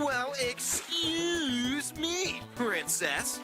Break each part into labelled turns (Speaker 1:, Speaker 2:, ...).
Speaker 1: Well, excuse me, princess.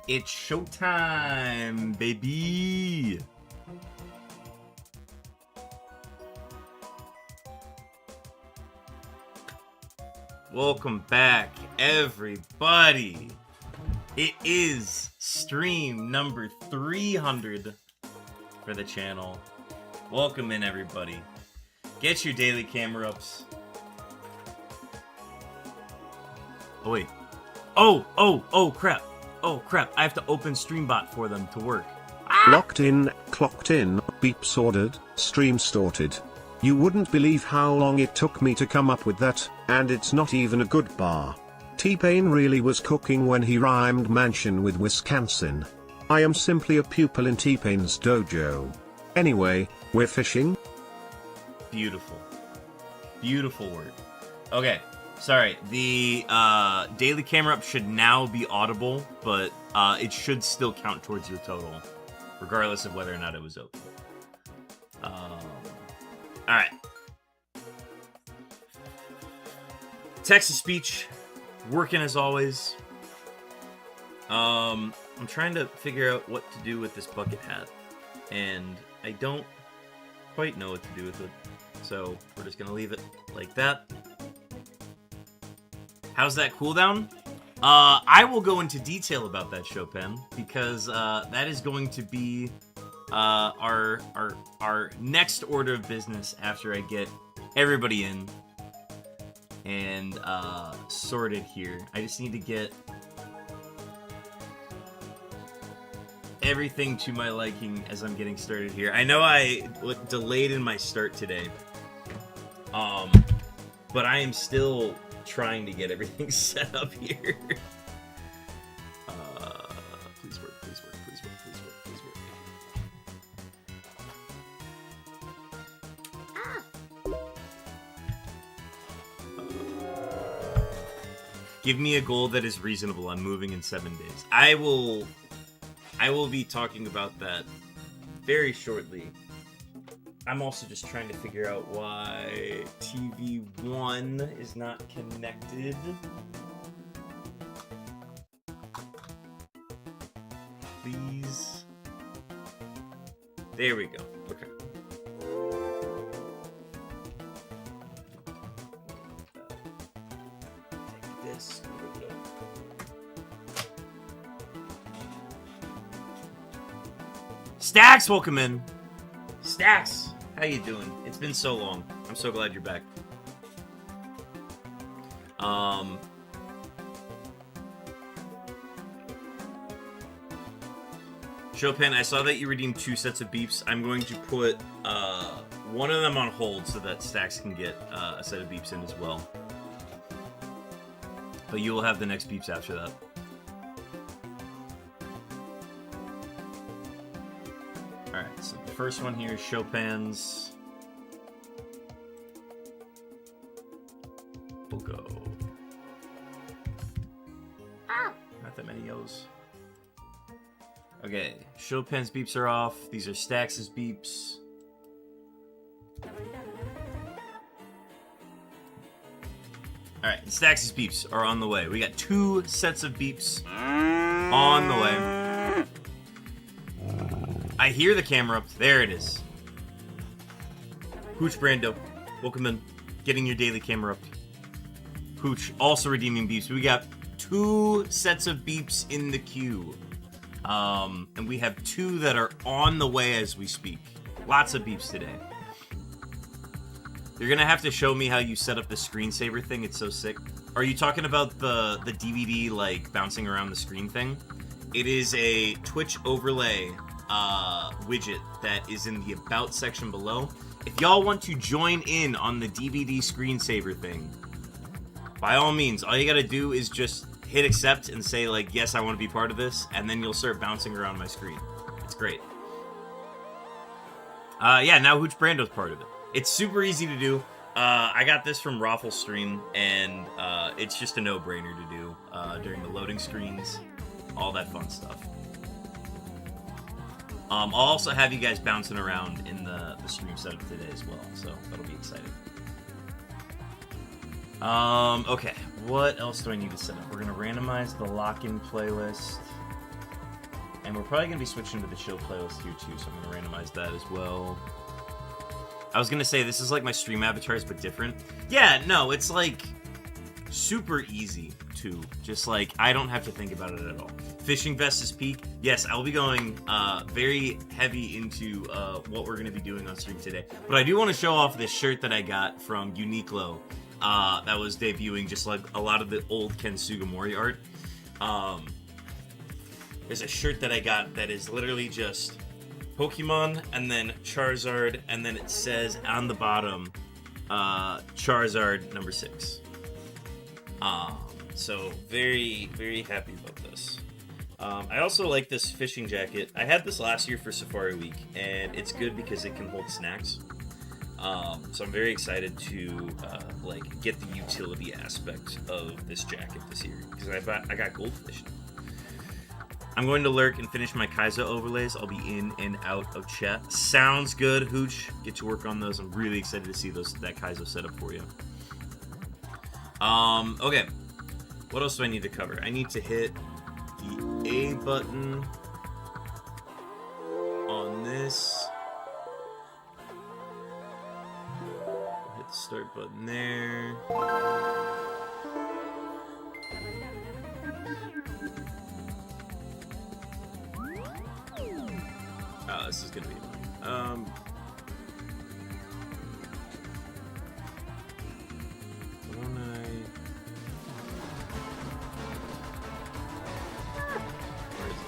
Speaker 2: It's showtime, baby! Welcome back, everybody! It is stream number 300 for the channel. Welcome in, everybody. Get your daily camera ups. Oh, wait. Oh, crap. Oh, crap. I have to open StreamBot for them to work.
Speaker 3: Locked in, clocked in, beeps ordered, stream started. You wouldn't believe how long it took me to come up with that, and it's not even a good bar. T-Pain really was cooking when he rhymed mansion with Wisconsin. I am simply a pupil in T-Pain's dojo. Anyway, we're fishing?
Speaker 2: Beautiful. Beautiful word. Okay. Sorry, the daily camera up should now be audible, but it should still count towards your total, regardless of whether or not it was open. Alright. Text-to-speech, working as always. I'm trying to figure out what to do with this bucket hat, and I don't quite know what to do with it, so we're just gonna leave it like that. How's that cooldown? I will go into detail about that, Chopin, because that is going to be our next order of business after I get everybody in and sorted here. I just need to get everything to my liking as I'm getting started here. I know I delayed in my start today, but I am still trying to get everything set up here. Please work, please work, please work, please work, please work. Give me a goal that is reasonable. I'm moving in 7 days. I will be talking about that very shortly. I'm also just trying to figure out why TV1 is not connected. Please. There we go. Okay. Take this. Stacks, welcome in. Stacks, how you doing? It's been so long. I'm so glad you're back. Chopin, I saw that you redeemed 2 sets of beeps. I'm going to put one of them on hold so that Stacks can get a set of beeps in as well. But you will have the next beeps after that. Alright, so the first one here is Chopin's. We'll go. Not that many O's. Okay, Chopin's beeps are off. These are Stacks' beeps. Alright, Stax's beeps are on the way. We got 2 sets of beeps on the way. I hear the camera up. There it is. Hooch Brando, welcome in. Getting your daily camera up. Hooch also redeeming beeps. We got 2 sets of beeps in the queue. And we have 2 that are on the way as we speak. Lots of beeps today. You're gonna have to show me how you set up the screensaver thing. It's so sick. Are you talking about the DVD, like, bouncing around the screen thing? It is a Twitch overlay widget that is in the About section below. If y'all want to join in on the DVD screensaver thing, by all means, all you gotta do is just hit accept and say, like, yes, I want to be part of this, and then you'll start bouncing around my screen. It's great. Yeah, now Hooch Brando's part of it. It's super easy to do. I got this from Raffle Stream, and it's just a no-brainer to do during the loading screens, all that fun stuff. I'll also have you guys bouncing around in the stream setup today as well, so that'll be exciting. Okay, what else do I need to set up? We're gonna randomize the lock-in playlist, and we're probably gonna be switching to the chill playlist here too, so I'm gonna randomize that as well. I was gonna say, this is like my stream avatars, but different. Yeah, no, it's like super easy to just like, I don't have to think about it at all. Fishing vest is peak. Yes, I'll be going very heavy into what we're gonna be doing on stream today. But I do want to show off this shirt that I got from Uniqlo that was debuting just like a lot of the old Ken Sugimori art. There's a shirt that I got that is literally just Pokemon, and then Charizard, and then it says on the bottom, Charizard number 6. So very, very happy about this. I also like this fishing jacket. I had this last year for Safari Week, and it's good because it can hold snacks. So I'm very excited to like get the utility aspect of this jacket this year, because I got goldfish now. I'm going to lurk and finish my Kaizo overlays. I'll be in and out of chat. Sounds good, Hooch. Get to work on those. I'm really excited to see that Kaizo setup for you. Okay. What else do I need to cover? I need to hit the A button on this. Hit the start button there. Oh, this is gonna be annoying. Don't I? Where is it?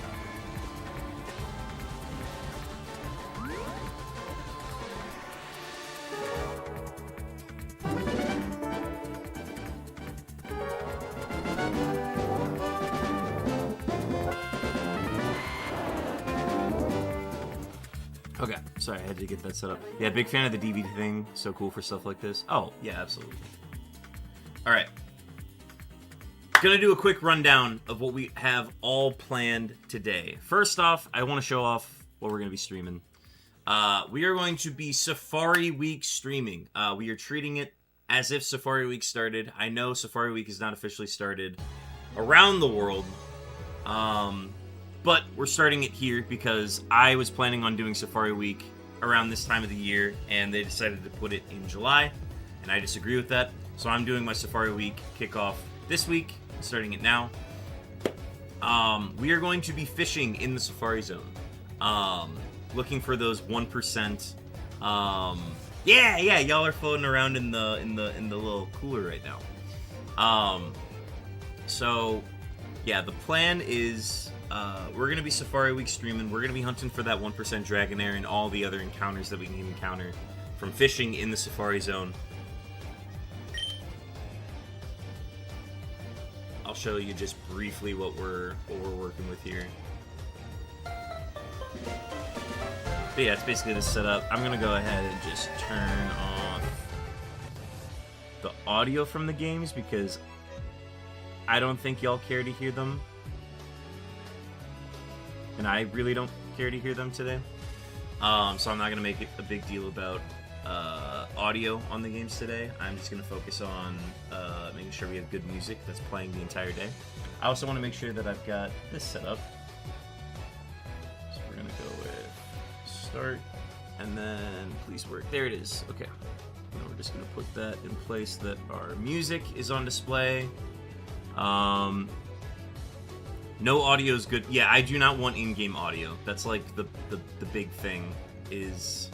Speaker 2: Okay, sorry, I had to get that set up. Yeah, big fan of the DVD thing. So cool for stuff like this. Oh, yeah, absolutely. Alright. Gonna do a quick rundown of what we have all planned today. First off, I want to show off what we're gonna be streaming. We are going to be Safari Week streaming. We are treating it as if Safari Week started. I know Safari Week is not officially started around the world. But we're starting it here because I was planning on doing Safari Week around this time of the year, and they decided to put it in July, and I disagree with that. So I'm doing my Safari Week kickoff this week, starting it now. We are going to be fishing in the Safari Zone, looking for those 1%. Yeah, y'all are floating around in the little cooler right now. So yeah, the plan is. We're going to be Safari Week streaming. We're going to be hunting for that 1% Dragonair and all the other encounters that we can encounter from fishing in the Safari Zone. I'll show you just briefly what we're working with here. But yeah, it's basically the setup. I'm going to go ahead and just turn off the audio from the games because I don't think y'all care to hear them. And I really don't care to hear them today. So I'm not going to make it a big deal about audio on the games today. I'm just going to focus on making sure we have good music that's playing the entire day. I also want to make sure that I've got this set up. So we're going to go with start, and then please work. There it is. Okay. And we're just going to put that in place that our music is on display. No audio is good. Yeah, I do not want in-game audio. That's like the big thing is...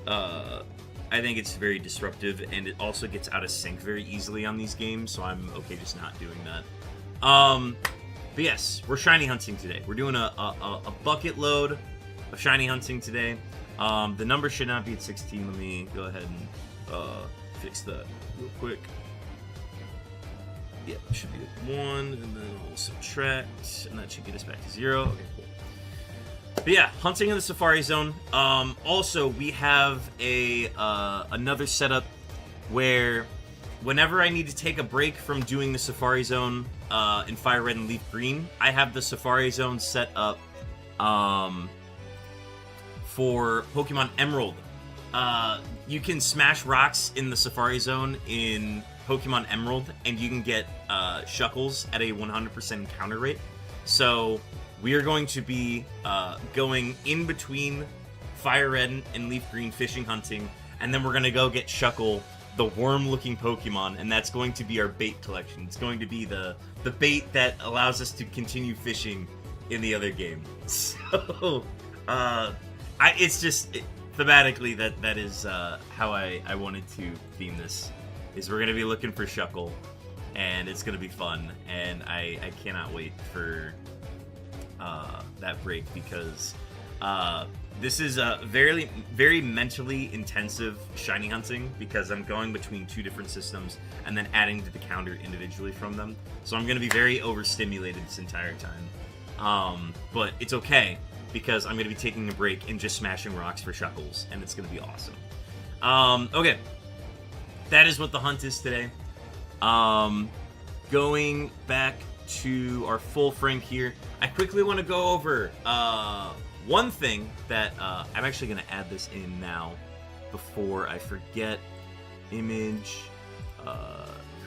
Speaker 2: I think it's very disruptive, and it also gets out of sync very easily on these games, so I'm okay just not doing that. But yes, we're shiny hunting today. We're doing a bucket load of shiny hunting today. The number should not be at 16. Let me go ahead and fix that real quick. Yeah, it should be at 1, and then I'll subtract, and that should get us back to 0. Okay, cool. But yeah, hunting in the Safari Zone. Also, we have another setup where whenever I need to take a break from doing the Safari Zone in Fire Red and Leaf Green, I have the Safari Zone set up for Pokemon Emerald. You can smash rocks in the Safari Zone in Pokemon Emerald, and you can get Shuckles at a 100% encounter rate. So we are going to be going in between Fire Red and Leaf Green fishing hunting, and then we're going to go get Shuckle, the worm-looking Pokemon, and that's going to be our bait collection. It's going to be the bait that allows us to continue fishing in the other game. So, it's just... thematically, that is how I wanted to theme this. Is we're going to be looking for Shuckle, and it's going to be fun, and I cannot wait for that break, because this is a very mentally intensive shiny hunting, because I'm going between 2 different systems and then adding to the counter individually from them. So I'm going to be very overstimulated this entire time. But it's okay, because I'm going to be taking a break and just smashing rocks for Shuckles, and it's going to be awesome. Okay. That is what the hunt is today. Going back to our full frame here, I quickly want to go over one thing that I'm actually going to add this in now before I forget. Image,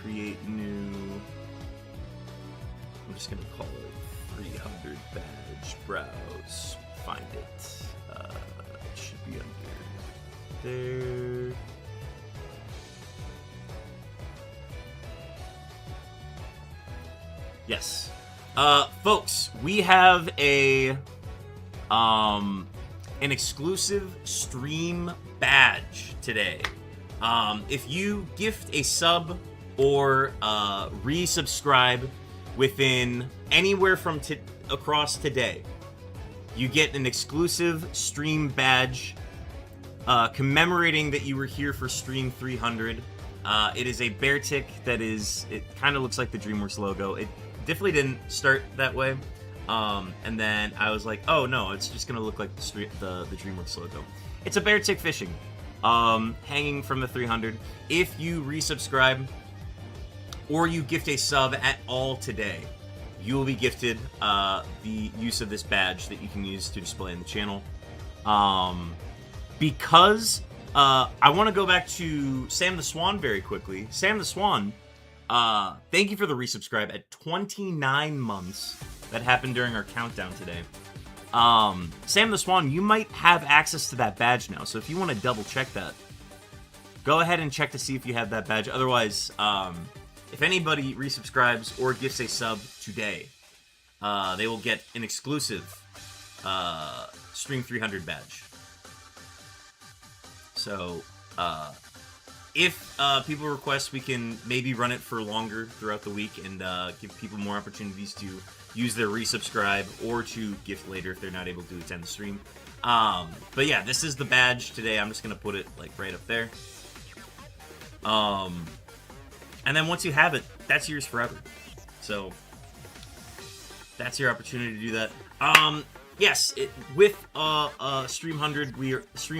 Speaker 2: create new. I'm just going to call it 300 badge, browse, find it. It should be under there. Yes. Folks, we have an exclusive stream badge today. If you gift a sub or resubscribe within anywhere from across today, you get an exclusive stream badge commemorating that you were here for stream 300. It is a bear tick that is, it kind of looks like the DreamWorks logo. It definitely didn't start that way. And then I was like, oh no, it's just going to look like the DreamWorks logo. It's a bear tick fishing, hanging from the 300. If you resubscribe or you gift a sub at all today, you will be gifted the use of this badge that you can use to display in the channel. Because I want to go back to Sam the Swan very quickly. Sam the Swan, thank you for the resubscribe at 29 months. That happened during our countdown today. Sam the Swan, you might have access to that badge now. So if you want to double check that, go ahead and check to see if you have that badge. Otherwise, if anybody resubscribes or gifts a sub today, they will get an exclusive Stream 300 badge. So, if people request, we can maybe run it for longer throughout the week and give people more opportunities to use their resubscribe or to gift later if they're not able to attend the stream. But yeah, this is the badge today. I'm just going to put it like right up there. And then once you have it, that's yours forever. So that's your opportunity to do that. Yes, with Stream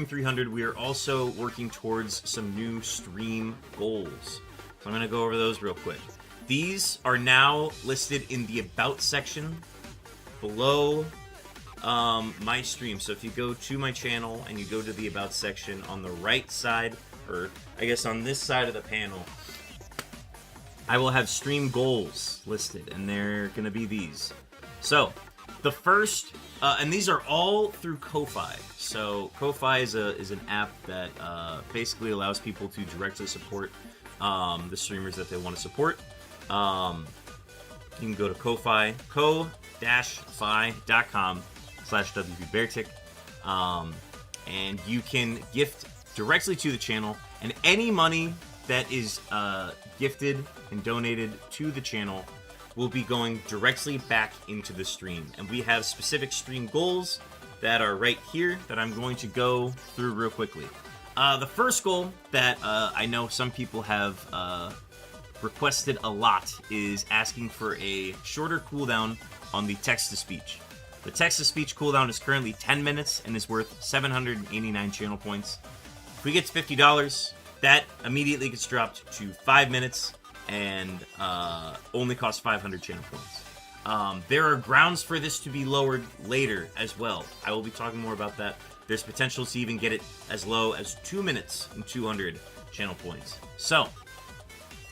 Speaker 2: 300, we are also working towards some new stream goals. So I'm going to go over those real quick. These are now listed in the About section below my stream. So if you go to my channel and you go to the About section on the right side, or I guess on this side of the panel, I will have stream goals listed, and they're going to be these. So, the first, and these are all through Ko-Fi. So, Ko-Fi is an app that basically allows people to directly support the streamers that they want to support. You can go to Ko-Fi, ko-fi.com/WPBeartick, and you can gift directly to the channel, and any money that is gifted and donated to the channel will be going directly back into the stream. And we have specific stream goals that are right here that I'm going to go through real quickly. The first goal that I know some people have requested a lot is asking for a shorter cooldown on the text-to-speech. The text-to-speech cooldown is currently 10 minutes and is worth 789 channel points. If we get to $50, that immediately gets dropped to 5 minutes and only costs 500 channel points. There are grounds for this to be lowered later as well. I will be talking more about that. There's potential to even get it as low as 2 minutes and 200 channel points. So,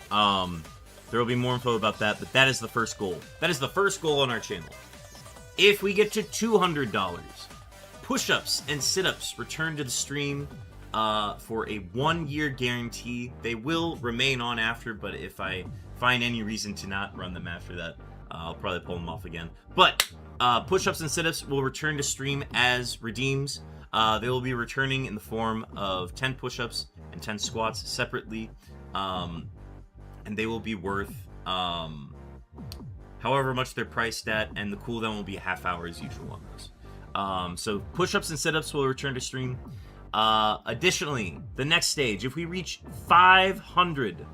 Speaker 2: there will be more info about that, but that is the first goal. That is the first goal on our channel. If we get to $200, push-ups and sit-ups return to the stream for a 1-year guarantee. They will remain on after, but if I find any reason to not run them after that, I'll probably pull them off again. But push-ups and sit-ups will return to stream as redeems. They will be returning in the form of 10 push-ups and 10 squats separately, and they will be worth however much they're priced at, and the cooldown will be a half hour as usual on those. So push-ups and sit-ups will return to stream. Additionally, the next stage, if we reach 500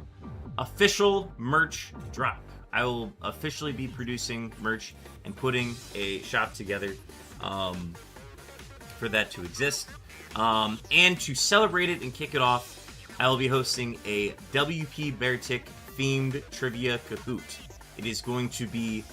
Speaker 2: official merch drop, I will officially be producing merch and putting a shop together for that to exist. And to celebrate it and kick it off, I will be hosting a WP Beartick themed trivia Kahoot. It is going to be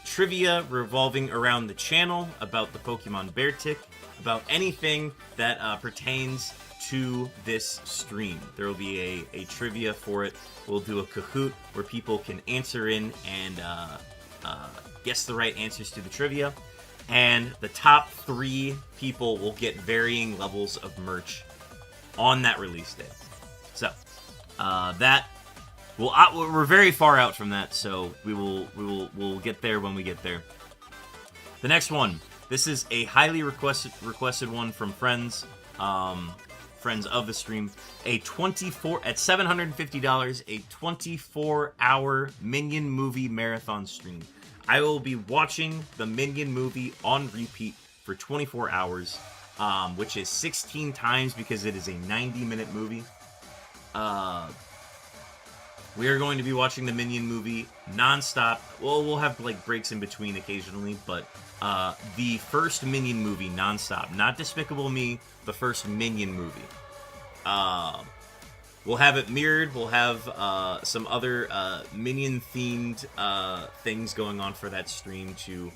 Speaker 2: trivia revolving around the channel about the Pokemon Beartick, about anything that pertains to this stream. There will be a trivia for it. We'll do a Kahoot where people can answer in and guess the right answers to the trivia. And the top 3 people will get varying levels of merch on that release day. So, that... we're very far out from that, so we'll get there when we get there. The next one, this is a highly requested one from friends of the stream. At $750, a 24-hour Minion movie marathon stream. I will be watching the Minion movie on repeat for 24 hours, which is 16 times because it is a 90-minute movie. We are going to be watching the Minion movie non-stop. Well, we'll have like breaks in between occasionally, but the first Minion movie non-stop. Not Despicable Me, the first Minion movie. We'll have it mirrored. We'll have some other Minion-themed things going on for that stream to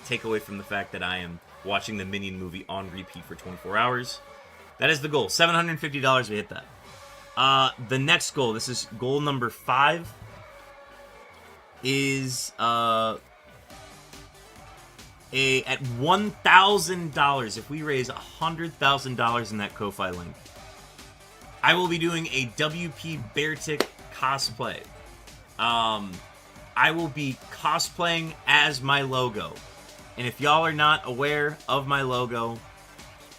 Speaker 2: take away from the fact that I am watching the Minion movie on repeat for 24 hours. That is the goal. $750, we hit that. The next goal, this is goal number 5, is at $1,000. If we raise $100,000 in that Ko-Fi link, I will be doing a WP Beartick cosplay. I will be cosplaying as my logo. And if y'all are not aware of my logo,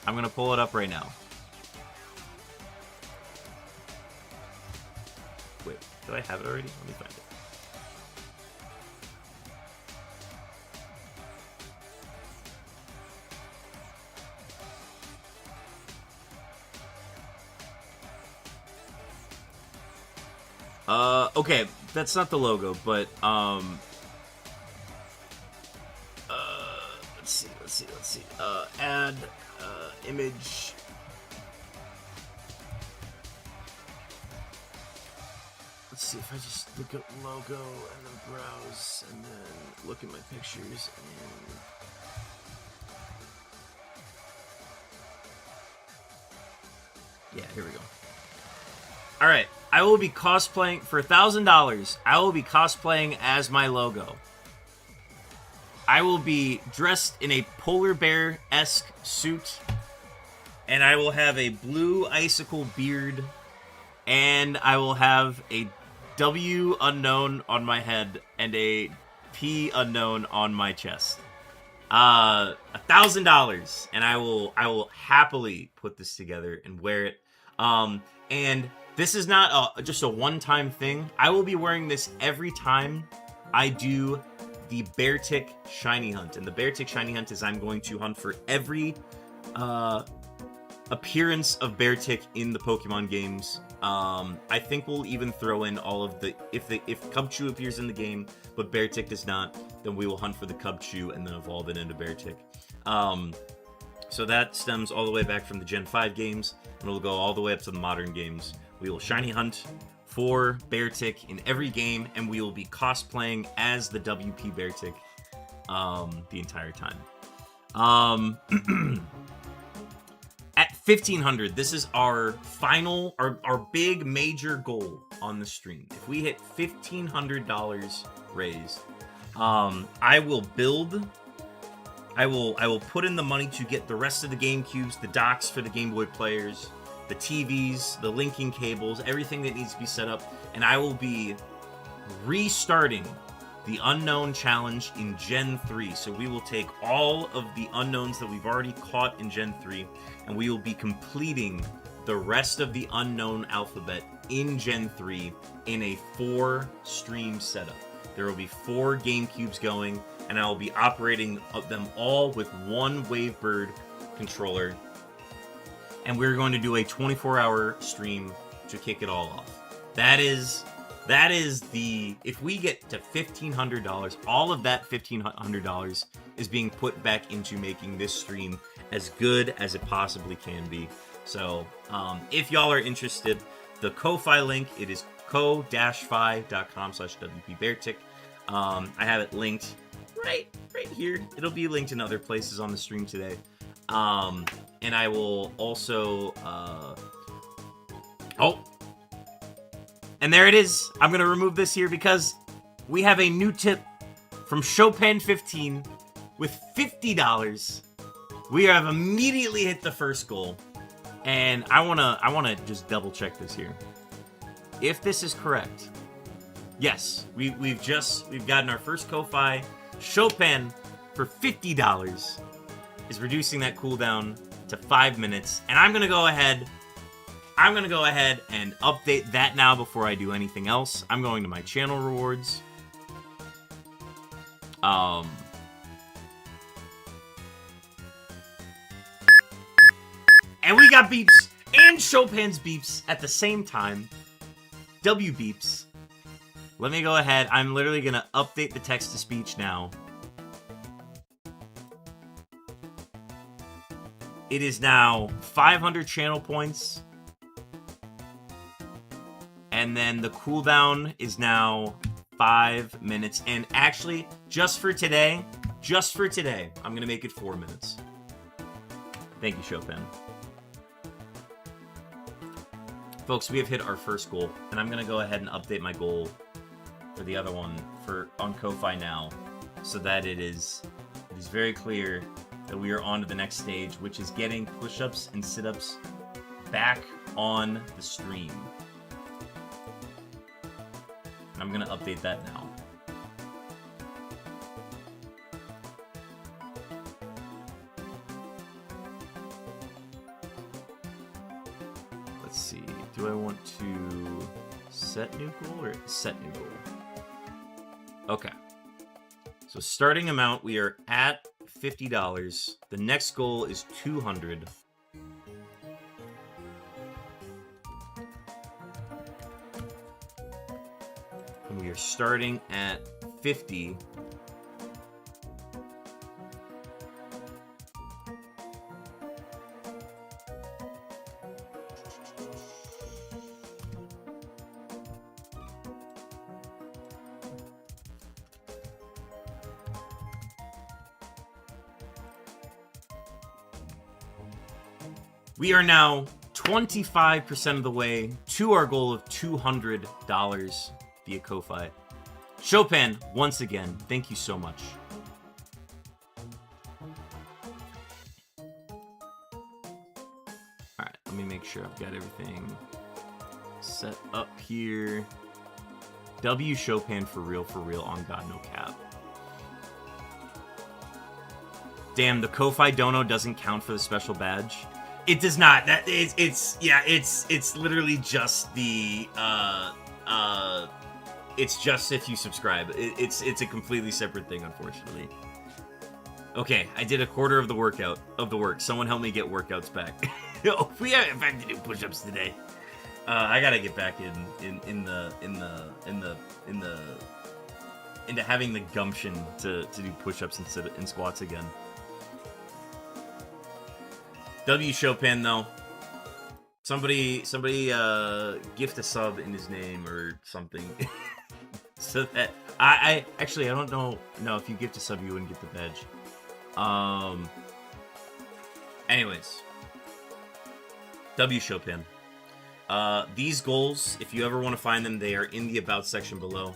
Speaker 2: I'm going to pull it up right now. Wait, do I have it already? Let me find it. Okay, that's not the logo, but, let's see, add, image. Let's see if I just look up logo and then browse and then look at my pictures and Yeah, here we go. All right, I will be cosplaying for $1,000. I will be cosplaying as my logo. I will be dressed in a polar bear-esque suit, and I will have a blue icicle beard, and I will have a W unknown on my head and a P unknown on my chest. $1,000, and I will happily put this together and wear it. And this is not just a one-time thing. I will be wearing this every time I do the Bear Tick Shiny Hunt. And the Bear Tick Shiny Hunt is I'm going to hunt for every appearance of Bear Tick in the Pokemon games. I think we'll even throw in all of the if Cubchoo appears in the game, but Bear Tick does not, then we will hunt for the Cubchoo and then evolve it into Bear Tick. So that stems all the way back from the Gen 5 games, and it'll go all the way up to the modern games. We will shiny hunt for Bear Tick in every game, and we will be cosplaying as the WP Bear Tick the entire time. At 1,500, this is our final, our big major goal on the stream. If we hit $1,500 raised, I will put in the money to get the rest of the GameCubes, the docks for the Game Boy players, the TVs, the linking cables, everything that needs to be set up, and I will be restarting the Unknown Challenge in Gen 3. So we will take all of the unknowns that we've already caught in Gen 3, and we will be completing the rest of the Unknown alphabet in Gen 3 in a 4-stream setup. There will be 4 GameCubes going, and I will be operating them all with one Wavebird controller. And we're going to do a 24-hour stream to kick it all off. That is the, if we get to $1,500, all of that $1,500 is being put back into making this stream as good as it possibly can be. So, if y'all are interested, the Ko-Fi link, it is ko-fi.com/WPBearTick. I have it linked right here. It'll be linked in other places on the stream today. And I will also, and there it is. I'm going to remove this here because we have a new tip from Chopin15 with $50. We have immediately hit the first goal. And I want to just double check this here. If this is correct, yes, we've gotten our first Ko-Fi. Chopin for $50 is reducing that cooldown to 5 minutes, and I'm gonna go ahead and update that now before I do anything else. I'm going to my channel rewards. And we got beeps and Chopin's beeps at the same time. W beeps. Let me go ahead. I'm literally gonna update the text-to-speech now. It is now 500 channel points. And then the cooldown is now 5 minutes. And actually, just for today, I'm going to make it 4 minutes. Thank you, Chopin. Folks, we have hit our first goal. And I'm going to go ahead and update my goal for the other one on Ko-Fi now. So that it is very clear that we are on to the next stage, which is getting push-ups and sit-ups back on the stream. And I'm going to update that now. Let's see. Do I want to set new goal or set new goal? Okay. So starting amount, we are at $50. The next goal is 200. And we are starting at 50. We are now 25% of the way to our goal of $200 via Ko-Fi. Chopin, once again, thank you so much. Alright, let me make sure I've got everything set up here. W Chopin for real, on God, no cap. Damn, the Ko-Fi dono doesn't count for the special badge. It does not. That is, it's literally just the it's just if you subscribe. It's a completely separate thing, unfortunately. Okay, I did a quarter of the work. Someone help me get workouts back. Oh, we haven't in fact to do push-ups today. I gotta get back into having the gumption to do push-ups instead of in squats again. W Chopin though. Somebody gift a sub in his name or something. So that I actually I don't know. No, if you gift a sub you wouldn't get the badge. Anyways. W Chopin. These goals, if you ever want to find them, they are in the About section below.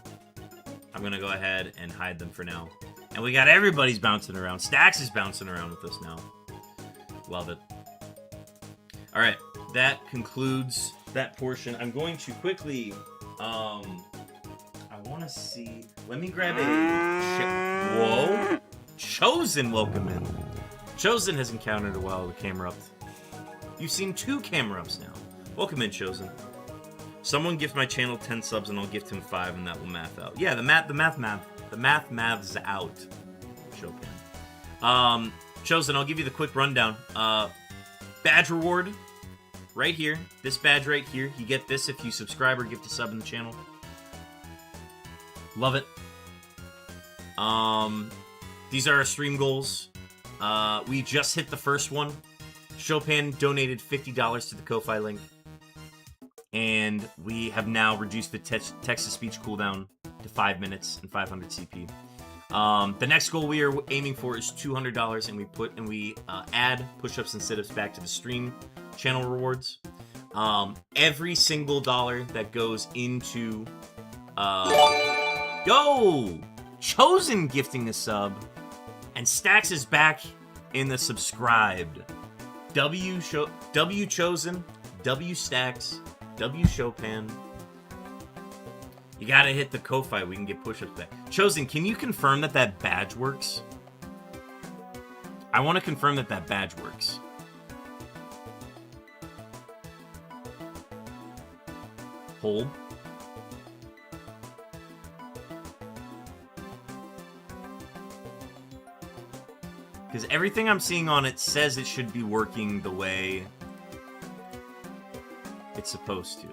Speaker 2: I'm going to go ahead and hide them for now. And we got everybody's bouncing around. Stax is bouncing around with us now. Love it. Alright, that concludes that portion. I'm going to quickly, I want to see, let me grab a, whoa, Chosen, welcome in. Chosen has encountered a while the camera up. You've seen 2 camera ups now. Welcome in, Chosen. Someone gift my channel 10 subs and I'll gift him 5 and that will math out. Yeah, the math maths out. Chopin. Chosen, I'll give you the quick rundown. Badge reward, right here. This badge right here. You get this if you subscribe or gift a sub in the channel. Love it. These are our stream goals. We just hit the first one. Chopin donated $50 to the Ko-Fi link. And we have now reduced the text-to-speech cooldown to 5 minutes and 500 CP. The next goal we are aiming for is $200, and we add push-ups and sit-ups back to the stream channel rewards. Every single dollar that goes into Chosen gifting a sub, and Stax is back in the subscribed. W Chosen, W Stax, W Chopin. You gotta hit the Ko-Fi, we can get push-ups back. Chosen, can you confirm that that badge works? I want to confirm that that badge works. Hold. Because everything I'm seeing on it says it should be working the way it's supposed to.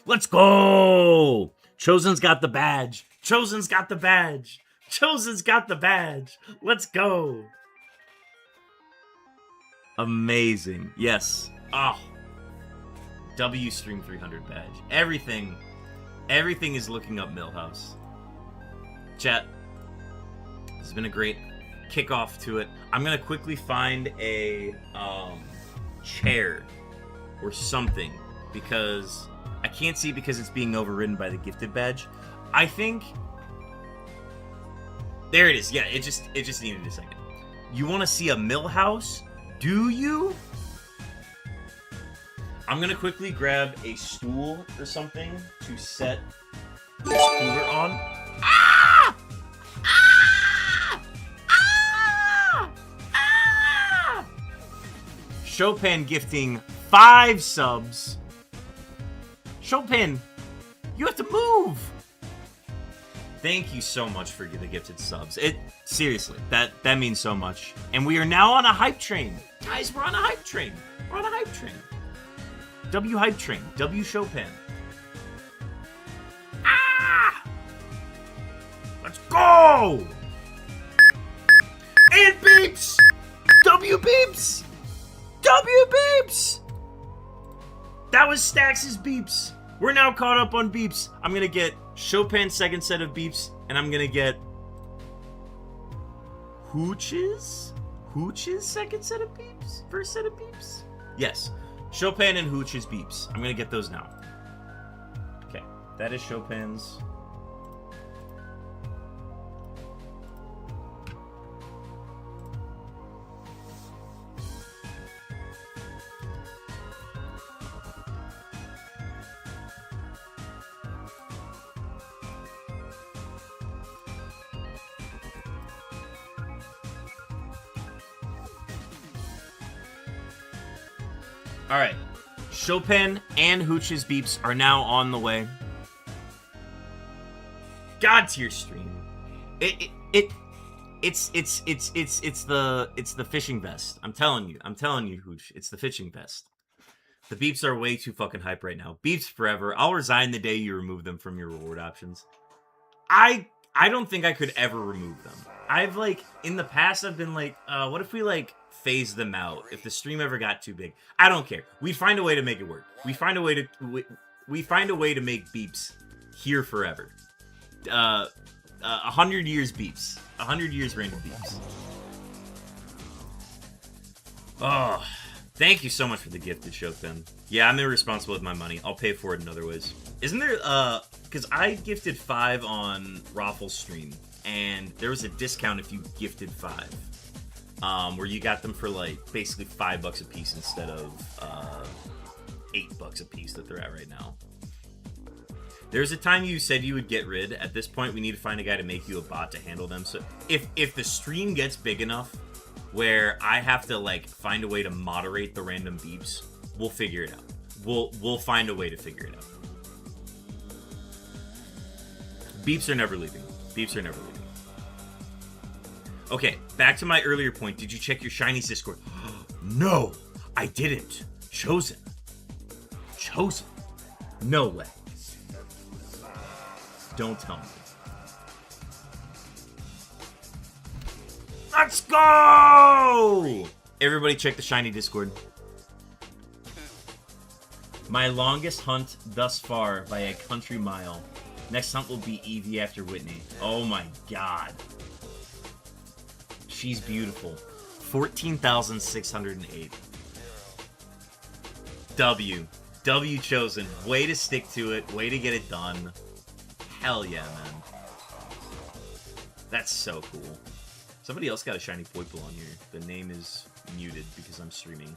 Speaker 2: Let's go! Chosen's got the badge. Chosen's got the badge. Chosen's got the badge. Let's go. Amazing. Yes. Oh. W Stream 300 badge. Everything is looking up Millhouse. Chat. This has been a great kickoff to it. I'm gonna quickly find a chair or something because I can't see because it's being overridden by the gifted badge. I think there it is. Yeah, it just needed a second. You want to see a Millhouse? Do you? I'm gonna quickly grab a stool or something to set this cooler on. Ah! Ah! Ah! Ah! Chopin gifting 5 subs. Chopin, you have to move. Thank you so much for the gifted subs. Seriously, that means so much. And we are now on a hype train. Guys, we're on a hype train. We're on a hype train. W hype train. W Chopin. Ah! Let's go! And beeps! W beeps! W beeps! That was Stax's beeps. We're now caught up on beeps. I'm gonna get Chopin's second set of beeps, and I'm gonna get Hooch's second set of beeps? First set of beeps? Yes. Chopin and Hooch's beeps. I'm gonna get those now. Okay. That is Chopin's. All right, Chopin and Hooch's beeps are now on the way. God tier stream. It's the fishing vest. I'm telling you, Hooch. It's the fishing vest. The beeps are way too fucking hype right now. Beeps forever. I'll resign the day you remove them from your reward options. I don't think I could ever remove them. I've like in the past I've been like, what if we like phase them out if the stream ever got too big? I don't care. We find a way to make it work. We find a way to make beeps here forever. 100 years beeps. 100 years random beeps. Oh, thank you so much for the gifted Chopin. Yeah, I'm irresponsible with my money. I'll pay for it in other ways. Isn't there because I gifted 5 on Raffle's stream, and there was a discount if you gifted 5. Where you got them for like basically $5 a piece instead of $8 a piece that they're at right now. There's a time you said you would get rid. At this point, we need to find a guy to make you a bot to handle them. So if the stream gets big enough where I have to like find a way to moderate the random beeps, we'll figure it out. We'll find a way to figure it out. Beeps are never leaving. Beeps are never leaving. Okay, back to my earlier point. Did you check your Shinies Discord? No, I didn't. Chosen. No way. Don't tell me. Let's go! Everybody check the Shiny Discord. My longest hunt thus far by a country mile. Next hunt will be Eevee after Whitney. Oh my god. She's beautiful. 14,608. W chosen. Way to stick to it. Way to get it done. Hell yeah, man. That's so cool. Somebody else got a shiny Poiple on here. The name is muted because I'm streaming.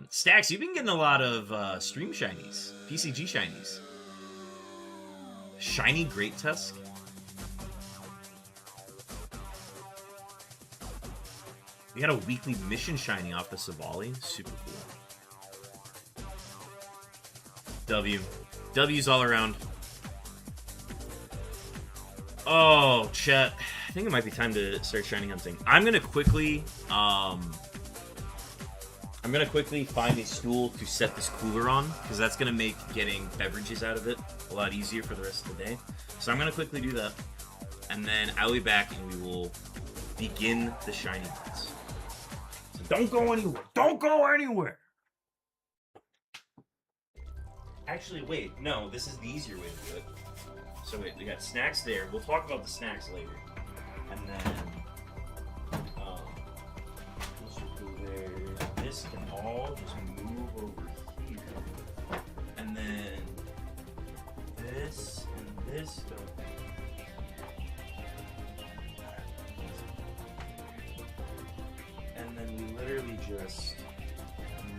Speaker 2: Stacks, you've been getting a lot of stream shinies. PCG shinies. Shiny Great Tusk? We got a weekly mission shiny off the Savali. Super cool. W's all around. Oh, chat. I think it might be time to start shiny hunting. I'm gonna quickly find a stool to set this cooler on, because that's gonna make getting beverages out of it a lot easier for the rest of the day. So I'm gonna quickly do that, and then I'll be back and we will begin the shiny hunts. So don't go anywhere. Don't go anywhere. Actually, wait. No, this is the easier way to do it. So wait, we got snacks there. We'll talk about the snacks later. And then, this will go there. This can all just move over here. And then, this and this go. And then we literally just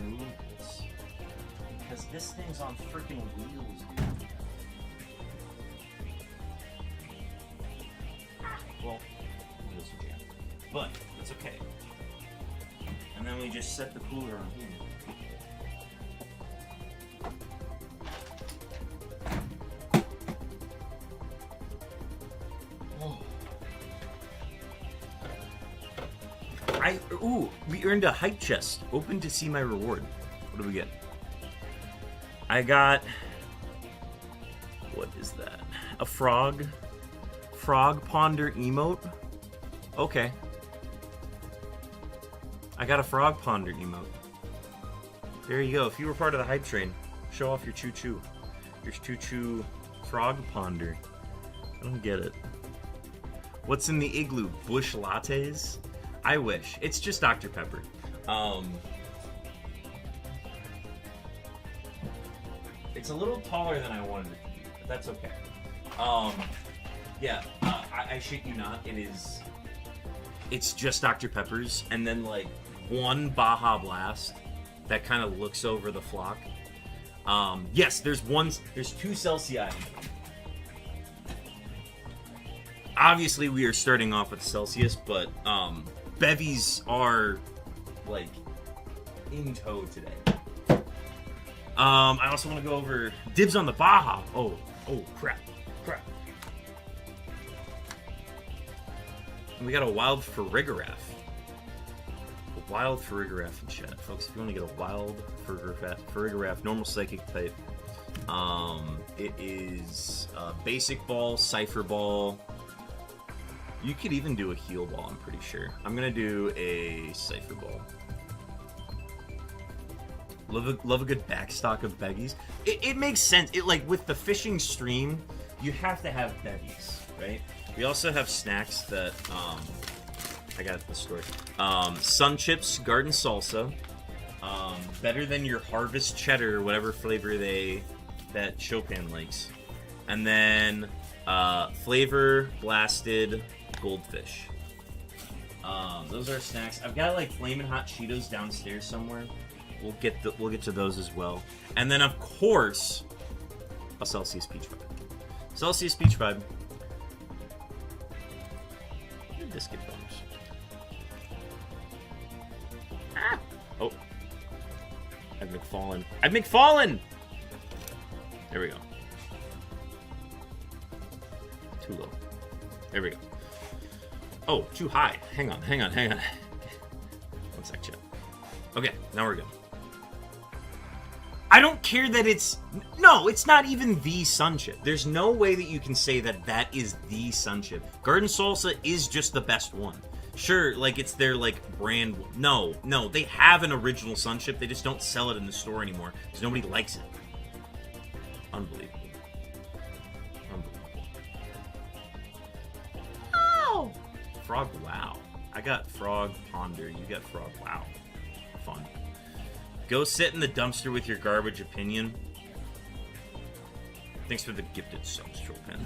Speaker 2: move this. Because this thing's on freaking wheels, dude. Well, this is jam. But it's okay. And then we just set the cooler on here. Ooh, we earned a hype chest. Open to see my reward. What do we get? I got, what is that? A frog ponder emote? Okay. I got a frog ponder emote. There you go. If you were part of the hype train, Show off your choo-choo. Your choo-choo frog ponder. I don't get it. What's in the igloo? Bush lattes? I wish. It's just Dr. Pepper. It's a little taller than I wanted it to be, but that's okay. Yeah, I shit you not, it's just Dr. Pepper's, and then like one Baja Blast that kind of looks over the flock. Yes, there's 2 Celsius. Obviously, we are starting off with Celsius, but bevies are like in tow today. I also want to go over dibs on the Baja. Oh, crap. And we got a wild Farigiraf. A wild Farigiraf in chat, folks. If you want to get a wild Farigiraf, normal psychic type, it is basic ball, cipher ball. You could even do a heal ball, I'm pretty sure. I'm gonna do a cipher ball. Love a good backstock of bevies. It makes sense. It like with the fishing stream, you have to have bevies, right? We also have snacks that I got at the store. Sun Chips, Garden Salsa. Better than your Harvest Cheddar, whatever flavor that Chopin likes. And then Flavor Blasted Goldfish. Those are snacks. I've got like Flamin' Hot Cheetos downstairs somewhere. We'll get to those as well. And then of course, a Celsius Peach Vibe. Celsius Peach Vibe. Biscuit bones. Ah! Oh. I've McFallen! There we go. Too low. There we go. Oh, too high. Hang on. One sec, chat. Okay, now we're good. I don't care that it's not even the Sun Chip. There's no way that you can say that is the Sun Chip. Garden Salsa is just the best one. Sure, like it's their like brand. No, they have an original Sun Chip. They just don't sell it in the store anymore because nobody likes it. Unbelievable. Oh! Frog Wow. I got Frog Ponder. You got Frog Wow. Fun. Go sit in the dumpster with your garbage opinion. Thanks for the gifted subs, Chopin.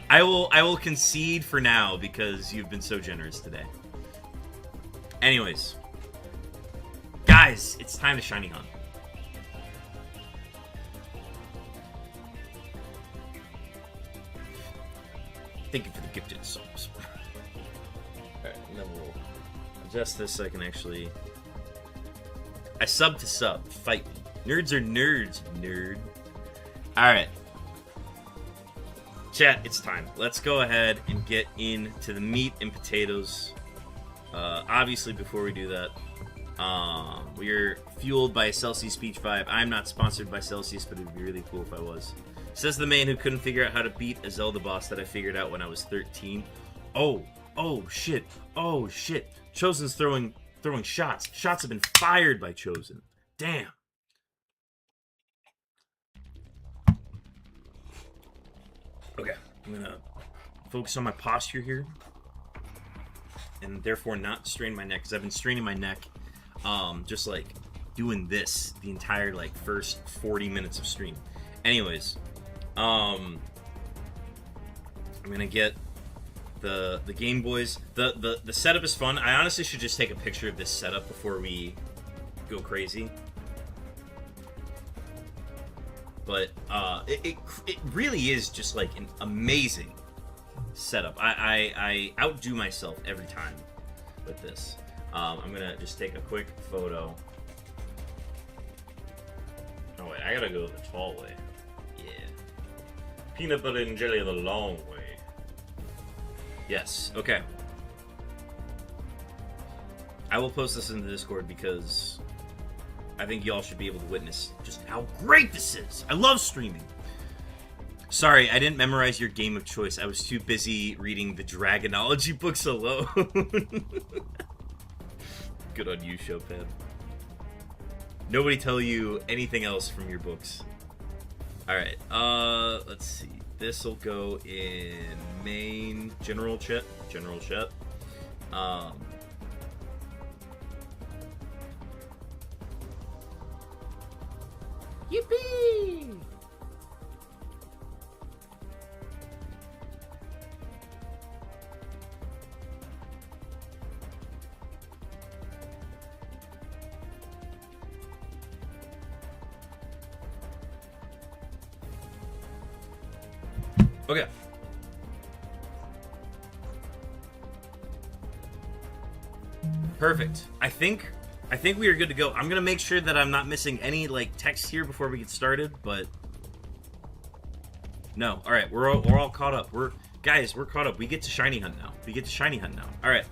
Speaker 2: I will concede for now because you've been so generous today. Anyways, guys, it's time to Shiny Hunt. Thank you for the gifted subs. Alright, and then we'll adjust this so I can actually... I sub to sub. Fight me. Nerds are nerds, nerd. Alright. Chat, it's time. Let's go ahead and get into the meat and potatoes. Obviously, before we do that, we're fueled by Celsius Peach Vibe. I'm not sponsored by Celsius, but it would be really cool if I was. Says the man who couldn't figure out how to beat a Zelda boss that I figured out when I was 13. Oh shit. Chosen's throwing shots. Shots have been fired by Chosen. Damn. Okay, I'm gonna focus on my posture here, and therefore not strain my neck, because I've been straining my neck, just like doing this the entire like first 40 minutes of stream. Anyways, I'm gonna get the Game Boys. The setup is fun. I honestly should just take a picture of this setup before we go crazy. But it really is just like an amazing setup. I outdo myself every time with this. I'm gonna just take a quick photo. Oh wait, I gotta go the tall way. Yeah. Peanut butter and jelly the long way. Yes, okay. I will post this in the Discord because I think y'all should be able to witness just how great this is. I love streaming. Sorry, I didn't memorize your game of choice. I was too busy reading the Dragonology books alone. Good on you, Chopin. Nobody tell you anything else from your books. Alright, let's see. This'll go in main general chat. Yippee! Okay. Perfect. I think we are good to go. I'm gonna make sure that I'm not missing any like text here before we get started, but no. All right, we're all caught up. We're caught up. We get to shiny hunt now. All right.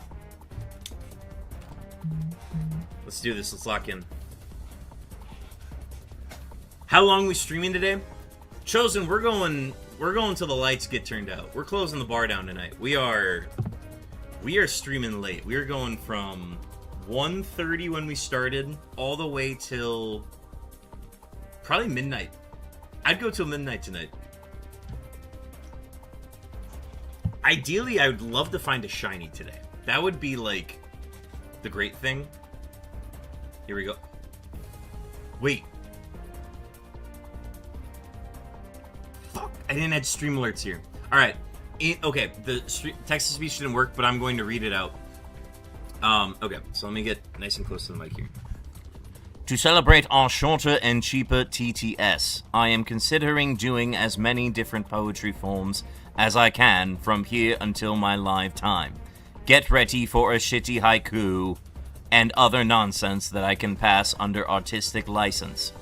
Speaker 2: Let's do this. Let's lock in. How long are we streaming today? Chosen, we're going till the lights get turned out. We're closing the bar down tonight. We are streaming late. We are going from 1:30 when we started all the way till probably midnight. I'd go till midnight tonight. Ideally, I would love to find a shiny today. That would be like the great thing. Here we go. Wait. Fuck, I didn't add stream alerts here. All right. Okay, the text-to-speech didn't work, but I'm going to read it out. Okay, so let me get nice and close to the mic here. To celebrate our shorter and cheaper TTS, I am considering doing as many different poetry forms as I can from here until my live time. Get ready for a shitty haiku and other nonsense that I can pass under artistic license.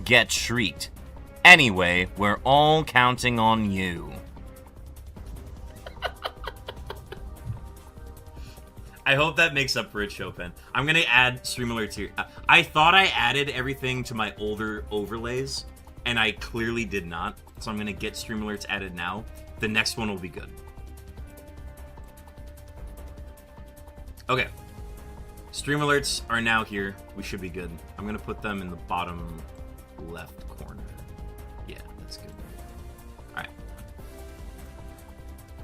Speaker 2: Get shrieked. Anyway, we're all counting on you. I hope that makes up for it, Chopin. I'm going to add stream alerts here. I thought I added everything to my older overlays, and I clearly did not. So I'm going to get stream alerts added now. The next one will be good. Okay. Stream alerts are now here. We should be good. I'm going to put them in the bottom left corner. Yeah, that's good. Alright.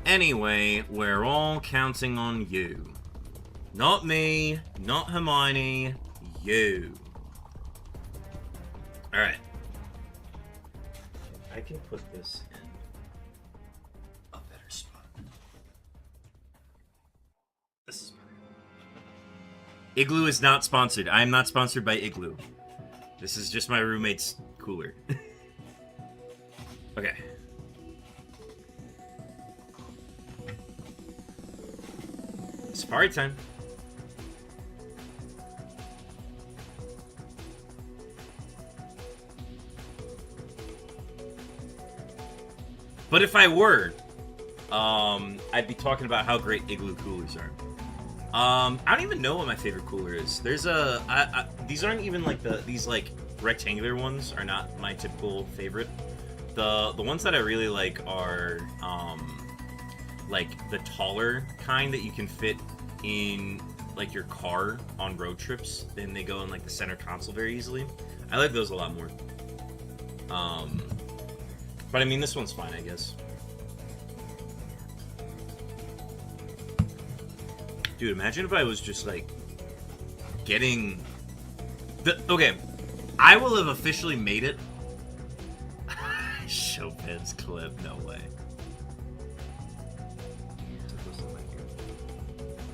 Speaker 2: Anyway, we're all counting on you. Not me, not Hermione, you. Alright. I can put this in a better spot. This is better. Igloo is not sponsored. I am not sponsored by Igloo. This is just my roommate's cooler. Okay. Safari time. But if I were, I'd be talking about how great Igloo coolers are. I don't even know what my favorite cooler is. There's these aren't even like these like rectangular ones are not my typical favorite. The ones that I really like are like the taller kind that you can fit in like your car on road trips. Then they go in like the center console very easily. I like those a lot more. But I mean, this one's fine, I guess. Dude, imagine if I was just, like, getting... Okay, I will have officially made it. Chopin's clip, no way.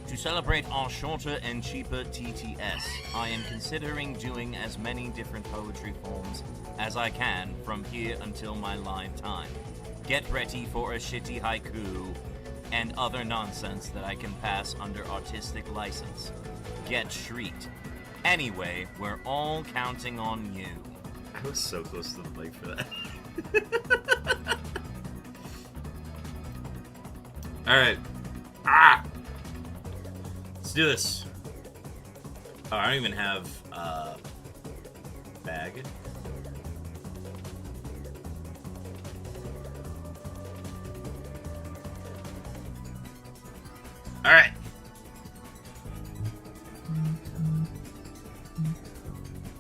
Speaker 2: To celebrate our shorter and cheaper TTS, I am considering doing as many different poetry forms as I can from here until my live time. Get ready for a shitty haiku and other nonsense that I can pass under artistic license. Get shrieked. Anyway, we're all counting on you. I was so close to the mic for that. Alright. Ah! Let's do this. Oh, I don't even have bag. All right.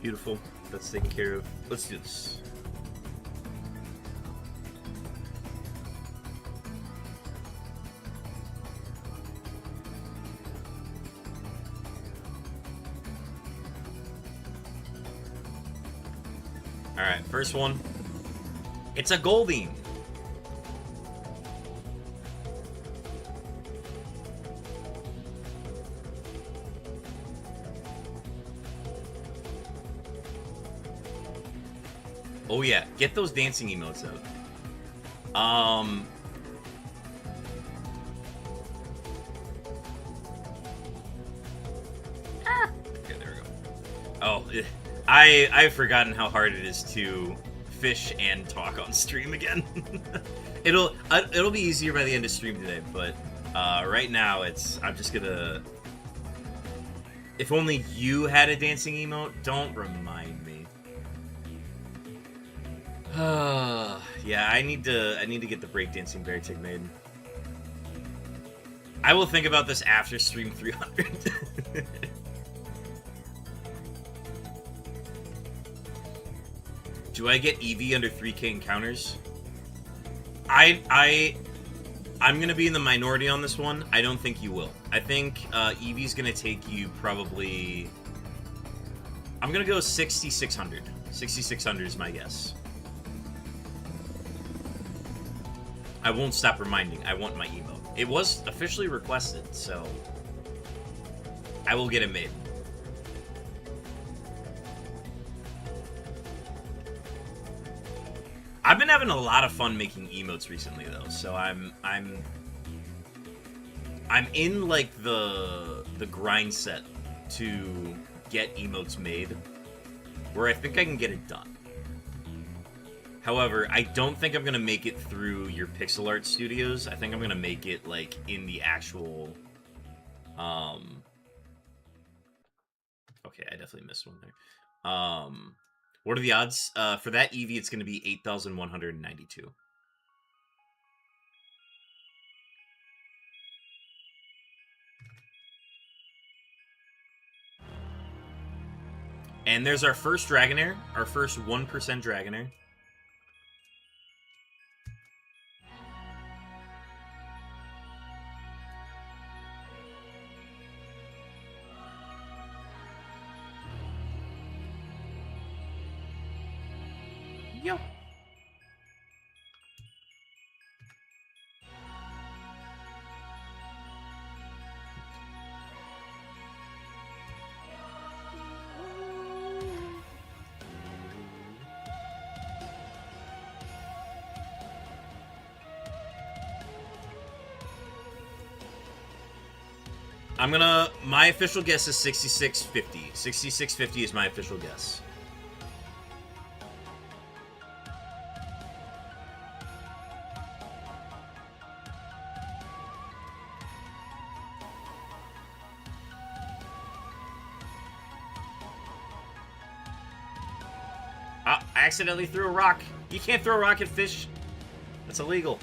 Speaker 2: Beautiful. That's taken care of. Let's do this. Alright, first one. It's a Golding. Oh yeah, get those dancing emotes out. Okay, there we go. Oh, I've forgotten how hard it is to fish and talk on stream again. it'll be easier by the end of stream today, but right now I'm just gonna. If only you had a dancing emote. Don't remind me. Yeah, I need to get the breakdancing bear tick made. I will think about this after stream 300. Do I get EV under 3K encounters? I'm gonna be in the minority on this one. I don't think you will. I think EV's gonna take you probably. I'm gonna go 6,600. 6,600 is my guess. I won't stop reminding. I want my emote. It was officially requested, so I will get it made. I've been having a lot of fun making emotes recently, though. So I'm in like the grind set to get emotes made, where I think I can get it done. However, I don't think I'm gonna make it through your pixel art studios. I think I'm gonna make it like in the actual. Okay, I definitely missed one there. What are the odds? For that EV, it's going to be 8,192. And there's our first Dragonair, our first 1% Dragonair. Yo. My official guess is 6650. 6650 is my official guess. I accidentally threw a rock. You can't throw a rock at fish. That's illegal.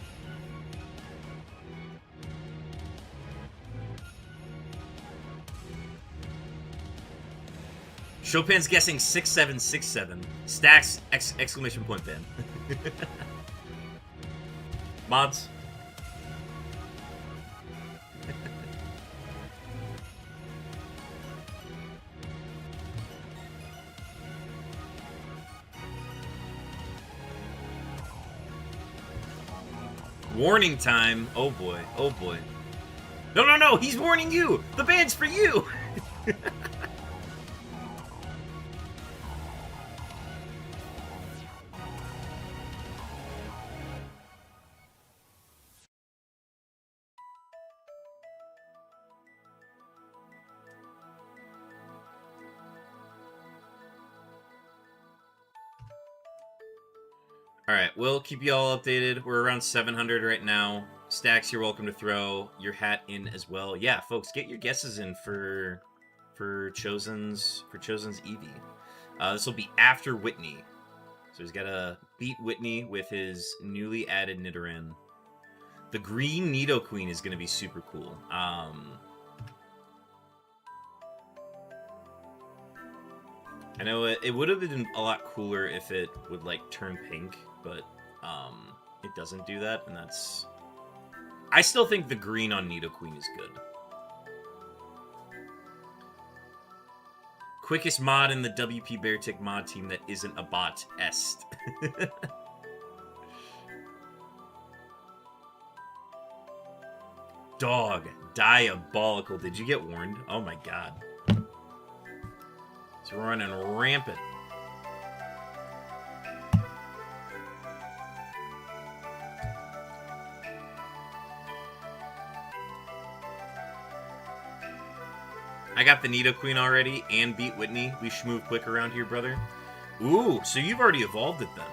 Speaker 2: Chopin's guessing 6767. Stacks exclamation point ban. Mods. Warning time. Oh boy. Oh boy. No, no, no. He's warning you. The ban's for you. Alright, we'll keep you all updated. We're around 700 right now. Stacks, you're welcome to throw your hat in as well. Yeah, folks, get your guesses in for Chosen's Eevee. This will be after Whitney. So he's got to beat Whitney with his newly added Nidoran. The green Nidoqueen is going to be super cool. I know it would have been a lot cooler if it would, like, turn pink, but it doesn't do that, and that's... I still think the green on Nidoqueen is good. Quickest mod in the WP Beartick mod team that isn't a bot, Est. Dog, diabolical. Did you get warned? Oh my god. It's running rampant. I got the Nidoqueen already and beat Whitney. We should move quick around here, brother. Ooh, so you've already evolved it then.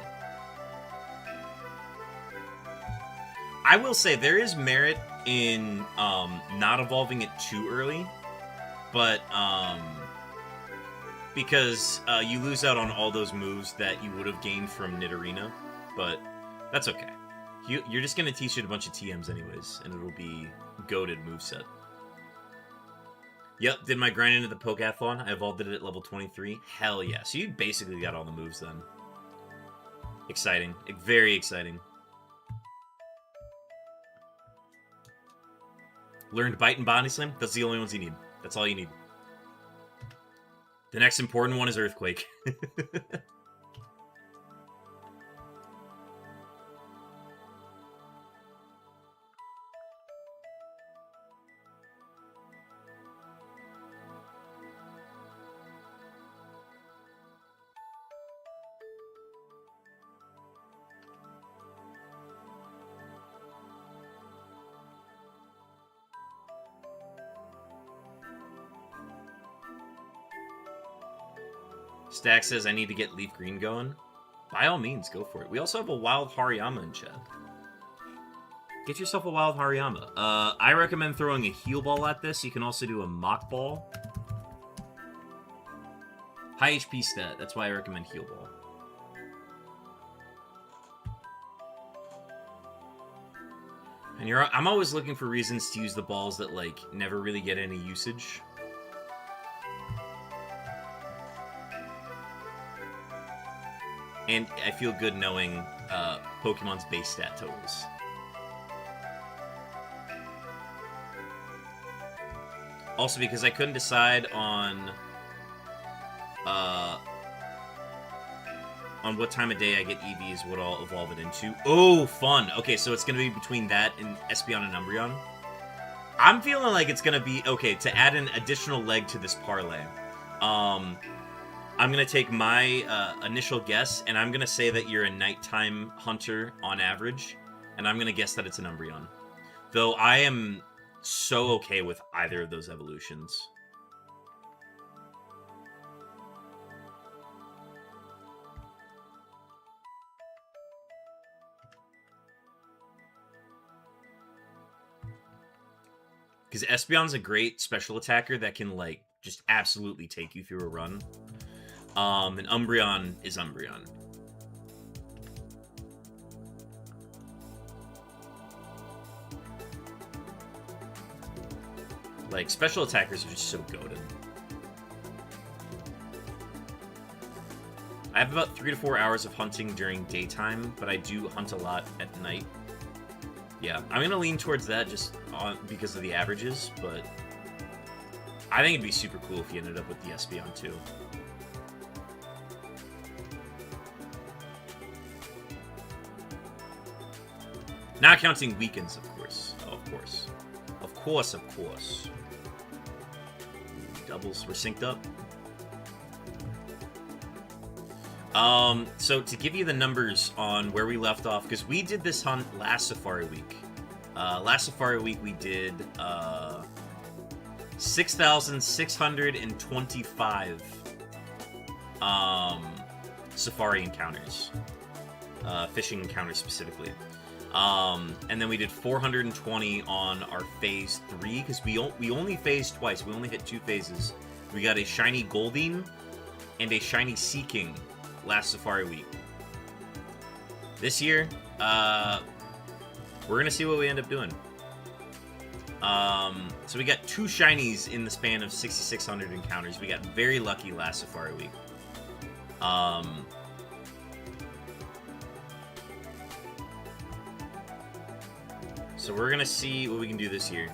Speaker 2: I will say there is merit in not evolving it too early, but because you lose out on all those moves that you would have gained from Nidorina, but that's okay. You're just going to teach it a bunch of TMs anyways, and it'll be goated moveset. Yep, did my grind into the Pokeathlon. I evolved it at level 23. Hell yeah. So you basically got all the moves then. Exciting. Very exciting. Learned Bite and Body Slam. That's the only ones you need. That's all you need. The next important one is Earthquake. Stack says I need to get Leaf Green going. By all means, go for it. We also have a Wild Hariyama in chat. Get yourself a Wild Hariyama. I recommend throwing a Heal Ball at this. You can also do a Mock Ball. High HP stat. That's why I recommend Heal Ball. And I'm always looking for reasons to use the balls that, like, never really get any usage. And I feel good knowing Pokemon's base stat totals. Also because I couldn't decide on what time of day I get EVs, what I'll evolve it into. Oh, fun! Okay, so it's going to be between that and Espeon and Umbreon. I'm feeling like it's going to be... Okay, to add an additional leg to this parlay. I'm going to take my initial guess, and I'm going to say that you're a nighttime hunter on average, and I'm going to guess that it's an Umbreon. Though I am so okay with either of those evolutions. Because Espeon's a great special attacker that can, like, just absolutely take you through a run. And Umbreon is Umbreon. Like, special attackers are just so goated. I have about 3 to 4 hours of hunting during daytime, but I do hunt a lot at night. Yeah, I'm going to lean towards that just because of the averages, but I think it'd be super cool if you ended up with the Espeon too. Not counting weekends, of course. Oh, of course. Of course, of course. Doubles were synced up. So to give you the numbers on where we left off, because we did this hunt last Safari Week. Last Safari Week we did 6,625 Safari encounters. Fishing encounters specifically. And then we did 420 on our phase 3, because we only phased twice. We only hit 2 phases. We got a shiny Goldeen and a shiny Seaking last Safari Week. This year, we're gonna see what we end up doing. So we got 2 shinies in the span of 6,600 encounters. We got very lucky last Safari Week. So we're gonna see what we can do this year.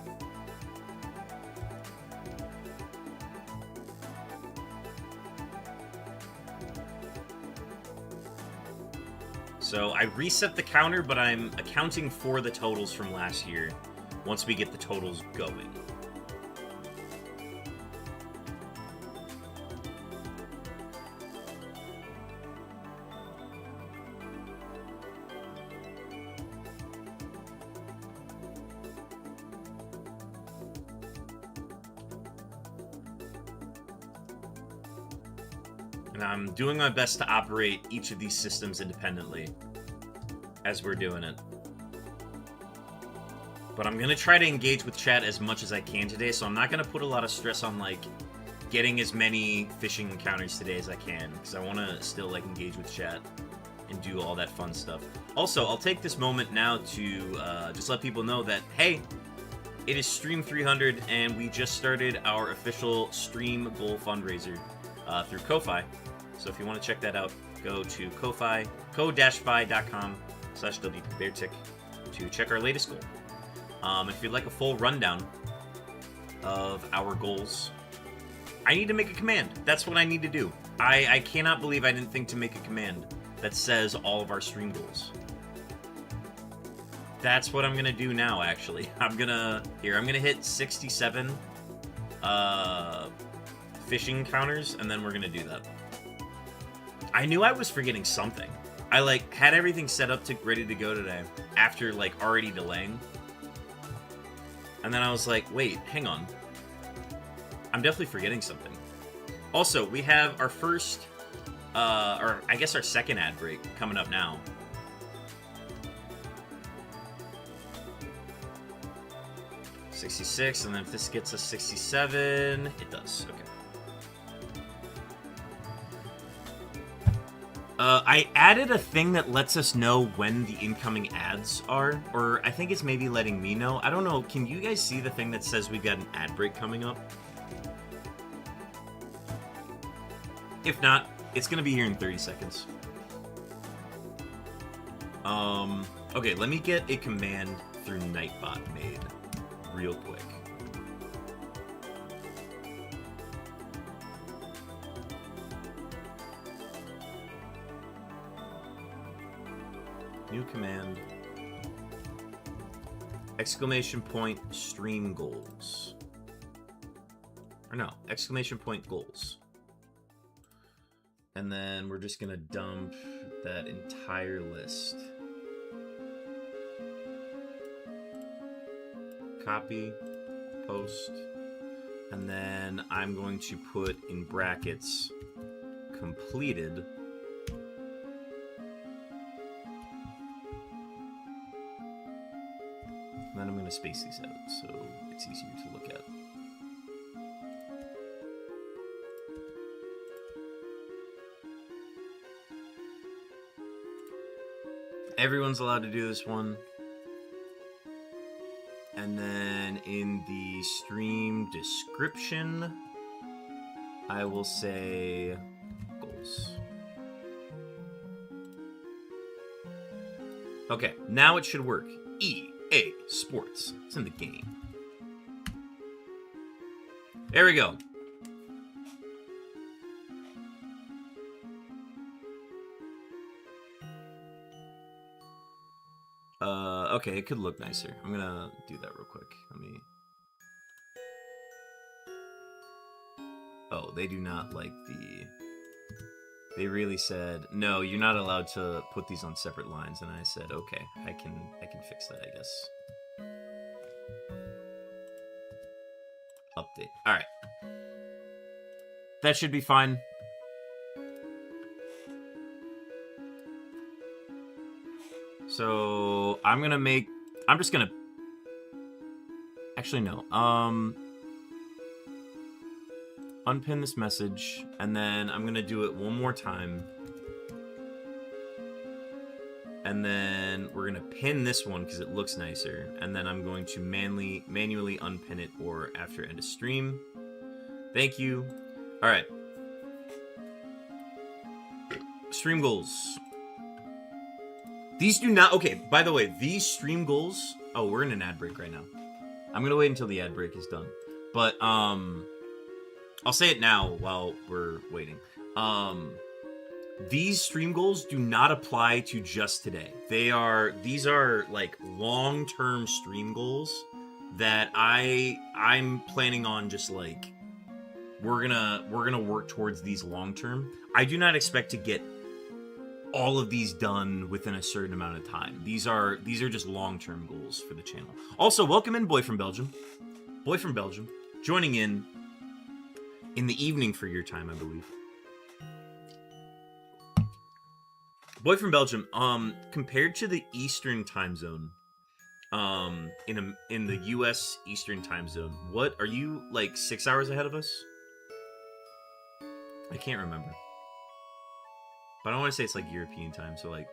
Speaker 2: So I reset the counter, but I'm accounting for the totals from last year once we get the totals going. And I'm doing my best to operate each of these systems independently as we're doing it. But I'm going to try to engage with chat as much as I can today, so I'm not going to put a lot of stress on, like, getting as many fishing encounters today as I can, because I want to still, like, engage with chat and do all that fun stuff. Also, I'll take this moment now to just let people know that, hey, it is Stream 300, and we just started our official Stream Goal fundraiser through Ko-Fi. So if you want to check that out, go to ko-fi, ko-fi.com/WPBearTick to check our latest goal. If you'd like a full rundown of our goals, I need to make a command. That's what I need to do. I cannot believe I didn't think to make a command that says all of our stream goals. That's what I'm gonna do now, actually. I'm gonna hit 67 fishing counters, and then we're gonna do that. I knew I was forgetting something. I, like, had everything set up to ready to go today after, like, already delaying. And then I was like, wait, hang on. I'm definitely forgetting something. Also, we have our first, or I guess our second ad break coming up now. $66, and then if this gets us 67, it does. Okay. I added a thing that lets us know when the incoming ads are, or I think it's maybe letting me know. I don't know. Can you guys see the thing that says we've got an ad break coming up? If not, it's going to be here in 30 seconds. Okay, let me get a command through Nightbot made real quick. New command. Exclamation point stream goals. Or no, exclamation point goals. And then we're just gonna dump that entire list. Copy, post, and then I'm going to put in brackets completed. And then I'm going to space these out so it's easier to look at. Everyone's allowed to do this one. And then in the stream description, I will say goals. Okay, now it should work. EA Sports. It's in the game. There we go. Okay, it could look nicer. I'm gonna do that real quick. Let me... Oh, they do not like the... They really said, no, you're not allowed to put these on separate lines. And I said, okay, I can fix that, I guess. Update. All right. That should be fine. So I'm just gonna, actually no, unpin this message, and then I'm gonna do it one more time. And then we're gonna pin this one because it looks nicer, and then I'm going to manually unpin it or after end of stream. Thank you. All right. Stream goals. These do not... Okay, by the way, these stream goals... Oh, we're in an ad break right now. I'm going to wait until the ad break is done. But, I'll say it now while we're waiting. These stream goals do not apply to just today. These are like long-term stream goals that I'm planning on just like we're gonna work towards these long-term. I do not expect to get all of these done within a certain amount of time. These are just long-term goals for the channel. Also, welcome in Boy from Belgium. Boy from Belgium. Joining in the evening for your time, I believe. Boy from Belgium, compared to the Eastern time zone, in the US Eastern time zone, what are you like 6 hours ahead of us? I can't remember. But I don't want to say it's like European time, so like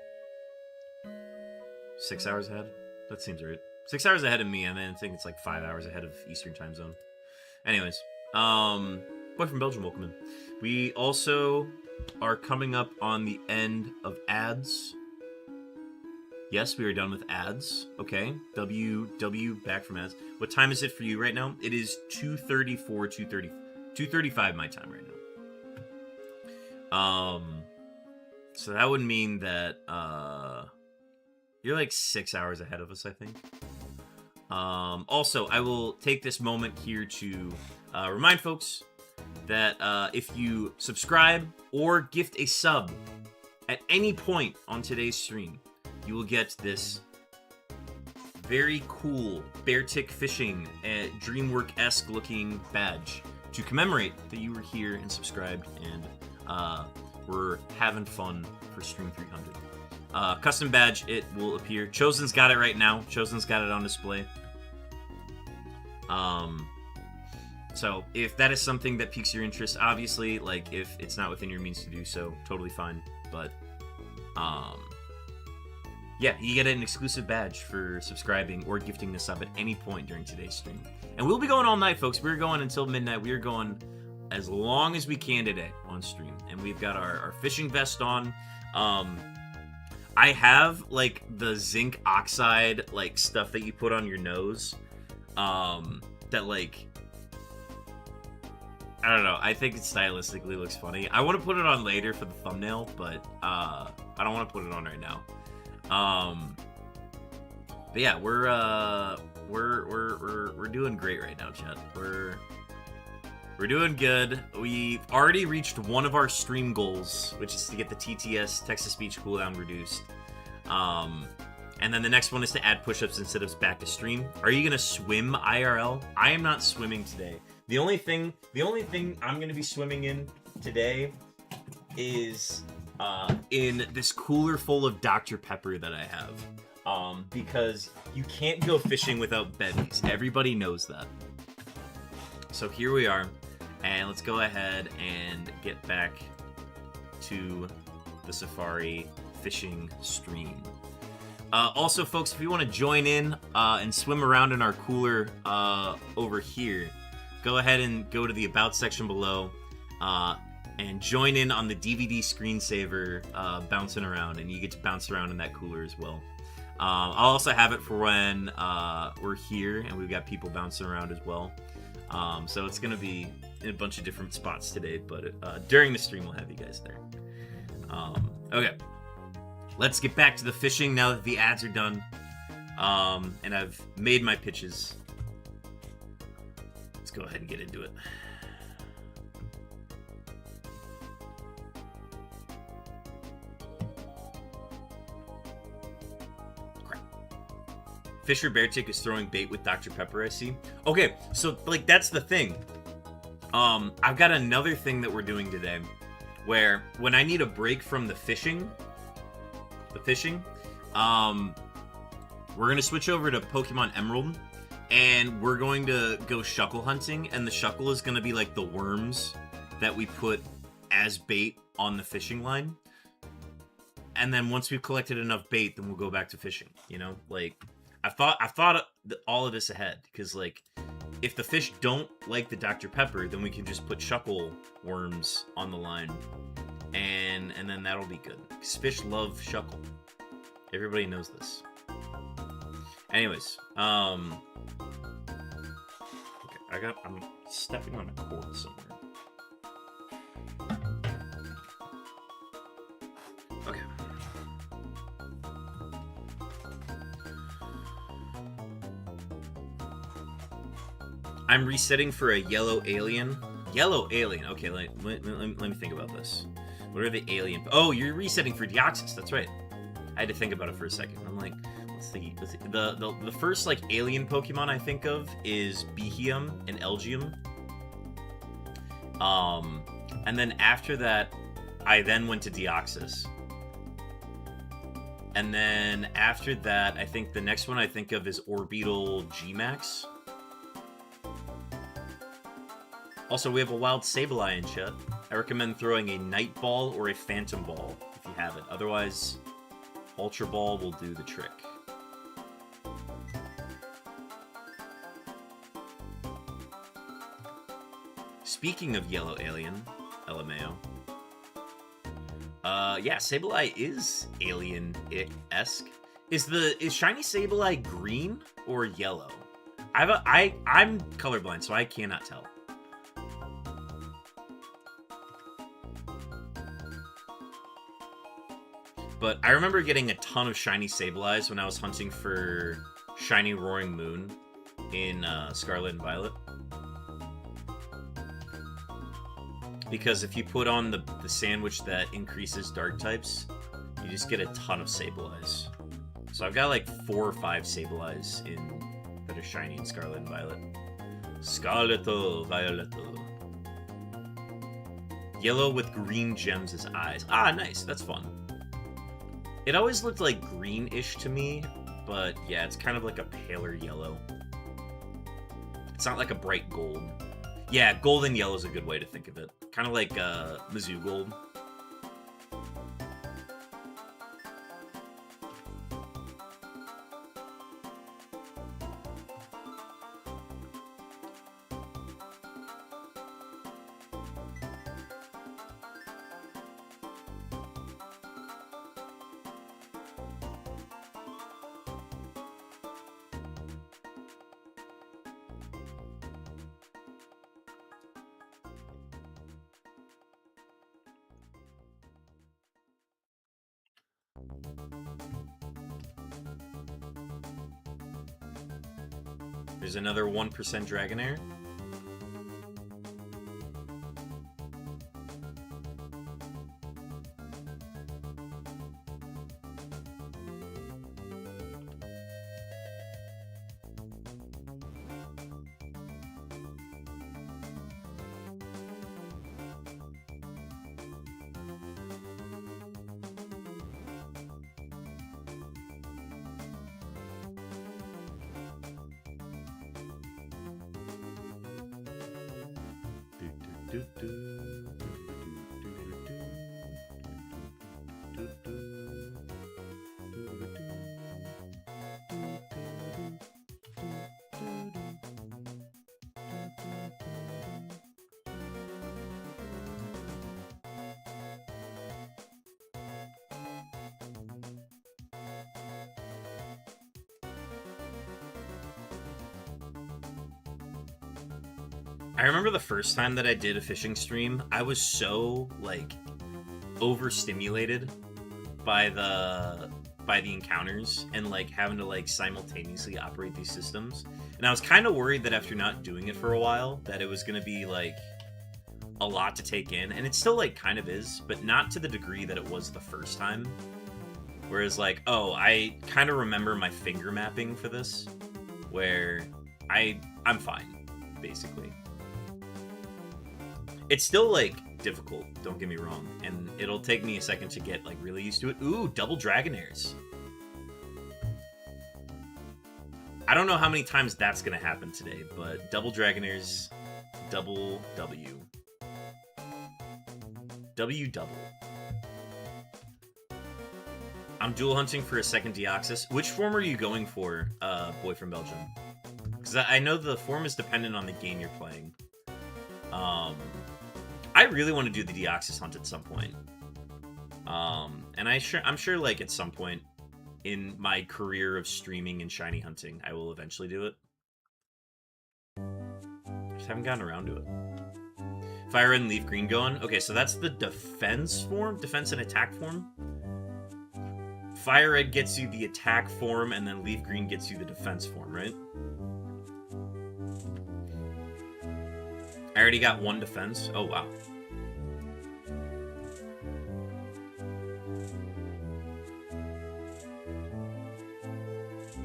Speaker 2: 6 hours ahead? That seems right. 6 hours ahead of me, and then I think it's like 5 hours ahead of Eastern time zone. Anyways, Boy from Belgium, welcome in. We also are coming up on the end of ads. Yes, we are done with ads. Okay, W back from ads. What time is it for you right now? It is 2:34, 2:35 my time right now. So that would mean that you're like 6 hours ahead of us, I think. Also, I will take this moment here to remind folks that if you subscribe or gift a sub at any point on today's stream, you will get this very cool Beartic Fishing Dreamwork-esque looking badge to commemorate that you were here and subscribed and we're having fun for Stream 300. Custom badge, it will appear. Chosen's got it right now. Chosen's got it on display. So if that is something that piques your interest, obviously, like if it's not within your means to do so, totally fine. But yeah, you get an exclusive badge for subscribing or gifting the sub at any point during today's stream. And we'll be going all night, folks. We're going until midnight. We're going as long as we can today on stream. And we've got our fishing vest on. I have like the zinc oxide like stuff that you put on your nose. That like, I don't know. I think it stylistically looks funny. I want to put it on later for the thumbnail, but I don't want to put it on right now. But yeah, we're doing great right now, chat. We're doing good. We've already reached one of our stream goals, which is to get the TTS text-to-speech cooldown reduced. And then the next one is to add push-ups and sit-ups back to stream. Are you gonna swim IRL? I am not swimming today. The only thing I'm gonna be swimming in today is in this cooler full of Dr. Pepper that I have. Because you can't go fishing without bevies. Everybody knows that. So here we are, and let's go ahead and get back to the Safari fishing stream. Also, folks, if you want to join in and swim around in our cooler over here, go ahead and go to the About section below and join in on the DVD screensaver bouncing around, and you get to bounce around in that cooler as well. I'll also have it for when we're here and we've got people bouncing around as well. So it's going to be in a bunch of different spots today, but during the stream we'll have you guys there. Okay. Let's get back to the fishing now that the ads are done. And I've made my pitches. Let's go ahead and get into it. Crap. Fisher Beartic is throwing bait with Dr. Pepper, I see. Okay, so like that's the thing. I've got another thing that we're doing today where when I need a break from the fishing, we're going to switch over to Pokemon Emerald, and we're going to go shuckle hunting, and the shuckle is going to be like the worms that we put as bait on the fishing line. And then once we've collected enough bait, then we'll go back to fishing, you know? Like, I thought all of this ahead, because, like, if the fish don't like the Dr. Pepper, then we can just put shuckle worms on the line, and then that'll be good. 'Cause fish love Shuckle. Everybody knows this. Anyways, okay, I'm stepping on a cord somewhere. Okay. I'm resetting for a yellow alien. Yellow alien. Okay, let me think about this. What are the alien? Oh, you're resetting for Deoxys. That's right. I had to think about it for a second. I'm like, let's see. The first like alien Pokemon I think of is Beheum and Elgium. And then after that, I then went to Deoxys. And then after that, I think the next one I think of is Orbeetle G-Max. Also, we have a wild Sableye in chat. I recommend throwing a Night Ball or a Phantom Ball if you have it. Otherwise, Ultra Ball will do the trick. Speaking of Yellow Alien, LMAO. Yeah, Sableye is alien-esque. Is shiny Sableye green or yellow? I'm colorblind, so I cannot tell. But I remember getting a ton of shiny Sableyes when I was hunting for shiny Roaring Moon in Scarlet and Violet. Because if you put on the sandwich that increases dark types, you just get a ton of Sableyes. So I've got like 4 or 5 Sableyes that are shiny in Scarlet and Violet. Scarleto, Violeto. Yellow with green gems as eyes. Ah, nice. That's fun. It always looked like greenish to me, but yeah, it's kind of like a paler yellow. It's not like a bright gold. Yeah, golden yellow is a good way to think of it. Kind of like Mizzou Gold. There's another 1% Dragonair. I remember the first time that I did a fishing stream, I was so, like, overstimulated by the encounters and, like, having to, like, simultaneously operate these systems. And I was kind of worried that after not doing it for a while, that it was going to be, like, a lot to take in. And it still, like, kind of is, but not to the degree that it was the first time. Whereas, like, oh, I kind of remember my finger mapping for this, where I'm fine, basically. It's still, like, difficult, don't get me wrong, and it'll take me a second to get, like, really used to it. Ooh, double Dragonairs. I don't know how many times that's gonna happen today, but double Dragonairs, double W. W double. I'm dual hunting for a second Deoxys. Which form are you going for, boy from Belgium? Because I know the form is dependent on the game you're playing. I really want to do the Deoxys hunt at some point. And I'm sure like at some point in my career of streaming and shiny hunting, I will eventually do it. Just haven't gotten around to it. Fire Red and Leaf Green going. Okay, so that's the defense form, defense and attack form. Fire Red gets you the attack form, and then Leaf Green gets you the defense form, right? I already got one defense. Oh, wow.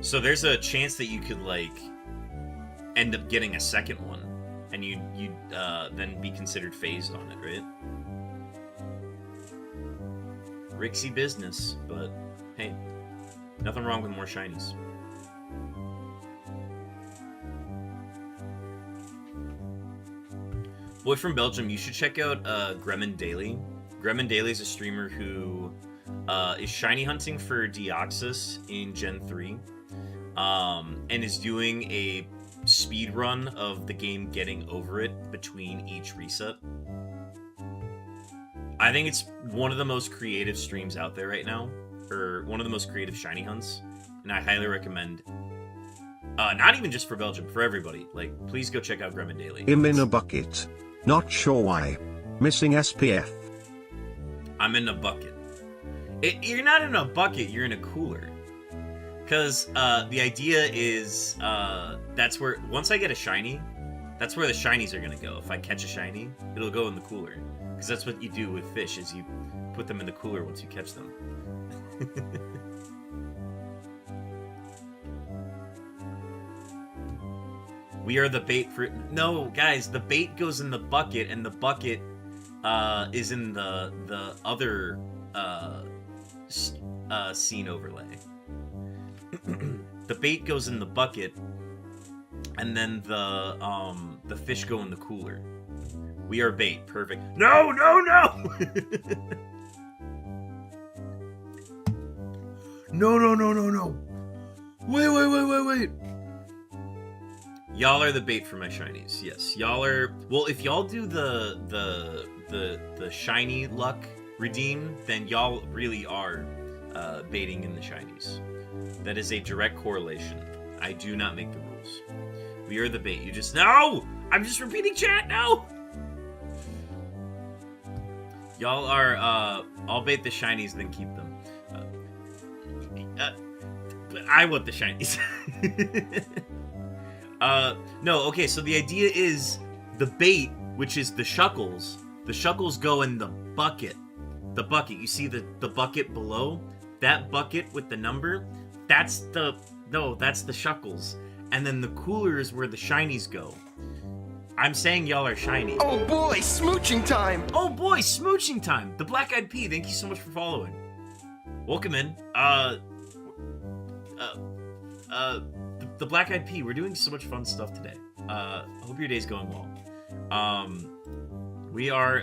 Speaker 2: So there's a chance that you could, like, end up getting a second one, and you'd then be considered phased on it, right? Rixy business, but hey, nothing wrong with more shinies. Boy from Belgium, you should check out Gremlin Daily. Gremlin Daily is a streamer who is shiny hunting for Deoxys in Gen 3, and is doing a speed run of the game getting over it between each reset. I think it's one of the most creative streams out there right now, or one of the most creative shiny hunts, and I highly recommend. Not even just for Belgium, for everybody. Like, please go check out Gremlin Daily.
Speaker 3: I'm in a bucket. Not sure why. Missing SPF.
Speaker 2: I'm in a bucket. You're not in a bucket, you're in a cooler. Because the idea is that's where, once I get a shiny, that's where the shinies are going to go. If I catch a shiny, it'll go in the cooler. Because that's what you do with fish, is you put them in the cooler once you catch them. We are the bait for... No, guys, the bait goes in the bucket, and the bucket is in the other scene overlay. The bait goes in the bucket, and then the fish go in the cooler. We are bait. Perfect. No, no, no! No, no, no, no, no. Wait. Y'all are the bait for my shinies. Yes, y'all are... Well, if y'all do the shiny luck redeem, then y'all really are baiting in the shinies. That is a direct correlation. I do not make the rules. We are the bait. You just... No! I'm just repeating chat, no! Y'all are, I'll bait the shinies, then keep them. I want the shinies. No, okay, so the idea is the bait, which is the shuckles go in the bucket. The bucket, you see the bucket below? That bucket with the number, that's the shuckles. And then the cooler is where the shinies go. I'm saying y'all are shiny.
Speaker 1: Oh boy, smooching time!
Speaker 2: Oh boy, smooching time! The Black Eyed Pea, thank you so much for following. Welcome in. The Black Eyed Pea, we're doing so much fun stuff today. Hope your day's going well. We are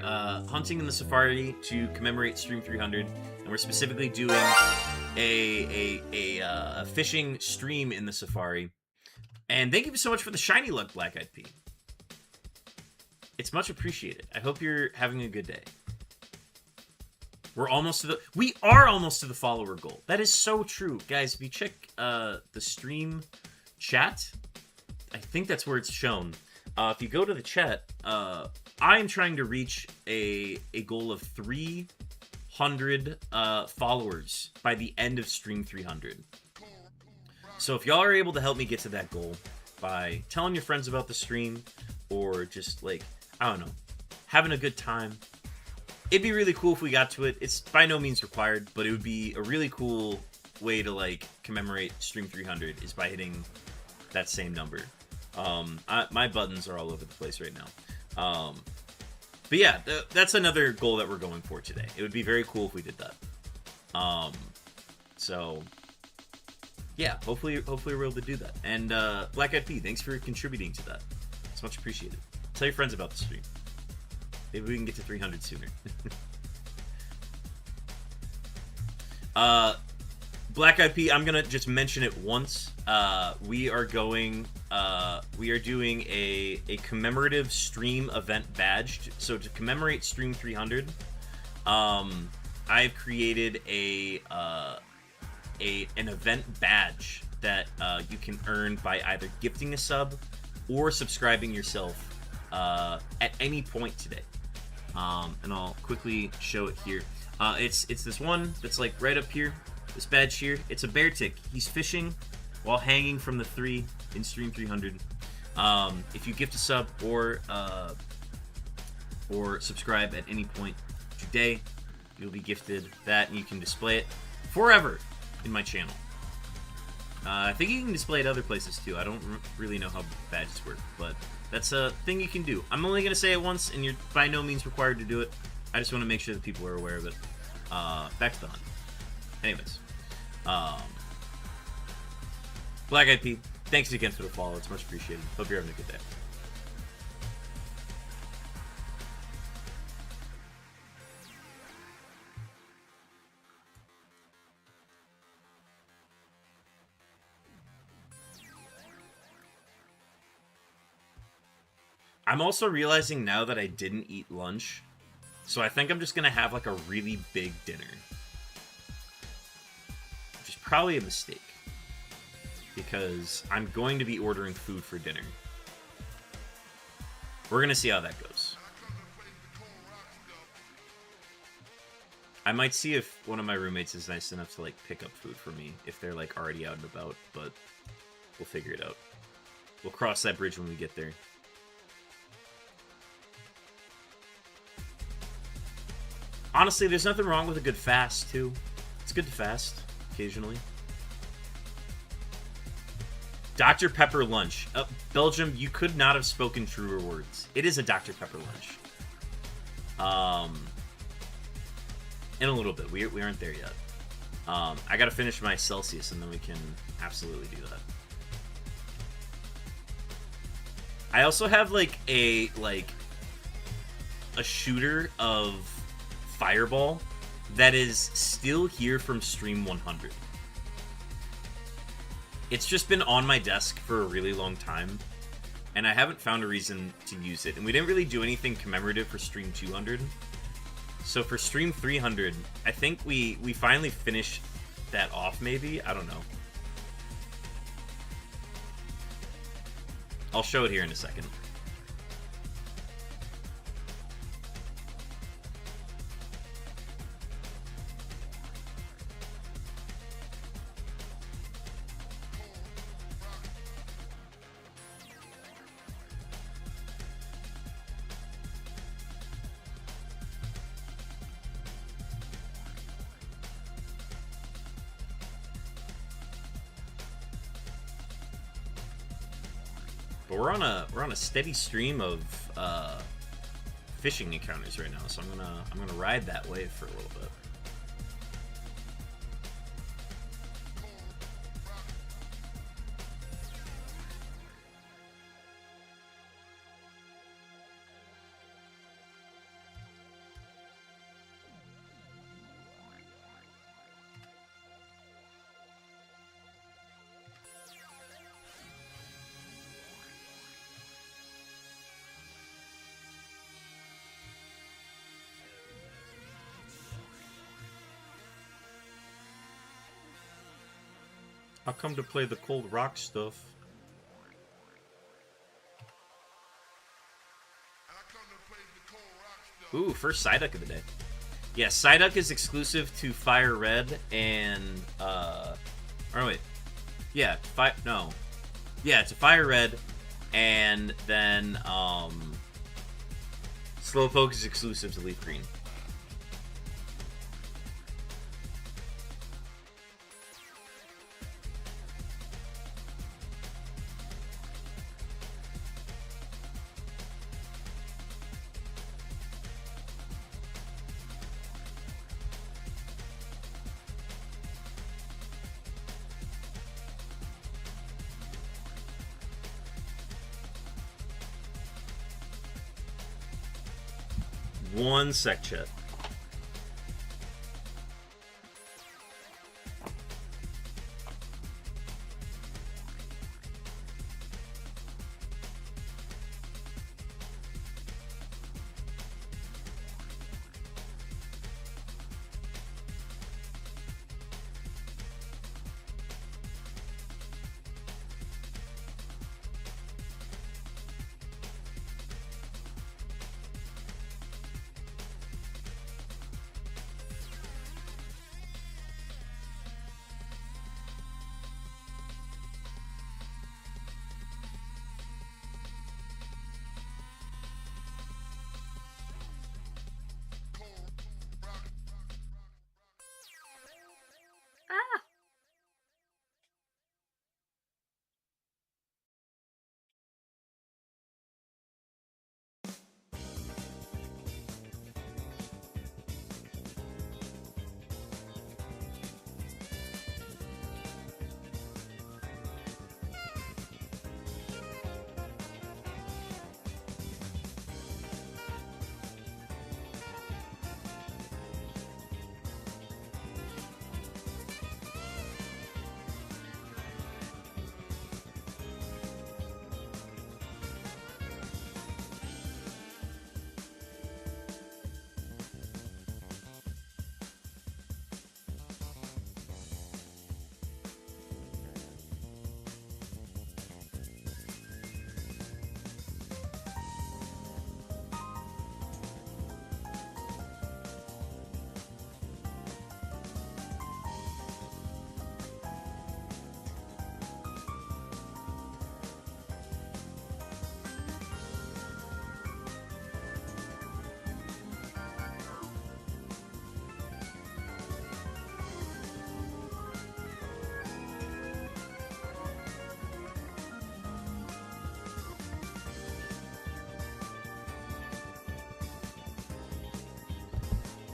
Speaker 2: hunting in the Safari to commemorate Stream 300, and we're specifically doing a fishing stream in the Safari. And thank you so much for the shiny luck, Black Eyed Pea. It's much appreciated. I hope you're having a good day. We are almost to the follower goal. That is so true. Guys, if you check the stream chat, I think that's where it's shown. If you go to the chat, I am trying to reach a goal of 300 followers by the end of Stream 300. So if y'all are able to help me get to that goal by telling your friends about the stream, or just, like, I don't know, having a good time, it'd be really cool if we got to it. It's by no means required, but it would be a really cool way to, like, commemorate Stream 300 is by hitting that same number. My buttons are all over the place right now. But yeah, that's another goal that we're going for today. It would be very cool if we did that. So yeah, hopefully we're able to do that. And Black Eyed Pea, thanks for contributing to that. It's much appreciated. Tell your friends about the stream. Maybe we can get to 300 sooner. Black Eyed Pea, I'm gonna just mention it once. We are doing a commemorative stream event badge. So to commemorate Stream 300, I've created an event badge that you can earn by either gifting a sub or subscribing yourself at any point today. And I'll quickly show it here. It's this one that's like right up here. This badge here. It's a bear tick. He's fishing while hanging from the 3 in Stream 300. If you gift a sub or subscribe at any point today, you'll be gifted that, and you can display it forever in my channel. I think you can display it other places too. I don't really know how badges work, but that's a thing you can do. I'm only going to say it once, and you're by no means required to do it. I just want to make sure that people are aware of it. Back to the hunt. Anyways. Black Eyed Pea, thanks again for the follow. It's much appreciated. Hope you're having a good day. I'm also realizing now that I didn't eat lunch, so I think I'm just gonna have like a really big dinner. Which is probably a mistake, because I'm going to be ordering food for dinner. We're gonna see how that goes. I might see if one of my roommates is nice enough to like pick up food for me if they're like already out and about, but we'll figure it out. We'll cross that bridge when we get there. Honestly, there's nothing wrong with a good fast, too. It's good to fast, occasionally. Dr. Pepper lunch. Belgium, you could not have spoken truer words. It is a Dr. Pepper lunch. In a little bit. We aren't there yet. I gotta finish my Celsius, and then we can absolutely do that. I also have, like, a shooter of Fireball that is still here from Stream 100. It's just been on my desk for a really long time, and I haven't found a reason to use it. And we didn't really do anything commemorative for Stream 200. So for Stream 300, I think we finally finished that off, maybe? I don't know. I'll show it here in a second. But we're on a steady stream of fishing encounters right now, so I'm gonna ride that wave for a little bit. I'll come to play the cold rock stuff. Ooh, first Psyduck of the day. Yeah, Psyduck is exclusive to Fire Red and or wait. Yeah, Yeah, it's a Fire Red, and then Slowpoke is exclusive to Leaf Green. One sec, chat.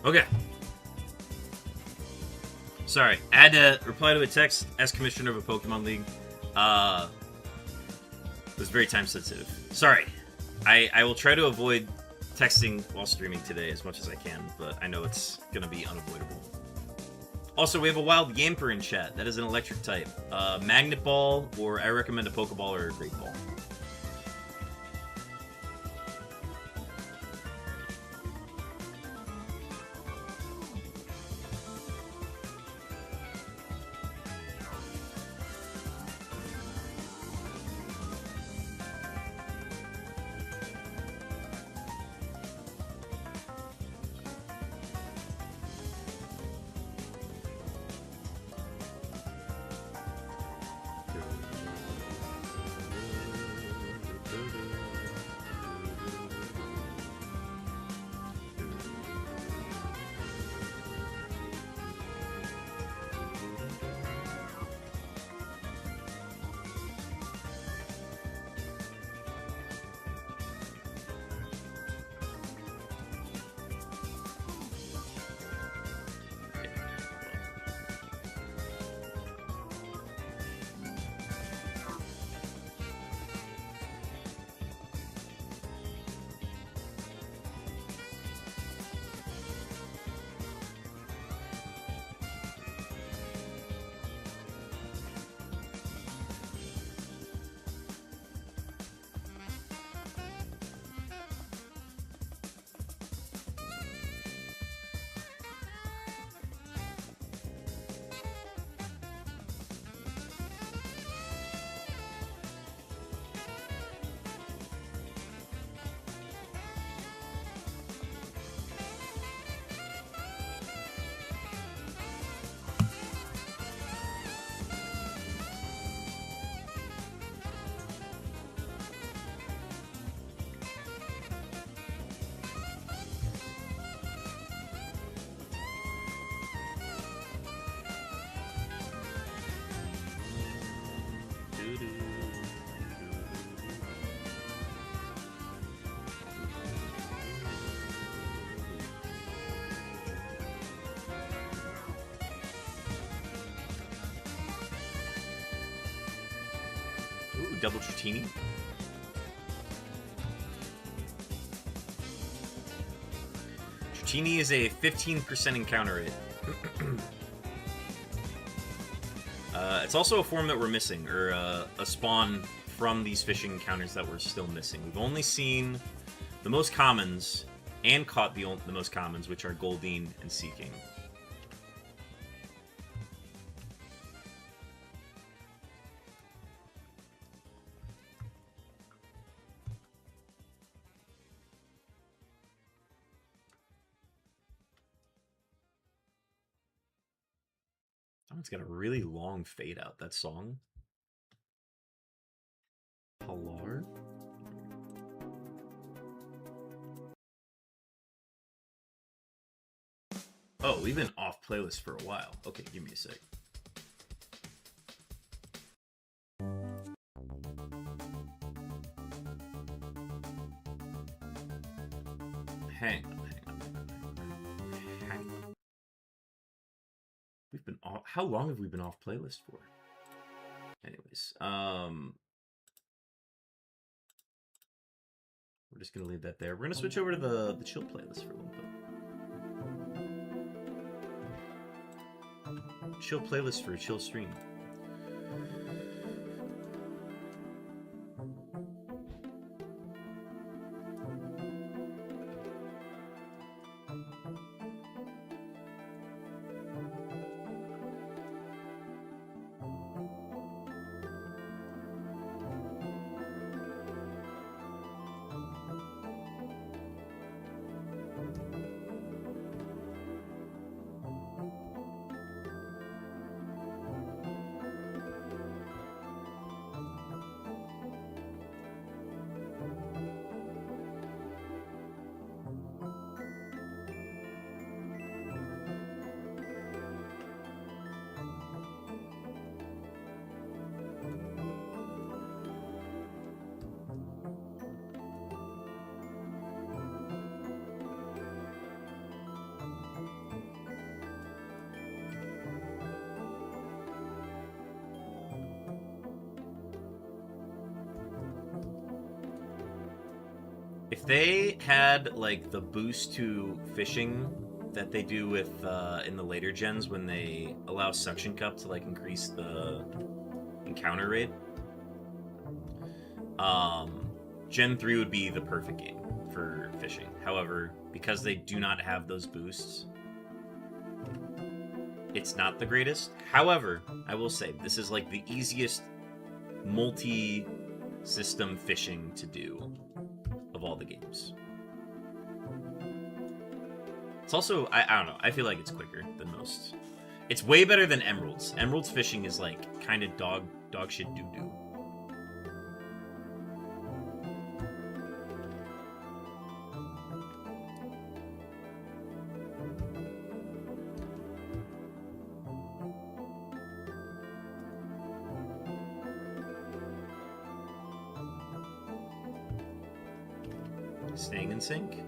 Speaker 2: Okay. Sorry, I had to reply to a text as commissioner of a Pokemon League. It was very time sensitive. Sorry. I will try to avoid texting while streaming today as much as I can, but I know it's going to be unavoidable. Also, we have a wild Yamper in chat. That is an electric type. Magnet Ball, or I recommend a Pokeball or a Great Ball. Ooh, double Tratini. Tratini is a 15% encounter rate. It's also a form that we're missing, or a spawn from these fishing encounters that we're still missing. We've only seen the most commons and caught the most commons, which are Goldeen and Seeking. It's got a really long fade out, that song. Pilar? Oh, we've been off playlist for a while. Okay, give me a sec. Hang on. We've been off. How long have we been off playlist for? Anyways, we're just gonna leave that there. We're gonna switch over to the chill playlist for a little bit. Chill playlist for a chill stream. If they had like the boost to fishing that they do with in the later gens when they allow suction cup to like increase the encounter rate, Gen 3 would be the perfect game for fishing. However, because they do not have those boosts, it's not the greatest. However, I will say this is like the easiest multi-system fishing to do of all the games. It's also, I don't know, I feel like it's quicker than most. It's way better than Emeralds. Emeralds fishing is like kind of dog shit doo-doo. Staying in sync.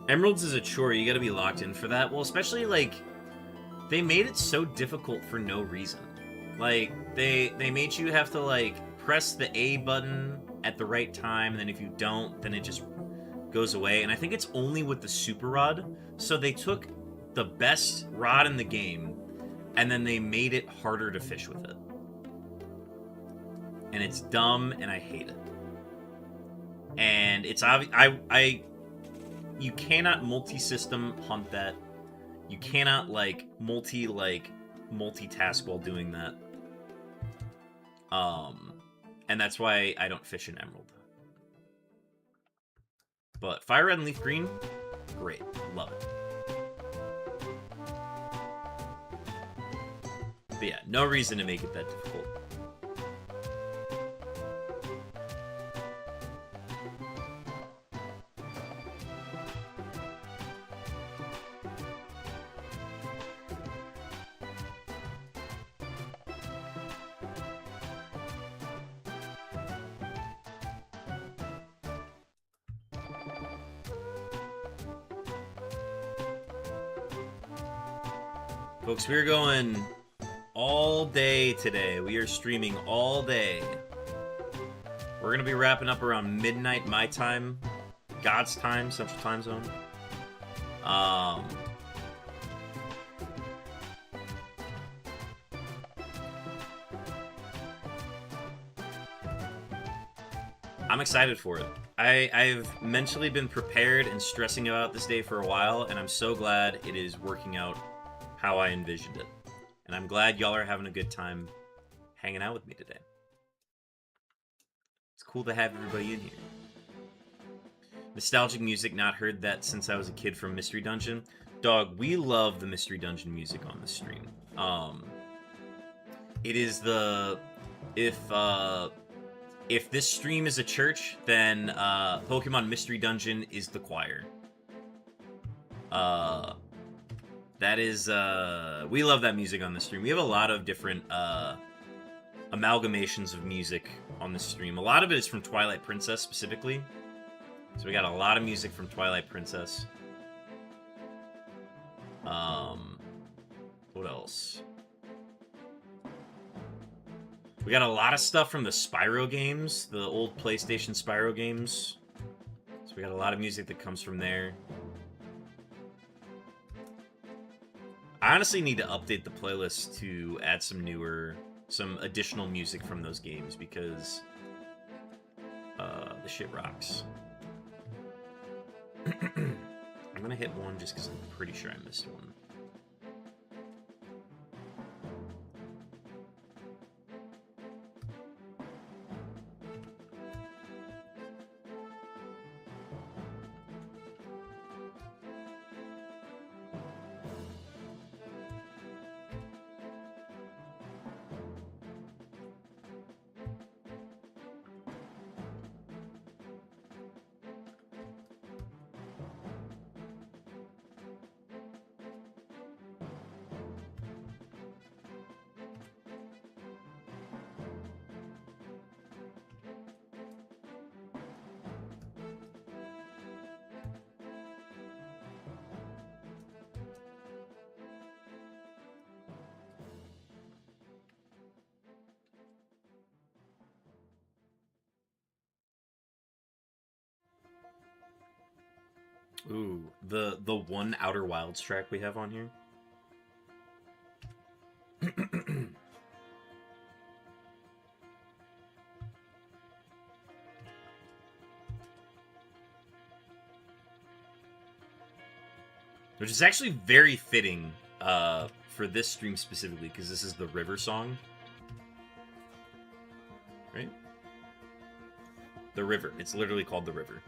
Speaker 2: Emeralds is a chore. You gotta be locked in for that. Well, especially like they made it so difficult for no reason. Like they made you have to like press the A button at the right time, and then if you don't, then it just goes away. And I think it's only with the super rod. So they took the best rod in the game and then they made it harder to fish with it. And it's dumb and I hate it. And it's obvious you cannot multi-system hunt that. You cannot like multitask while doing that. And that's why I don't fish in Emerald. But Fire Red and Leaf Green, great. Love it. But yeah, no reason to make it that difficult. Folks, we're going all day today. We are streaming all day. We're going to be wrapping up around midnight my time, God's time, Central Time Zone. I'm excited for it. I've mentally been prepared and stressing about this day for a while, and I'm so glad it is working out how I envisioned it. And I'm glad y'all are having a good time hanging out with me today. It's cool to have everybody in here. Nostalgic music, not heard that since I was a kid from Mystery Dungeon. Dog, we love the Mystery Dungeon music on the stream. It is the... If this stream is a church, then Pokemon Mystery Dungeon is the choir. That is, we love that music on the stream. We have a lot of different amalgamations of music on the stream. A lot of it is from Twilight Princess specifically. So we got a lot of music from Twilight Princess. What else? We got a lot of stuff from the Spyro games, the old PlayStation Spyro games. So we got a lot of music that comes from there. I honestly need to update the playlist to add some additional music from those games because the shit rocks. I'm gonna hit one just because I'm pretty sure I missed one. Ooh, the one Outer Wilds track we have on here. Which is actually very fitting for this stream specifically, because this is the River song. Right? The River. It's literally called The River.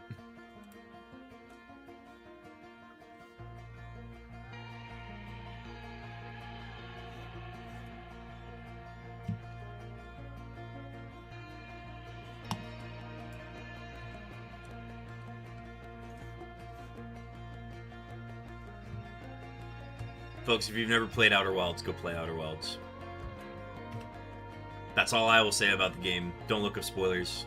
Speaker 2: Folks, if you've never played Outer Wilds, go play Outer Wilds. That's all I will say about the game. Don't look up spoilers.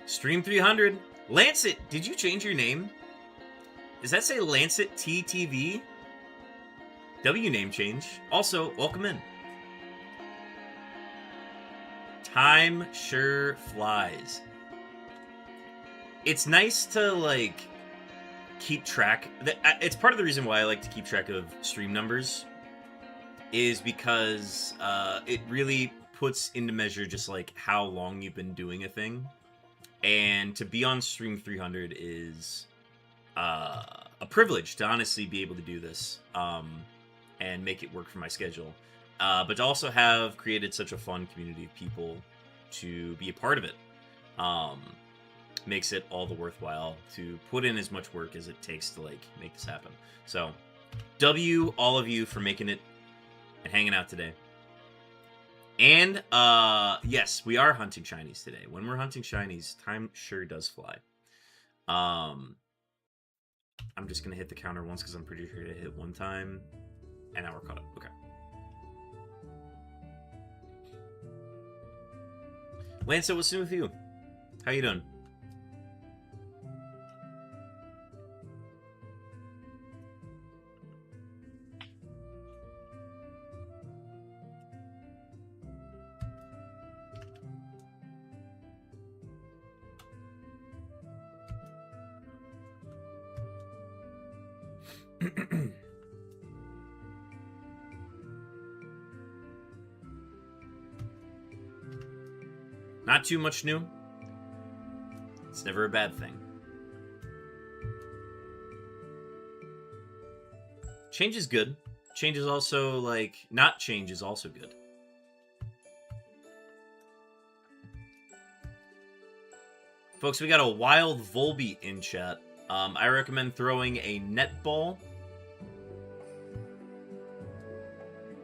Speaker 2: Stream 300. Lancet, did you change your name? Does that say Lancet TTV? W name change. Also, welcome in. Time sure flies. It's nice to, like, keep track. It's part of the reason why I like to keep track of stream numbers, is because it really puts into measure just, like, how long you've been doing a thing. And to be on stream 300 is a privilege to honestly be able to do this and make it work for my schedule. But to also have created such a fun community of people to be a part of it makes it all the worthwhile to put in as much work as it takes to, like, make this happen. So, W all of you for making it and hanging out today. And, yes, we are hunting shinies today. When we're hunting shinies, time sure does fly. I'm just going to hit the counter once because I'm pretty sure to hit one time. And now we're caught up. Okay. Lance, what's new with you? How you doing? Not too much new. It's never a bad thing. Change is good. Change is also, like, not change is also good. Folks, we got a wild Volbeat in chat. I recommend throwing a netball.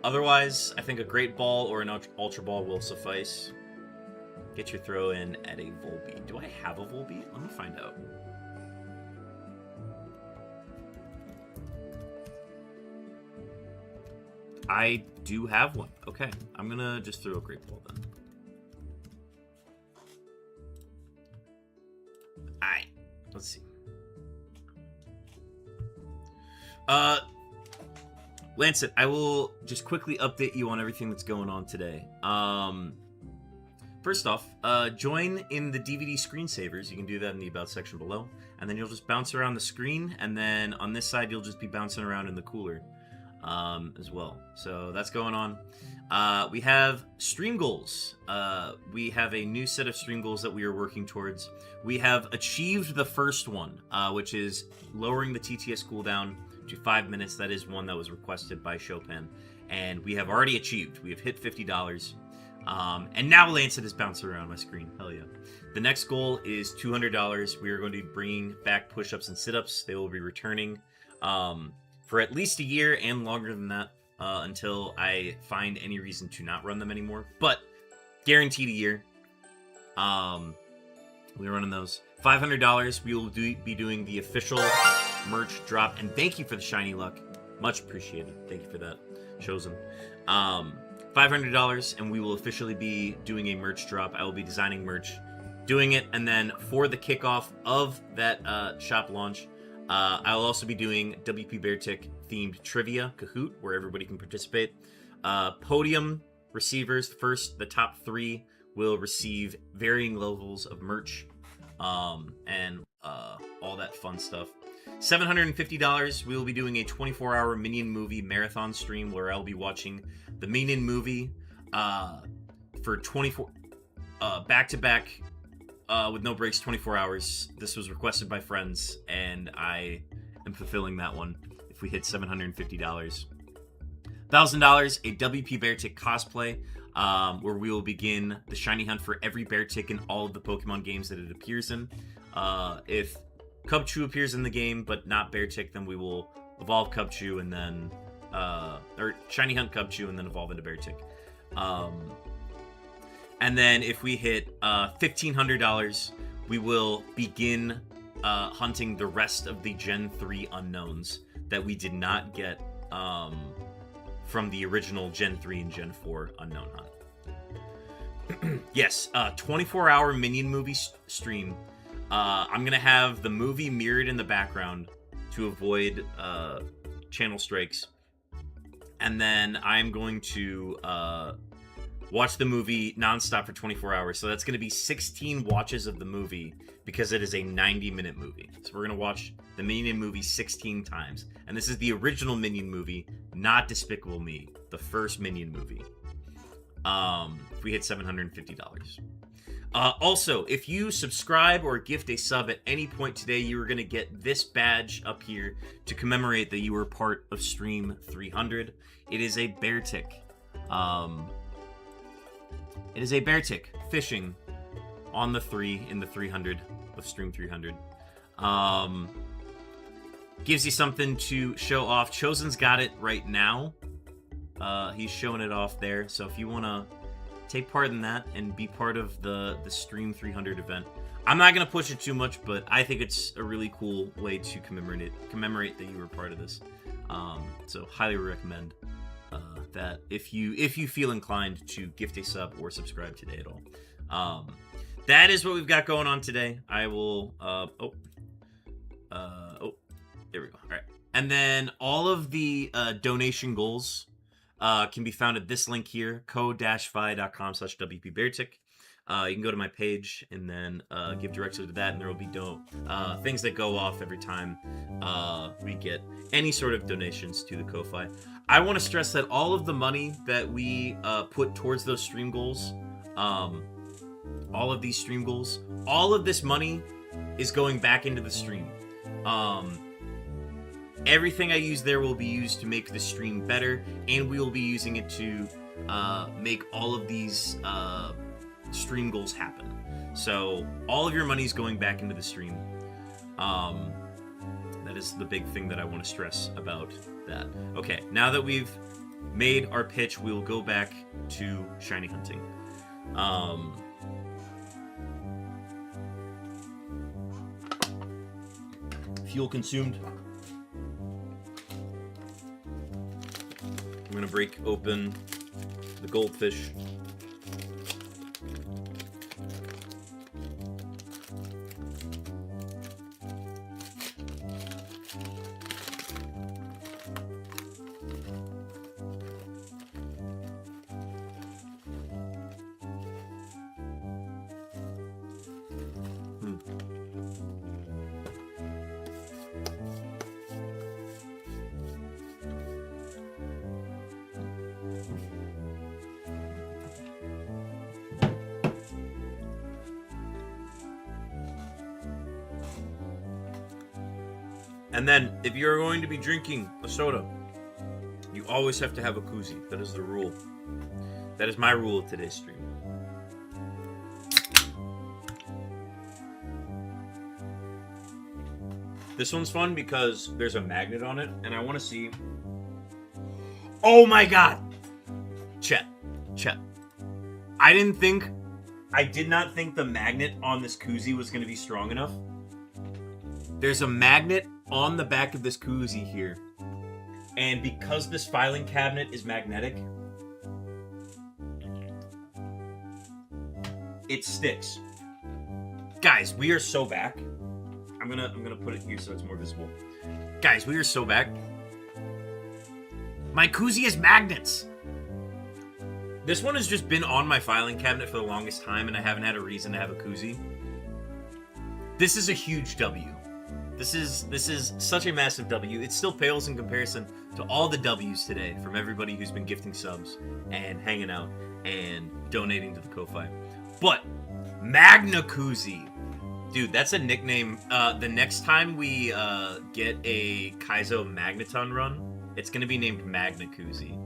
Speaker 2: Otherwise, I think a great ball or an ultra ball will suffice. Get your throw in at a Volbeat. Do I have a Volbeat? Let me find out. I do have one. Okay, I'm gonna just throw a great ball then. Alright, let's see. Lancet, I will just quickly update you on everything that's going on today. First off, join in the DVD screensavers. You can do that in the About section below. And then you'll just bounce around the screen. And then on this side, you'll just be bouncing around in the cooler as well. So that's going on. We have stream goals. We have a new set of stream goals that we are working towards. We have achieved the first one, which is lowering the TTS cooldown to 5 minutes. That is one that was requested by Chopin. And we have already achieved. We have hit $50. And now Lancet is bouncing around my screen. Hell yeah. The next goal is $200. We are going to be bringing back push-ups and sit-ups. They will be returning for at least a year and longer than that. until I find any reason to not run them anymore. But guaranteed a year. We're running those. $500, we will be doing the official merch drop. And thank you for the shiny luck. Much appreciated. Thank you for that, Chosen. $500, and we will officially be doing a merch drop. I will be designing merch, doing it, and then for the kickoff of that shop launch, I will also be doing WP Beartick themed trivia Kahoot, where everybody can participate. Podium receivers, the top 3 will receive varying levels of merch, and all that fun stuff. $750, we will be doing a 24-hour Minion movie marathon stream where I'll be watching the Minion movie for 24 back-to-back with no breaks, 24 hours. This was requested by friends, and I am fulfilling that one if we hit $750. $1,000, a WP Beartick cosplay, where we will begin the shiny hunt for every Beartick in all of the Pokemon games that it appears in. If Cubchoo appears in the game, but not Beartick, then we will evolve Cubchoo and then, or shiny hunt Cubchoo and then evolve into Beartick. And then if we hit $1,500, we will begin hunting the rest of the Gen 3 unknowns that we did not get from the original Gen 3 and Gen 4 unknown hunt. Yes, 24-hour Minion movie stream. I'm going to have the movie mirrored in the background to avoid channel strikes. And then I'm going to watch the movie nonstop for 24 hours. So that's going to be 16 watches of the movie because it is a 90-minute movie. So we're going to watch the Minion movie 16 times. And this is the original Minion movie, not Despicable Me, the first Minion movie. If we hit $750. Also, if you subscribe or gift a sub at any point today, you are going to get this badge up here to commemorate that you were part of Stream 300. It is a Beartick. It is a Beartick fishing on the 3 in the 300 of Stream 300. Gives you something to show off. Chosen's got it right now. He's showing it off there. So if you want to take part in that and be part of the Stream 300 event. I'm not going to push it too much, but I think it's a really cool way to commemorate that you were part of this. So highly recommend that if you feel inclined to gift a sub or subscribe today at all. That is what we've got going on today. I will there we go. All right. And then all of the donation goals can be found at this link here, ko-fi.com/WPBeartick. You can go to my page and then give directly to that, and there will be things that go off every time we get any sort of donations to the Ko-Fi. I want to stress that all of the money that we put towards those stream goals, all of these stream goals, all of this money is going back into the stream. Everything I use there will be used to make the stream better, and we will be using it to make all of these stream goals happen. So all of your money is going back into the stream. That is the big thing that I want to stress about that. Okay, now that we've made our pitch, we will go back to shiny hunting. Fuel consumed. I'm gonna break open the goldfish. And then, if you're going to be drinking a soda, you always have to have a koozie. That is the rule. That is my rule of today's stream. This one's fun because there's a magnet on it, and I want to see Oh my god! Chet. I did not think the magnet on this koozie was going to be strong enough. There's a magnet on the back of this koozie here. And because this filing cabinet is magnetic, it sticks. Guys, we are so back. I'm gonna put it here so it's more visible. Guys, we are so back. My koozie has magnets. This one has just been on my filing cabinet for the longest time, and I haven't had a reason to have a koozie. This is a huge W. This is such a massive W. It still pales in comparison to all the W's today from everybody who's been gifting subs and hanging out and donating to the Ko-Fi. But Magna Koozie. Dude, that's a nickname. The next time we get a Kaizo Magneton run, it's going to be named Magna Koozie.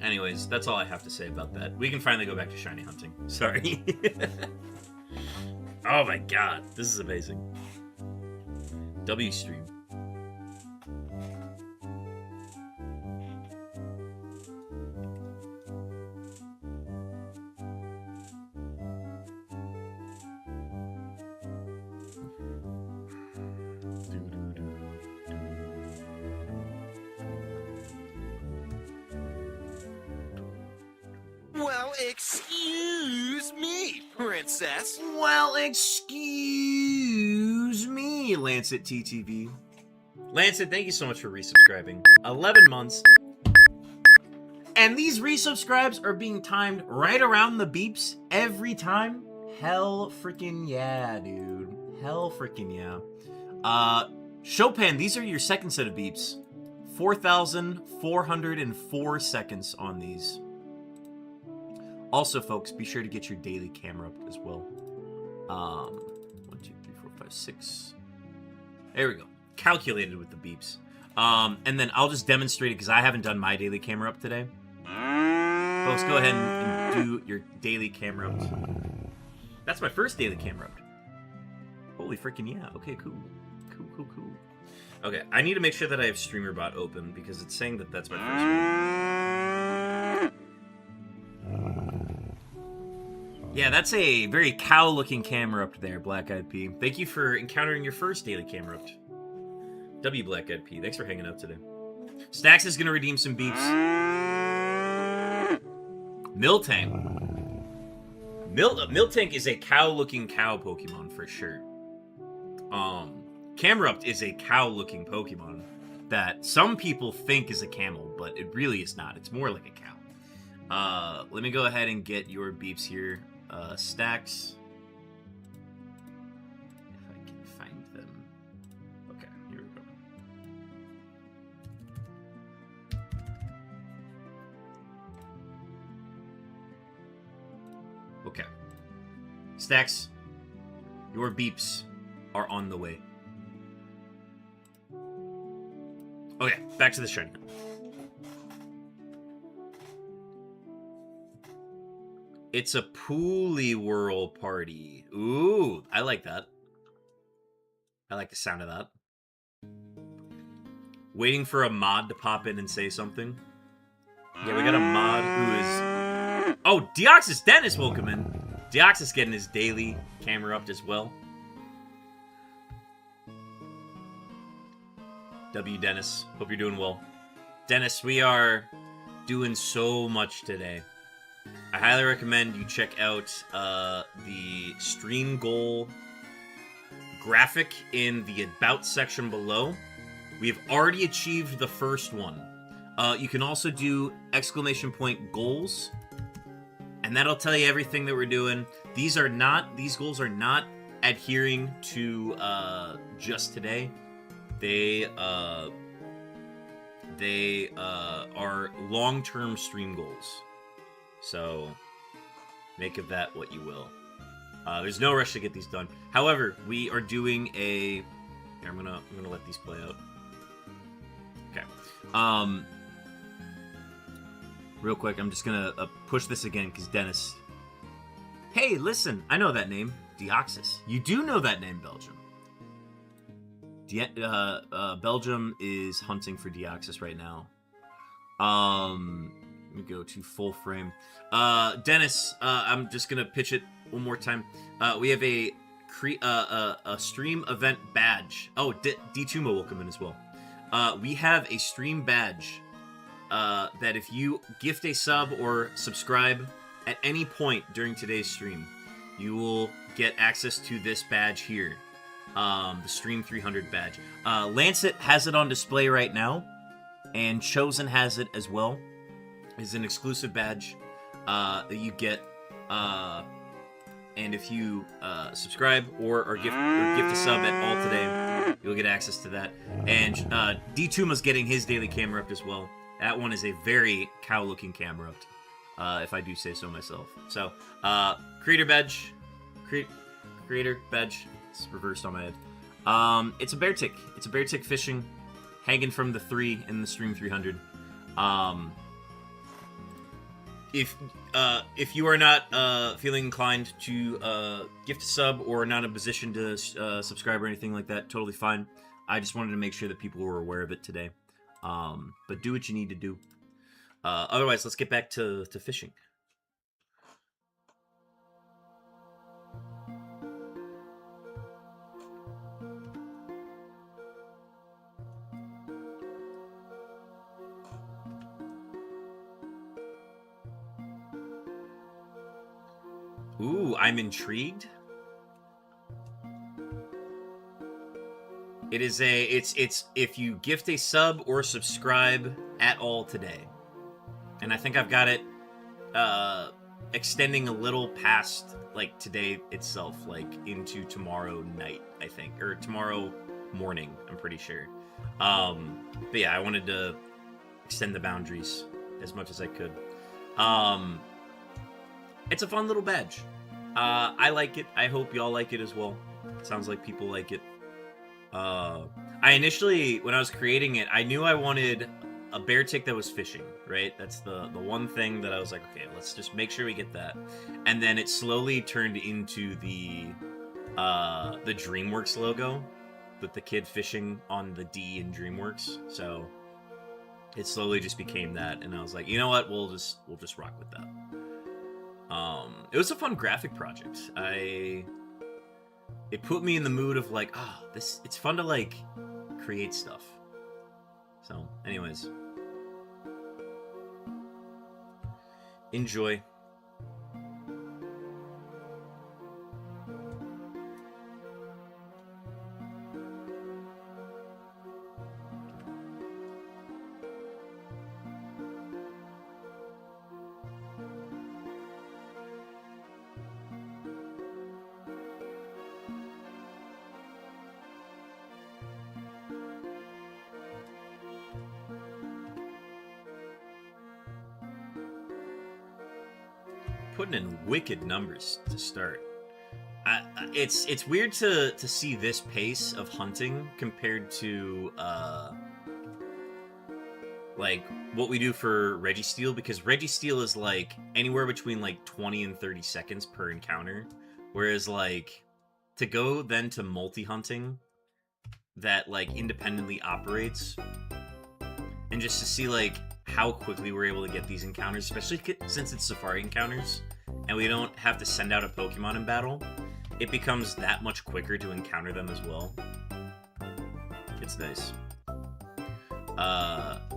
Speaker 2: Anyways, that's all I have to say about that. We can finally go back to shiny hunting. Sorry. Oh my god, this is amazing. W stream.
Speaker 1: Well, excuse me, princess.
Speaker 2: Well, excuse me, Lancet TTV. Lancet, thank you so much for resubscribing. 11 months. And these resubscribes are being timed right around the beeps every time. Hell freaking yeah, dude. Hell freaking yeah. Chopin, these are your second set of beeps. 4,404 seconds on these. Also, folks, be sure to get your daily camera up as well. 1, 2, 3, 4, 5, 6. There we go. Calculated with the beeps. And then I'll just demonstrate it because I haven't done my daily camera up today. Folks, go ahead and do your daily camera up. That's my first daily camera up. Holy freaking yeah. Okay, cool. Cool. Okay, I need to make sure that I have StreamerBot open because it's saying that that's my first one. Yeah, that's a very cow-looking camera up there, Black Eyed P. Thank you for encountering your first daily camera up. W Black Eyed P, thanks for hanging out today. Stax is gonna redeem some beeps. Miltank. Miltank is a cow-looking cow Pokemon for sure. Camerupt is a cow-looking Pokemon that some people think is a camel, but it really is not. It's more like a cow. Let me go ahead and get your beeps here. Stacks. If I can find them. Okay, here we go. Okay. Stacks, your beeps are on the way. Okay, back to the shiny. It's a Whirl party. Ooh, I like that. I like the sound of that. Waiting for a mod to pop in and say something. Yeah, we got a mod who is... Oh, Deoxys Dennis, welcome in. Deoxys getting his daily camera up as well. W Dennis, hope you're doing well. Dennis, we are doing so much today. I highly recommend you check out the stream goal graphic in the About section below. We have already achieved the first one. You can also do ! Goals, and that'll tell you everything that we're doing. These goals are not adhering to just today. They are long-term stream goals. So, make of that what you will. There's no rush to get these done. However, we are doing a... Here, I'm gonna let these play out. Okay. Real quick, I'm just gonna push this again, because Dennis... Hey, listen, I know that name. Deoxys. You do know that name, Belgium. Belgium is hunting for Deoxys right now. Let me go to full frame. Dennis, I'm just gonna pitch it one more time. We have a stream event badge. Oh, D2mo will come in as well. We have a stream badge that if you gift a sub or subscribe at any point during today's stream, you will get access to this badge here. The Stream 300 badge. Lancet has it on display right now, and Chosen has it as well. It's an exclusive badge that you get, and if you subscribe or gift a sub at all today, you'll get access to that. And D2ma's getting his daily camera up as well. That one is a very cow-looking camera up, if I do say so myself. So, creator badge, creator badge. It's reversed on my head. It's a bear tick. It's a bear tick fishing, hanging from the 3 in the Stream 300. If you are not feeling inclined to gift a sub or not in a position to subscribe or anything like that, totally fine. I just wanted to make sure that people were aware of it today. But do what you need to do. Otherwise, let's get back to fishing. Ooh, I'm intrigued. It's if you gift a sub or subscribe at all today. And I think I've got it extending a little past like today itself, like into tomorrow night, I think, or tomorrow morning, I'm pretty sure. But yeah, I wanted to extend the boundaries as much as I could. It's a fun little badge. I like it. I hope y'all like it as well. It sounds like people like it. I initially, when I was creating it, I knew I wanted a bear tick that was fishing, right? That's the one thing that I was like, okay, let's just make sure we get that. And then it slowly turned into the DreamWorks logo with the kid fishing on the D in DreamWorks. So it slowly just became that, and I was like, you know what? We'll just rock with that. It was a fun graphic project. It put me in the mood of like, it's fun to like create stuff. So, anyways, enjoy. Putting in wicked numbers to start. It's weird to see this pace of hunting compared to like what we do for Registeel, because Registeel is like anywhere between like 20 and 30 seconds per encounter, whereas like to go then to multi-hunting that like independently operates, and just to see like how quickly we're able to get these encounters, especially since it's Safari encounters and we don't have to send out a Pokemon in battle, it becomes that much quicker to encounter them as well. It's nice.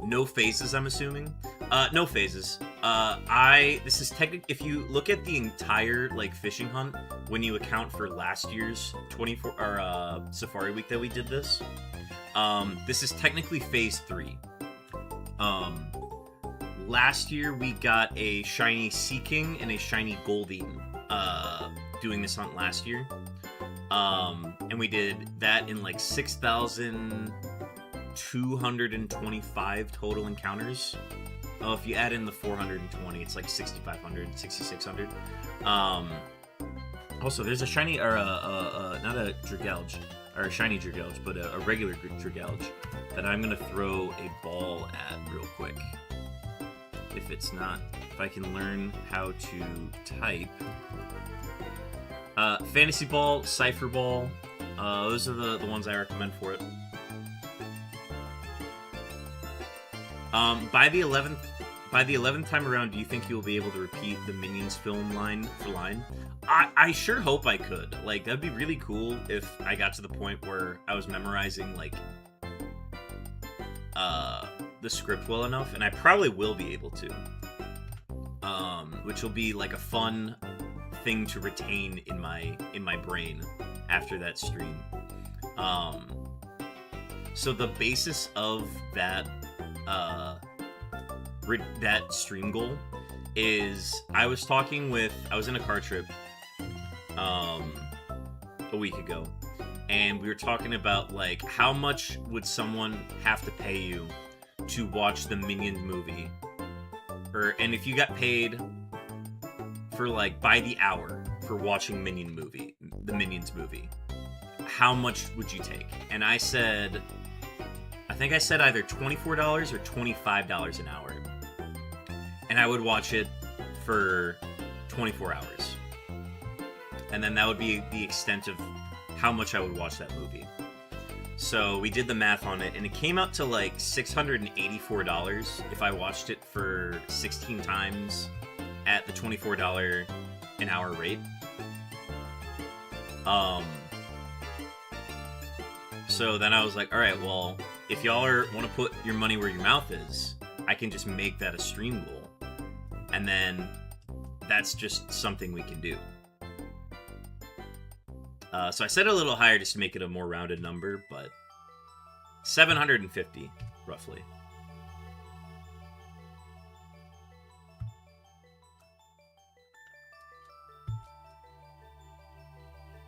Speaker 2: No phases, I'm assuming. No phases. This is technically, if you look at the entire like fishing hunt, when you account for last year's 24 or Safari week that we did this, this is technically phase 3. Last year we got a shiny Sea King and a shiny Goldeen doing this hunt last year. And we did that in like 6,225 total encounters. Oh, if you add in the 420, it's like 6,500, 6,600. Also, there's a shiny, or not a Dragalge, or a shiny Dragalge, but a regular Dragalge that I'm gonna throw a ball at real quick. If I can learn how to type. Fantasy Ball, Cypher Ball, those are the ones I recommend for it. By the 11th time around, do you think you'll be able to repeat the Minions film line for line? I sure hope I could. Like, that'd be really cool if I got to the point where I was memorizing, like, the script well enough, and I probably will be able to. Which will be, like, a fun thing to retain in my brain after that stream. So the basis of that stream goal is I was in a car trip a week ago, and we were talking about, like, how much would someone have to pay you to watch the Minions movie, and if you got paid for, like, by the hour for watching the Minions movie, how much would you take? And I think I said either $24 or $25 an hour. And I would watch it for 24 hours. And then that would be the extent of how much I would watch that movie. So we did the math on it, and it came out to like $684 if I watched it for 16 times at the $24 an hour rate. So then I was like, all right, well, if y'all want to put your money where your mouth is, I can just make that a stream goal. And then that's just something we can do. So I set it a little higher just to make it a more rounded number, but 750, roughly.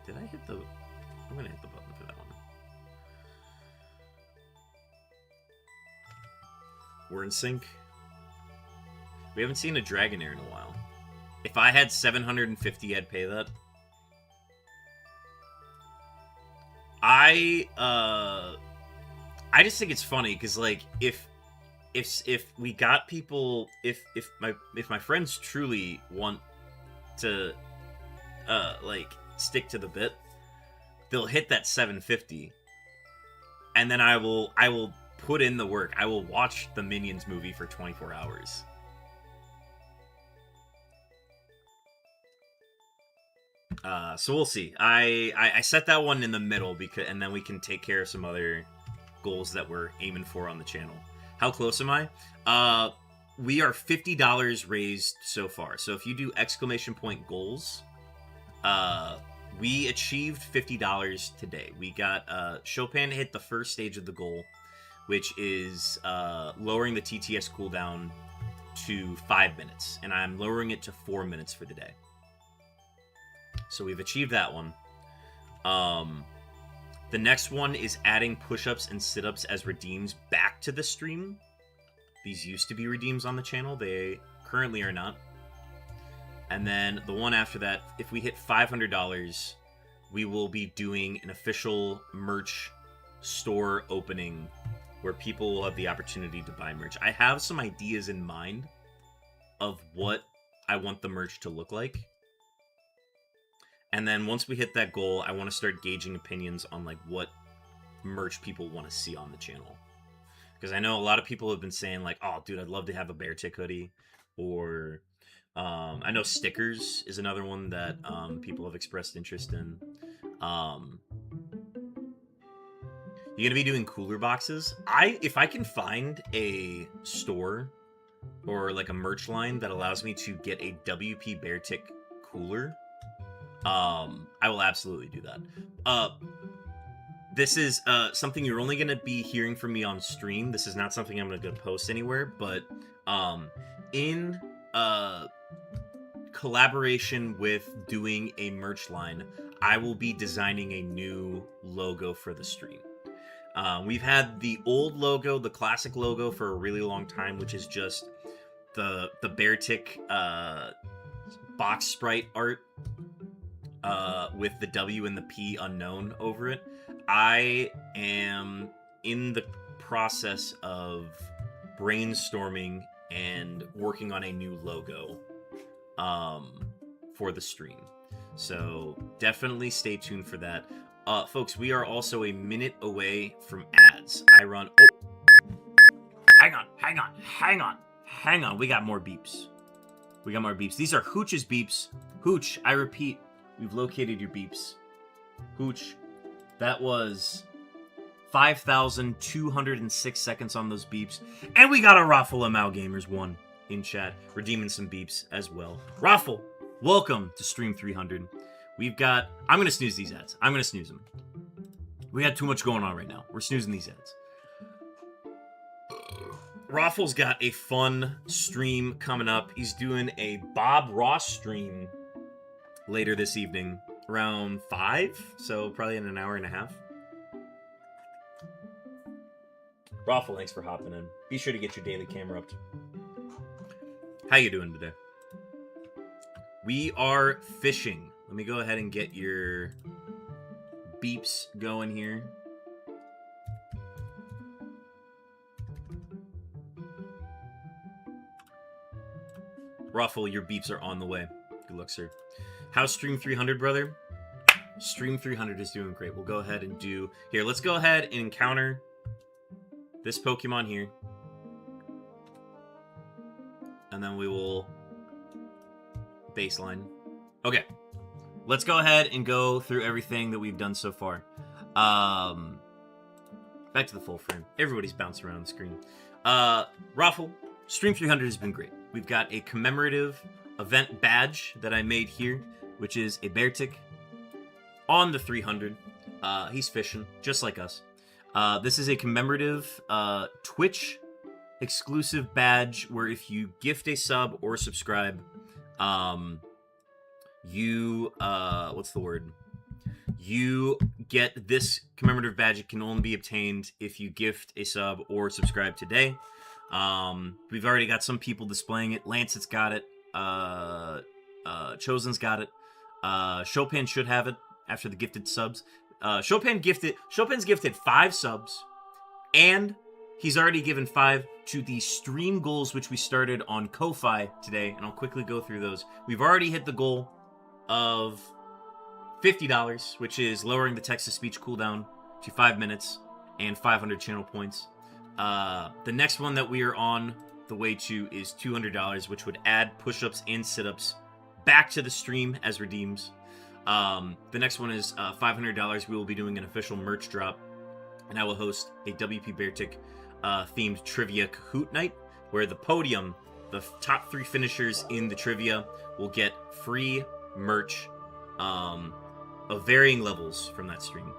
Speaker 2: Did I hit the... I'm going to hit the button for that one. We're in sync. We haven't seen a Dragonair in a while. If I had 750, I'd pay that. I just think it's funny because, like, if we got people, if my friends truly want to like stick to the bit, they'll hit that 750, and then I will put in the work. I will watch the Minions movie for 24 hours. So we'll see. I set that one in the middle and then we can take care of some other goals that we're aiming for on the channel. How close am I? We are $50 raised so far. So if you do ! goals, we achieved $50 today. We got Chopin hit the first stage of the goal, which is lowering the TTS cooldown to 5 minutes, and I'm lowering it to 4 minutes for the day. So we've achieved that one. The next one is adding push-ups and sit-ups as redeems back to the stream. These used to be redeems on the channel. They currently are not. And then the one after that, if we hit $500, we will be doing an official merch store opening where people will have the opportunity to buy merch. I have some ideas in mind of what I want the merch to look like. And then once we hit that goal, I want to start gauging opinions on, like, what merch people want to see on the channel. Because I know a lot of people have been saying, like, oh, dude, I'd love to have a Bear Tick hoodie. Or I know stickers is another one that people have expressed interest in. You're going to be doing cooler boxes. If I can find a store or, like, a merch line that allows me to get a WP Bear Tick cooler, I will absolutely do that. This is something you're only going to be hearing from me on stream. This is not something I'm going to post anywhere, but in collaboration with doing a merch line, I will be designing a new logo for the stream. We've had the old logo, the classic logo, for a really long time, which is just the Bear Tick box sprite art with the W and the P unknown over it. I am in the process of brainstorming and working on a new logo for the stream. So definitely stay tuned for that. Folks, we are also a minute away from ads. I Hang on. We got more beeps. These are Hooch's beeps. Hooch, I repeat, we've located your beeps. Hooch, that was 5,206 seconds on those beeps. And we got a Raffle Amal Gamers 1 in chat, redeeming some beeps as well. Raffle, welcome to Stream 300. I'm going to snooze these ads. I'm going to snooze them. We got too much going on right now. We're snoozing these ads. Raffle's got a fun stream coming up. He's doing a Bob Ross stream later this evening, around 5, so probably in an hour and a half. Raffle, thanks for hopping in. Be sure to get your daily camera up. How you doing today? We are fishing. Let me go ahead and get your beeps going here. Raffle, your beeps are on the way. Good luck, sir. How's Stream 300, brother? Stream 300 is doing great. We'll go ahead and do... Here, let's go ahead and encounter this Pokemon here. And then we will... baseline. Okay. Let's go ahead and go through everything that we've done so far. Back to the full frame. Everybody's bouncing around the screen. Raffle, Stream 300 has been great. We've got a commemorative event badge that I made here, which is a Beartic on the 300. He's fishing, just like us. This is a commemorative Twitch exclusive badge where if you gift a sub or subscribe, you get this commemorative badge. It can only be obtained if you gift a sub or subscribe today. We've already got some people displaying it. Lancet's got it. Chosen's got it. Chopin should have it after the gifted subs. Chopin's gifted 5 subs, and he's already given 5 to the stream goals, which we started on Ko-Fi today, and I'll quickly go through those. We've already hit the goal of $50, which is lowering the text-to-speech cooldown to 5 minutes and 500 channel points. The next one that we are on the way to is $200, which would add push-ups and sit-ups back to the stream as redeems. The next one is $500. We will be doing an official merch drop, and I will host a WP Beartic themed trivia Kahoot night, where the podium, the top 3 finishers in the trivia, will get free merch of varying levels from that stream.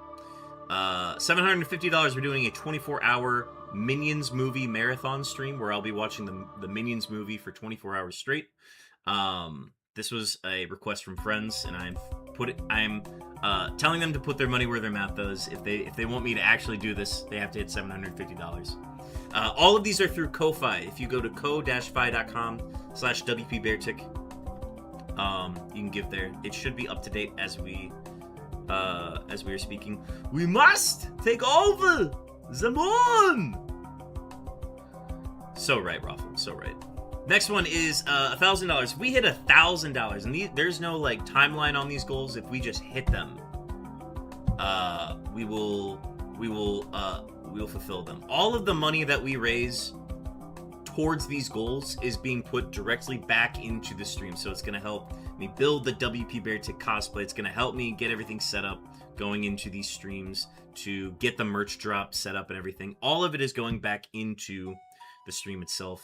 Speaker 2: $750, we're doing a 24-hour Minions movie marathon stream where I'll be watching the Minions movie for 24 hours straight. This was a request from friends, and I'm telling them to put their money where their mouth is. If they want me to actually do this, they have to hit $750. All of these are through Ko-Fi. If you go to ko-fi.com/WPBeartic, you can give there. It should be up to date as we are speaking. We must take over the moon. So right, Raffle. So right. Next one is $1,000. We hit $1,000, and there's no like timeline on these goals. If we just hit them, we will fulfill them. All of the money that we raise towards these goals is being put directly back into the stream. So it's gonna help me build the WP Beartic cosplay. It's gonna help me get everything set up going into these streams to get the merch drop set up and everything. All of it is going back into the stream itself.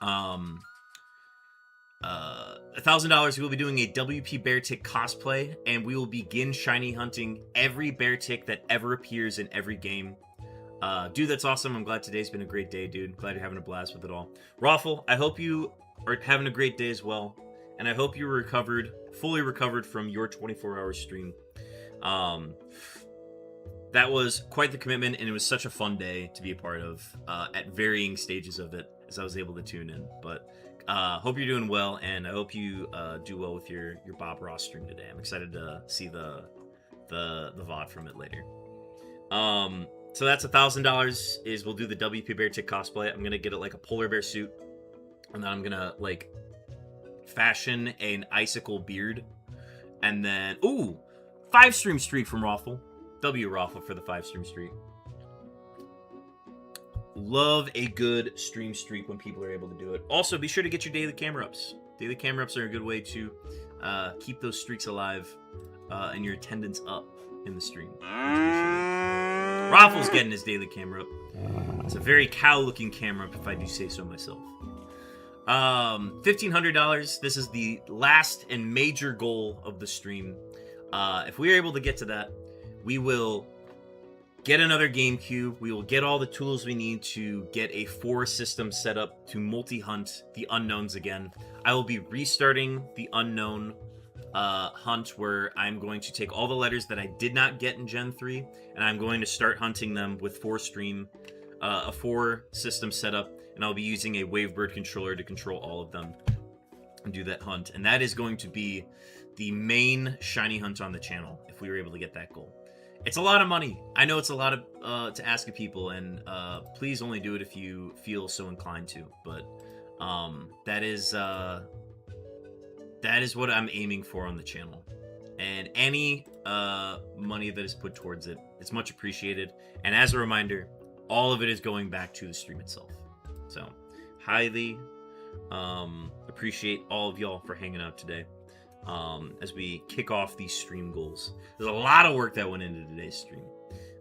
Speaker 2: $1,000, we will be doing a WP Beartic cosplay, and we will begin shiny hunting every Beartic that ever appears in every game. Dude, that's awesome. I'm glad today's been a great day, dude. Glad you're having a blast with it all. Raffle, I hope you are having a great day as well, and I hope you're fully recovered from your 24-hour stream. That was quite the commitment, and it was such a fun day to be a part of at varying stages of it as I was able to tune in. But hope you're doing well, and I hope you do well with your Bob Ross stream today. I'm excited to see the VOD from it later. So that's $1,000. Is we'll do the WP Beartic cosplay. I'm gonna get it like a polar bear suit, and then I'm gonna like fashion an icicle beard, and then 5-stream streak from Raffle. W Raffle for the 5-stream streak. Love a good stream streak when people are able to do it. Also, be sure to get your daily camera ups. Daily camera ups are a good way to keep those streaks alive and your attendance up in the stream. Raffle's getting his daily camera up. It's a very cow-looking camera up, if I do say so myself. $1,500. This is the last and major goal of the stream. If we are able to get to that, we will get another GameCube. We will get all the tools we need to get a 4 system set up to multi-hunt the unknowns again. I will be restarting the unknown hunt, where I'm going to take all the letters that I did not get in Gen 3, and I'm going to start hunting them with a 4 system setup, and I'll be using a Wavebird controller to control all of them and do that hunt. And that is going to be the main shiny hunt on the channel if we were able to get that goal. It's a lot of money. I know it's a lot of to ask of people, and please only do it if you feel so inclined to. But that is what I'm aiming for on the channel. And any money that is put towards it, it's much appreciated. And as a reminder, all of it is going back to the stream itself. So, highly appreciate all of y'all for hanging out today as we kick off these stream goals. There's a lot of work that went into today's stream.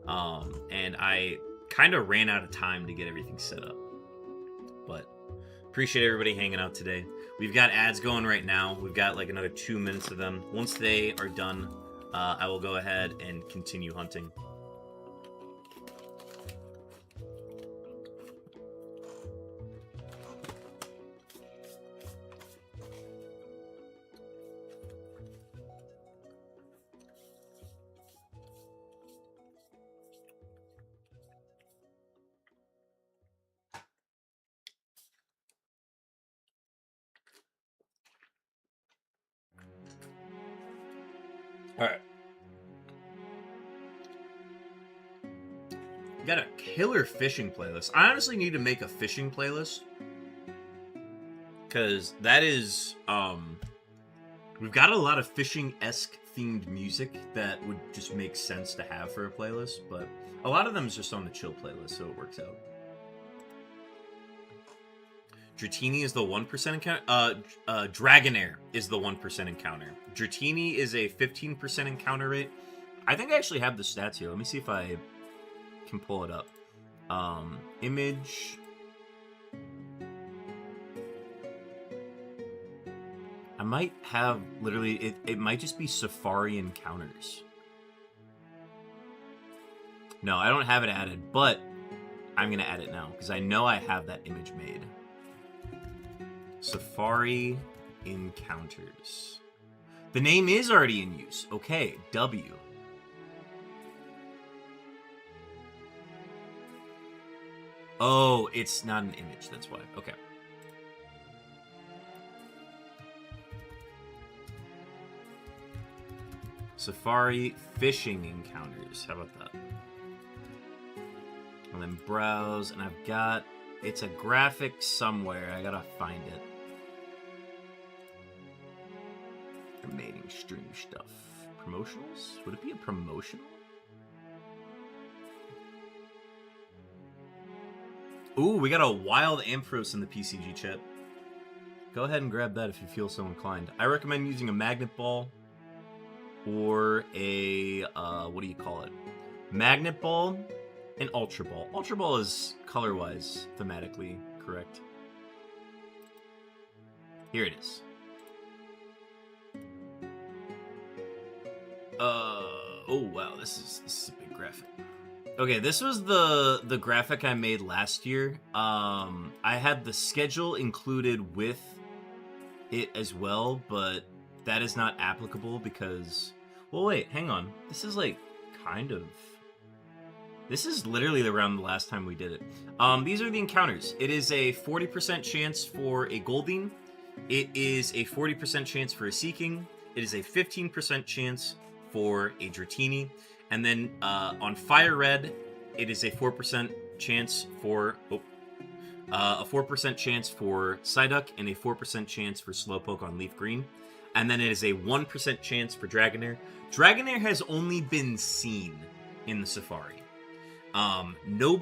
Speaker 2: And I kind of ran out of time to get everything set up. But appreciate everybody hanging out today. We've got ads going right now. We've got like another 2 minutes of them. Once they are done, I will go ahead and continue hunting. Alright. Got a killer fishing playlist. I honestly need to make a fishing playlist. Because that is, we've got a lot of fishing-esque themed music that would just make sense to have for a playlist. But a lot of them is just on the chill playlist, so it works out. Dratini is the 1% encounter. Dragonair is the 1% encounter. Dratini is a 15% encounter rate. I think I actually have the stats here. Let me see if I can pull it up. Image. I might have literally. It might just be Safari encounters. No, I don't have it added, but I'm gonna add it now because I know I have that image made. Safari encounters. The name is already in use. Okay, W. Oh, it's not an image. That's why. Okay. Safari fishing encounters. How about that? And then browse, and I've got... It's a graphic somewhere. I gotta find it. Remaining stream stuff. Promotionals? Would it be a promotional? Ooh, we got a wild Ampharos in the PCG chat. Go ahead and grab that if you feel so inclined. I recommend using a magnet ball or a, what do you call it? Magnet ball and Ultra Ball. Ultra Ball is color-wise thematically correct. Here it is. Oh wow, this is a big graphic. Okay, this was the graphic I made last year. I had the schedule included with it as well, but that is not applicable because... Well, wait, hang on. This is like kind of... This is literally around the last time we did it. These are the encounters. It is a 40% chance for a Golding. It is a 40% chance for a Seeking. It is a 15% chance for a Dratini. And then on Fire Red, it is a 4% chance for... a 4% chance for Psyduck and a 4% chance for Slowpoke on Leaf Green. And then it is a 1% chance for Dragonair. Dragonair has only been seen in the Safari. No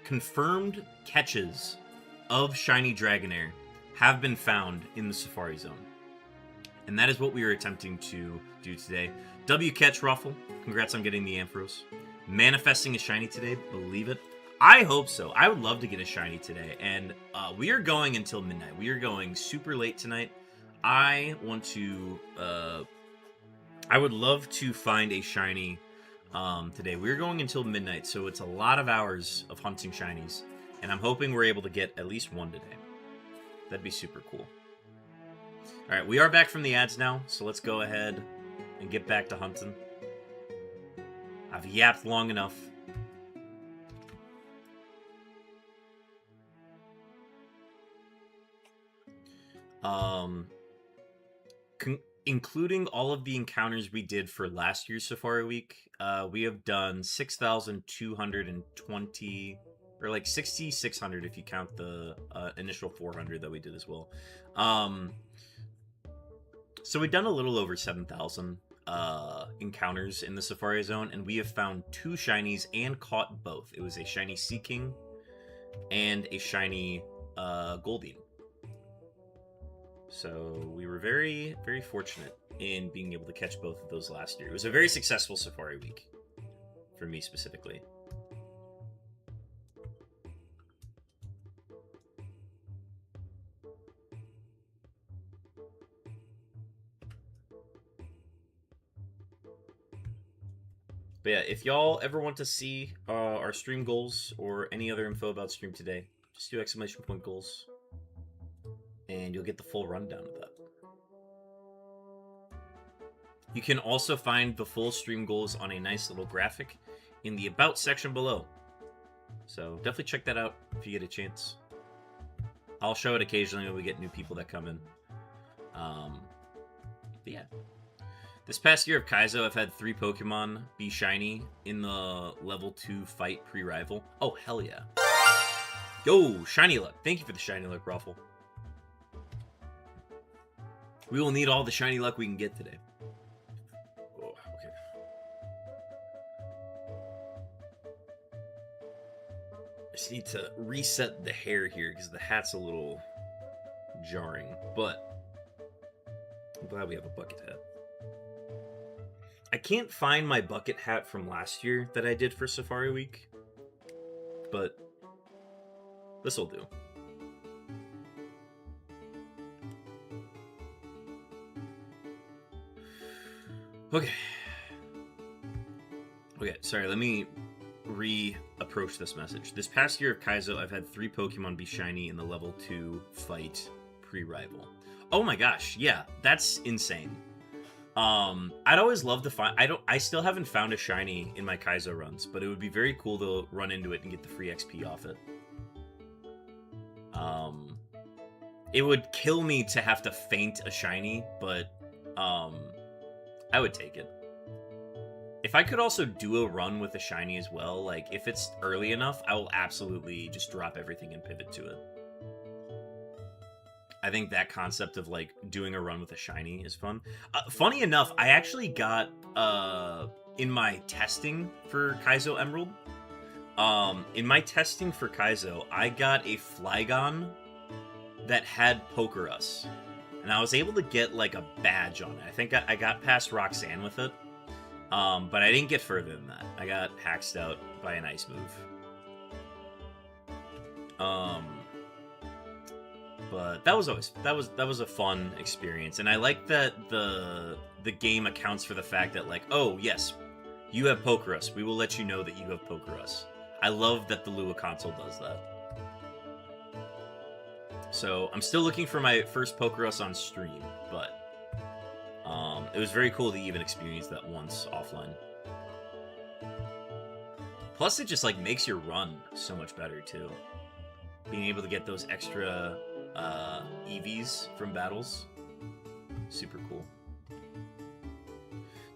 Speaker 2: confirmed catches of shiny Dragonair have been found in the Safari Zone. And that is what we are attempting to do today. W catch Ruffle. Congrats on getting the Ampharos. Manifesting a shiny today. Believe it. I hope so. I would love to get a shiny today. And we are going until midnight. We are going super late tonight. I want to... I would love to find a shiny today. We're going until midnight, so it's a lot of hours of hunting shinies. And I'm hoping we're able to get at least one today. That'd be super cool. Alright, we are back from the ads now, so let's go ahead and get back to hunting. I've yapped long enough. Including all of the encounters we did for last year's Safari Week, we have done 6,220... or like 6,600 if you count the initial 400 that we did as well. So we've done a little over 7,000 encounters in the Safari Zone, and we have found 2 shinies and caught both. It was a shiny Sea King and a shiny Goldeen. So we were very, very fortunate in being able to catch both of those last year. It was a very successful Safari Week for me specifically. But yeah, if y'all ever want to see our stream goals or any other info about stream today, just do !! goals. And you'll get the full rundown of that. You can also find the full stream goals on a nice little graphic in the About section below. So definitely check that out if you get a chance. I'll show it occasionally when we get new people that come in. But yeah. This past year of Kaizo, I've had 3 Pokemon be shiny in the level 2 fight pre-rival. Oh, hell yeah. Yo, shiny luck. Thank you for the shiny luck, Ruffle. We will need all the shiny luck we can get today. Oh, okay. I just need to reset the hair here because the hat's a little jarring. But I'm glad we have a bucket hat. I can't find my bucket hat from last year that I did for Safari Week, but this'll do. Okay. Okay, sorry, let me re-approach this message. This past year of Kaizo, I've had 3 Pokemon be shiny in the level 2 fight pre-rival. Oh my gosh, yeah, that's insane. I'd always love to find... I still haven't found a shiny in my Kaizo runs, but it would be very cool to run into it and get the free XP off it. It would kill me to have to feint a shiny, but, I would take it. If I could also do a run with a shiny as well, like, if it's early enough, I will absolutely just drop everything and pivot to it. I think that concept of, like, doing a run with a shiny is fun. Funny enough, I actually got, in my testing for Kaizo Emerald, in my testing for Kaizo, I got a Flygon that had Pokerus. And I was able to get, like, a badge on it. I think I got past Roxanne with it. But I didn't get further than that. I got hacked out by an ice move. But that was a fun experience. And I like that the game accounts for the fact that, like, oh, yes, you have Pokerus. We will let you know that you have Pokerus. I love that the Lua console does that. So, I'm still looking for my first Pokerus on stream, but it was very cool to even experience that once offline. Plus, it just, like, makes your run so much better, too. Being able to get those extra EVs from battles. Super cool.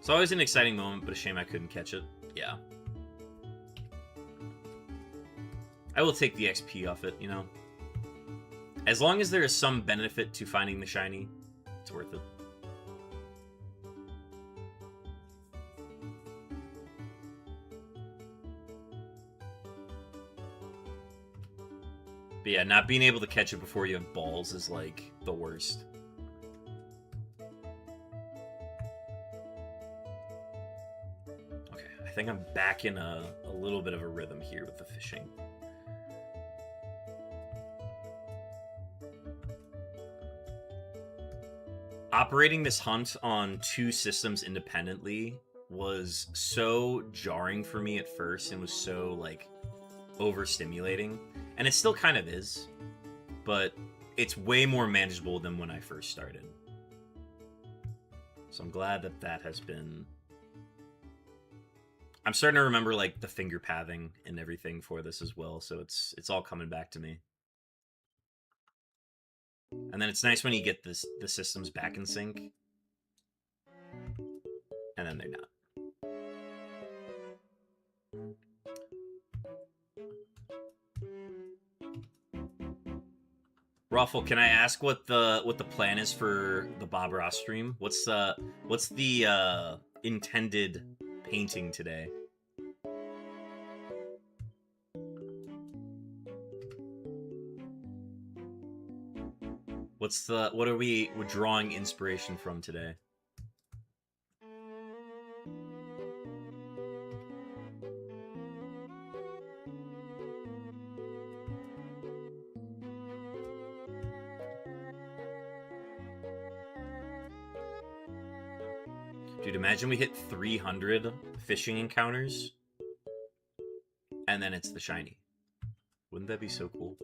Speaker 2: It's always an exciting moment, but a shame I couldn't catch it. Yeah. I will take the XP off it, you know? As long as there is some benefit to finding the shiny, it's worth it. But yeah, not being able to catch it before you have balls is like the worst. Okay, I think I'm back in a little bit of a rhythm here with the fishing. Operating this hunt on 2 systems independently was so jarring for me at first and was so like overstimulating, and it still kind of is, but it's way more manageable than when I first started. So I'm glad that that has been... I'm starting to remember like the finger pathing and everything for this as well, so it's all coming back to me. And then it's nice when you get the systems back in sync. And then they're not. Ruffle, can I ask what the plan is for the Bob Ross stream? What's the intended painting today? What are we're drawing inspiration from today? Dude, imagine we hit 300 fishing encounters and then it's the shiny. Wouldn't that be so cool?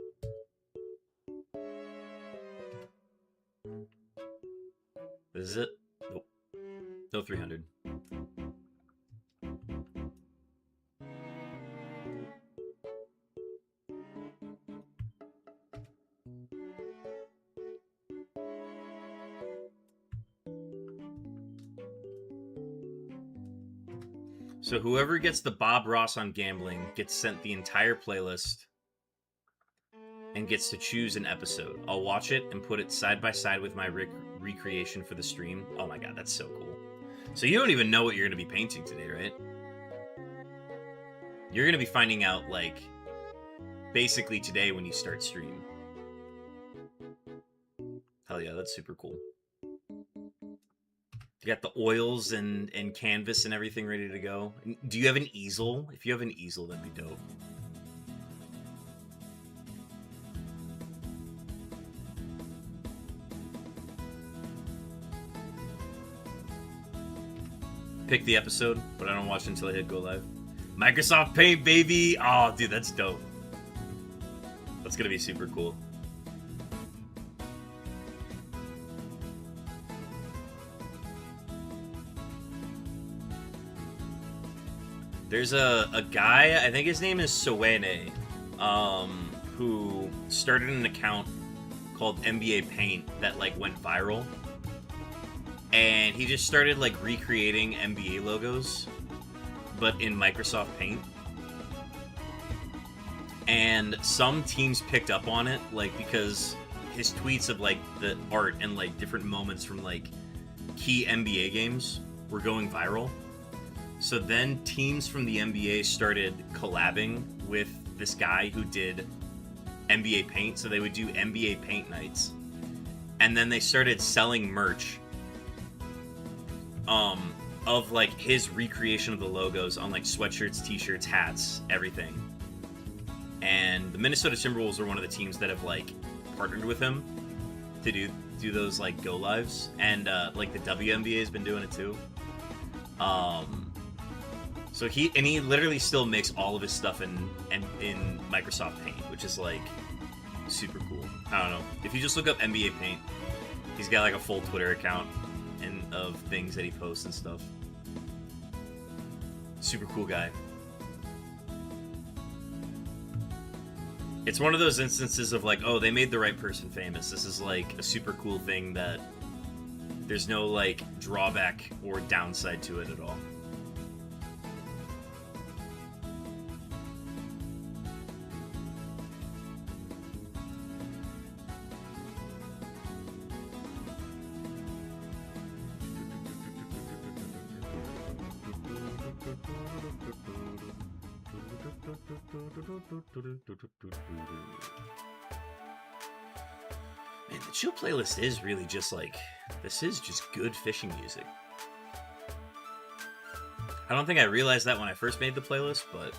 Speaker 2: This is it? Nope. No 300. So whoever gets the Bob Ross on gambling gets sent the entire playlist and gets to choose an episode. I'll watch it and put it side by side with my recreation for the stream. Oh my god, that's so cool. So you don't even know what you're going to be painting today, right? You're going to be finding out, like, basically today when you start stream. Hell yeah, that's super cool. You got the oils and canvas and everything ready to go. Do you have an easel? If you have an easel, that'd be dope. Pick the episode, but I don't watch until I hit go live. Microsoft Paint, baby! Oh, dude, that's dope. That's gonna be super cool. There's a guy, I think his name is Sowene, who started an account called NBA Paint that like went viral. And he just started like recreating NBA logos, but in Microsoft Paint. And some teams picked up on it, like because his tweets of like the art and like different moments from like key NBA games were going viral. So then teams from the NBA started collabing with this guy who did NBA Paint. So they would do NBA Paint nights. And then they started selling merch of like his recreation of the logos on like sweatshirts, t-shirts, hats, everything. And the Minnesota Timberwolves are one of the teams that have like partnered with him to do those like go lives. And like the WNBA has been doing it too. So he literally still makes all of his stuff in Microsoft Paint, which is like super cool. I don't know. If you just look up NBA Paint, he's got like a full Twitter account and of things that he posts and stuff. Super cool guy. It's one of those instances of like, oh, they made the right person famous. This is like a super cool thing that there's no like drawback or downside to it at all. Man, the chill playlist is really just like, this is just good fishing music. I don't think I realized that when I first made the playlist, but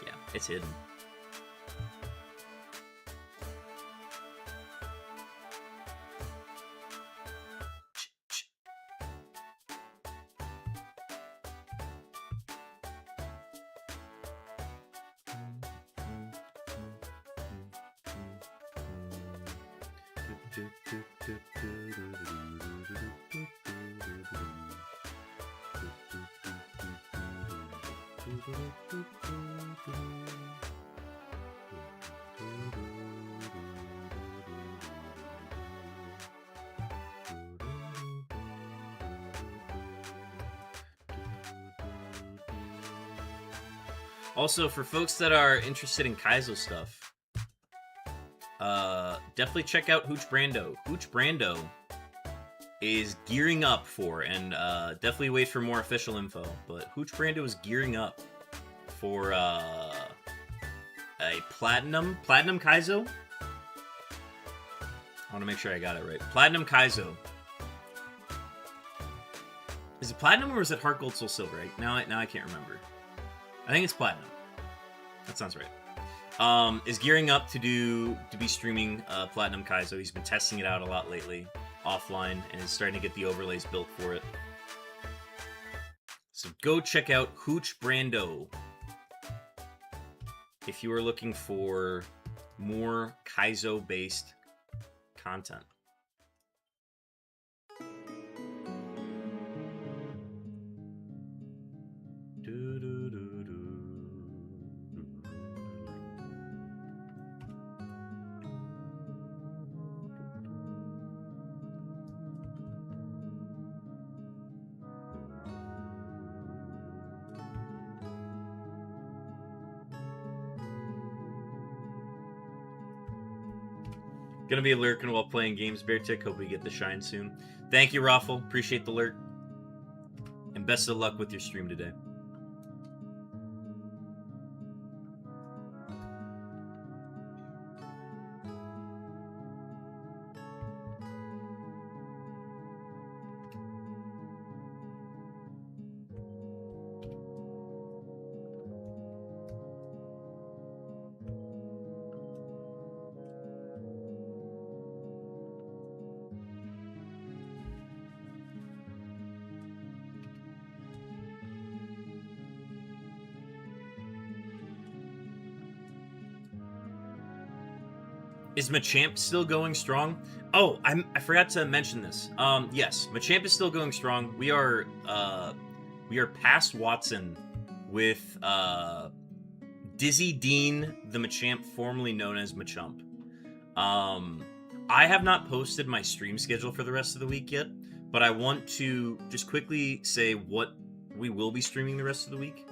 Speaker 2: yeah, it's hidden. Also, for folks that are interested in Kaizo stuff, definitely check out Hooch Brando. Hooch Brando is gearing up for, and definitely wait for more official info, but Hooch Brando is gearing up for a Platinum Kaizo. I want to make sure I got it right. Platinum Kaizo. Is it Platinum or is it Heart Gold Soul Silver? Now I can't remember. I think it's Platinum. That sounds right. Is gearing up to be streaming Platinum Kaizo. He's been testing it out a lot lately, offline, and is starting to get the overlays built for it. So go check out Hooch Brando if you are looking for more Kaizo-based content. Gonna be lurking while playing games, Beartick. Hope we get the shine soon. Thank you, Raffle. Appreciate the lurk. And best of luck with your stream today. Is Machamp still going strong? Oh, I forgot to mention this. Yes, Machamp is still going strong. We are past Watson with Dizzy Dean, the Machamp, formerly known as Machamp. I have not posted my stream schedule for the rest of the week yet, but I want to just quickly say what we will be streaming the rest of the week.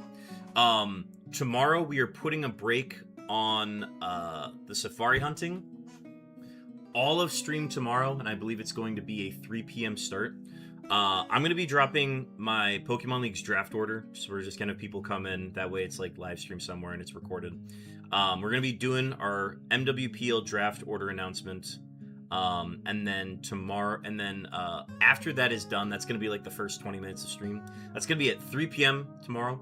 Speaker 2: Tomorrow we are putting a break on the safari hunting. All of stream tomorrow, and I believe it's going to be a 3 p.m. start. I'm going to be dropping my Pokemon League's draft order, so we're just going to have people come in. That way it's like live stream somewhere and it's recorded. We're going to be doing our MWPL draft order announcement, and then tomorrow, and then after that is done, that's going to be like the first 20 minutes of stream. That's going to be at 3 p.m. tomorrow.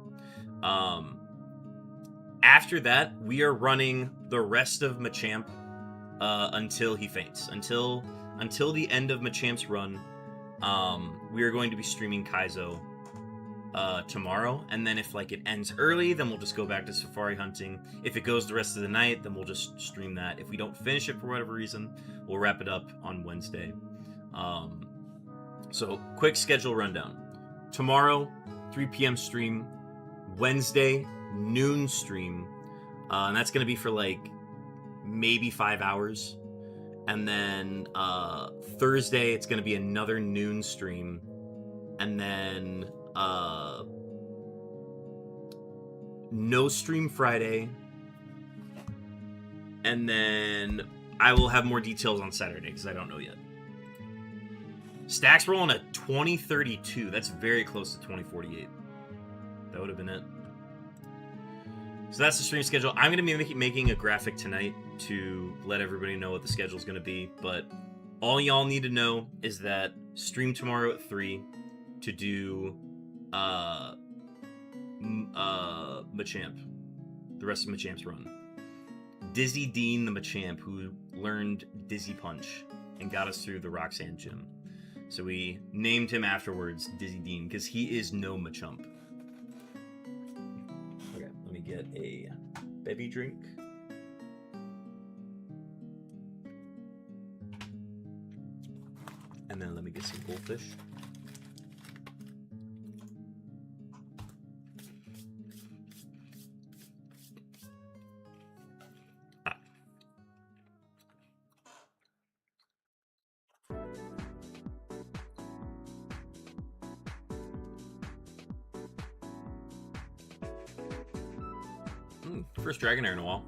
Speaker 2: After that, we are running the rest of Machamp until he faints. Until the end of Machamp's run, we are going to be streaming Kaizo tomorrow. And then if like it ends early, then we'll just go back to safari hunting. If it goes the rest of the night, then we'll just stream that. If we don't finish it for whatever reason, we'll wrap it up on Wednesday. So quick schedule rundown. Tomorrow, 3 p.m. stream. Wednesday, noon stream. And that's going to be for like maybe 5 hours. And then Thursday, it's going to be another noon stream. And then no stream Friday. And then I will have more details on Saturday because I don't know yet. Stacks rolling at 2032. That's very close to 2048. That would have been it. So that's the stream schedule. I'm going to be making a graphic tonight to let everybody know what the schedule is going to be, but all y'all need to know is that stream tomorrow at 3 to do Machamp, the rest of Machamp's run. Dizzy Dean the Machamp, who learned Dizzy Punch and got us through the Roxanne Gym. So we named him afterwards Dizzy Dean because he is no Machamp. Okay, let me get a baby drink. And then let me get some goldfish. First Dragonair in a while.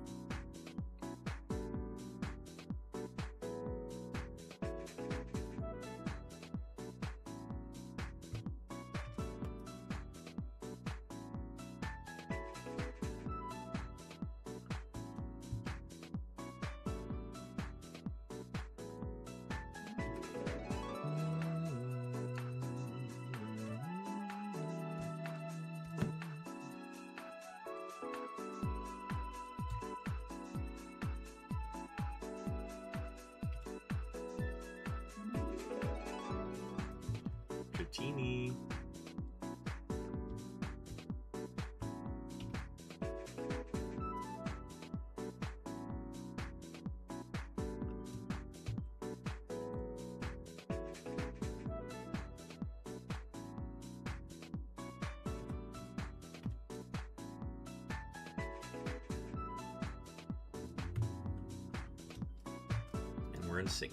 Speaker 2: Dratini. And we're in sync.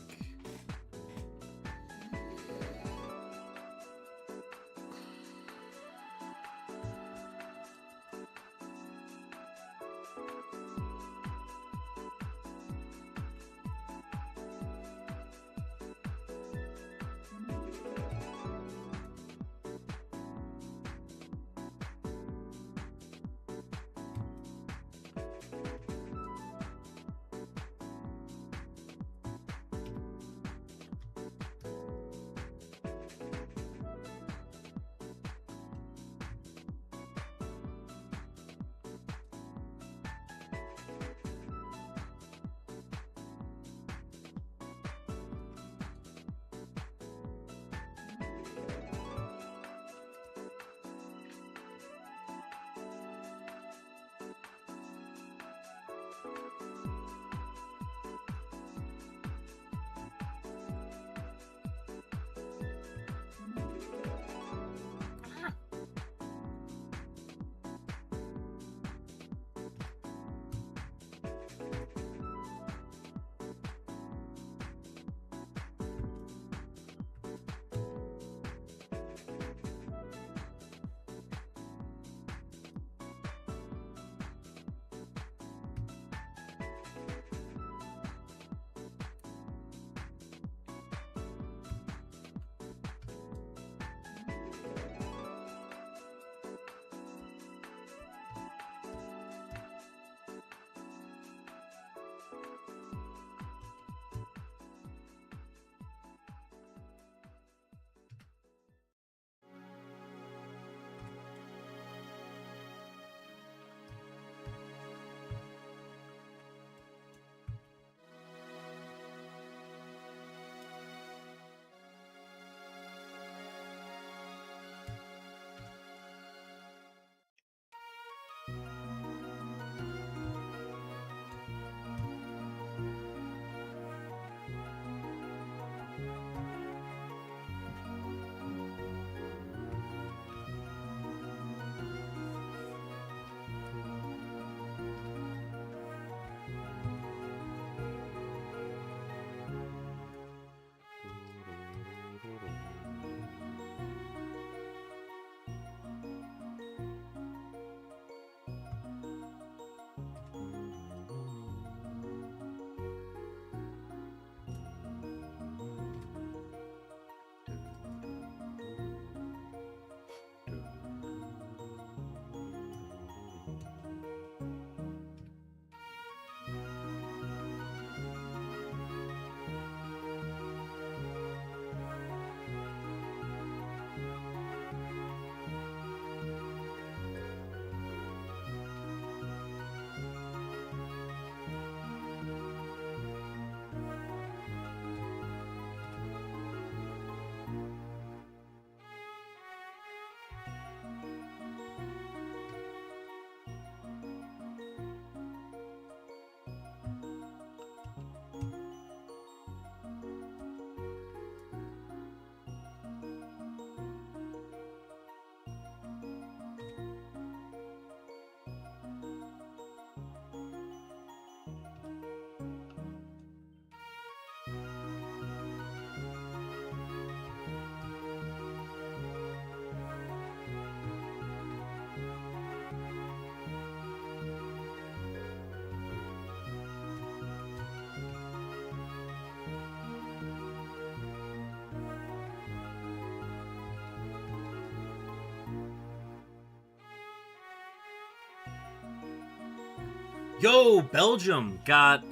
Speaker 2: go! Belgium got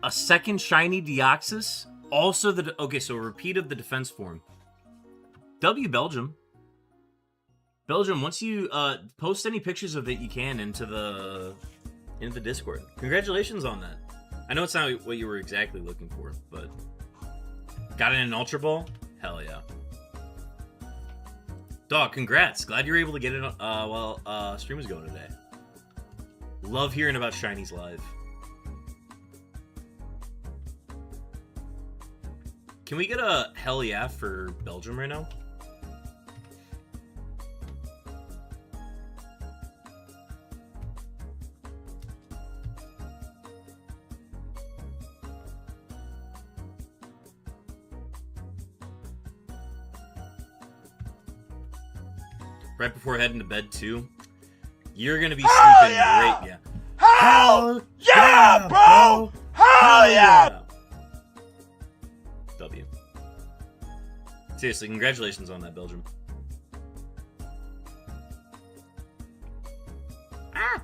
Speaker 2: a second shiny Deoxys. Also okay, so a repeat of the defense form. W Belgium. Belgium, once you post any pictures of it you can into the Discord. Congratulations on that. I know it's not what you were exactly looking for, but got it in an Ultra Ball? Hell yeah. Dog, congrats. Glad you were able to get it while stream was going today. Love hearing about shinies live. Can we get a hell yeah for Belgium right now? Right before heading to bed too. You're gonna be sleeping great, yeah.
Speaker 1: Hell yeah, bro! Hell yeah!
Speaker 2: W. Seriously, congratulations on that, Belgium. Ah!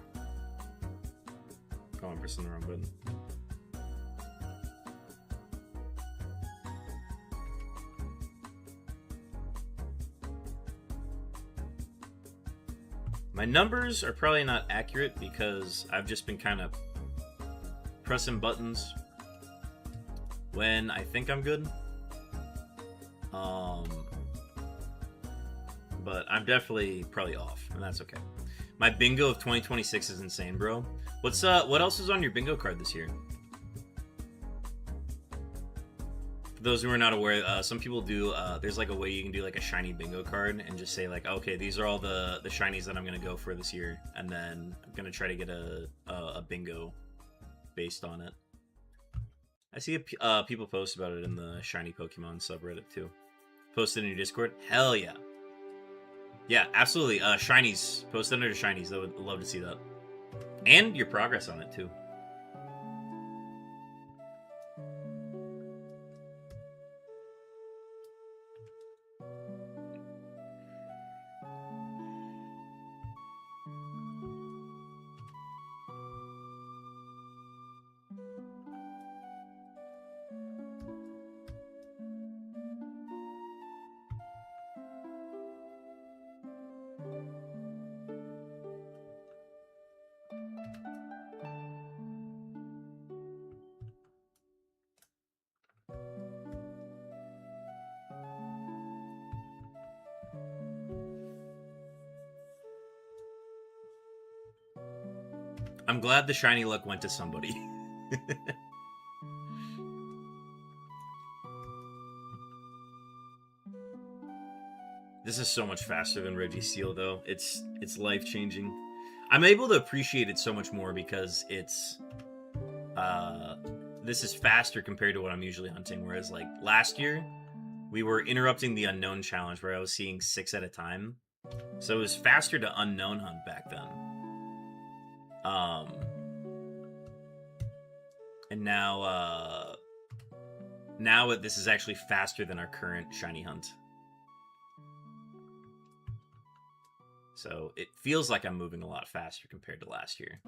Speaker 2: Oh, I'm pressing the wrong button. My numbers are probably not accurate because I've just been kind of pressing buttons when I think I'm good. But I'm definitely probably off, and that's okay. My bingo of 2026 is insane, bro. What else is on your bingo card this year? For those who are not aware, some people do, there's like a way you can do like a shiny bingo card and just say like, okay, these are all the shinies that I'm going to go for this year. And then I'm going to try to get a bingo based on it. I see people post about it in the shiny Pokemon subreddit too. Post it in your Discord. Hell yeah. Yeah, absolutely. Shinies. Post it under the shinies. I would love to see that. And your progress on it too. I'm glad the shiny luck went to somebody. This is so much faster than Registeel, though. It's life-changing. I'm able to appreciate it so much more because it's... this is faster compared to what I'm usually hunting, whereas, like, last year, we were interrupting the unknown challenge where I was seeing 6 at a time. So it was faster to unknown hunt back then. And now this is actually faster than our current shiny hunt. So it feels like I'm moving a lot faster compared to last year.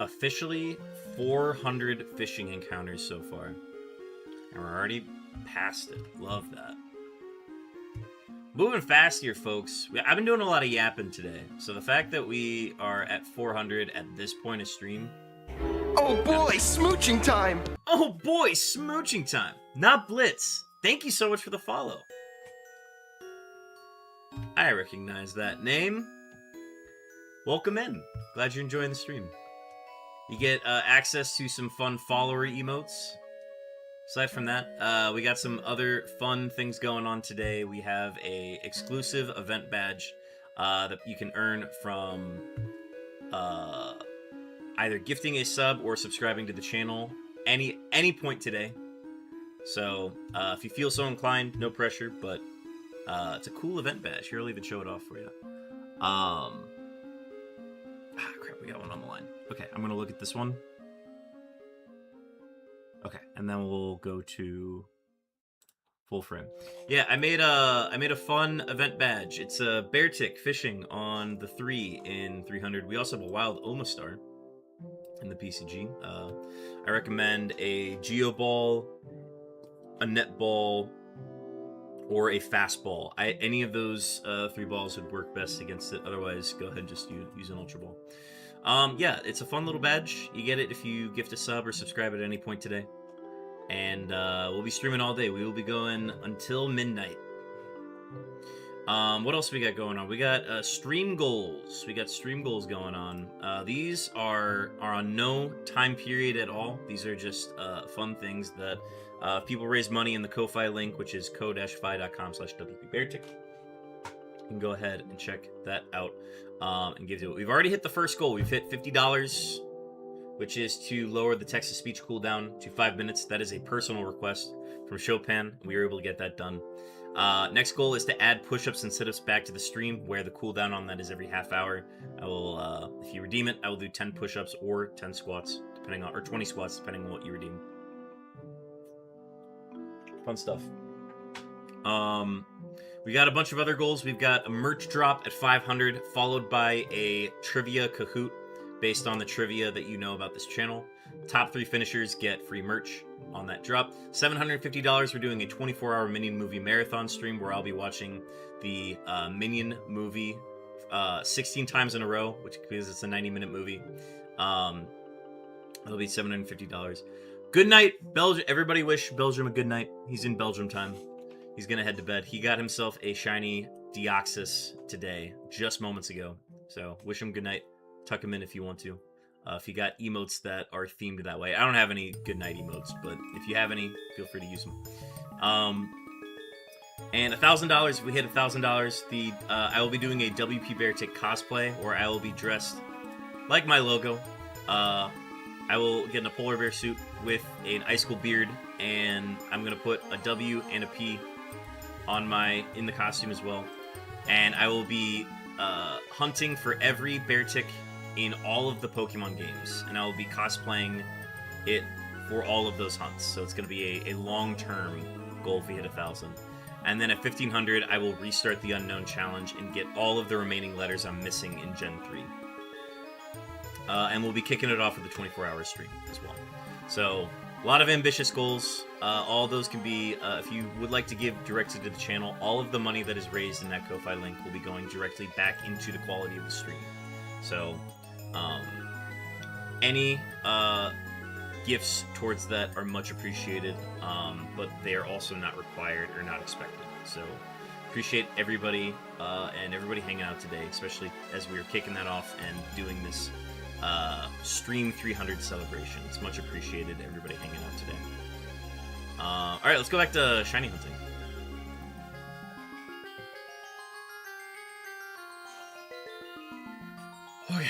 Speaker 2: officially 400 fishing encounters so far. And we're already past it. Love that. Moving fast here, folks. I've been doing a lot of yapping today. So the fact that we are at 400 at this point of stream...
Speaker 1: Oh boy, smooching time!
Speaker 2: Oh boy, smooching time! Not Blitz. Thank you so much for the follow. I recognize that name. Welcome in. Glad you're enjoying the stream. You get access to some fun follower emotes. Aside from that, we got some other fun things going on today. We have a exclusive event badge that you can earn from either gifting a sub or subscribing to the channel any point today. So if you feel so inclined, no pressure, but it's a cool event badge. Here, I'll even show it off for you. Crap, we got one on the line. Okay, I'm gonna look at this one. Okay, and then we'll go to full frame. Yeah, I made a fun event badge. It's a bear tick fishing on the 3 in 300. We also have a wild Oma star in the PCG. I recommend a geo ball, a net ball, or a fastball. Any of those 3 balls would work best against it. Otherwise, go ahead and just use an ultra ball. Yeah, it's a fun little badge. You get it if you gift a sub or subscribe at any point today. And we'll be streaming all day. We will be going until midnight. What else we got going on? We got stream goals. We got stream goals going on. These are on no time period at all. These are just fun things that if people raise money in the Ko-Fi link, which is ko-fi.com/WPBearTick. You can go ahead and check that out and give it. We've already hit the first goal. We've hit $50, which is to lower the text-to-speech cooldown to 5 minutes. That is a personal request from Chopin. We were able to get that done. Next goal is to add push-ups and sit-ups back to the stream, where the cooldown on that is every half hour. I will, if you redeem it, I will do 10 push-ups or 10 squats, depending on, or 20 squats, depending on what you redeem. Fun stuff. We got a bunch of other goals. We've got a merch drop at 500, followed by a trivia Kahoot based on the trivia that you know about this channel. Top 3 finishers get free merch on that drop. $750, we're doing a 24-hour Minion movie marathon stream where I'll be watching the Minion movie 16 times in a row, which, because it's a 90-minute movie. It'll be $750. Good night, Belgium. Everybody wish Belgium a good night. He's in Belgium time. He's gonna head to bed. He got himself a shiny Deoxys today, just moments ago. So wish him good night. Tuck him in if you want to. If you got emotes that are themed that way. I don't have any good night emotes, but if you have any, feel free to use them. And $1,000, we hit $1,000. I will be doing a WP Bear Tick cosplay, where I will be dressed like my logo. I will get in a polar bear suit with an icicle beard, and I'm gonna put a W and a P on in the costume as well. And I will be hunting for every bear tick in all of the Pokemon games, and I will be cosplaying it for all of those hunts. So it's going to be a long-term goal if we hit 1,000. And then at 1,500, I will restart the Unknown Challenge and get all of the remaining letters I'm missing in Gen 3. And we'll be kicking it off with a 24-hour stream as well. So a lot of ambitious goals. All those can be, if you would like to give directly to the channel, all of the money that is raised in that Ko-Fi link will be going directly back into the quality of the stream. So any gifts towards that are much appreciated, but they are also not required or not expected. So appreciate everybody and everybody hanging out today, especially as we are kicking that off and doing this Stream 300 celebration. It's much appreciated, everybody hanging out today. Alright, let's go back to shiny hunting. Okay.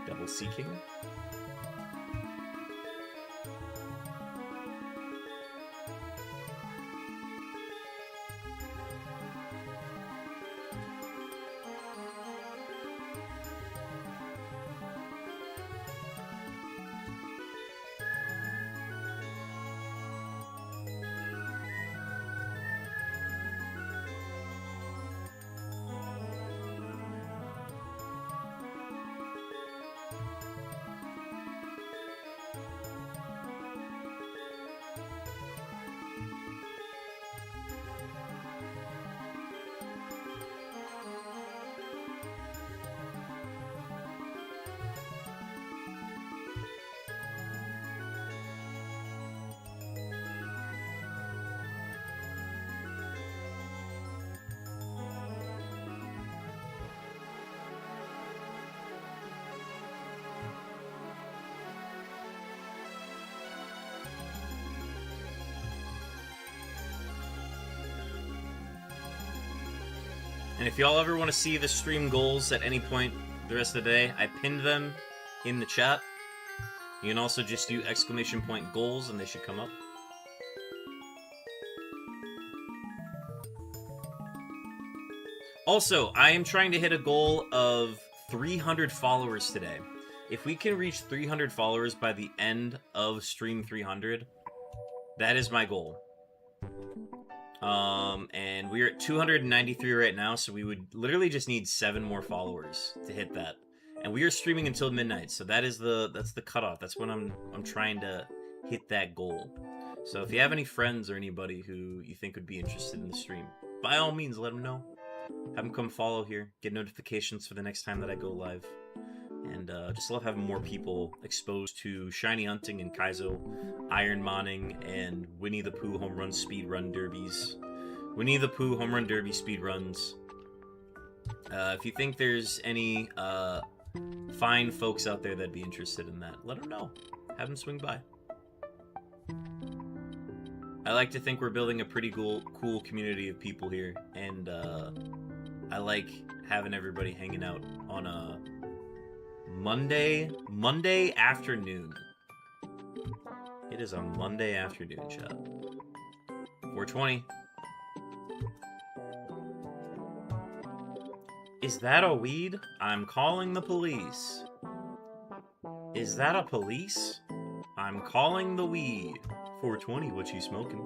Speaker 2: Double seeking. And if y'all ever want to see the stream goals at any point the rest of the day, I pinned them in the chat. You can also just do !! goals and they should come up. Also, I am trying to hit a goal of 300 followers today. If we can reach 300 followers by the end of stream 300, that is my goal. And we're at 293 right now, so we would literally just need 7 more followers to hit that. And we are streaming until midnight, so that's the cutoff. That's when I'm trying to hit that goal. So if you have any friends or anybody who you think would be interested in the stream, by all means, let them know. Have them come follow here, get notifications for the next time that I go live. And just love having more people exposed to Shiny Hunting and Kaizo, Iron Manning, and Winnie the Pooh home run speed run derbies. Winnie the Pooh home run derby speed runs. If you think there's any fine folks out there that'd be interested in that, let them know. Have them swing by. I like to think we're building a pretty cool community of people here, and I like having everybody hanging out on a Monday afternoon. It is a Monday afternoon, chat. 4:20. Is that a weed? I'm calling the police. Is that a police? I'm calling the weed. 4:20, what you smoking?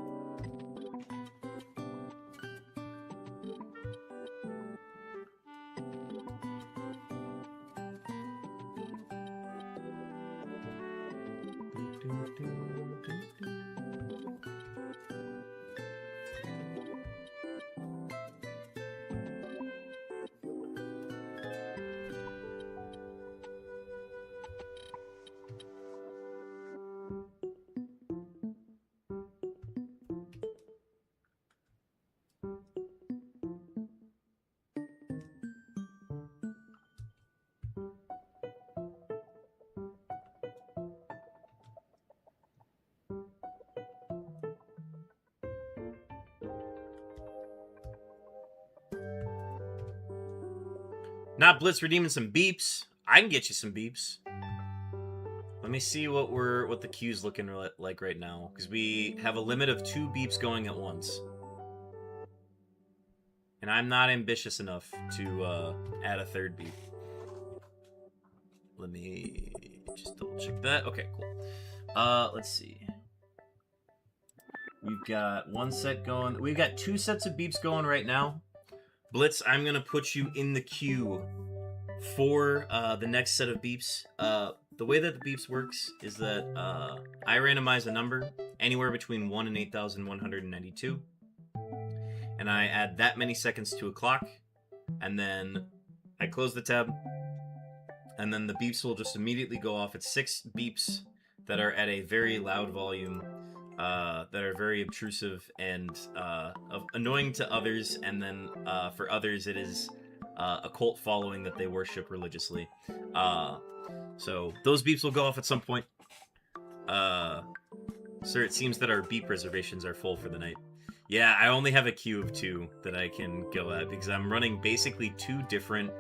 Speaker 2: Not Blitz redeeming some beeps. I can get you some beeps. Let me see what the queue's looking like right now, because we have a limit of 2 beeps going at once, and I'm not ambitious enough to add a 3rd beep. Let me just double check that. Okay, cool. Let's see. We've got 1 set going. We've got 2 sets of beeps going right now. Blitz, I'm going to put you in the queue for the next set of beeps. The way that the beeps works is that I randomize a number anywhere between 1 and 8,192. And I add that many seconds to a clock. And then I close the tab. And then the beeps will just immediately go off. It's 6 beeps that are at a very loud volume. That are very obtrusive and annoying to others, and then for others it is a cult following that they worship religiously. So those beeps will go off at some point. Sir, it seems that our beep reservations are full for the night. Yeah, I only have a queue of 2 that I can go at because I'm running basically 2 different.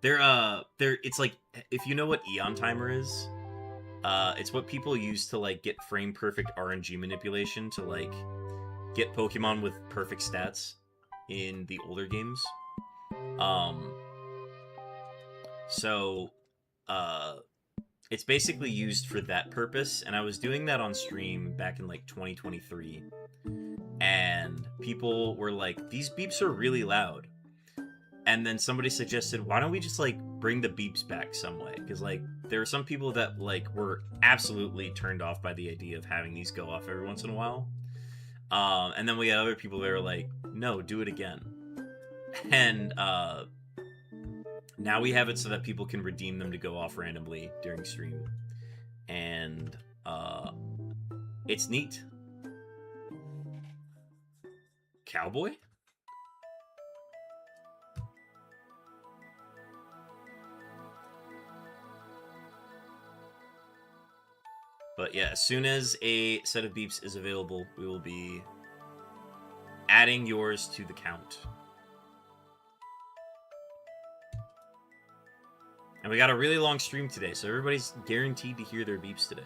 Speaker 2: It's like, if you know what Eon Timer is. It's what people use to, like, get frame perfect RNG manipulation to, like, get Pokemon with perfect stats in the older games. It's basically used for that purpose, and I was doing that on stream back in, like, 2023, and people were like, these beeps are really loud. And then somebody suggested, why don't we just, like, bring the beeps back some way? Because, like, there are some people that, like, were absolutely turned off by the idea of having these go off every once in a while. And then we had other people that were like, no, do it again. And now we have it so that people can redeem them to go off randomly during stream. And it's neat. Cowboy? But yeah, as soon as a set of beeps is available, we will be adding yours to the count. And we got a really long stream today, so everybody's guaranteed to hear their beeps today.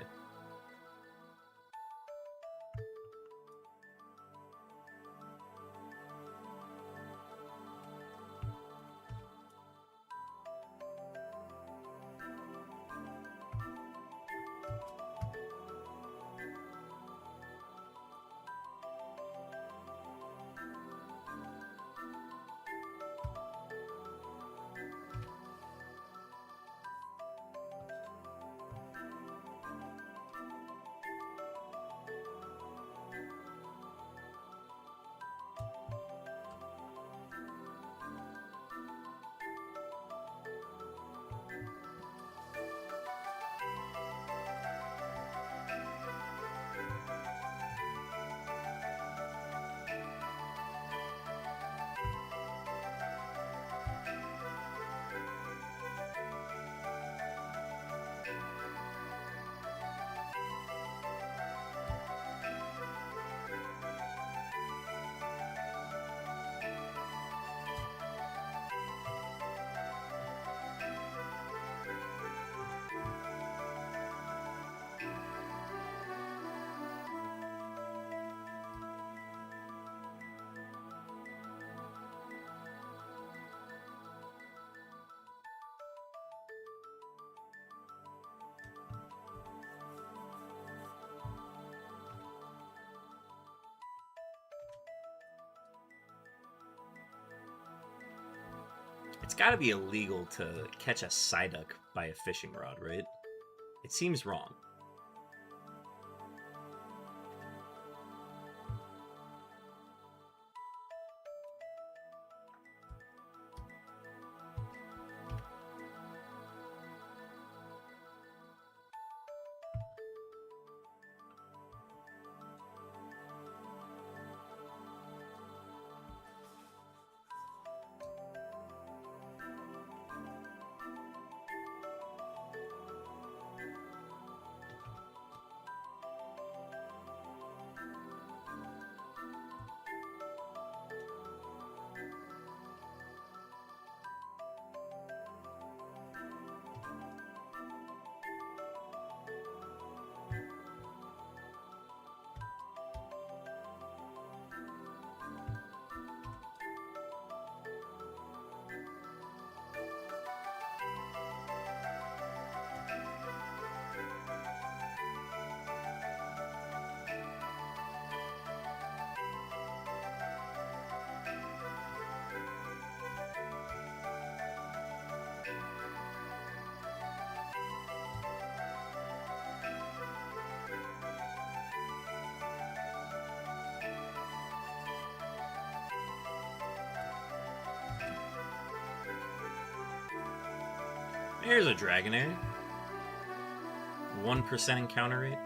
Speaker 2: It's got to be illegal to catch a Psyduck by a fishing rod, right? It seems wrong. Here's a Dragonair. 1% encounter rate.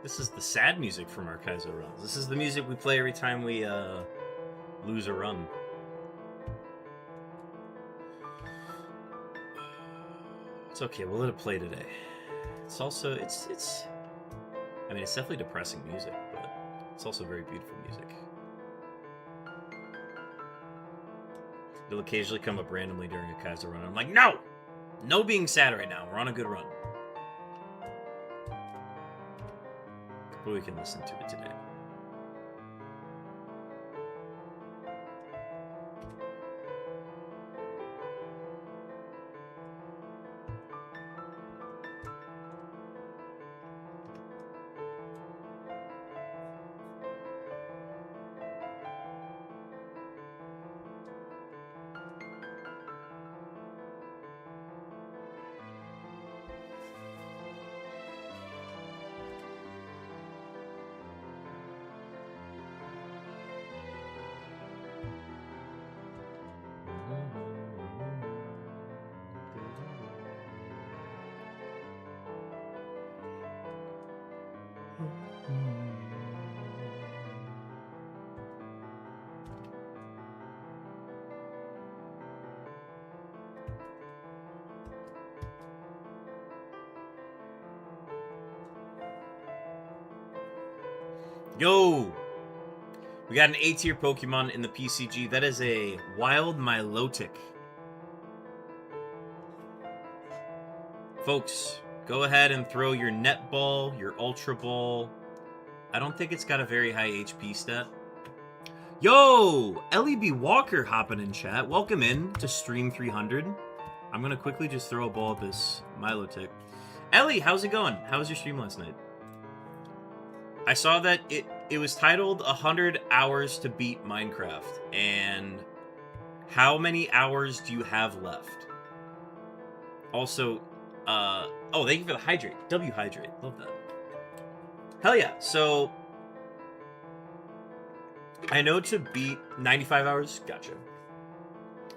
Speaker 2: This is the sad music from our Kaizo runs. This is the music we play every time we lose a run. It's okay, we'll let it play today. It's also it's I mean, it's definitely depressing music, but it's also very beautiful music. It'll occasionally come up randomly during a Kaizo run. I'm like, no! No being sad right now. We're on a good run. But we can listen to it today. Yo! We got an A-tier Pokemon in the PCG. That is a Wild Milotic. Folks, go ahead and throw your Net Ball, your Ultra Ball. I don't think it's got a very high HP stat. Yo! Ellie Walker hopping in chat. Welcome in to Stream 300. I'm going to quickly just throw a ball at this Milotic. Ellie, how's it going? How was your stream last night? I saw that it was titled 100 Hours to Beat Minecraft. And how many hours do you have left? Also, oh, thank you for the hydrate. W-hydrate. Love that. Hell yeah. So, I know to beat 95 hours. Gotcha.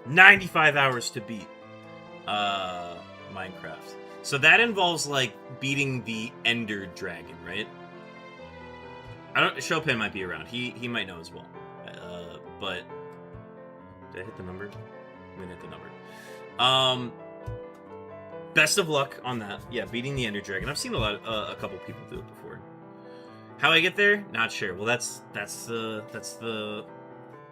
Speaker 2: 95 hours to beat Minecraft. So that involves, like, beating the Ender Dragon, right? Chopin might be around. He might know as well. But did I hit the number? I'm gonna hit the number. Best of luck on that. Yeah, beating the Ender Dragon. I've seen a couple people do it before. How I get there? Not sure. Well, that's the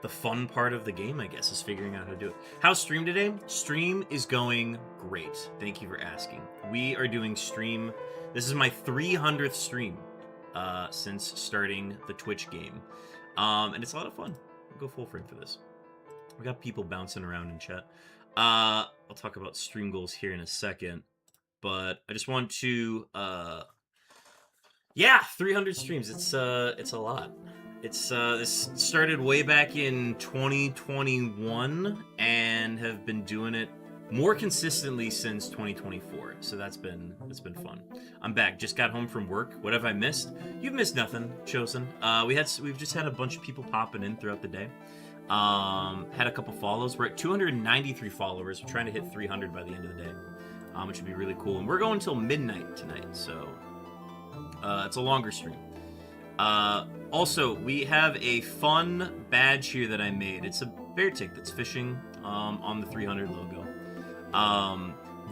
Speaker 2: fun part of the game, I guess, is figuring out how to do it. How's stream today? Stream is going great. Thank you for asking. We are doing stream. This is my 300th stream since starting the Twitch game, and it's a lot of fun. I'll go full frame for this. We got people bouncing around in chat. I'll talk about stream goals here in a second, but I just want to, yeah, 300 streams. It's a lot. This started way back in 2021 and have been doing it more consistently since 2024. So that's been fun. I'm back. Just got home from work. What have I missed? You've missed nothing, Chosen. We've just had a bunch of people popping in throughout the day. Had a couple follows. We're at 293 followers. We're trying to hit 300 by the end of the day, which would be really cool. And we're going till midnight tonight, so it's a longer stream. Also, we have a fun badge here that I made. It's a bear tick that's fishing on the 300 logo.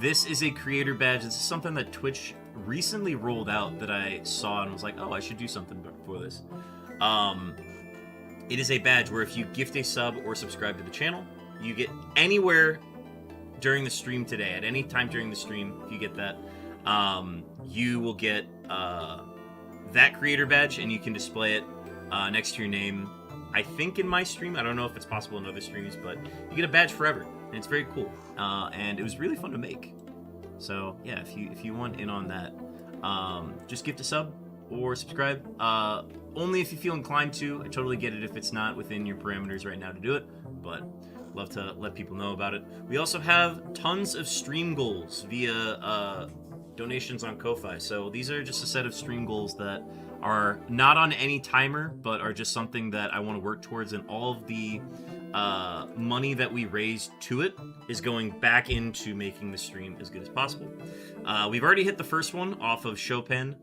Speaker 2: This is a creator badge. This is something that Twitch recently rolled out that I saw and was like, oh, I should do something for this. It is a badge where if you gift a sub or subscribe to the channel, you get anywhere during the stream today, at any time during the stream, if you get that, you will get that creator badge, and you can display it next to your name. I think in my stream, I don't know if it's possible in other streams, but you get a badge forever, and it's very cool. And it was really fun to make. So yeah, if you want in on that, just gift a sub or subscribe. Only if you feel inclined to. I totally get it if it's not within your parameters right now to do it, but love to let people know about it. We also have tons of stream goals via donations on Ko-Fi. So these are just a set of stream goals that are not on any timer, but are just something that I want to work towards, and all of the money that we raise to it is going back into making the stream as good as possible. We've already hit the first one off of Chopin,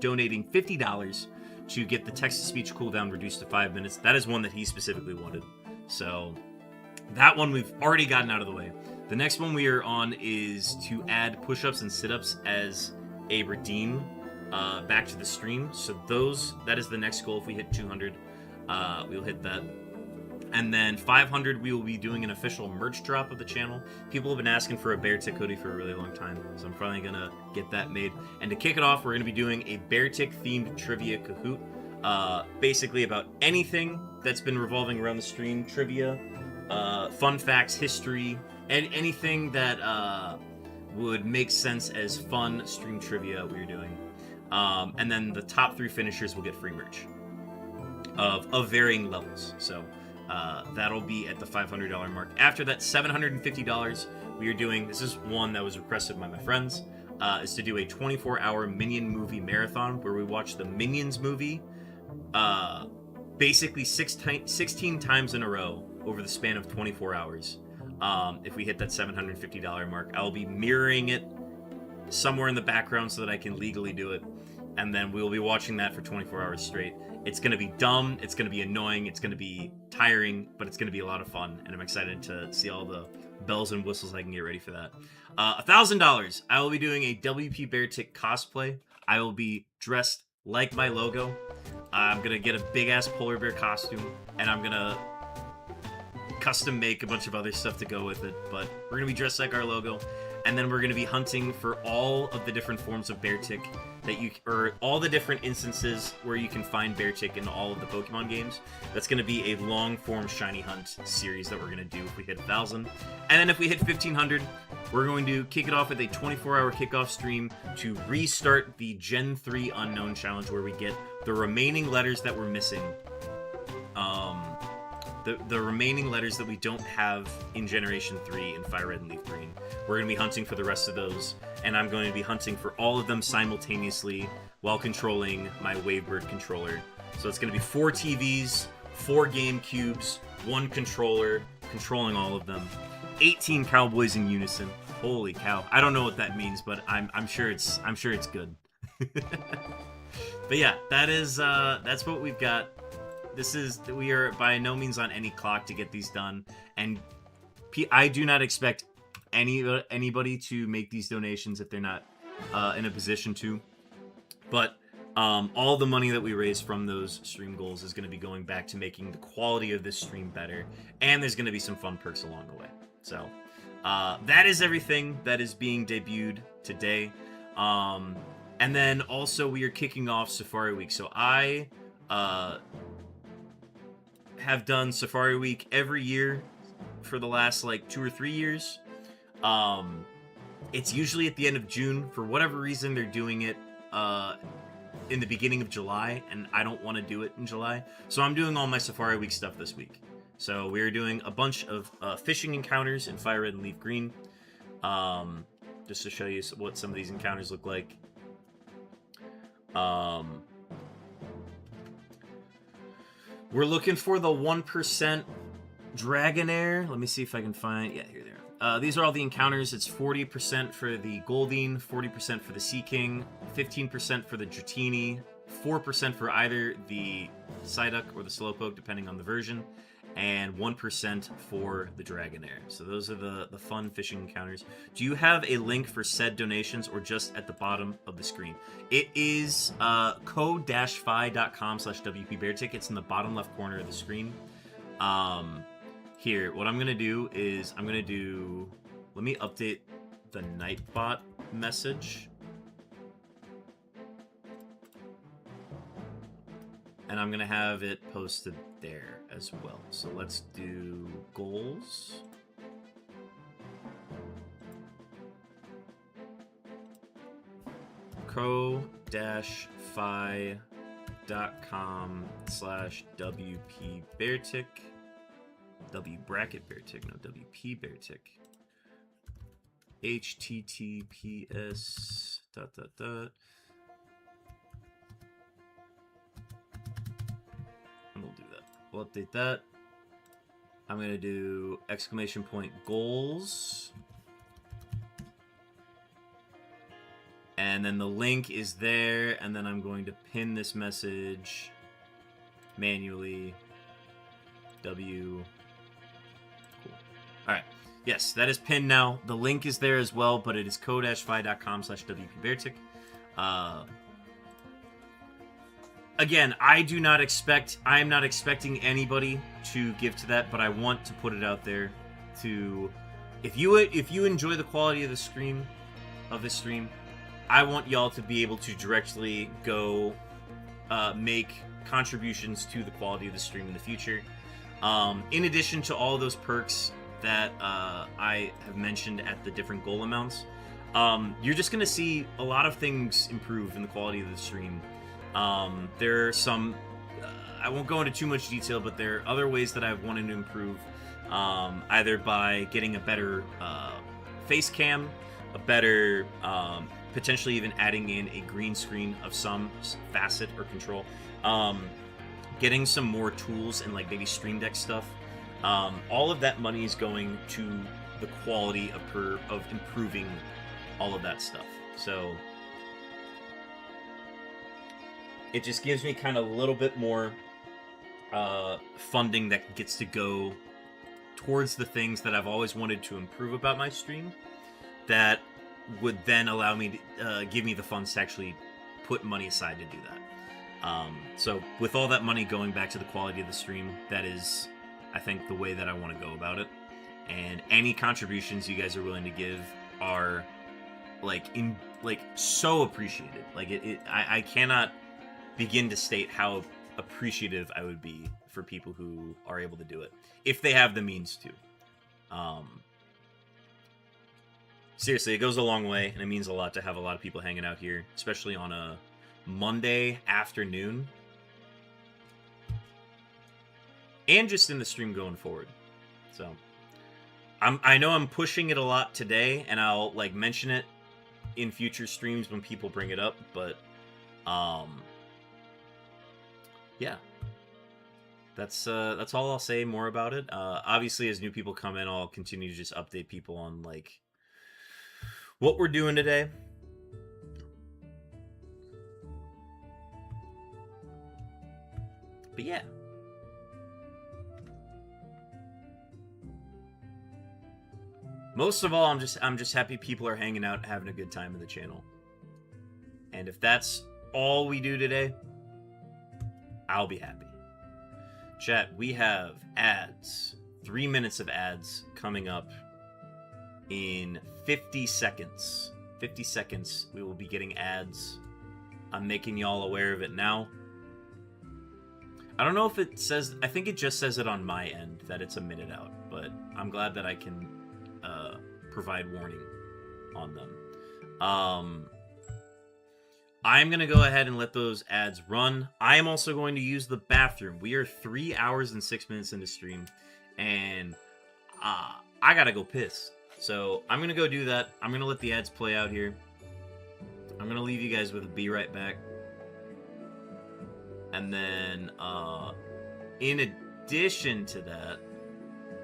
Speaker 2: donating $50 to get the text-to-speech cooldown reduced to 5 minutes. That is one that he specifically wanted. So that one we've already gotten out of the way. The next one we are on is to add push-ups and sit-ups as a redeem back to the stream. So that is the next goal. If we hit 200, we'll hit that. And then 500, we will be doing an official merch drop of the channel. People have been asking for a Bear Tick hoodie for a really long time, so I'm probably going to get that made. And to kick it off, we're going to be doing a Bear Tick themed trivia Kahoot. Basically about anything that's been revolving around the stream, trivia, fun facts, history, and anything that would make sense as fun stream trivia we're doing. And then the top 3 finishers will get free merch of varying levels. So that'll be at the $500 mark. After that, $750, we are doing, this is one that was requested by my friends, is to do a 24-hour Minion movie marathon where we watch the Minions movie basically 16 times in a row over the span of 24 hours. If we hit that $750 mark, I'll be mirroring it somewhere in the background so that I can legally do it. And then we'll be watching that for 24 hours straight. It's going to be dumb, it's going to be annoying, it's going to be tiring, but it's going to be a lot of fun. And I'm excited to see all the bells and whistles I can get ready for that. $1,000, I will be doing a WP Bear Tick cosplay. I will be dressed like my logo. I'm gonna get a big ass polar bear costume, and I'm gonna custom make a bunch of other stuff to go with it. But we're gonna be dressed like our logo, and then we're gonna be hunting for all of the different forms of bear tick or all the different instances where you can find bear tick in all of the Pokemon games. That's gonna be a long form shiny hunt series that we're gonna do if we hit 1,000, and then if we hit 1,500, we're going to kick it off with a 24-hour kickoff stream to restart the Gen 3 Unknown Challenge, where we get the remaining letters that we're missing. The remaining letters that we don't have in Generation 3 in Fire Red and Leaf Green. We're going to be hunting for the rest of those, and I'm going to be hunting for all of them simultaneously while controlling my Wavebird controller. So it's going to be 4 TVs, 4 GameCubes, 1 controller, controlling all of them. 18 cowboys in unison. Holy cow! I don't know what that means, but I'm sure it's good. But yeah, that's what we've got. We are by no means on any clock to get these done, and I do not expect anybody to make these donations if they're not in a position to. But all the money that we raise from those stream goals is going to be going back to making the quality of this stream better, and there's going to be some fun perks along the way. So that is everything that is being debuted today. And then also we are kicking off Safari Week. So I have done Safari Week every year for the last like 2 or 3 years. It's usually at the end of June. For whatever reason, they're doing it in the beginning of July, and I don't want to do it in July. So I'm doing all my Safari Week stuff this week. So we're doing a bunch of fishing encounters in Fire Red and Leaf Green. Just to show you what some of these encounters look like. We're looking for the 1% Dragonair. Let me see if I can find... Yeah, here they are. These are all the encounters. It's 40% for the Goldeen, 40% for the Sea King, 15% for the Dratini, 4% for either the Psyduck or the Slowpoke, depending on the version, and 1% for the Dragonair. So those are the fun fishing encounters. Do you have a link for said donations, or just at the bottom of the screen? It is code-fi.com/WPBearTick. It's in the bottom left corner of the screen. Here, what I'm going to do is let me update the Nightbot message. And I'm going to have it posted there as well. So let's do goals. co-fi.com/WPBearTick. W bracket bear tick, no WP bear tick. HTTPS ... And we'll do that. We'll update that. I'm gonna do ! goals. And then the link is there, and then I'm going to pin this message manually. W. Cool. Alright. Yes, that is pinned now. The link is there as well, but it is co-fi.com/WPBearTick. Again, I am not expecting anybody to give to that, but I want to put it out there to, if you enjoy the quality of this stream, I want y'all to be able to directly go make contributions to the quality of the stream in the future. In addition to all those perks that I have mentioned at the different goal amounts, you're just going to see a lot of things improve in the quality of the stream. There are some, I won't go into too much detail, but there are other ways that I've wanted to improve, either by getting a better face cam, a better, potentially even adding in a green screen of some facet or control, getting some more tools and like maybe Stream Deck stuff. All of that money is going to the quality of improving all of that stuff. So it just gives me kind of a little bit more funding that gets to go towards the things that I've always wanted to improve about my stream, that would then allow me to give me the funds to actually put money aside to do that. So with all that money going back to the quality of the stream, that is, I think, the way that I want to go about it. And any contributions you guys are willing to give are so appreciated. I cannot begin to state how appreciative I would be for people who are able to do it if they have the means to. Seriously, it goes a long way, and it means a lot to have a lot of people hanging out here, especially on a Monday afternoon, and just in the stream going forward. So I know I'm pushing it a lot today, and I'll mention it in future streams when people bring it up, but yeah, that's all I'll say more about it. Obviously, as new people come in, I'll continue to just update people on what we're doing today. But yeah. Most of all, I'm just happy people are hanging out, having a good time in the channel. And if that's all we do today, I'll be happy. Chat, we have ads. 3 minutes of ads coming up in 50 seconds. 50 seconds, we will be getting ads. I'm making y'all aware of it now. I don't know if it says... I think it just says it on my end that it's a minute out, but I'm glad that I can provide warning on them. I'm going to go ahead and let those ads run. I am also going to use the bathroom. We are 3 hours and 6 minutes into stream, and I got to go piss. So I'm going to go do that. I'm going to let the ads play out here. I'm going to leave you guys with a be right back. And then, in addition to that,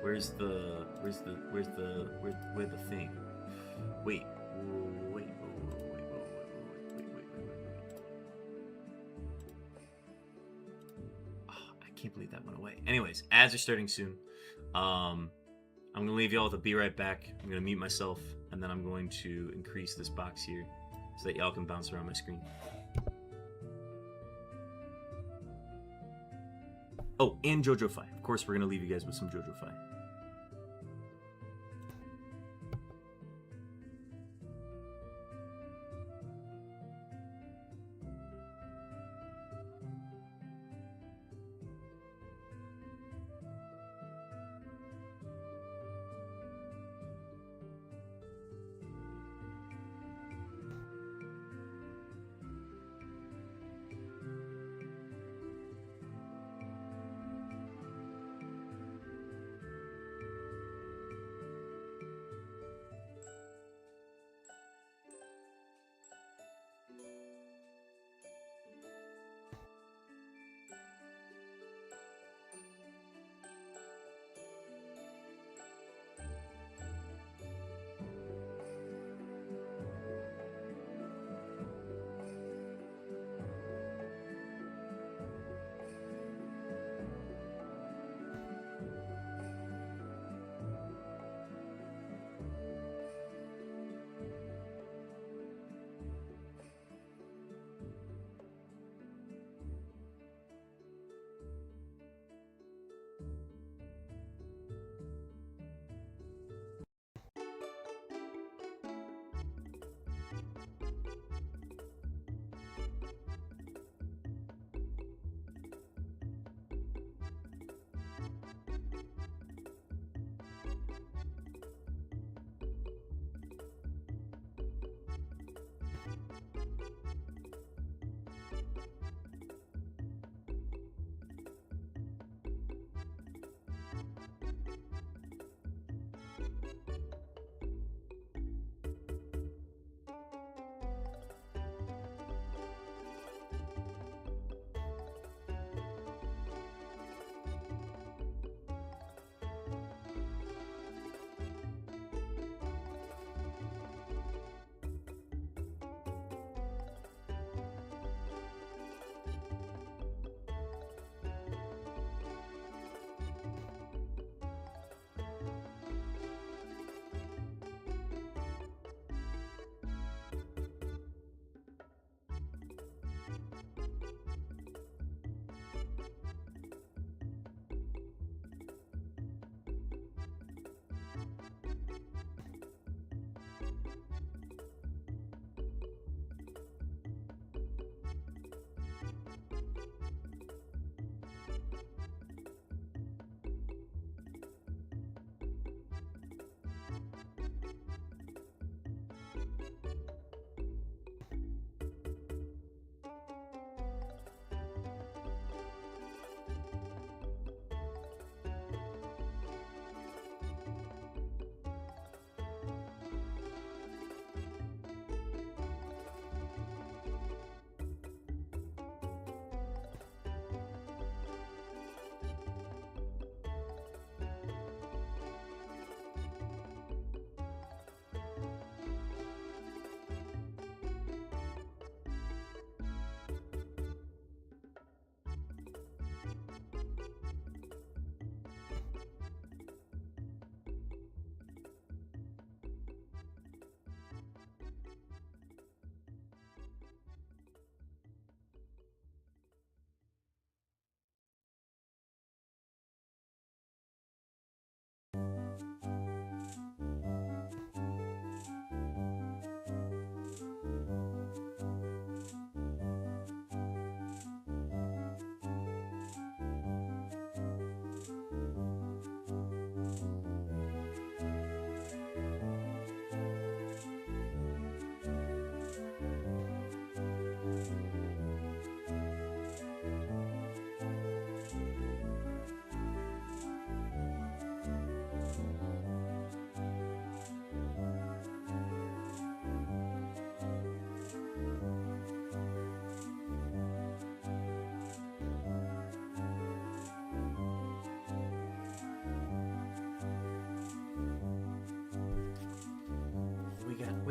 Speaker 2: where's the thing? Wait. Oh, I can't believe that went away. Anyways, ads are starting soon. I'm going to leave y'all with a be right back. I'm going to mute myself, and then I'm going to increase this box here so that y'all can bounce around my screen. Oh, and JoJo Fi. Of course, we're going to leave you guys with some JoJo Fi.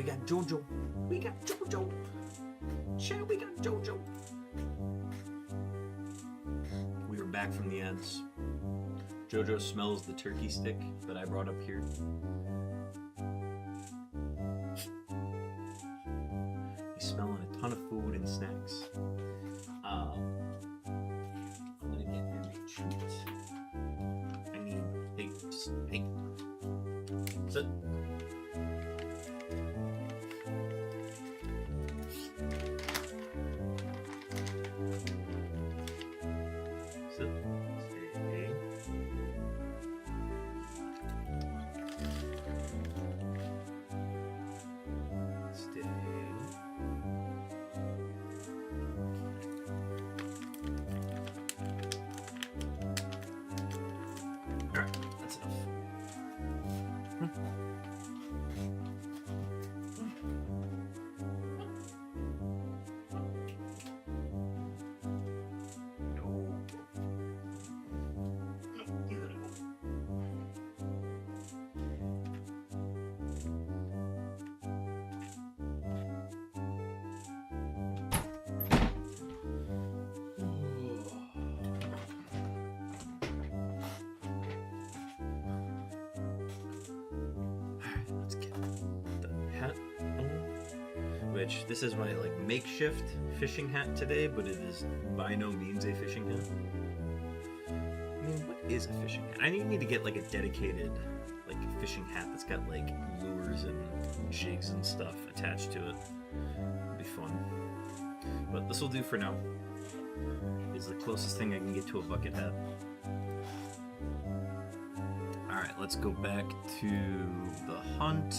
Speaker 2: We got Jojo. We got Jojo. Chat, we got Jojo. We are back from the ads. Jojo smells the turkey stick that I brought up here. He's smelling a ton of food and snacks. I'm gonna get him a treat. I need, hey, sit. Which, this is my like makeshift fishing hat today, but it is by no means a fishing hat. I mean, what is a fishing hat? I need to get like a dedicated like fishing hat that's got like lures and jigs and stuff attached to it. It'd be fun. But this will do for now. It's the closest thing I can get to a bucket hat. Alright, let's go back to the hunt.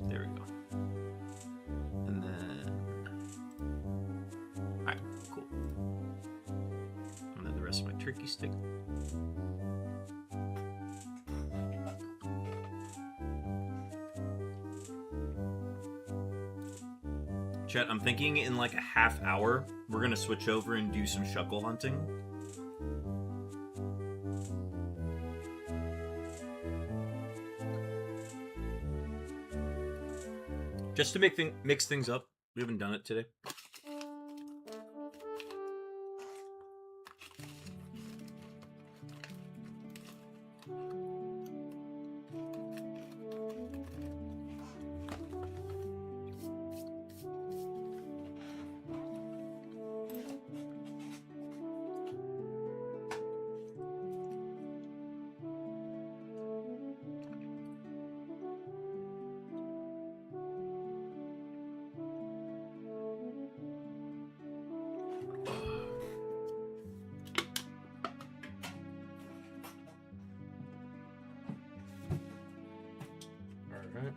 Speaker 2: There we go. And then... Alright, cool. And then the rest of my turkey stick. Chat, I'm thinking in like a half hour, we're gonna switch over and do some shuckle hunting. Just to mix things up. We haven't done it today.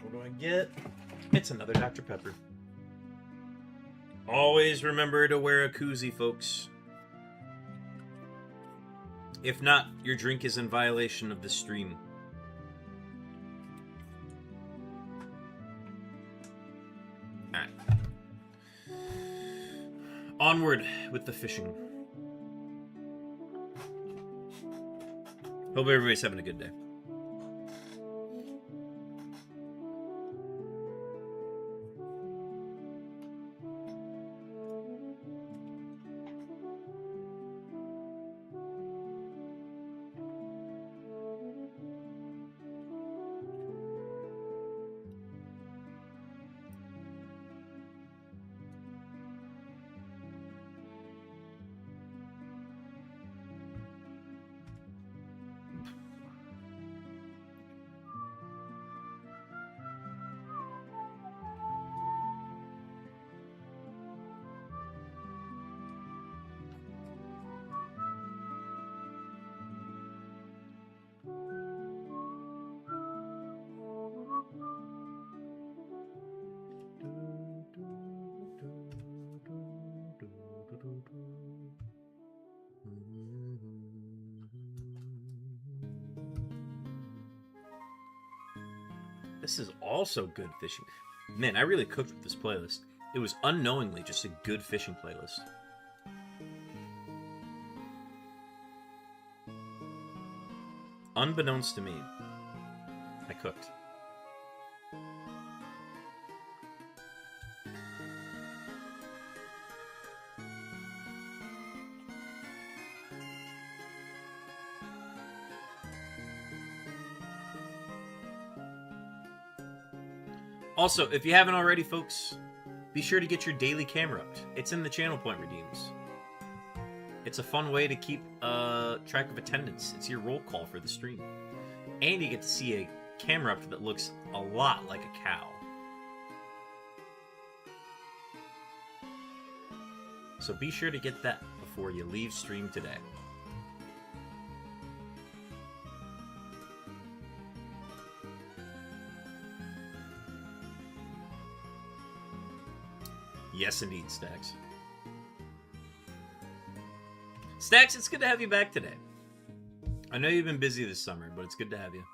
Speaker 2: What do I get? It's another Dr. Pepper. Always remember to wear a koozie, folks. If not, your drink is in violation of the stream. Alright. Onward with the fishing. Hope everybody's having a good day. This is also good fishing. Man, I really cooked with this playlist. It was unknowingly just a good fishing playlist. Unbeknownst to me, I cooked. Also, if you haven't already, folks, be sure to get your daily camera up. It's in the channel point redeems. It's a fun way to keep track of attendance. It's your roll call for the stream. And you get to see a camera up that looks a lot like a cow. So be sure to get that before you leave stream today. Yes, indeed, Stacks. Stacks, it's good to have you back today. I know you've been busy this summer, but it's good to have you.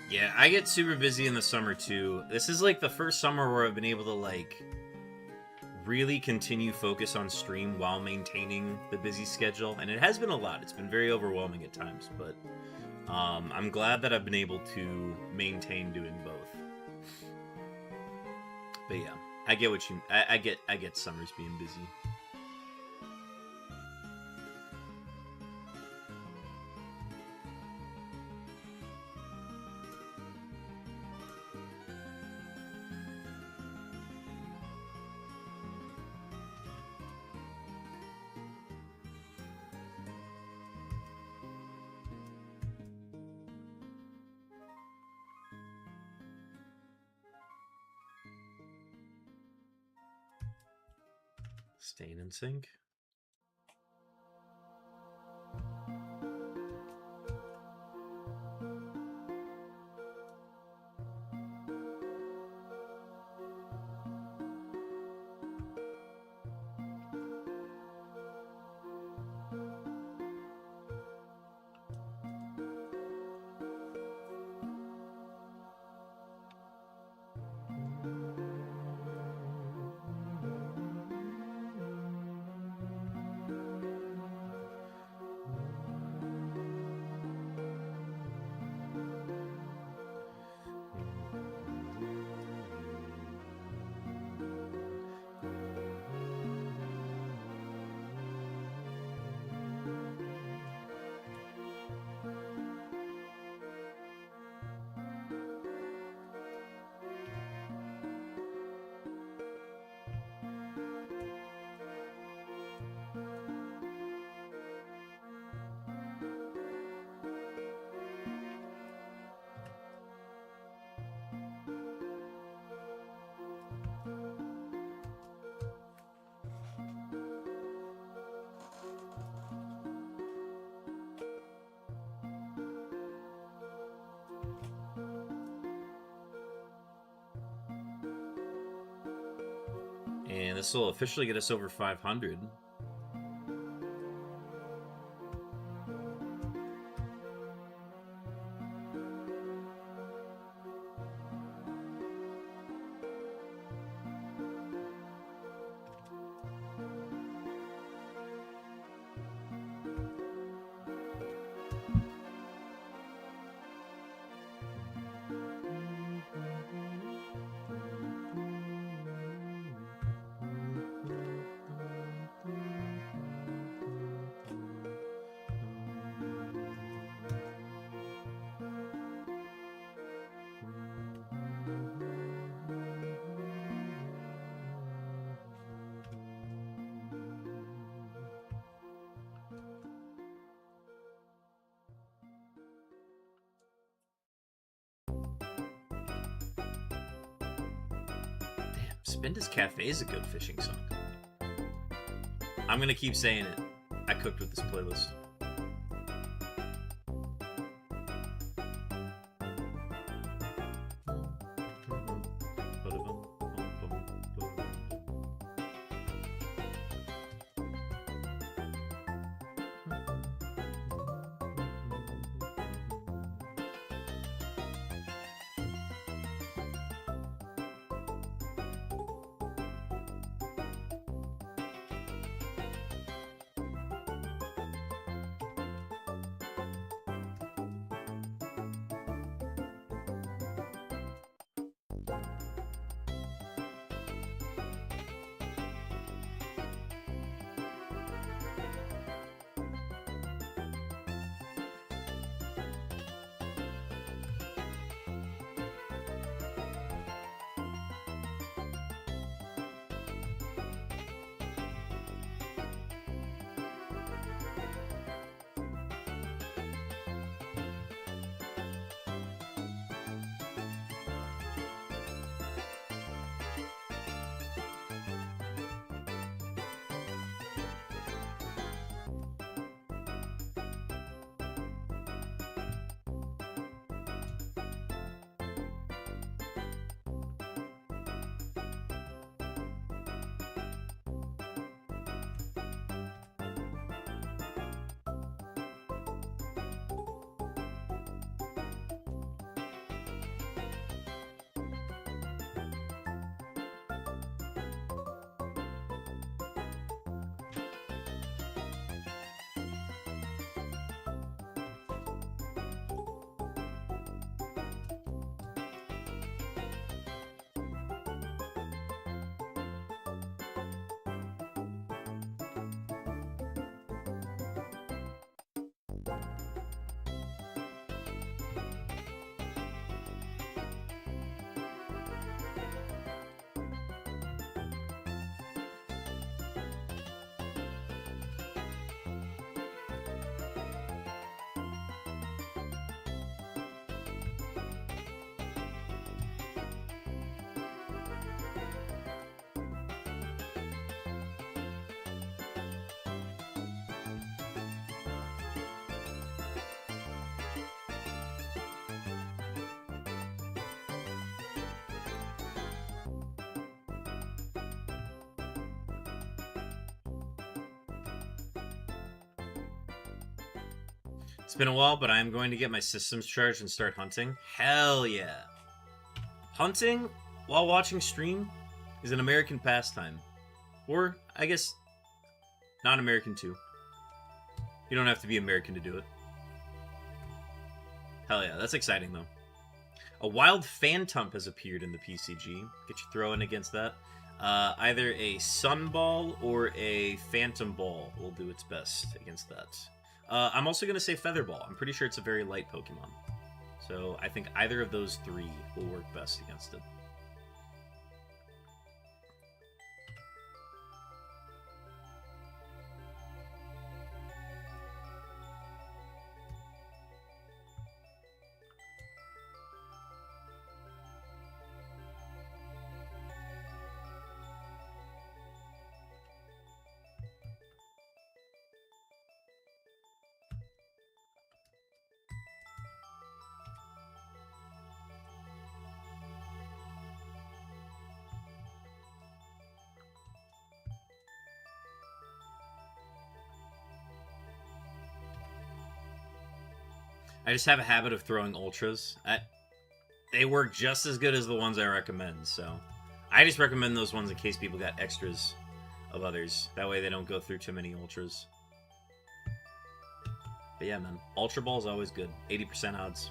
Speaker 2: Yeah, I get super busy in the summer too. This is like the first summer where I've been able to like really continue focus on stream while maintaining the busy schedule, and it has been a lot. It's been very overwhelming at times, but I'm glad that I've been able to maintain doing both. But yeah, I get what you I get summers being busy. Staying in sync. And this will officially get us over 500. Spinda's Cafe is a good fishing song. I'm gonna keep saying it. I cooked with this playlist. It's been a while, but I'm going to get my systems charged and start hunting. Hell yeah. Hunting while watching stream is an American pastime. Or, I guess, not American too. You don't have to be American to do it. Hell yeah, that's exciting though. A wild phantump has appeared in the PCG. Get you throwing against that. Either a sunball or a phantom ball will do its best against that. I'm also going to say Featherball. I'm pretty sure it's a very light Pokemon. So I think either of those three will work best against it. I just have a habit of throwing ultras. They work just as good as the ones I recommend, so I just recommend those ones in case people got extras of others. That way they don't go through too many ultras. But yeah, man, Ultra Ball is always good. 80% odds.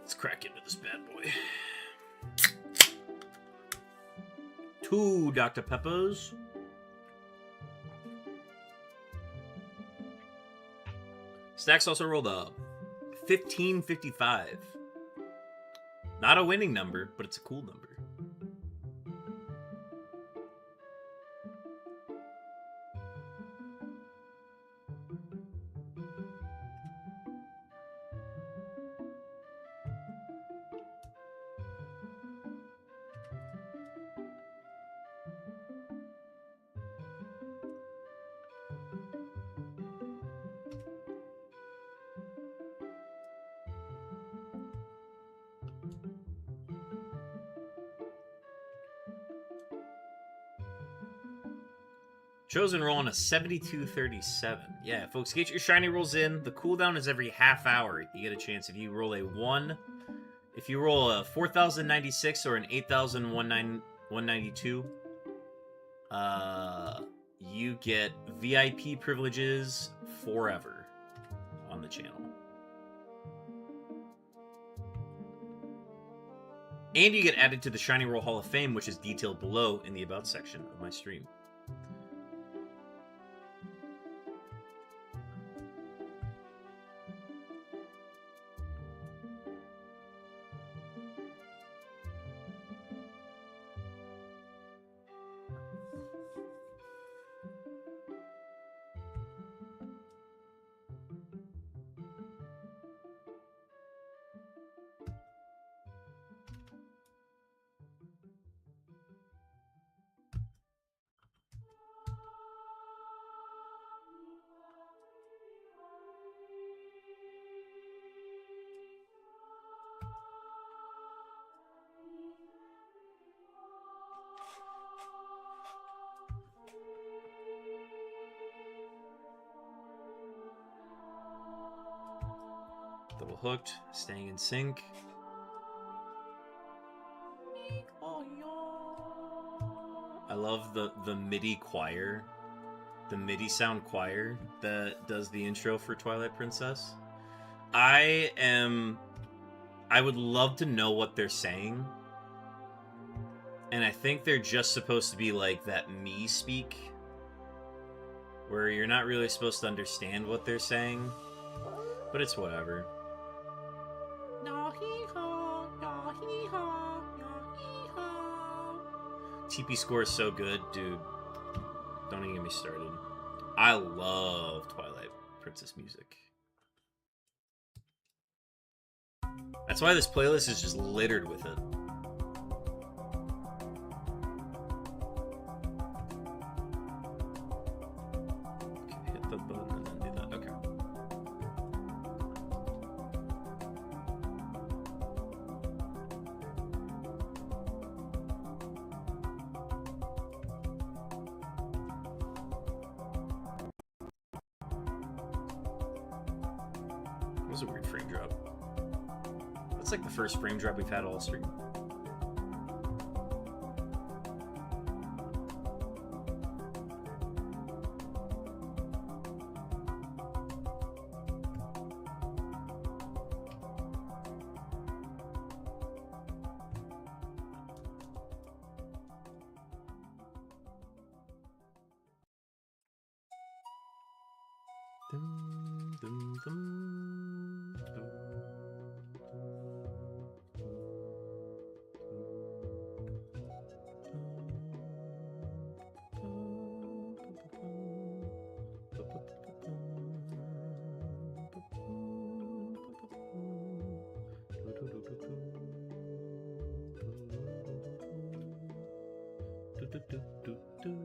Speaker 2: Let's crack into this bad boy. 2 Dr. Peppers. Stacks also rolled a 1555. Not a winning number, but it's a cool number. Chosen roll on a 7237. Yeah, folks, get your shiny rolls in. The cooldown is every half hour. You get a chance. If you roll a 4096 or an 8192, you get VIP privileges forever on the channel. And you get added to the Shiny Roll Hall of Fame, which is detailed below in the About section of my stream. Double hooked, staying in sync. I love the MIDI choir, the MIDI sound choir that does the intro for Twilight Princess. I would love to know what they're saying. And I think they're just supposed to be like that me speak, where you're not really supposed to understand what they're saying, but it's whatever. TP score is so good, dude. Don't even get me started. I love Twilight Princess music. That's why this playlist is just littered with it. Okay, hit the button and then do that. Okay. That was a weird frame drop. That's like the first frame drop we've had all stream. Dum, dum, dum, dum.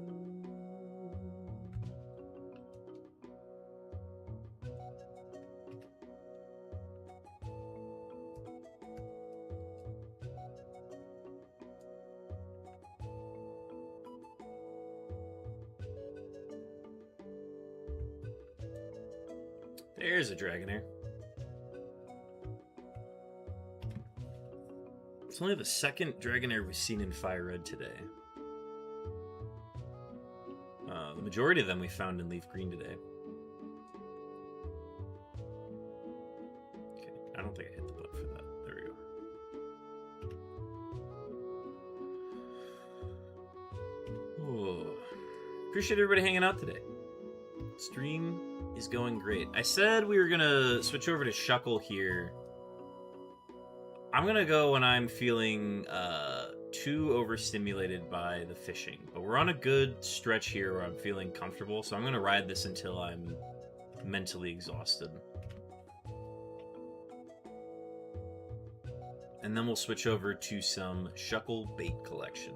Speaker 2: There's a Dragonair. It's only the second Dragonair we've seen in Fire Red today. The majority of them we found in Leaf Green today. Okay, I don't think I hit the button for that. There we go. Oh. Appreciate everybody hanging out today. Stream is going great. I said we were gonna switch over to Shuckle here. I'm gonna go when I'm feeling too overstimulated by the fishing, but we're on a good stretch here where I'm feeling comfortable, so I'm gonna ride this until I'm mentally exhausted. And then we'll switch over to some Shuckle bait collection.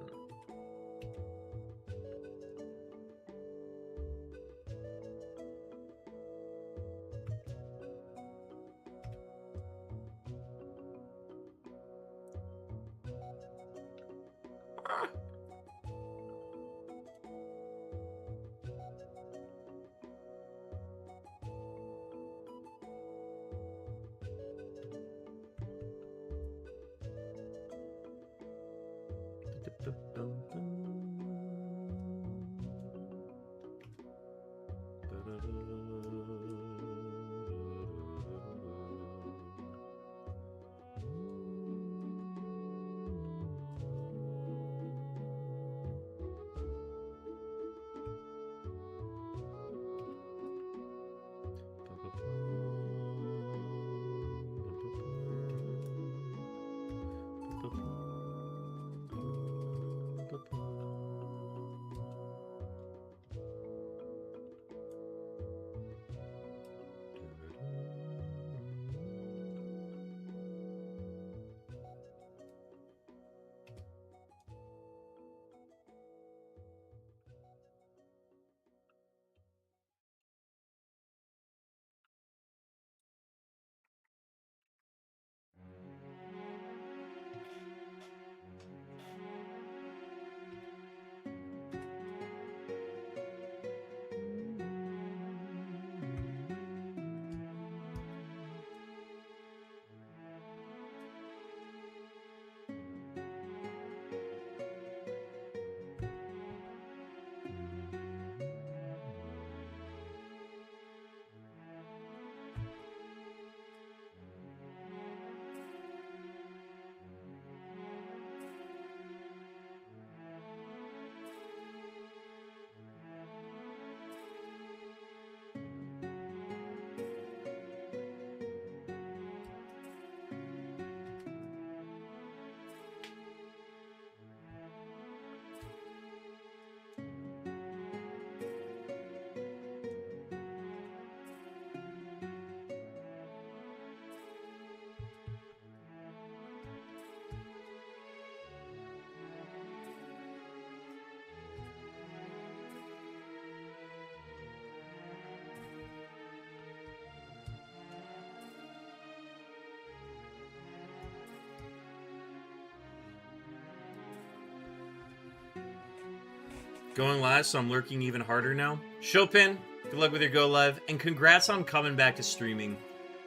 Speaker 2: Going live, so I'm lurking even harder now. Chopin, good luck with your go live, and congrats on coming back to streaming.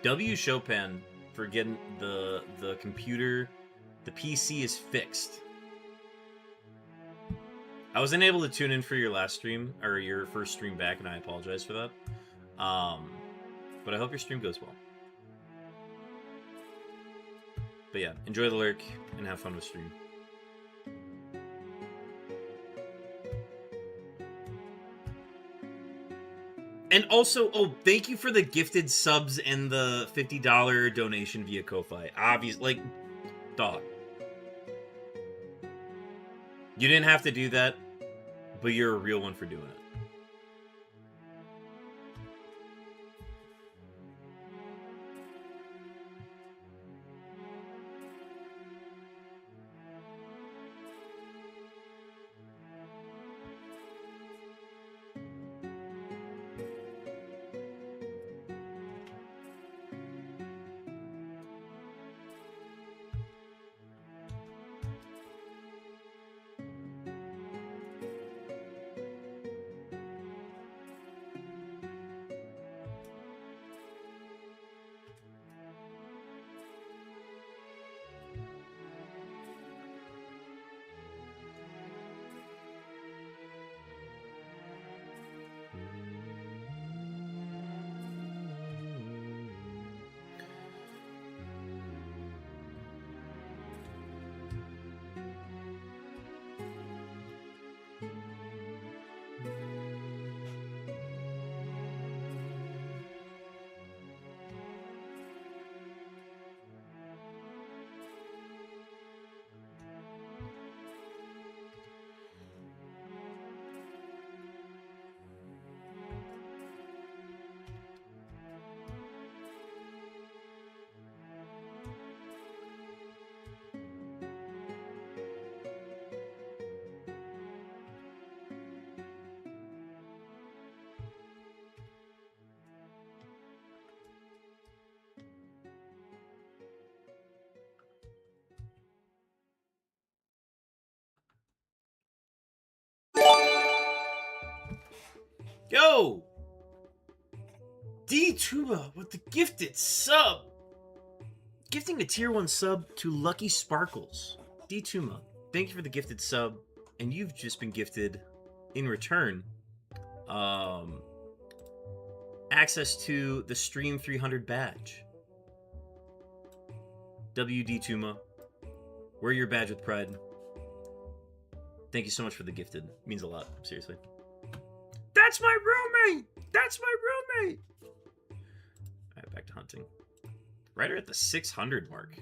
Speaker 2: W Chopin for getting the computer, the PC is fixed. I wasn't able to tune in for your last stream, or your first stream back, and I apologize for that. But I hope your stream goes well. But yeah, enjoy the lurk, and have fun with stream. And also, oh, thank you for the gifted subs and the $50 donation via Ko-Fi. Obviously, like, dog. You didn't have to do that, but you're a real one for doing it. Yo! D-Tuba with the gifted sub. Gifting a tier 1 sub to Lucky Sparkles. D-Tuma, thank you for the gifted sub. And you've just been gifted, in return, access to the Stream 300 badge. WD Tuma, wear your badge with pride. Thank you so much for the gifted. It means a lot, seriously. That's my roommate! That's my roommate! Alright, back to hunting. Right at the 600 mark.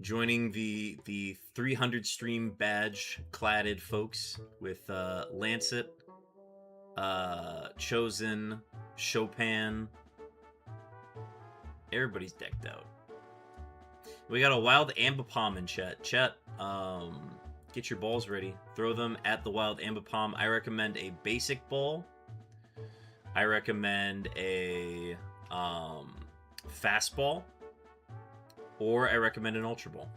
Speaker 2: Joining the 300 stream badge cladded folks with Lancet, Chosen, Chopin. Everybody's decked out. We got a wild Ambipom in chat. Chat, get your balls ready. Throw them at the wild Ambipom. I recommend a basic ball. I recommend a fastball. Or I recommend an ultra ball.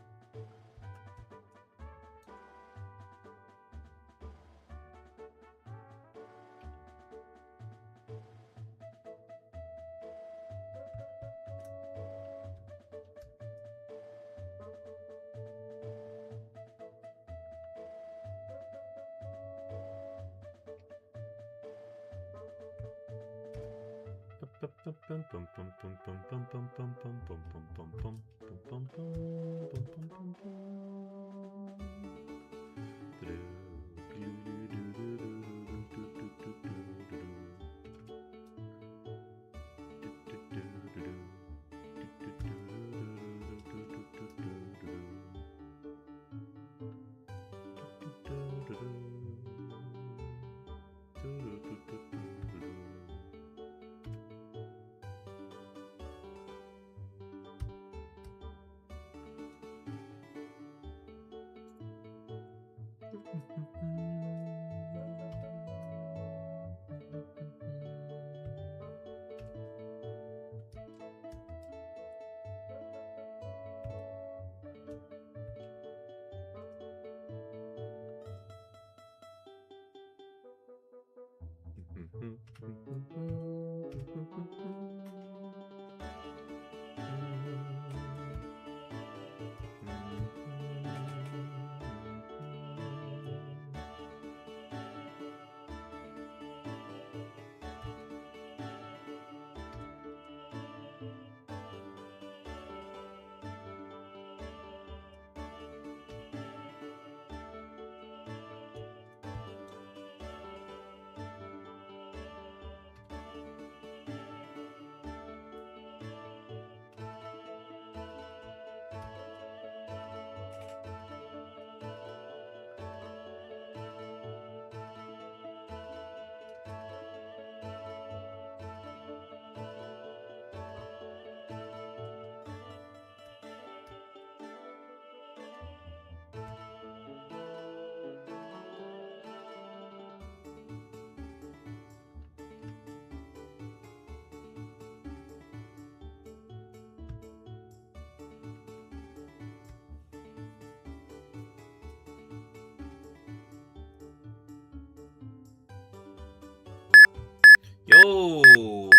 Speaker 2: Yo,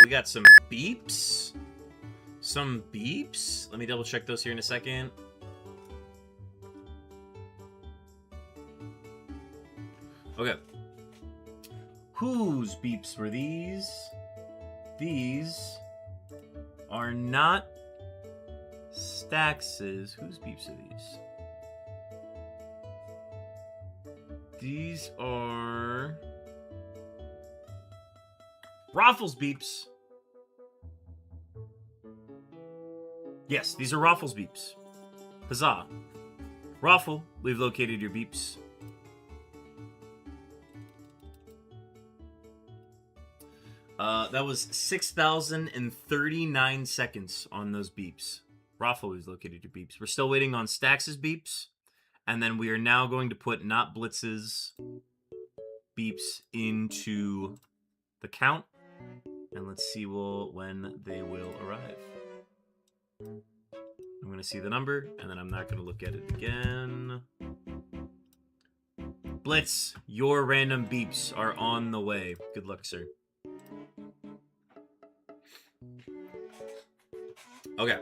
Speaker 2: we got some beeps. Some beeps. Let me double check those here in a second. Okay. Whose beeps were these? These are not Stax's. Whose beeps are these? These are Raffles beeps. Yes, these are Raffles beeps. Huzzah. Raffle, we've located your beeps. That was 6,039 seconds on those beeps. Raffle, we've located your beeps. We're still waiting on Stax's beeps. And then we are now going to put Not Blitz's beeps into the count. And let's see when they will arrive. I'm going to see the number, and then I'm not going to look at it again. Blitz, your random beeps are on the way. Good luck, sir. Okay.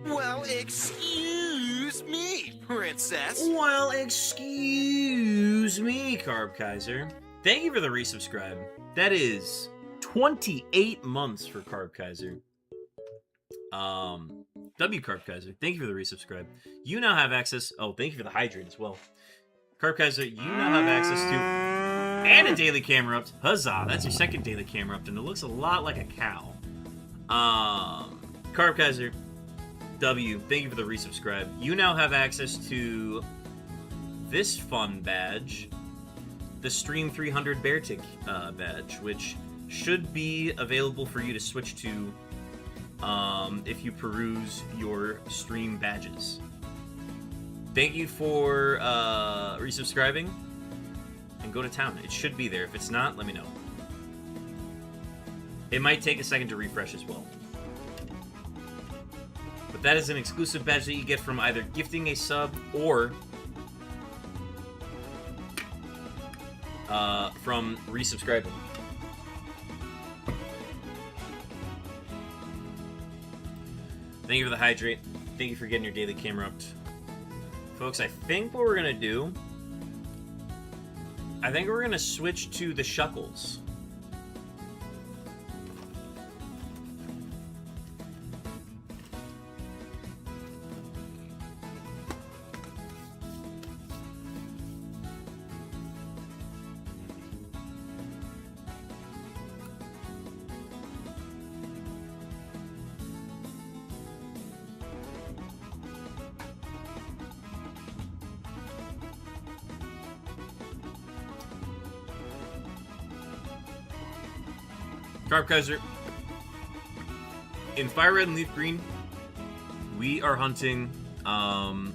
Speaker 1: Well, excuse me, princess.
Speaker 2: Well, excuse me, Carb Kaiser. Thank you for the resubscribe. That is 28 months for Carb Kaiser. W Carb Kaiser, thank you for the resubscribe. You now have access. Oh, thank you for the hydrate as well. Carb Kaiser, you now have access to and a daily camera up. Huzzah! That's your second daily camera up, and it looks a lot like a cow. Carb Kaiser, W, thank you for the resubscribe. You now have access to this fun badge, the Stream 300 Bear Tick badge, which should be available for you to switch to if you peruse your stream badges. Thank you for resubscribing, and go to town. It should be there. If it's not, let me know. It might take a second to refresh as well. But that is an exclusive badge that you get from either gifting a sub or from resubscribing. Thank you for the hydrate. Thank you for getting your daily camera up. Folks, I think what we're going to do... I think we're going to switch to the Shuckles. Carp Kaiser. In Fire Red and Leaf Green, we are hunting. Dratini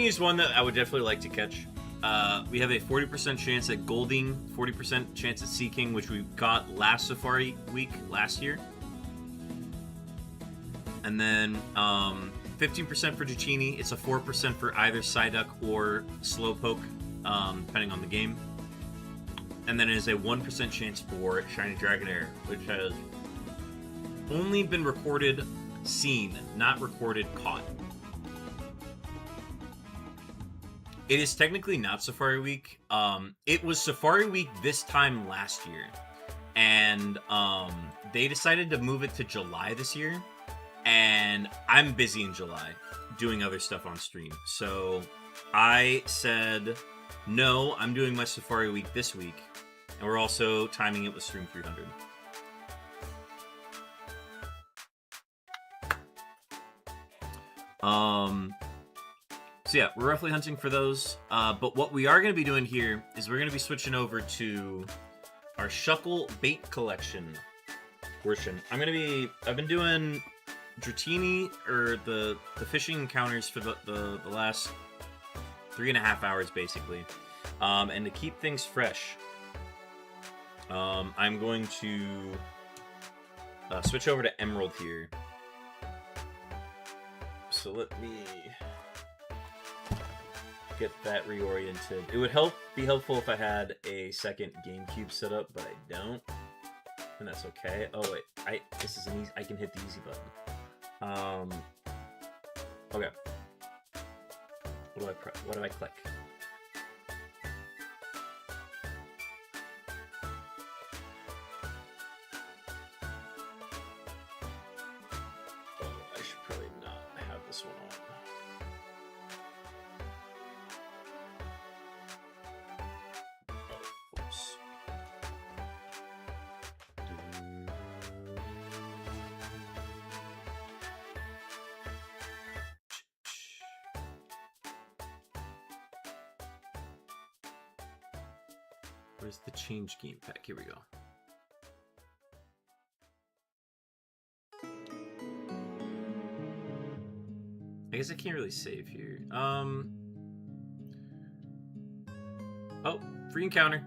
Speaker 2: is one that I would definitely like to catch. We have a 40% chance at Golding, 40% chance at Sea King, which we got last Safari Week last year. And then 15% for Dratini. It's a 4% for either Psyduck or Slowpoke, depending on the game. And then it is a 1% chance for Shiny Dragonair, which has only been recorded seen, not recorded caught. It is technically not Safari Week. It was Safari Week this time last year. And they decided to move it to July this year. And I'm busy in July doing other stuff on stream. So I said, no, I'm doing my Safari Week this week. And we're also timing it with Stream 300. So yeah, we're roughly hunting for those. But what we are going to be doing here is we're going to be switching over to our Shuckle bait collection portion. I've been doing Dratini, or the fishing encounters for the last 3.5 hours, basically. And to keep things fresh, I'm going to switch over to Emerald here. So let me get that reoriented. It would be helpful if I had a second GameCube set up, but I don't, and that's okay. Oh wait, this is an easy. I can hit the easy button. Okay. What do I click? Where's the change game pack? Here we go. I guess I can't really save here. Oh, free encounter.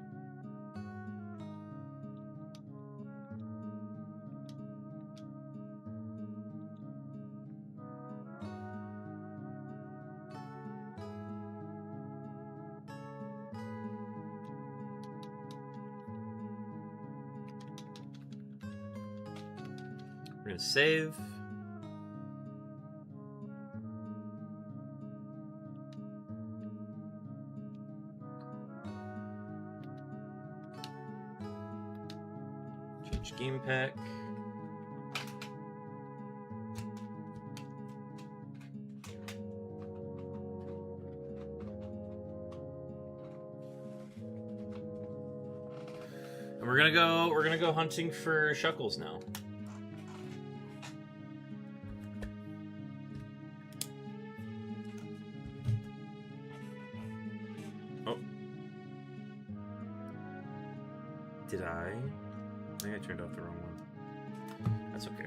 Speaker 2: We're gonna save. Change game pack. And we're gonna go hunting for Shuckles now. Did I? I think I turned off the wrong one. That's okay.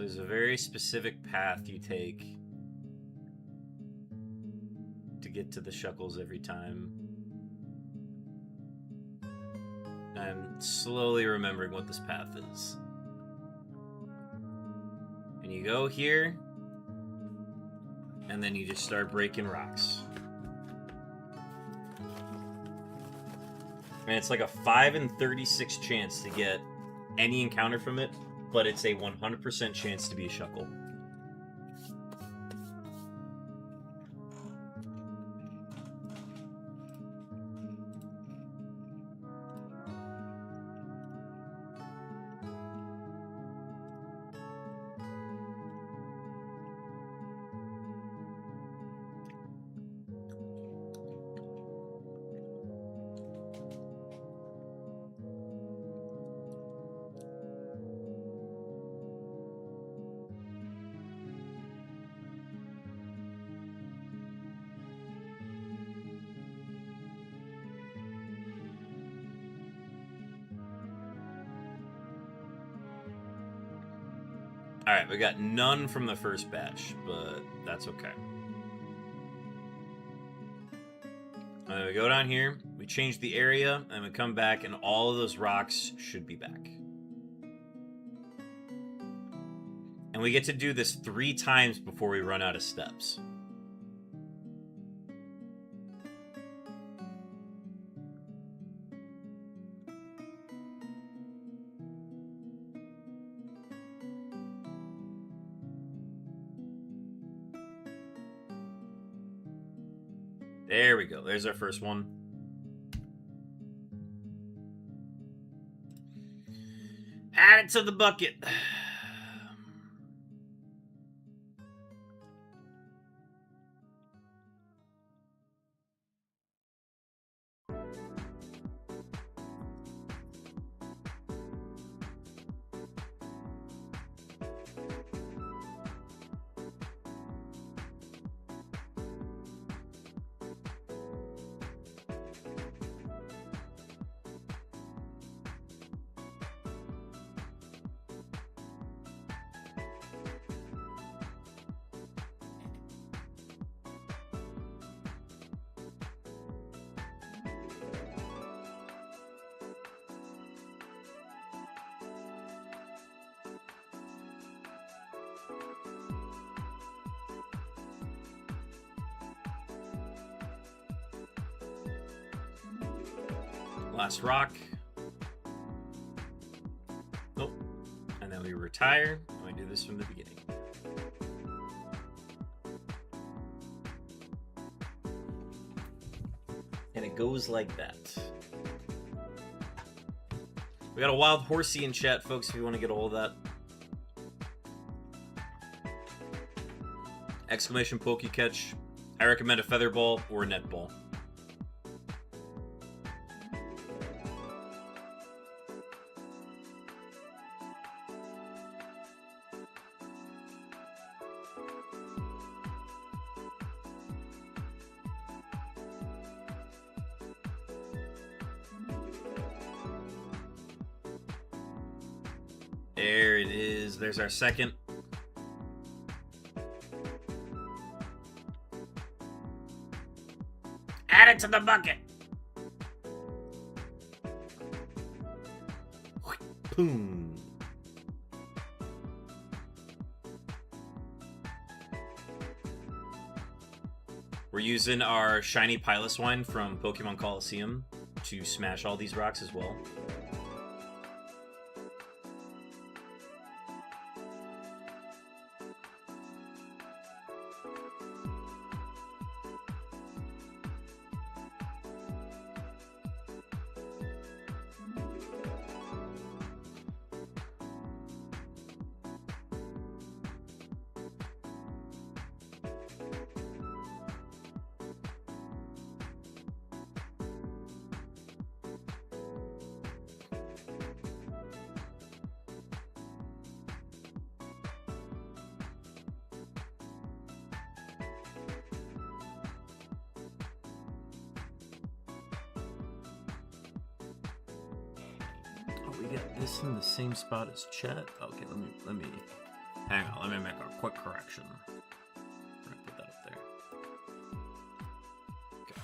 Speaker 2: So there's a very specific path you take to get to the shuckles every time. I'm slowly remembering what this path is. And you go here, and then you just start breaking rocks. And it's like a 5 in 36 chance to get any encounter from it, but it's a 100% chance to be a shuckle. Alright, we got none from the first batch, but that's okay. And then we go down here, we change the area, and we come back, and all of those rocks should be back. And we get to do this 3 times before we run out of steps. There we go. There's our first one. Add it to the bucket. Last rock. Nope. And then we retire, and we do this from the beginning. And it goes like that. We got a wild horsey in chat, folks, if you want to get a hold of that. Exclamation pokey catch. I recommend a feather ball or a net ball. There it is. There's our second. Add it to the bucket. Boom. We're using our shiny Piloswine from Pokemon Coliseum to smash all these rocks as well. We got this in the same spot as chat. Okay, let me Hang on, let me make a quick correction. I'm gonna put that up there. Okay.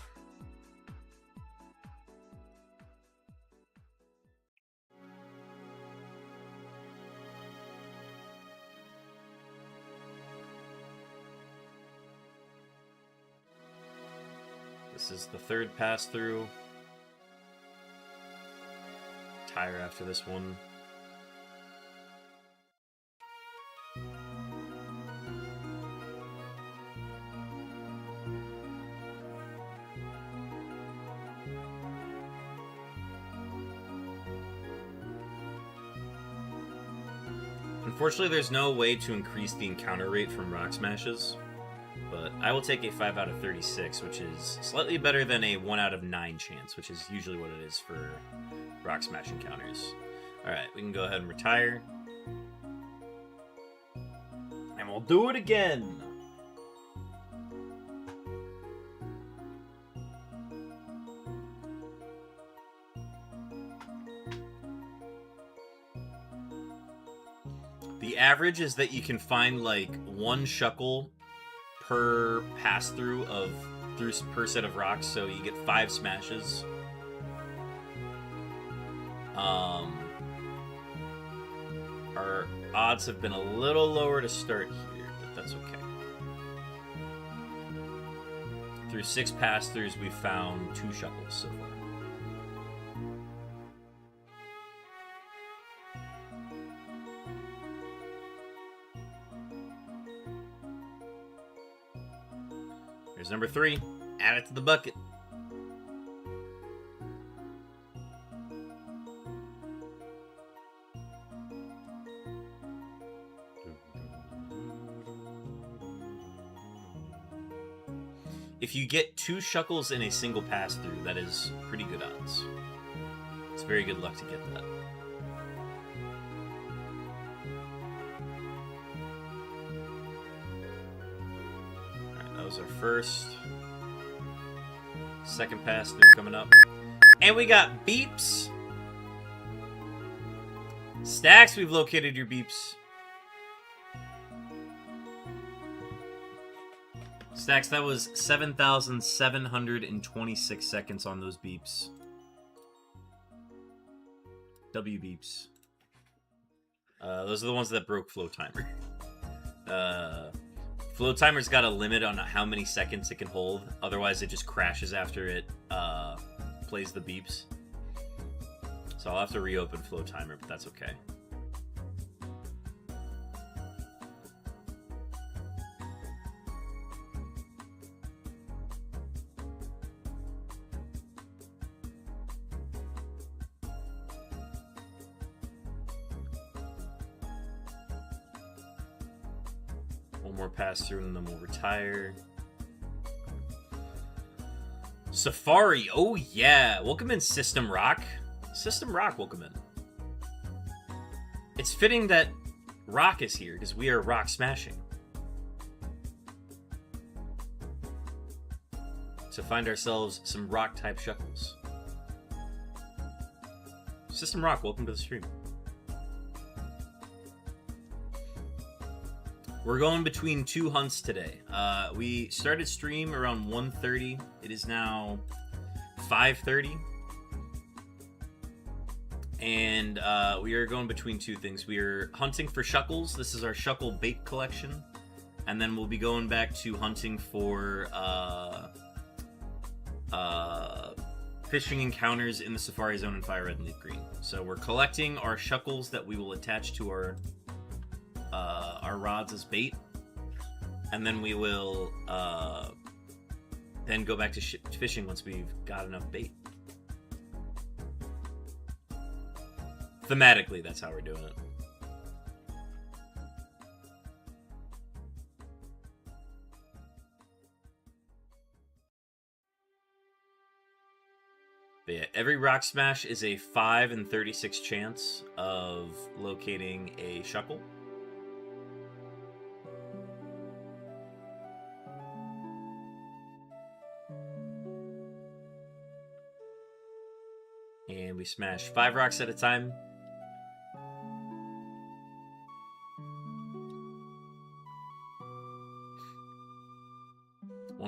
Speaker 2: This is the third pass through. Tire after this one. Unfortunately, there's no way to increase the encounter rate from rock smashes, but I will take a 5 out of 36, which is slightly better than a 1 out of 9 chance, which is usually what it is for rock smash encounters. Alright, we can go ahead and retire. And we'll do it again! The average is that you can find like 1 shuckle per pass through per set of rocks, so you get 5 smashes. Our odds have been a little lower to start here, but that's okay. Through 6 pass throughs, we found 2 shuckles so far. Here's number 3. Add it to the bucket. If you get 2 shuckles in a single pass through, that is pretty good odds. It's very good luck to get that. Alright, that was our first. Second pass through coming up. And we got beeps. Stacks, we've located your beeps. Stacks, that was 7,726 seconds on those beeps. W beeps. Those are the ones that broke Flow Timer. Flow Timer's got a limit on how many seconds it can hold. Otherwise, it just crashes after it plays the beeps. So I'll have to reopen Flow Timer, but that's okay. One more pass through and then we'll retire. Safari, oh yeah. Welcome in, System Rock. System Rock, welcome in. It's fitting that Rock is here because we are rock smashing. To find ourselves some rock type shuckles. System Rock, welcome to the stream. We're going between 2 hunts today. We started stream around 1:30. It is now 5:30. And we are going between 2 things. We are hunting for shuckles. This is our shuckle bait collection. And then we'll be going back to hunting for fishing encounters in the Safari Zone in Fire Red and Leaf Green. So we're collecting our shuckles that we will attach to our rods as bait, and then we will then go back to fishing once we've got enough bait. Thematically, that's how we're doing it. But yeah, every rock smash is a 5 in 36 chance of locating a shuckle. And we smash 5 rocks at a time.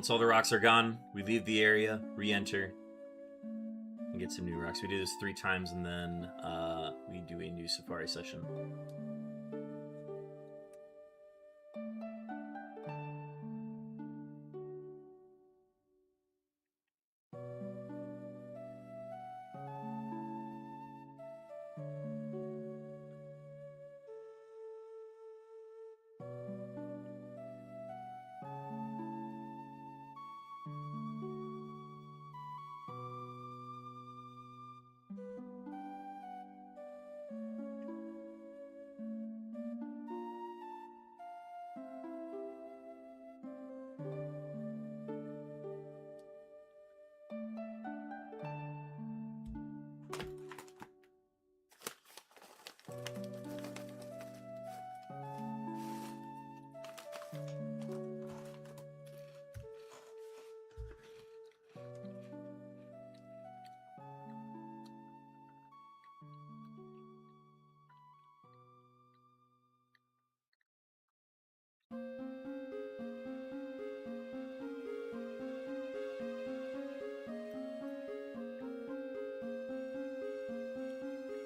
Speaker 2: Once all the rocks are gone, we leave the area, re-enter, and get some new rocks. We do this 3 times, and then we do a new safari session.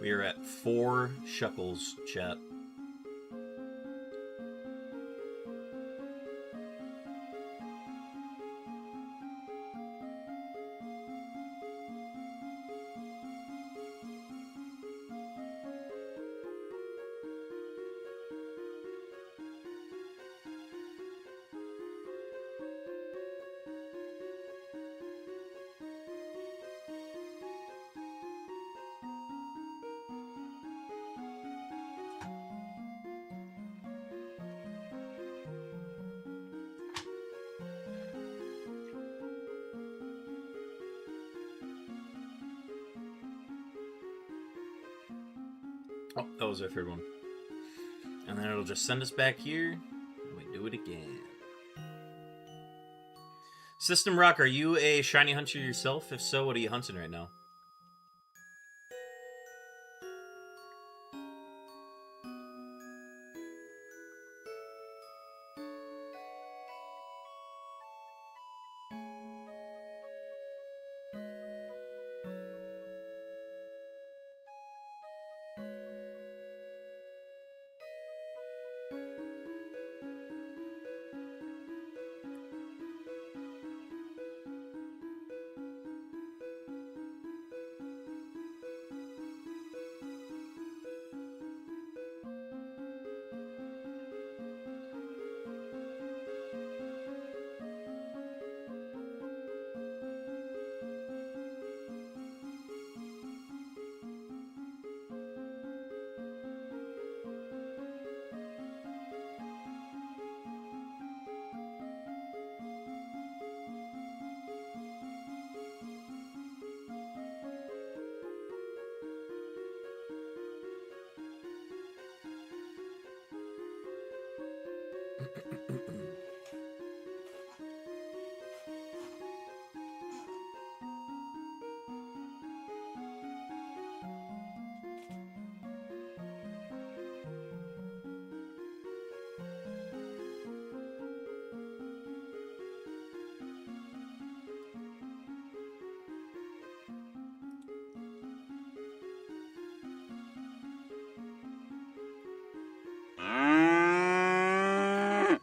Speaker 2: We are at 4 shekels, chat. Oh, that was our 3rd one. And then it'll just send us back here, and we do it again. System Rock, are you a shiny hunter yourself? If so, what are you hunting right now?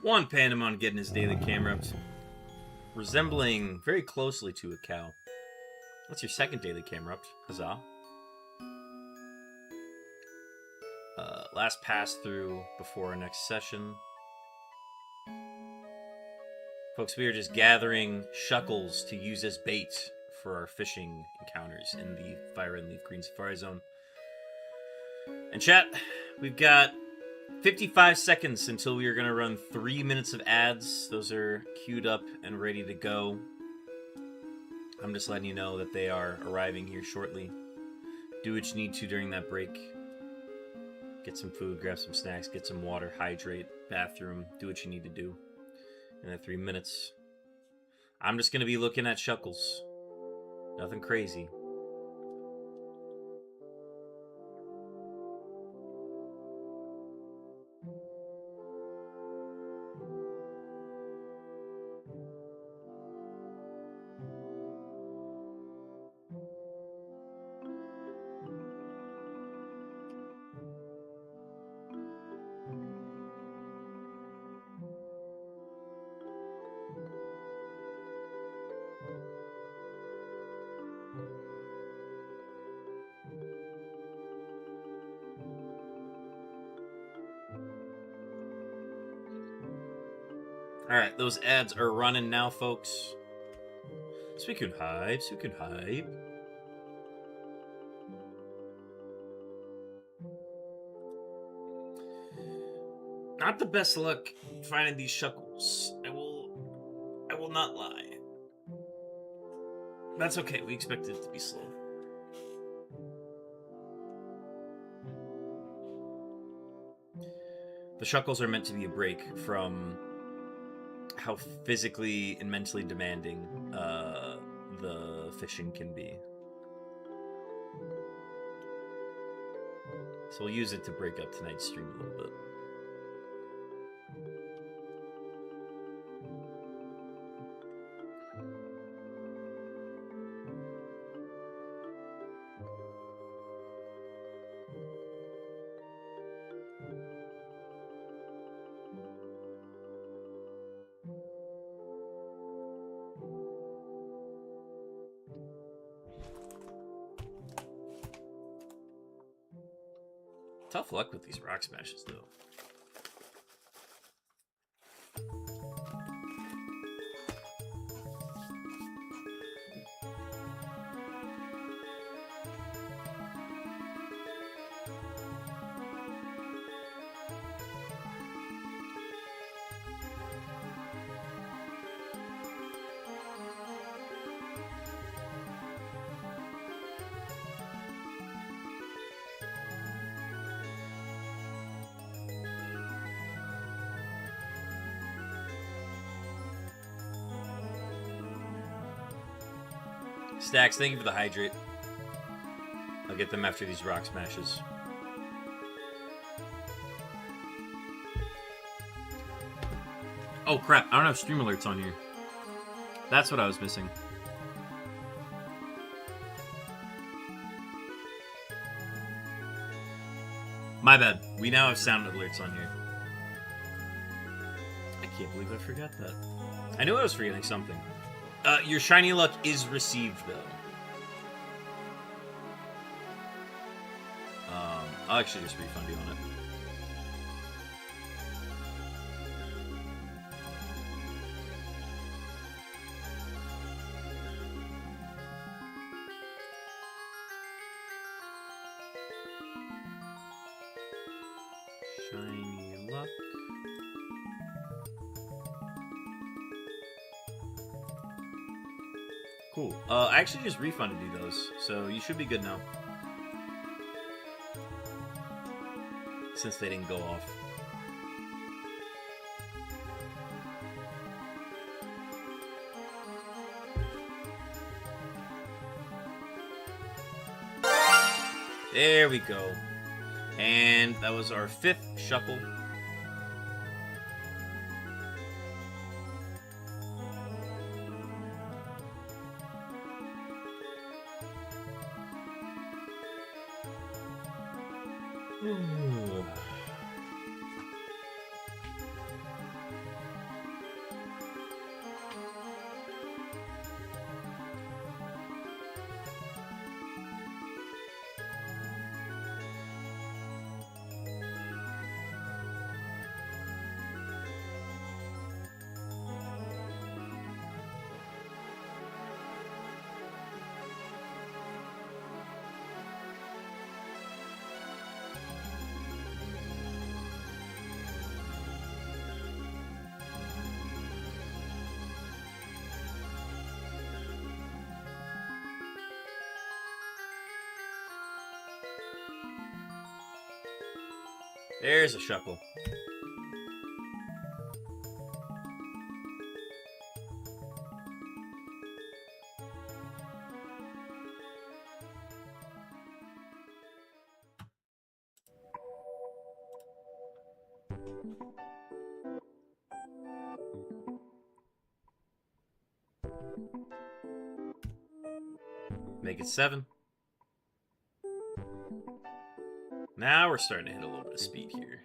Speaker 2: One Pandemon getting his daily camera up, resembling very closely to a cow. What's your 2nd daily camera up? Huzzah. Last pass through before our next session. Folks, we are just gathering shuckles to use as bait for our fishing encounters in the Fire and Leaf Green Safari Zone. And chat, we've got 55 seconds until we are going to run 3 minutes of ads. Those are queued up and ready to go. I'm just letting you know that they are arriving here shortly. Do what you need to during that break. Get some food, grab some snacks, get some water, hydrate, bathroom, do what you need to do in that 3 minutes. I'm just going to be looking at shuckles. Nothing crazy. Alright, those ads are running now, folks. So we can hype, so we can hype. Not the best luck finding these shuckles. I will not lie. That's okay, we expected it to be slow. The shuckles are meant to be a break from how physically and mentally demanding the fishing can be. So we'll use it to break up tonight's stream a little bit. Tough luck with these rock smashes, though. Stacks, thank you for the hydrate. I'll get them after these rock smashes. Oh crap, I don't have stream alerts on here. That's what I was missing. My bad. We now have sound alerts on here. I can't believe I forgot that. I knew I was forgetting something. Your shiny luck is received, though. I'll actually just refund you on it. Shiny luck. Cool. I actually just refunded you those, so you should be good now. Since they didn't go off. There we go. And that was our 5th shuckle. There's a shuckle. Make it 7. Now we're starting to hit a little bit of speed here.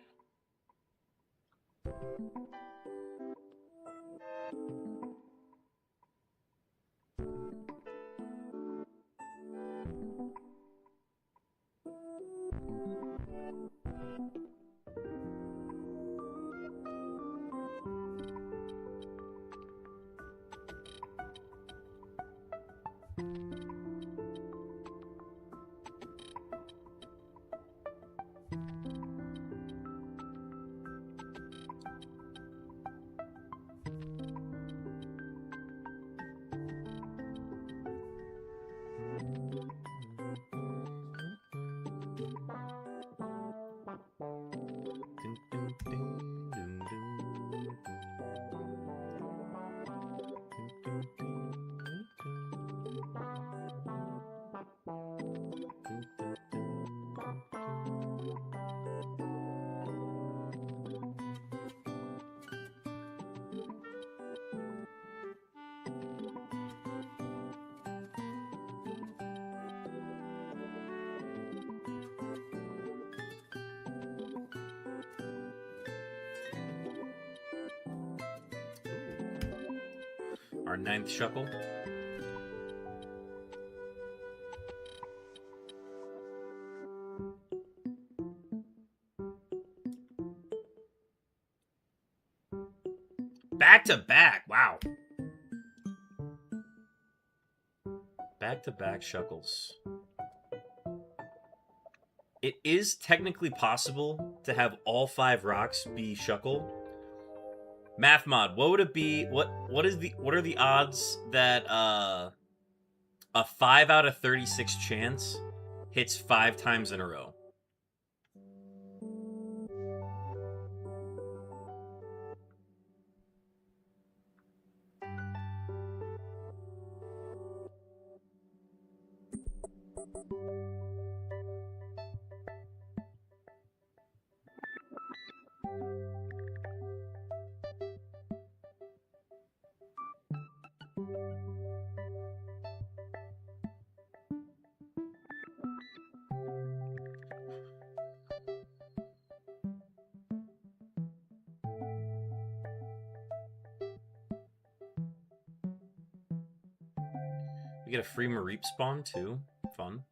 Speaker 2: our 9th shekel. Back to back. Wow. Back to back shekels. It is technically possible to have all 5 rocks be shekel. Math mod, what would it be? What are the odds that a 5 out of 36 chance hits 5 times in a row? We get a free Mareep spawn too. Fun.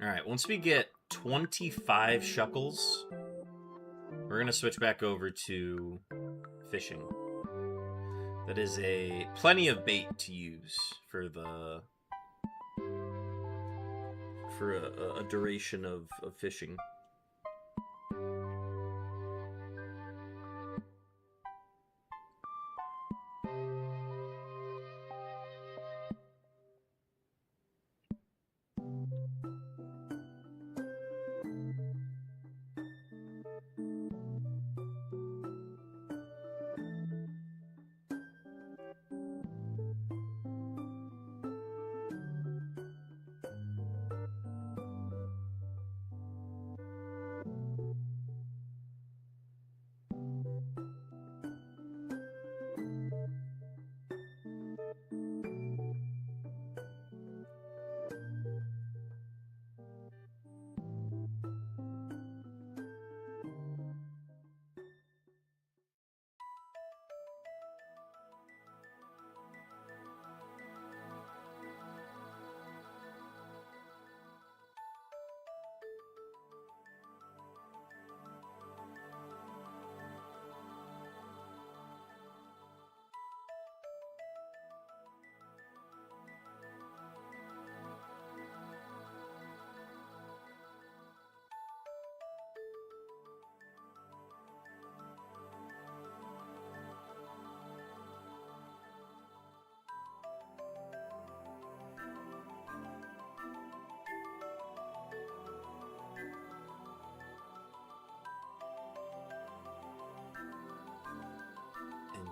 Speaker 2: Alright, once we get 25 shekels, we're going to switch back over to fishing. That is plenty of bait to use for a duration of fishing.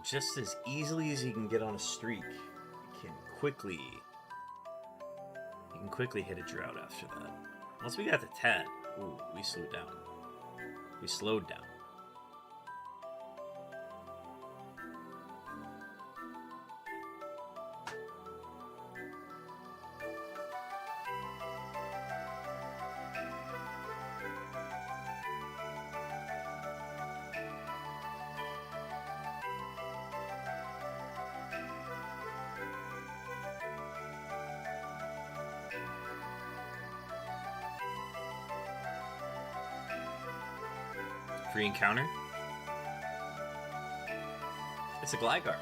Speaker 2: Just as easily as you can get on a streak, you can quickly hit a drought after that. Once we got to 10, ooh, we slowed down. We slowed down. Free encounter. It's a Gligar.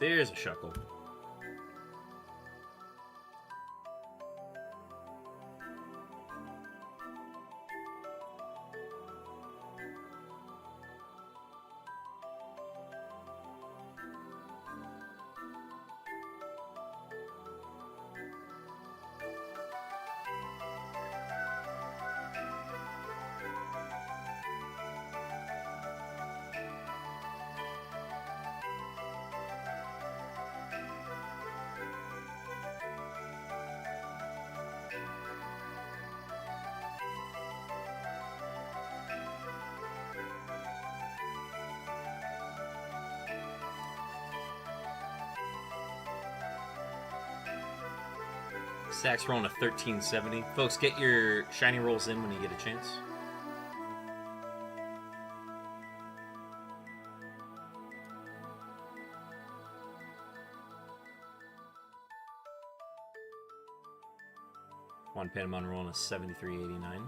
Speaker 2: There's a shuckle. Stacks rolling a 1370. Folks, get your shiny rolls in when you get a chance. One Panamon rolling a 7389.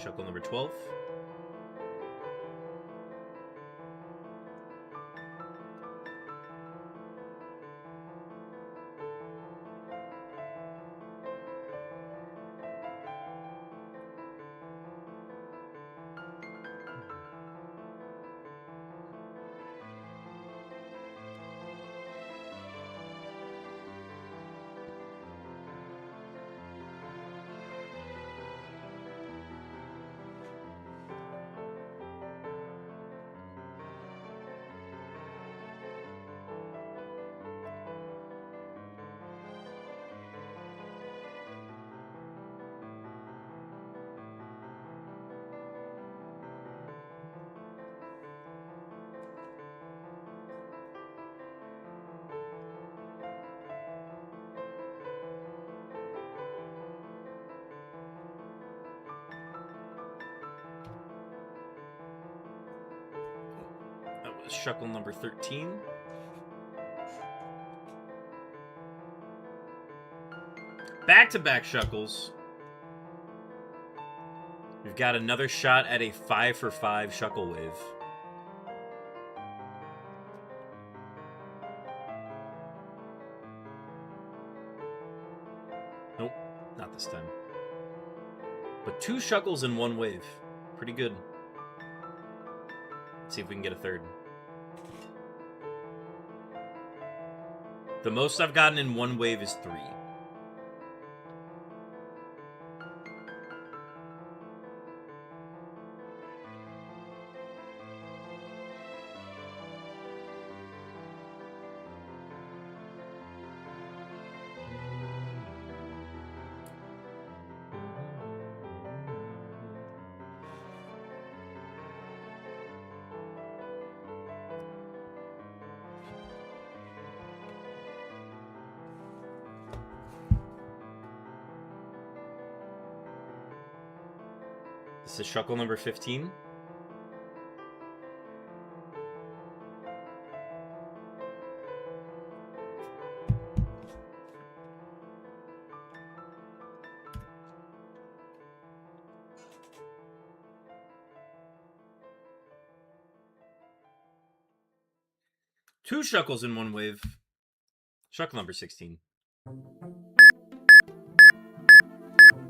Speaker 2: Shuckle number 12. That was Shuckle number 13. Back-to-back Shuckles. We've got another shot at a 5 for 5 Shuckle wave. Nope, not this time. But 2 Shuckles in 1 wave. Pretty good. Let's see if we can get a third. The most I've gotten in 1 wave is 3. This is Shuckle number 15. Two Shuckles in 1 wave. Shuckle number 16.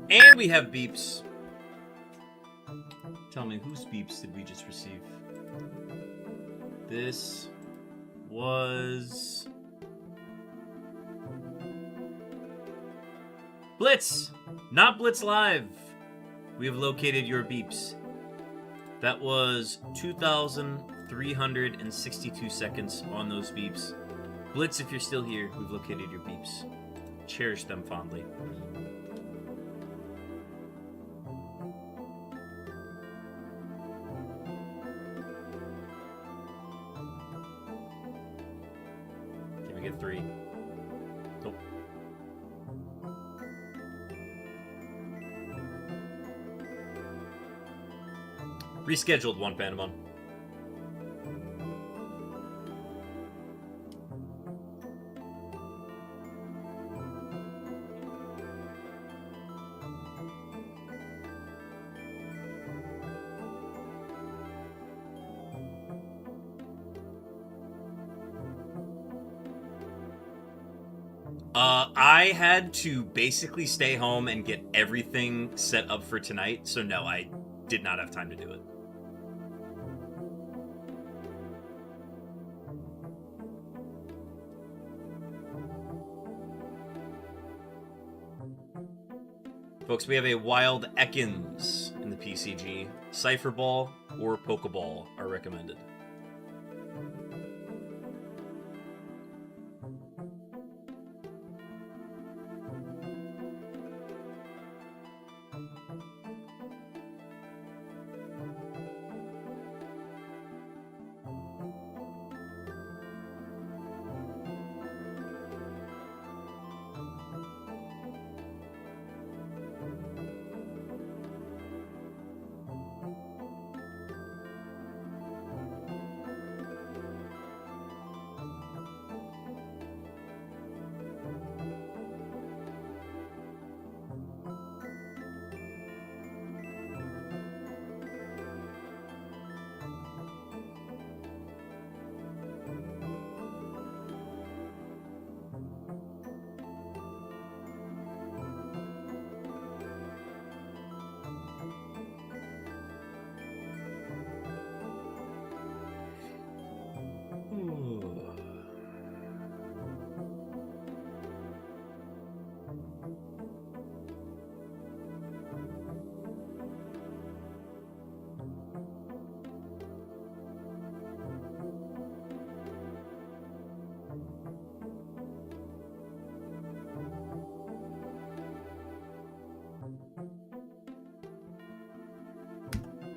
Speaker 2: And we have beeps. Tell me, whose beeps did we just receive? This was Blitz, not Blitz Live. We have located your beeps. That was 2,362 seconds on those beeps. Blitz, if you're still here, we've located your beeps. Cherish them fondly. Can we get 3? Nope. Rescheduled one, Panamon. I had to basically stay home and get everything set up for tonight, so no, I did not have time to do it. Folks, we have a Wild Ekans in the PCG. Cypher Ball or Pokeball are recommended.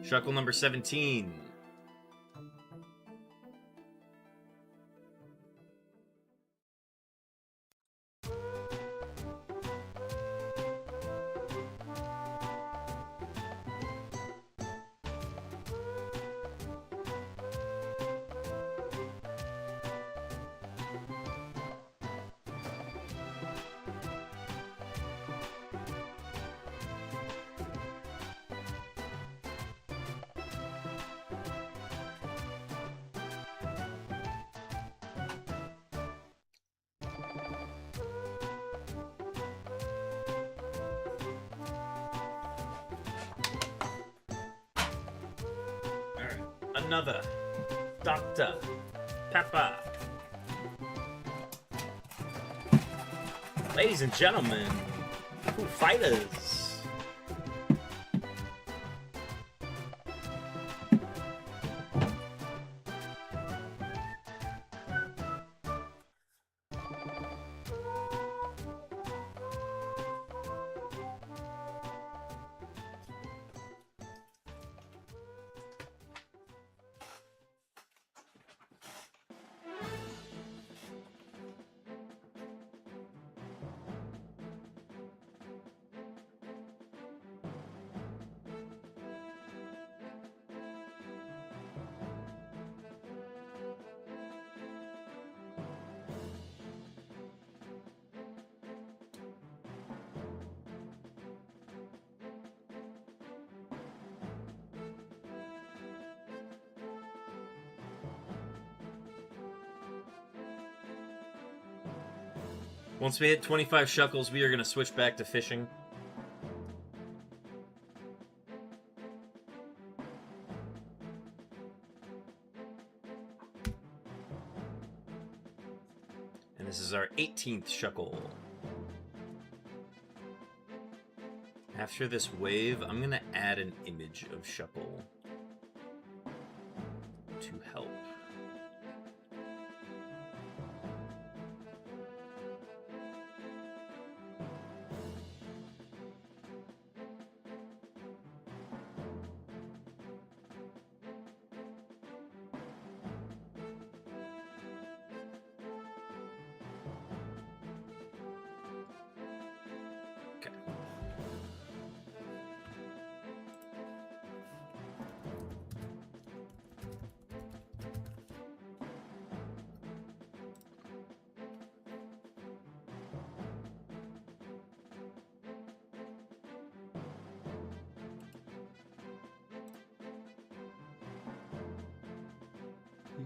Speaker 2: Shuckle number 17. Another Dr. Pepper. Ladies and gentlemen, Foo Fighters. Once we hit 25 shuckles, we are going to switch back to fishing. And this is our 18th shuckle. After this wave, I'm gonna add an image of Shuckle to help.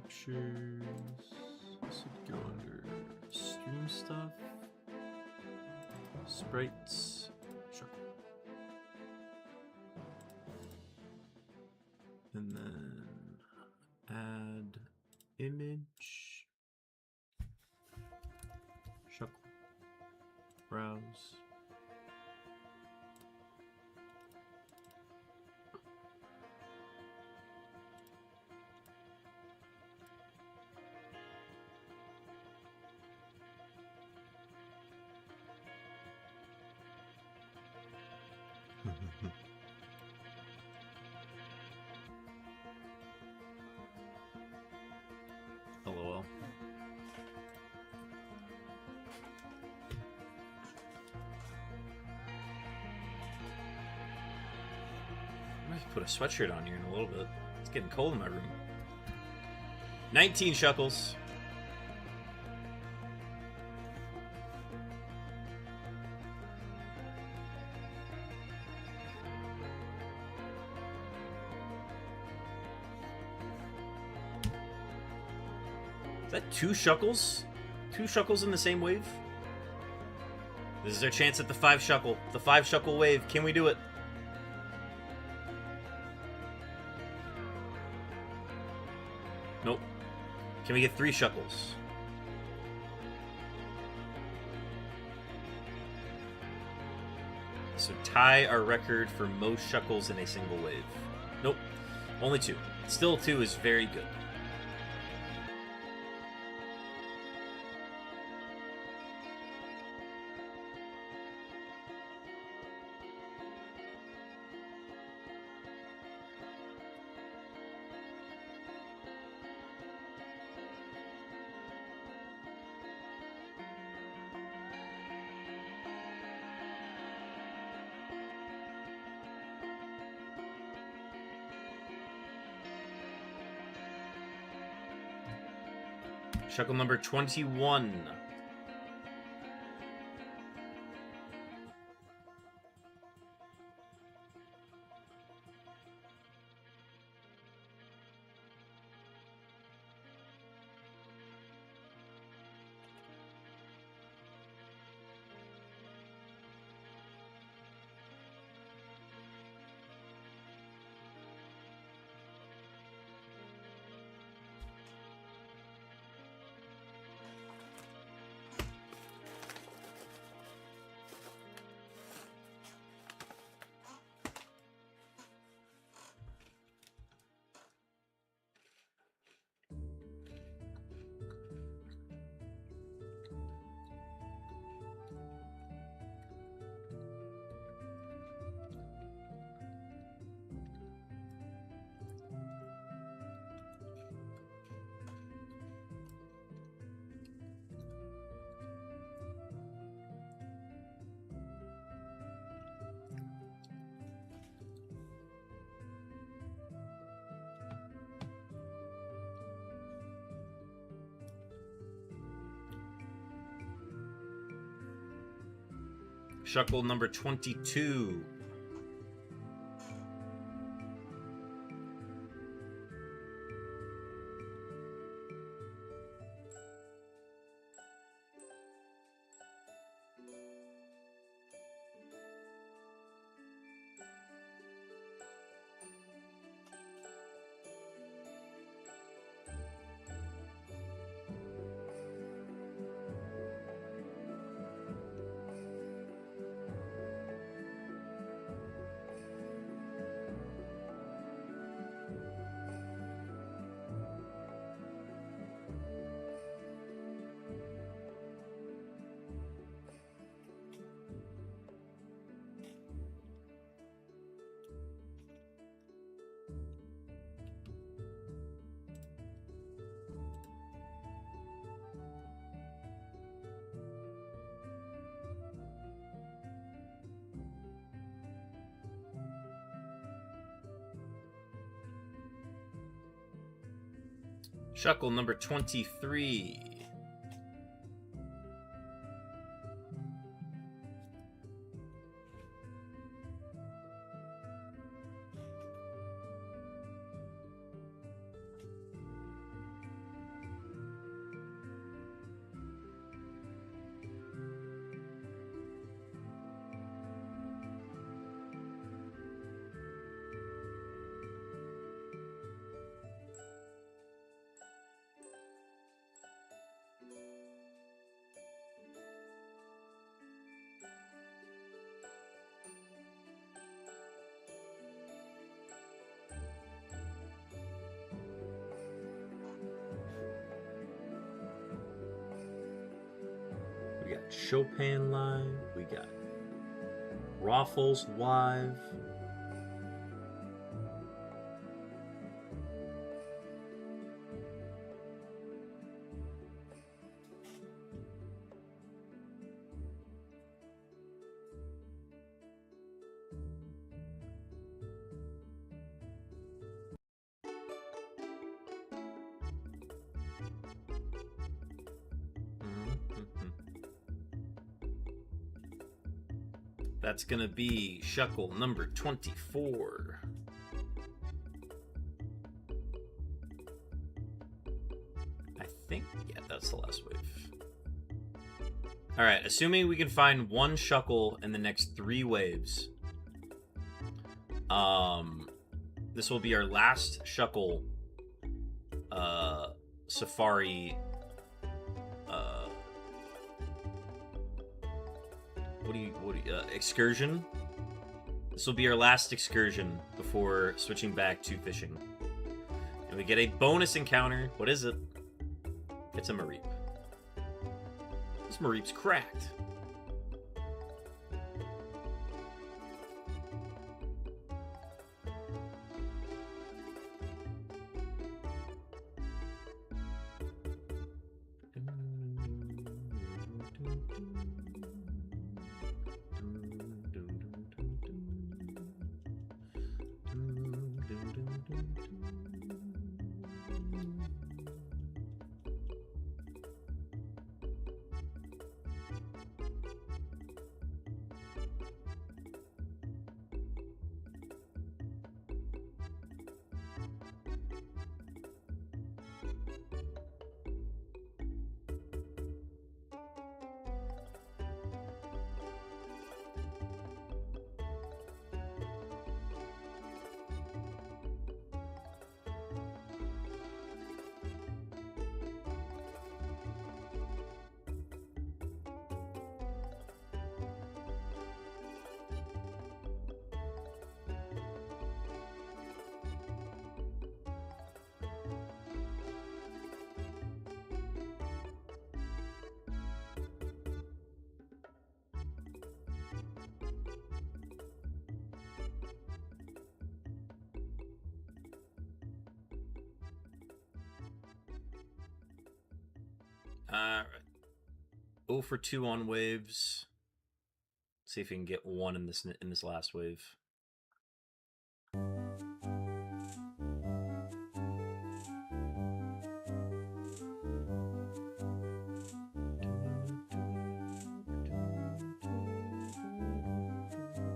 Speaker 2: Pictures. This would go under stream stuff. Sprites. Shuckle. And then add image. Shuckle. Browse. LOL. I might put a sweatshirt on here in a little bit. It's getting cold in my room. 19 Shuckles. Is that 2 Shuckles? 2 Shuckles in the same wave? This is our chance at the 5 Shuckle. The 5 Shuckle wave. Can we do it? Nope. Can we get 3 Shuckles? So tie our record for most Shuckles in a single wave. Nope. Only 2. Still 2 is very good. Shuckle number 21. Shuckle number 22. Shuckle number 23. We got Chopin Live. We got Raffles Live. That's gonna be Shuckle number 24. I think, yeah, that's the last wave. Alright, assuming we can find one Shuckle in the next 3 waves. This will be our last Shuckle Safari excursion. This will be our last excursion before switching back to fishing. And we get a bonus encounter. What is it? It's a Mareep. This Mareep's cracked. Alright. 0 for 2 on waves. See if we can get one in this last wave.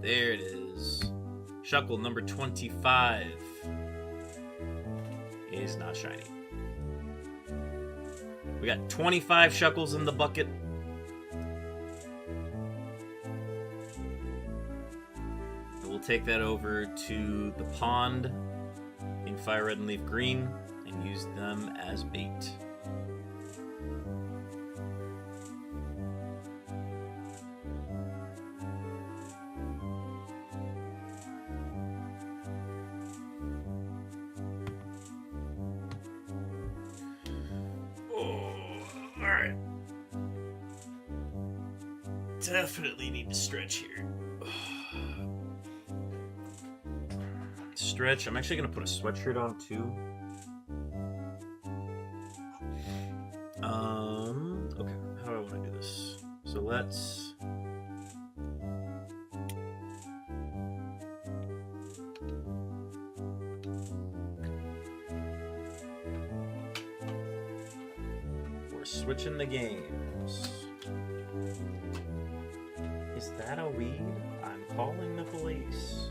Speaker 2: There it is. Shuckle number 25 is not shiny. We got 25 Shuckles in the bucket. And we'll take that over to the pond in Fire Red and Leaf Green and use them as bait. Alright. Definitely need to stretch here. Stretch. I'm actually going to put a sweatshirt on too. Okay. How do I want to do this? So let's... we're switching the games. Is that a weed? I'm calling the police.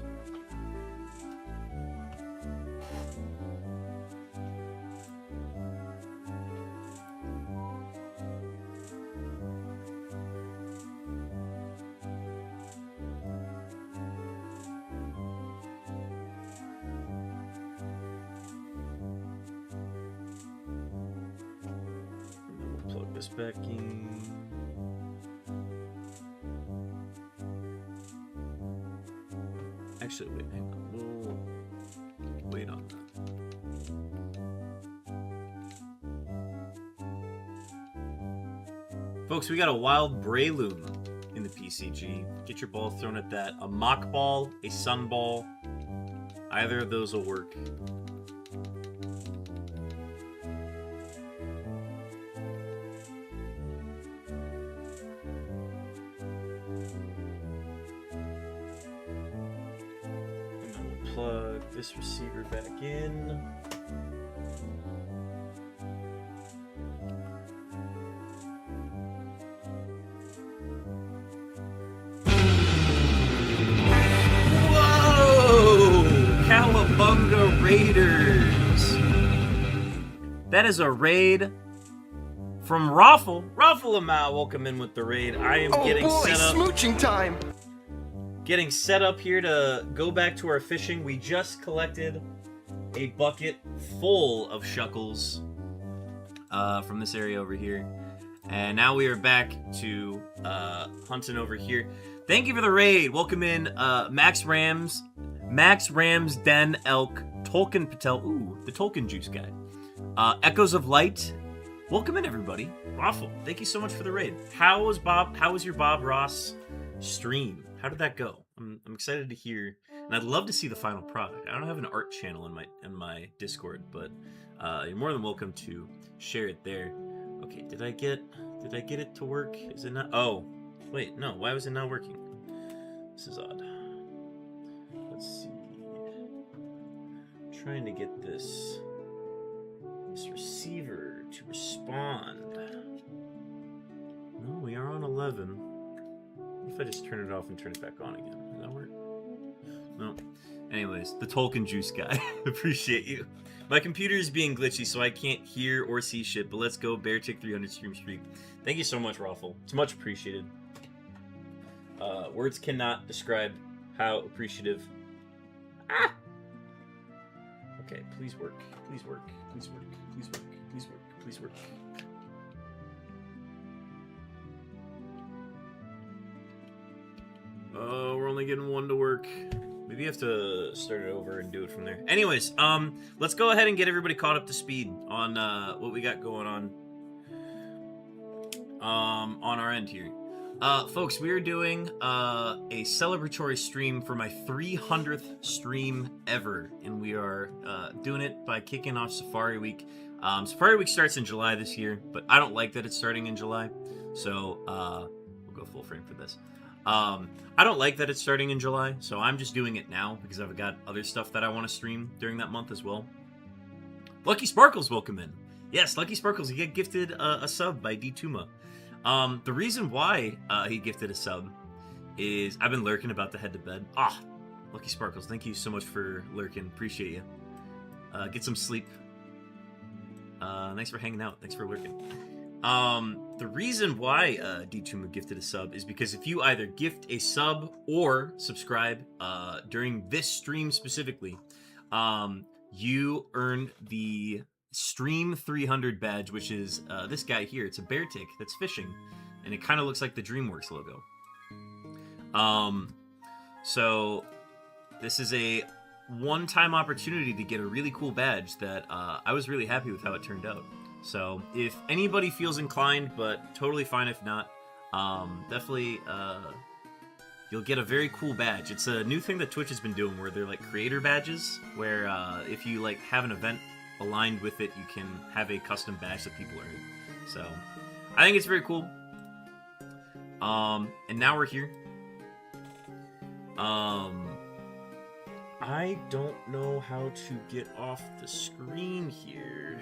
Speaker 2: Plug this back in. Actually, wait, hang on. We'll wait on that. Folks, we got a wild Breloom in the PCG. Get your ball thrown at that. A mock ball, a sun ball. Either of those will work. Plug this receiver back in. Whoa! Cowabunga Raiders! That is a raid from Raffle. Raffle Amal, welcome in with the raid. I am getting set up.
Speaker 1: Smooching time!
Speaker 2: Getting set up here to go back to our fishing. We just collected a bucket full of shuckles from this area over here. And now we are back to hunting over here. Thank you for the raid. Welcome in Max Rams, Den Elk, Tolkien Patel. Ooh, the Tolkien Juice guy. Echoes of Light. Welcome in, everybody. Raffle, thank you so much for the raid. How was your Bob Ross stream? How did that go? I'm excited to hear, and I'd love to see the final product. I don't have an art channel in my Discord, but you're more than welcome to share it there. Okay, did I get it to work? Is it not? Oh, wait, no. Why was it not working? This is odd. Let's see. I'm trying to get this receiver to respond. No, we are on 11. What if I just turn it off and turn it back on again? Does that work? No. Anyways, the Tolkien Juice guy. Appreciate you. My computer is being glitchy, so I can't hear or see shit, but let's go Beartick 300 stream streak. Thank you so much, Raffle. It's much appreciated. Words cannot describe how appreciative. Ah! Okay, please work. Please work. Please work. Please work. Please work. Please work. We're only getting one to work. Maybe you have to start it over and do it from there. Anyways, let's go ahead and get everybody caught up to speed on what we got going on our end here. Folks, we are doing a celebratory stream for my 300th stream ever, and we are doing it by kicking off Safari Week. Safari Week starts in July this year, but I don't like that it's starting in July, so we'll go full frame for this. I don't like that it's starting in July, so I'm just doing it now because I've got other stuff that I want to stream during that month as well. Lucky Sparkles, welcome in. Yes, Lucky Sparkles, you get gifted a sub by D Tuma. The reason why he gifted a sub is I've been lurking about the head to bed. Lucky Sparkles, thank you so much for lurking. Appreciate you. Get some sleep. Thanks for hanging out. Thanks for lurking. The reason why D2 gifted a sub is because if you either gift a sub or subscribe during this stream specifically, you earn the Stream 300 badge, which is this guy here. It's a bear tick that's fishing, and it kind of looks like the DreamWorks logo. So this is a one-time opportunity to get a really cool badge that I was really happy with how it turned out. So if anybody feels inclined, but totally fine if not, definitely you'll get a very cool badge. It's a new thing that Twitch has been doing where they're like creator badges, where if you like have an event aligned with it, you can have a custom badge that people earn. So I think it's very cool. And now we're here. I don't know how to get off the screen here.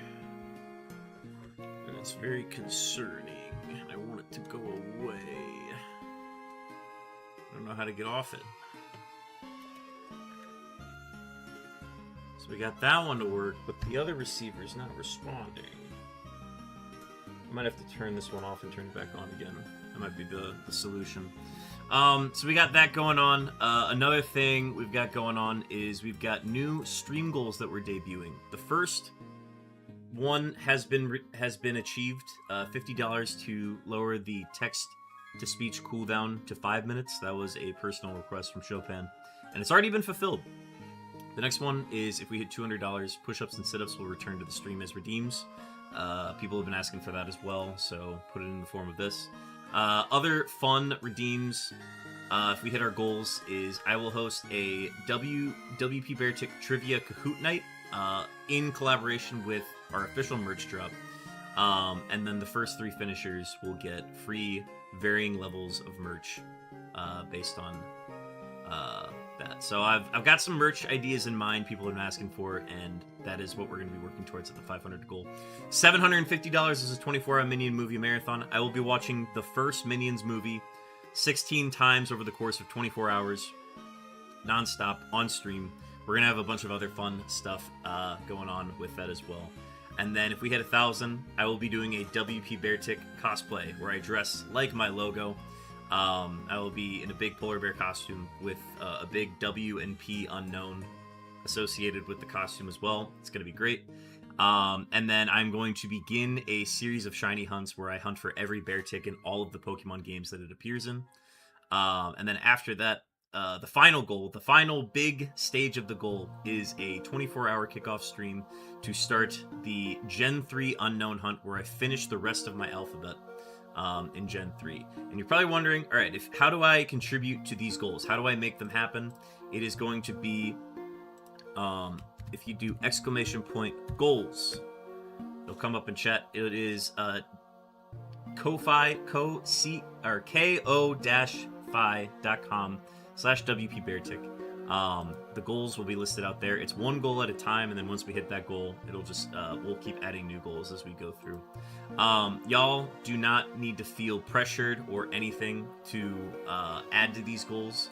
Speaker 2: It's very concerning, and I want it to go away. I don't know how to get off it. So we got that one to work, but the other receiver's not responding. I might have to turn this one off and turn it back on again. That might be the solution. So we got that going on. Another thing we've got going on is we've got new stream goals that we're debuting. The first one has been achieved. $50 to lower the text-to-speech cooldown to 5 minutes. That was a personal request from Chopin, and it's already been fulfilled. The next one is if we hit $200, push-ups and sit-ups will return to the stream as redeems. People have been asking for that as well, so put it in the form of this. Other fun redeems, if we hit our goals, is I will host a WP Beartic Trivia Kahoot Night in collaboration with our official merch drop. And then the first 3 finishers will get free varying levels of merch based on that. So I've got some merch ideas in mind people have been asking for, and that is what we're going to be working towards at the 500 goal. $750 is a 24-hour Minion movie marathon. I will be watching the first Minions movie 16 times over the course of 24 hours, nonstop, on stream. We're going to have a bunch of other fun stuff going on with that as well. And then if we hit 1,000, I will be doing a WP Beartic cosplay where I dress like my logo. I will be in a big polar bear costume with a big W and P unknown associated with the costume as well. It's going to be great. And then I'm going to begin a series of shiny hunts where I hunt for every Beartic in all of the Pokemon games that it appears in. And then after that, the final goal, the final big stage of the goal, is a 24-hour kickoff stream to start the Gen 3 unknown hunt where I finish the rest of my alphabet. In Gen 3. And you're probably wondering, all right, how do I contribute to these goals? How do I make them happen? It is going to be, if you do !goals, it'll come up in chat. It is ko-fi.com/WPBeartic. The goals will be listed out there. It's one goal at a time, and then once we hit that goal, it'll just we'll keep adding new goals as we go through. Y'all do not need to feel pressured or anything to add to these goals,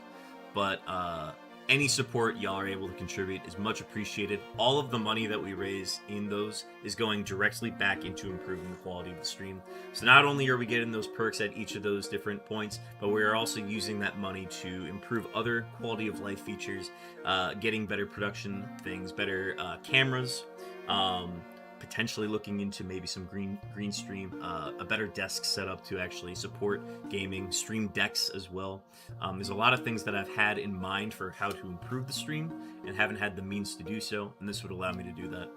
Speaker 2: but any support y'all are able to contribute is much appreciated. All of the money that we raise in those is going directly back into improving the quality of the stream. So not only are we getting those perks at each of those different points, but we are also using that money to improve other quality of life features, getting better production things, better cameras, potentially looking into maybe some green stream, a better desk setup to actually support gaming, stream decks as well. There's a lot of things that I've had in mind for how to improve the stream and haven't had the means to do so, and this would allow me to do that,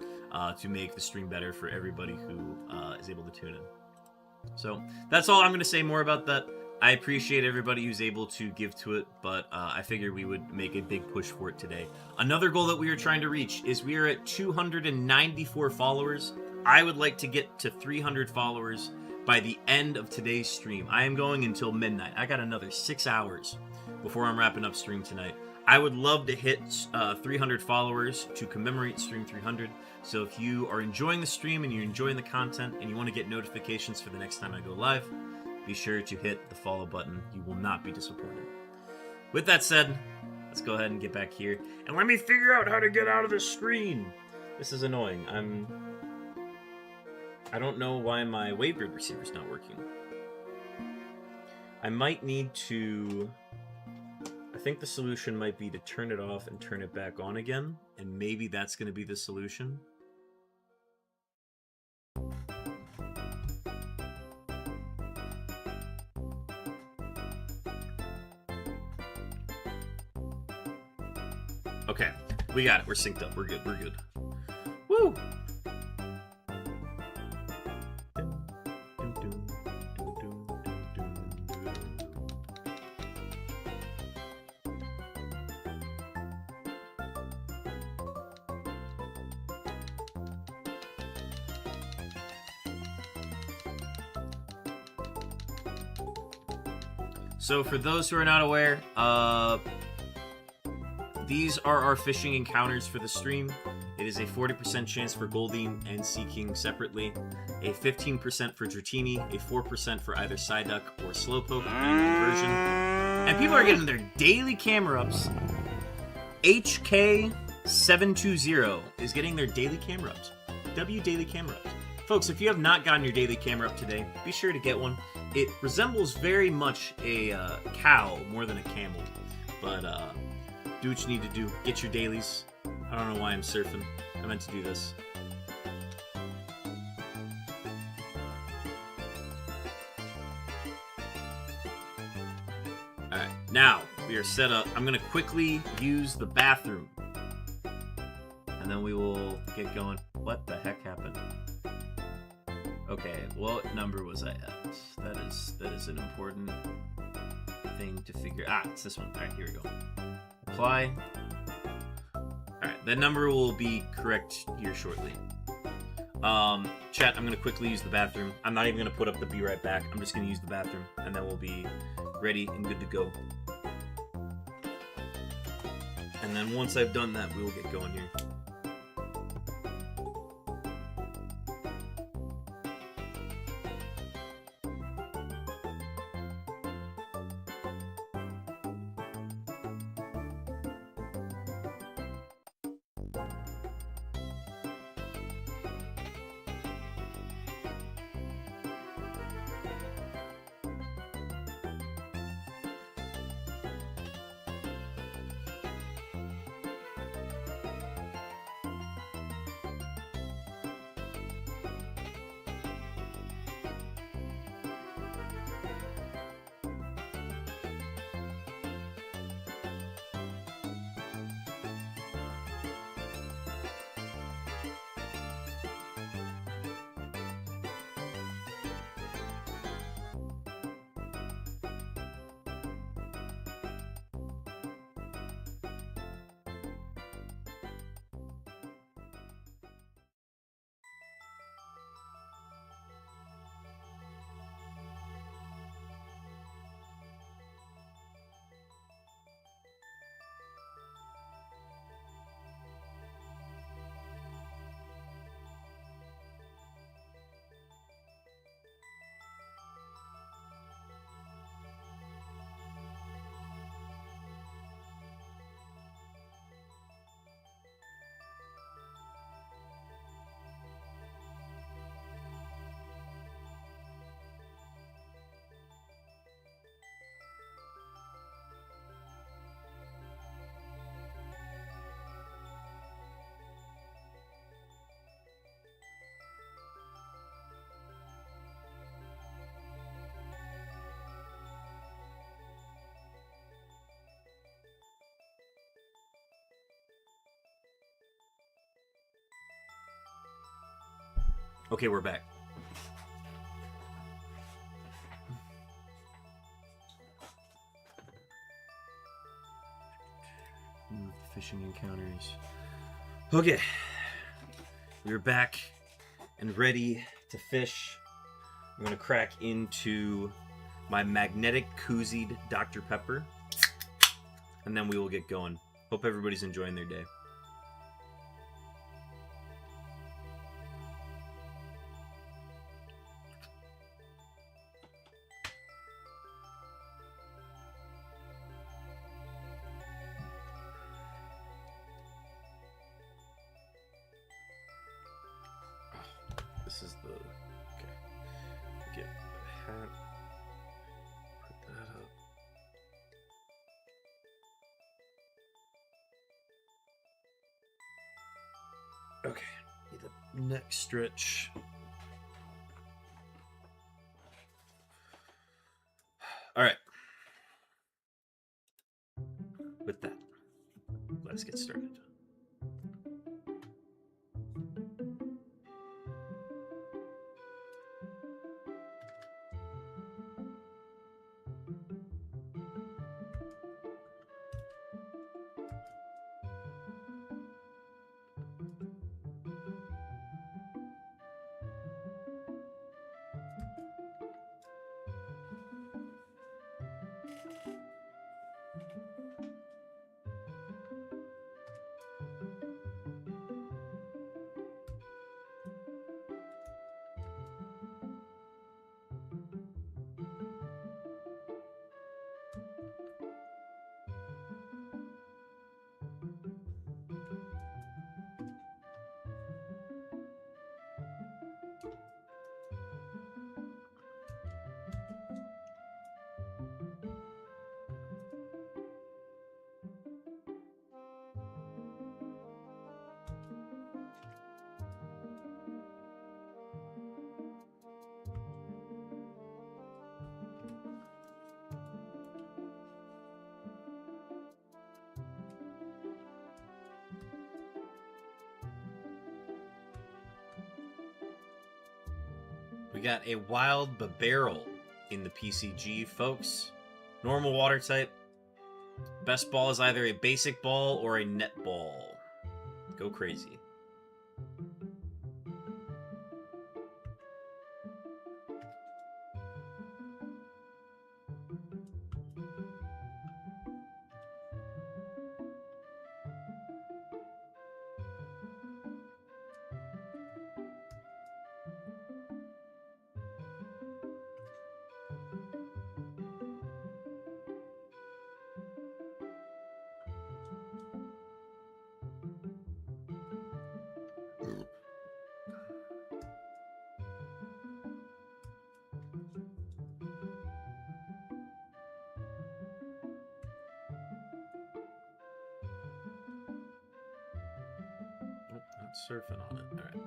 Speaker 2: to make the stream better for everybody who is able to tune in. So that's all I'm going to say more about that. I appreciate everybody who's able to give to it, but I figured we would make a big push for it today. Another goal that we are trying to reach is we are at 294 followers. I would like to get to 300 followers by the end of today's stream. I am going until midnight. I got another 6 hours before I'm wrapping up stream tonight. I would love to hit 300 followers to commemorate Stream 300. So if you are enjoying the stream and you're enjoying the content and you want to get notifications for the next time I go live, be sure to hit the follow button. You will not be disappointed. With that said, let's go ahead and get back here. And let me figure out how to get out of the screen. This is annoying. I don't know why my Wavebird receiver's not working. I might need to... I think the solution might be to turn it off and turn it back on again. And maybe that's going to be the solution. Okay, we got it. We're synced up. We're good. We're good. Woo! So for those who are not aware, these are our fishing encounters for the stream. It is a 40% chance for Goldeen and Sea King separately, a 15% for Dratini, a 4% for either Psyduck or Slowpoke, depending on the version. And people are getting their daily camera ups. HK720 is getting their daily camera ups. W daily camera ups. Folks, if you have not gotten your daily camera up today, be sure to get one. It resembles very much a cow more than a camel. But do what you need to do. Get your dailies. I don't know why I'm surfing. I meant to do this. Alright, now we are set up. I'm going to quickly use the bathroom. And then we will get going. What the heck happened? Okay, what number was I at? That is an important thing to figure. Ah, it's this one. All right, here we go. Apply. All right, that number will be correct here shortly. Chat, I'm gonna quickly use the bathroom. I'm not even gonna put up the be right back. I'm just gonna use the bathroom, and then we'll be ready and good to go. And then once I've done that, we will get going here. Okay, we're back. Fishing encounters. Okay. We're back and ready to fish. I'm going to crack into my magnetic koozied Dr. Pepper. And then we will get going. Hope everybody's enjoying their day. This is the, okay, get the hat, put that up. Okay, need the neck stretch. All right. With that, let's get started. got a wild barrel in the PCG, folks. Normal water type. Best ball is either a basic ball or a net ball. Go crazy. Not surfing on it. All right.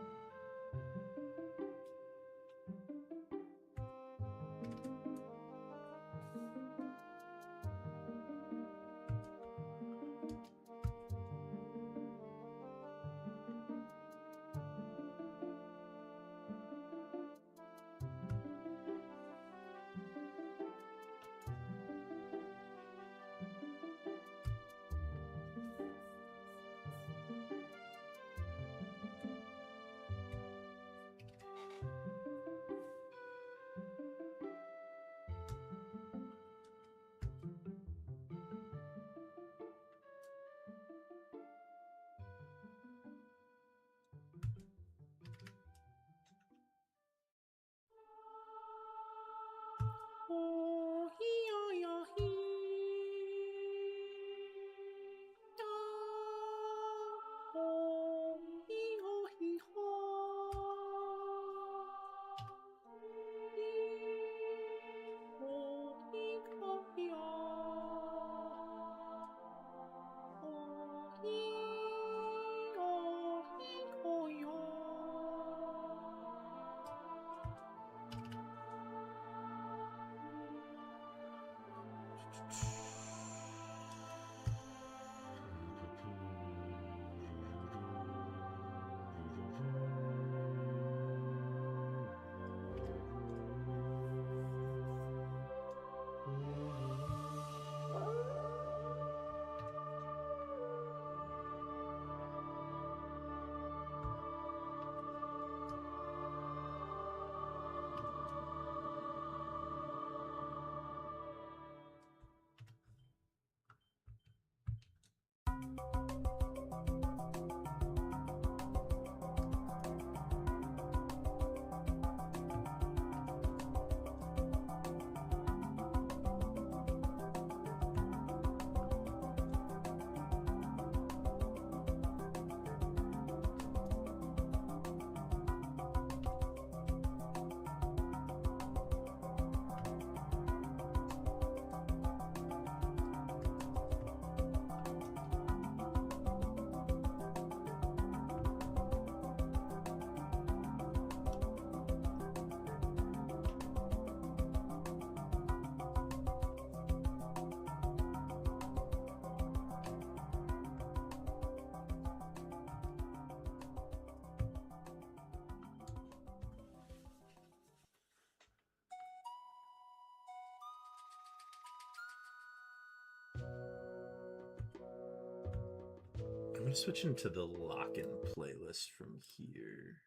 Speaker 2: I'm gonna switch into the lock-in playlist from here.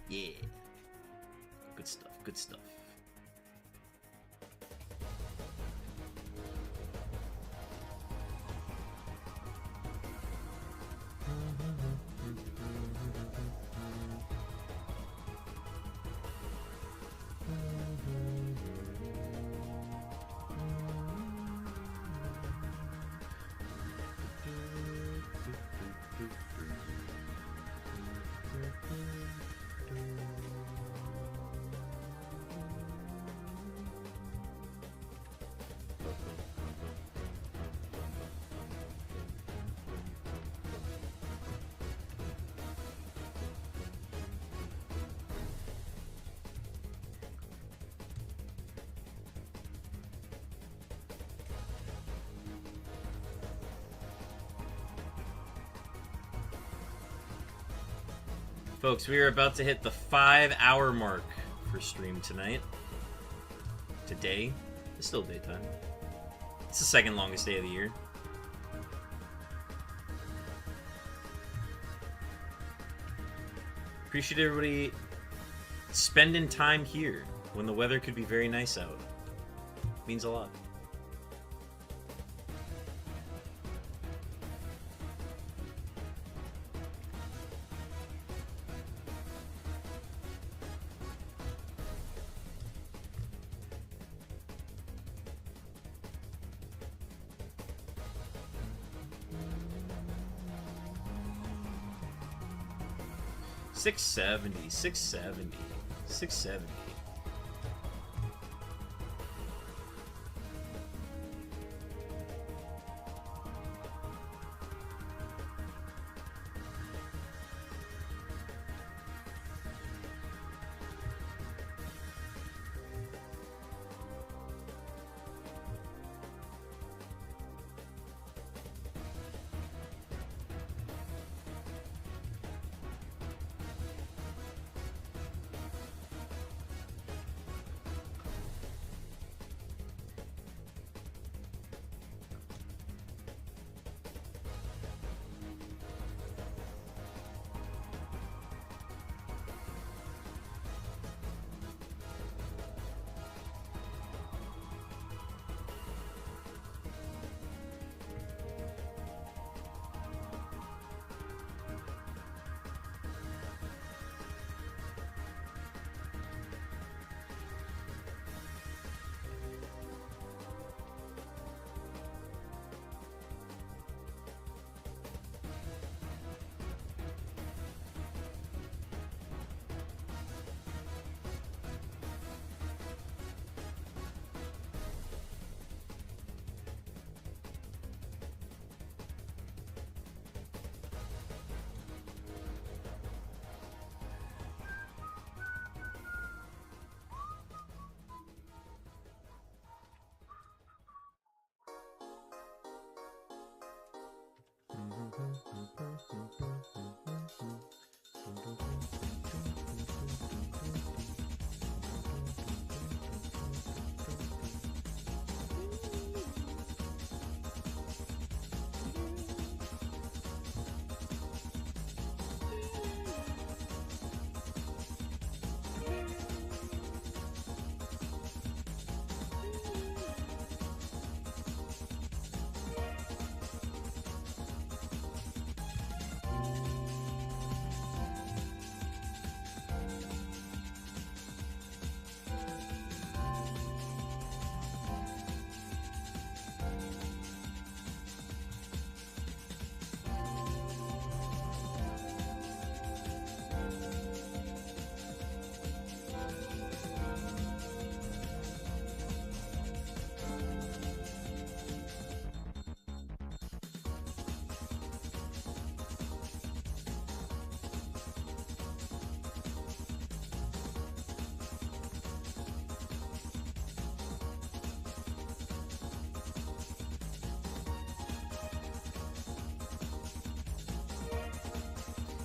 Speaker 2: Yeah. Good stuff, good stuff. Folks, we are about to hit the 5-hour mark for stream tonight. Today. It's still daytime. It's the second longest day of the year. Appreciate everybody spending time here when the weather could be very nice out. Means a lot. $670.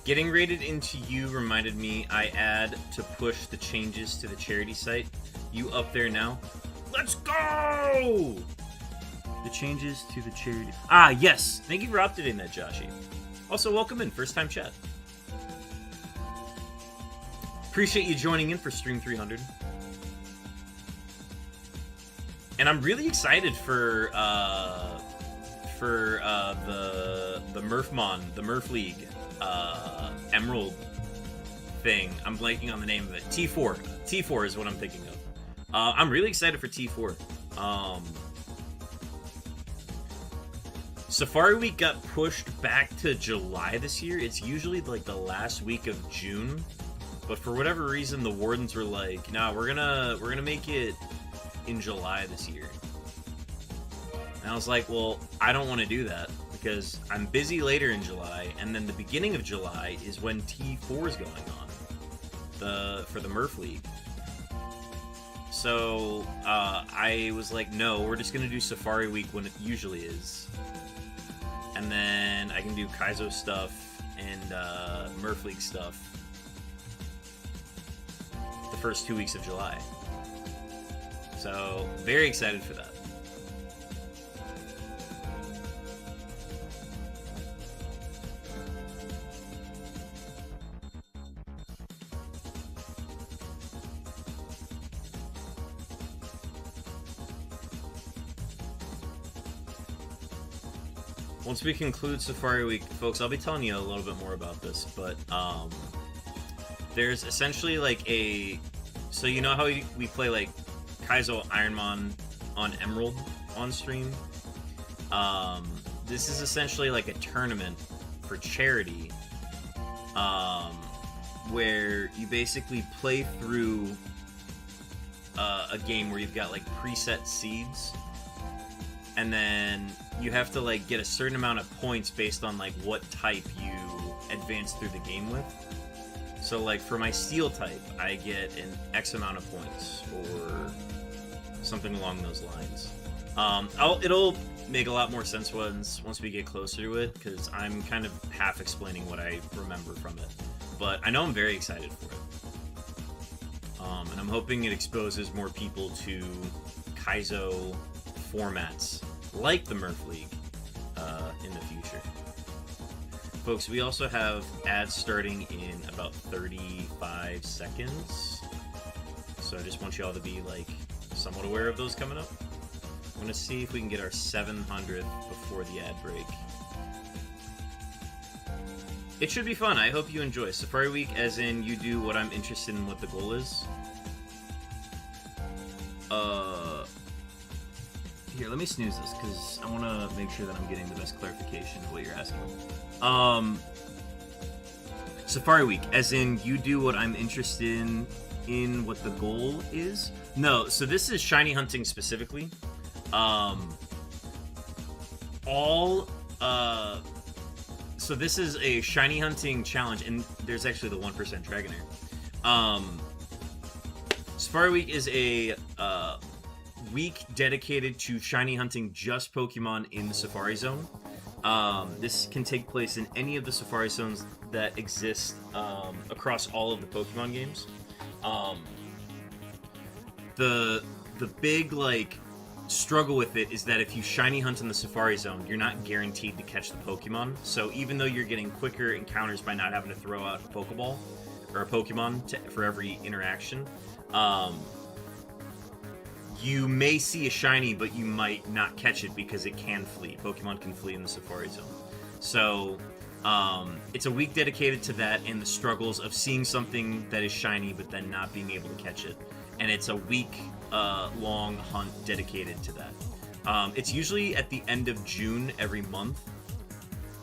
Speaker 2: Getting rated into you reminded me I add to push the changes to the charity site. You up there now? Let's go! The changes to the charity... Ah, yes! Thank you for updating that, Joshi. Also, welcome in. First time chat. Appreciate you joining in for Stream 300. And I'm really excited for the Murphmon, the Murph League Emerald thing. I'm blanking on the name of it. T4. T4 is what I'm thinking of. I'm really excited for T4. Safari Week got pushed back to July this year. It's usually like the last week of June, but for whatever reason, the wardens were like, "Nah, we're gonna make it in July this year." And I was like, "Well, I don't want to do that because I'm busy later in July, and then the beginning of July is when T4 is going on, for the Murph League." So I was like, "No, we're just gonna do Safari Week when it usually is." And then I can do Kaizo stuff and Murph League stuff the first 2 weeks of July. So, very excited for that. Once we conclude Safari Week, folks, I'll be telling you a little bit more about this, but there's essentially like so you know how we play like Kaizo Ironmon on Emerald on stream? This is essentially like a tournament for charity, where you basically play through a game where you've got like preset seeds, and then you have to like get a certain amount of points based on like what type you advance through the game with. So like for my steel type, I get an X amount of points or something along those lines. It'll make a lot more sense once we get closer to it, because I'm kind of half explaining what I remember from it. But I know I'm very excited for it. And I'm hoping it exposes more people to Kaizo formats like the Murph League in the future. Folks, we also have ads starting in about 35 seconds. So I just want you all to be like somewhat aware of those coming up. I'm going to see if we can get our 700th before the ad break. It should be fun. I hope you enjoy. Safari Week, as in you do what I'm interested in, what the goal is. Here, let me snooze this, because I want to make sure that I'm getting the best clarification of what you're asking. Safari Week, as in you do what I'm interested in what the goal is? No, so this is shiny hunting specifically. So this is a shiny hunting challenge, and there's actually the 1% Dragonair. Safari Week is a week dedicated to shiny hunting just Pokemon in the Safari Zone. This can take place in any of the Safari Zones that exist across all of the Pokemon games. The big like struggle with it is that if you shiny hunt in the Safari Zone, you're not guaranteed to catch the Pokemon. So even though you're getting quicker encounters by not having to throw out a Pokeball or a Pokemon for every interaction, you may see a shiny, but you might not catch it because it can flee. Pokemon can flee in the Safari Zone. So it's a week dedicated to that and the struggles of seeing something that is shiny but then not being able to catch it. And it's a week long hunt dedicated to that. It's usually at the end of June every month,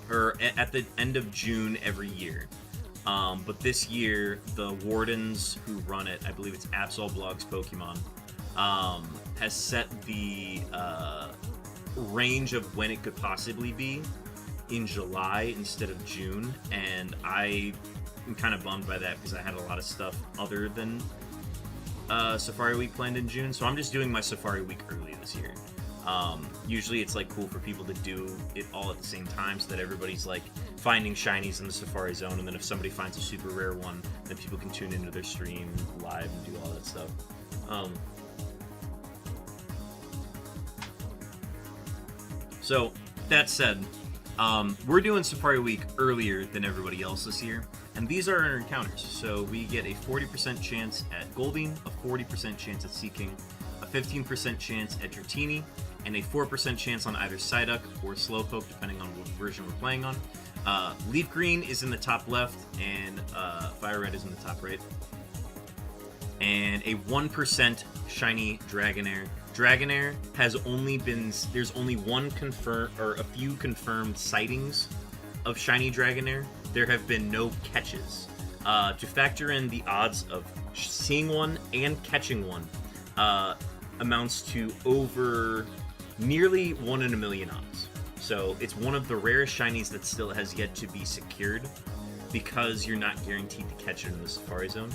Speaker 2: or at the end of June every year. But this year, the wardens who run it, I believe it's Absol Blogs Pokemon, has set the range of when it could possibly be in July instead of June, and I am kind of bummed by that because I had a lot of stuff other than Safari Week planned in June, so I'm just doing my Safari Week early this year. Usually it's like cool for people to do it all at the same time so that everybody's like finding shinies in the Safari Zone, and then if somebody finds a super rare one, then people can tune into their stream live and do all that stuff. So that said, we're doing Safari Week earlier than everybody else this year, and these are our encounters. So we get a 40% chance at Golding, a 40% chance at Seeking, a 15% chance at Dratini, and a 4% chance on either Psyduck or Slowpoke, depending on what version we're playing on. Leaf Green is in the top left, and Fire Red is in the top right. And a 1% shiny Dragonair. Dragonair has only been, there's only one confirmed, or a few confirmed sightings of shiny Dragonair. There have been no catches. To factor in the odds of seeing one and catching one amounts to over nearly 1 in a million odds. So it's one of the rarest shinies that still has yet to be secured because you're not guaranteed to catch it in the Safari Zone.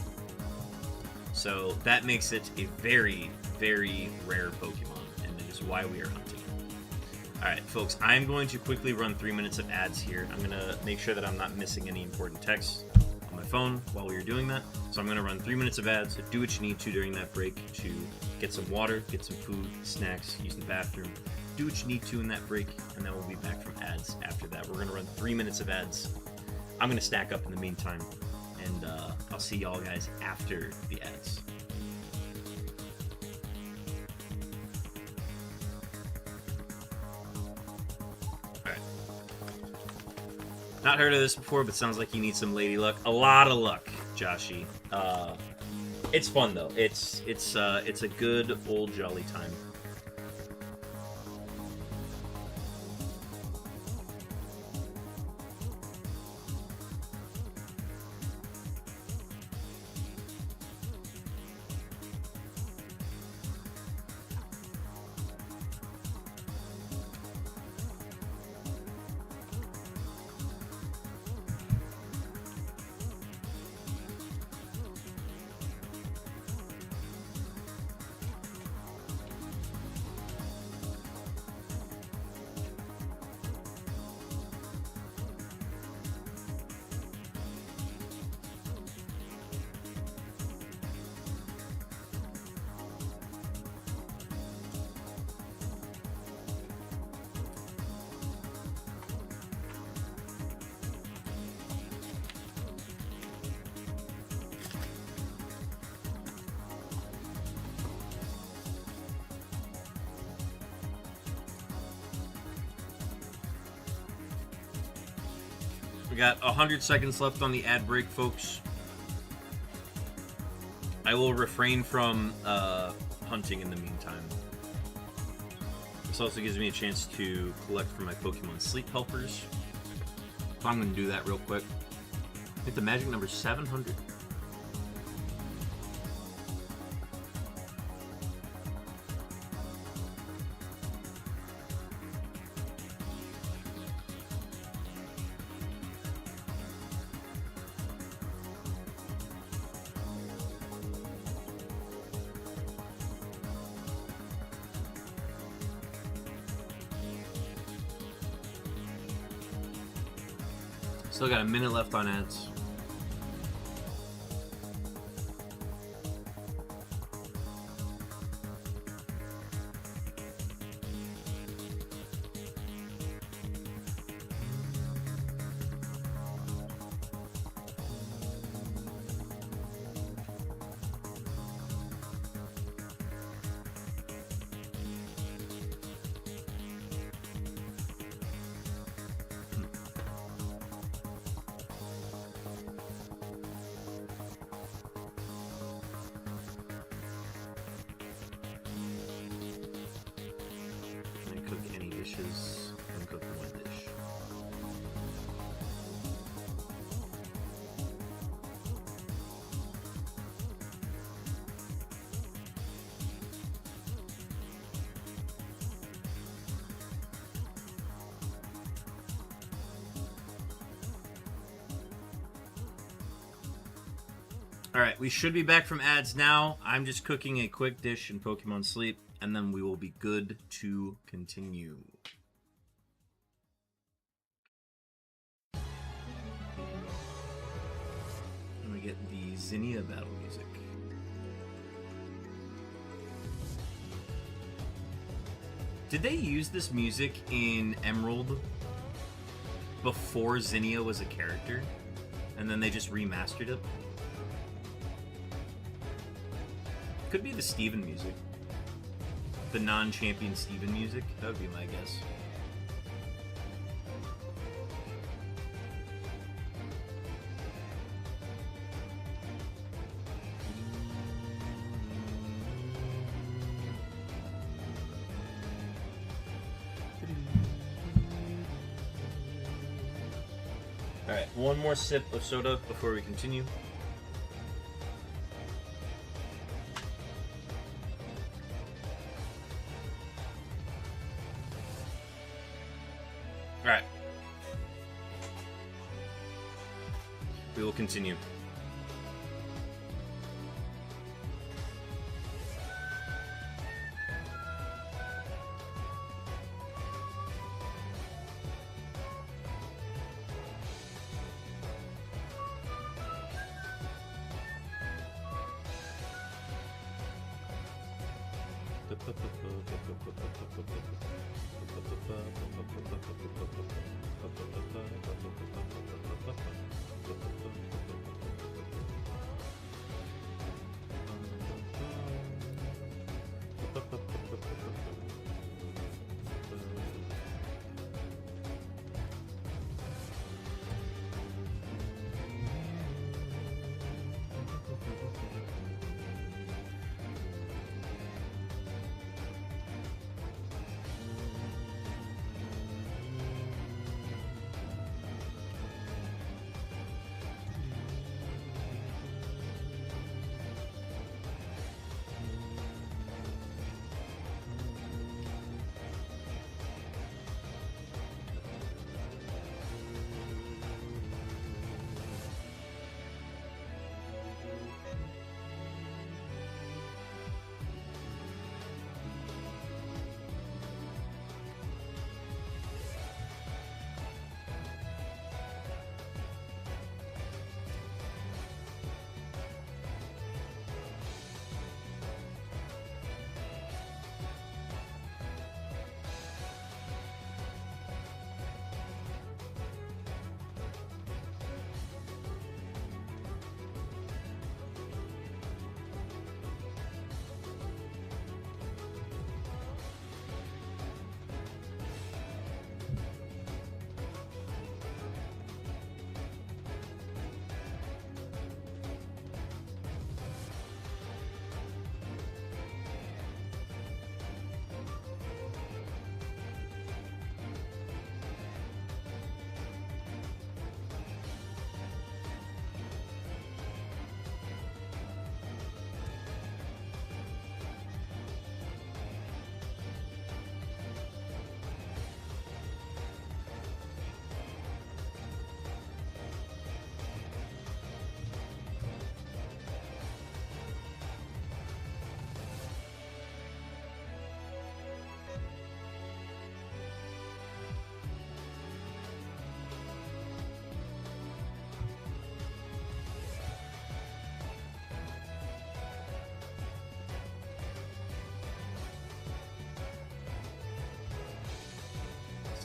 Speaker 2: So that makes it a very, very rare Pokemon, and it is why we are hunting it. Alright, folks, I'm going to quickly run 3 minutes of ads here. I'm going to make sure that I'm not missing any important text. I'm going phone while we were doing that. So I'm going to run 3 minutes of ads. So do what you need to during that break to get some water, get some food, snacks, use the bathroom. Do what you need to in that break, and then we'll be back from ads after that. We're going to run 3 minutes of ads. I'm going to snack up in the meantime, and I'll see y'all guys after the ads. Not heard of this before, but sounds like you need some lady luck. A lot of luck, Joshy. It's fun though. It's a good old jolly time. We got 100 seconds left on the ad break, folks. I will refrain from hunting in the meantime. This also gives me a chance to collect from my Pokemon Sleep Helpers. So I'm going to do that real quick. I think the magic number is 700. Still got a minute left on ads. Cook any dishes. I'm cooking one dish. Alright, we should be back from ads now. I'm just cooking a quick dish in Pokemon Sleep, and then we will be good to continue. And we get the Zinnia battle music. Did they use this music in Emerald before Zinnia was a character? And then they just remastered it? Could be the Steven music. The non-champion Steven music. That would be my guess. Alright, one more sip of soda before we continue. Alright. We will continue.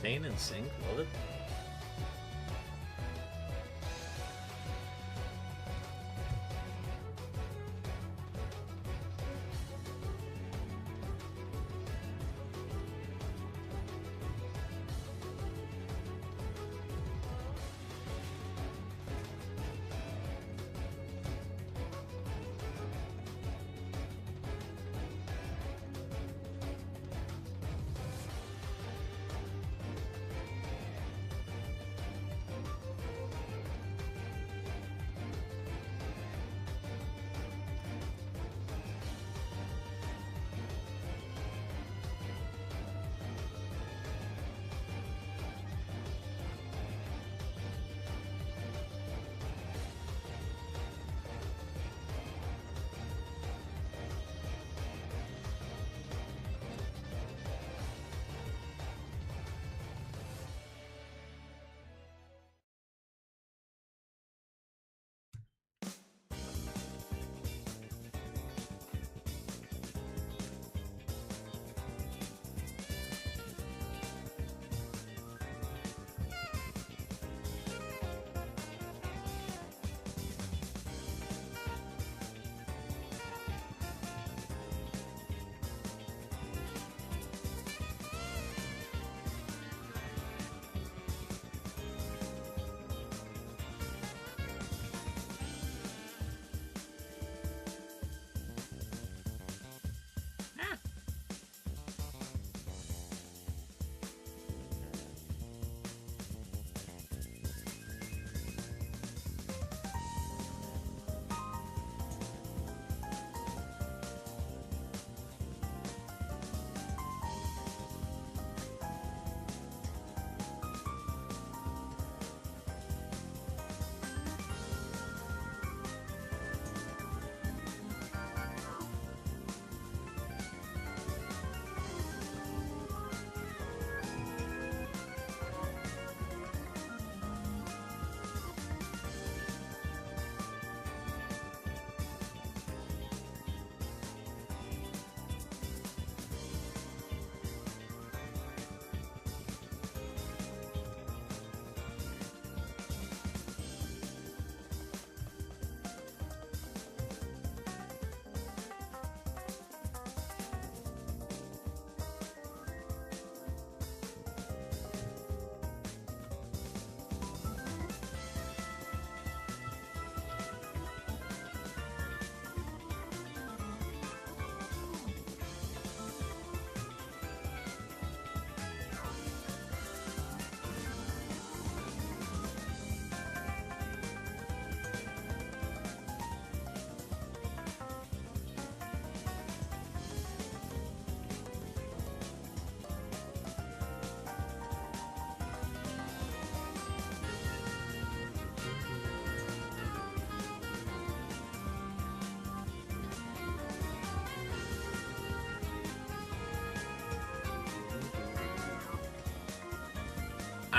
Speaker 2: Staying in sync, love it.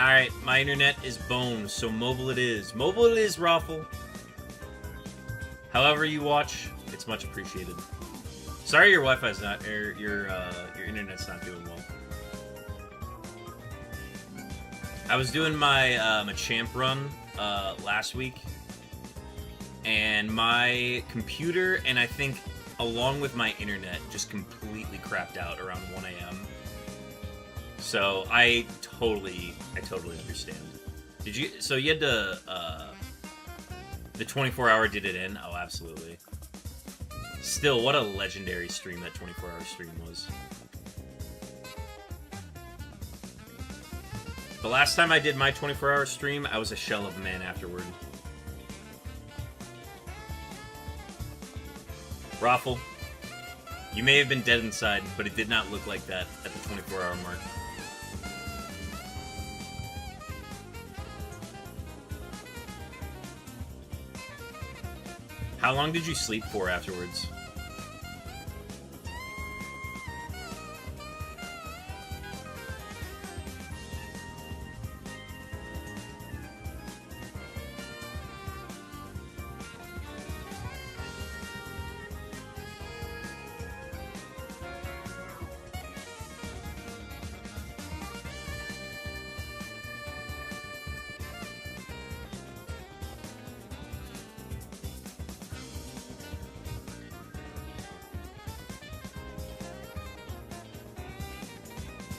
Speaker 2: Alright, my internet is boned, so mobile it is. Mobile it is, Raffle. However you watch, it's much appreciated. Sorry your Wi-Fi's not, or your internet's not doing well. I was doing my Machamp run last week, and my computer, and I think along with my internet, just completely crapped out around 1 a.m. So I totally understand. Did you? So you had to the 24-hour did it in? Oh, absolutely. Still, what a legendary stream that 24-hour stream was. The last time I did my 24-hour stream, I was a shell of a man afterward. Raffle, you may have been dead inside, but it did not look like that at the 24-hour mark. How long did you sleep for afterwards?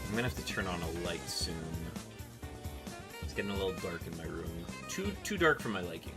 Speaker 2: I'm gonna have to turn on a light soon. It's getting a little dark in my room. Too dark for my liking.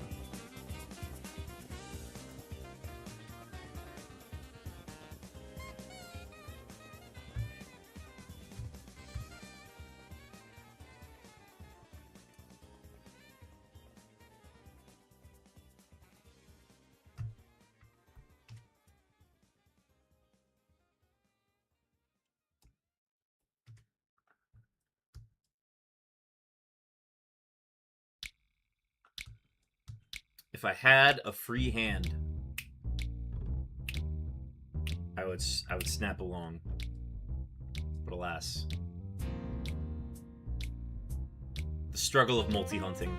Speaker 2: If I had a free hand, I would snap along. But alas. The struggle of multi-hunting.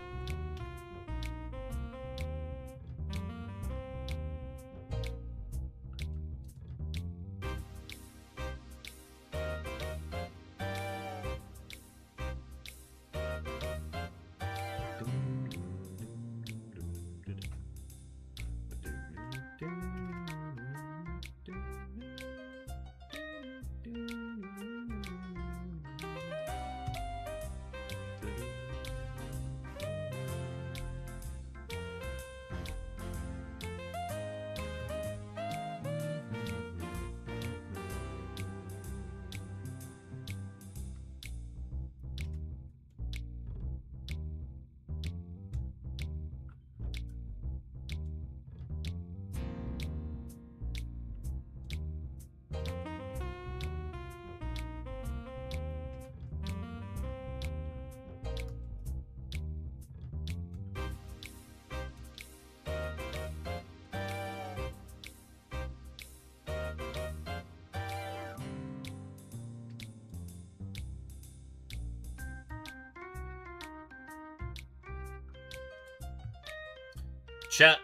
Speaker 2: Chat,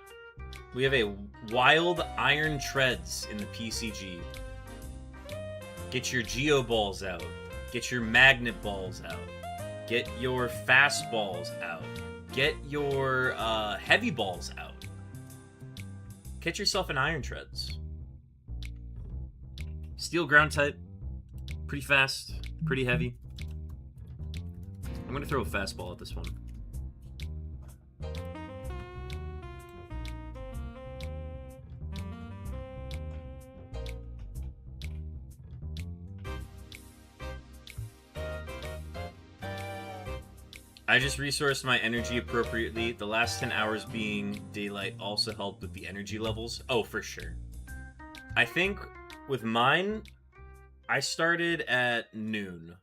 Speaker 2: we have a wild iron treads in the PCG. Get your Geo balls out. Get your magnet balls out. Get your fast balls out. Get your heavy balls out. Get yourself an iron treads. Steel ground type. Pretty fast. Pretty heavy. I'm going to throw a fastball at this one. I just resourced my energy appropriately. The last 10 hours being daylight also helped with the energy levels. Oh, for sure. I think with mine, I started at noon.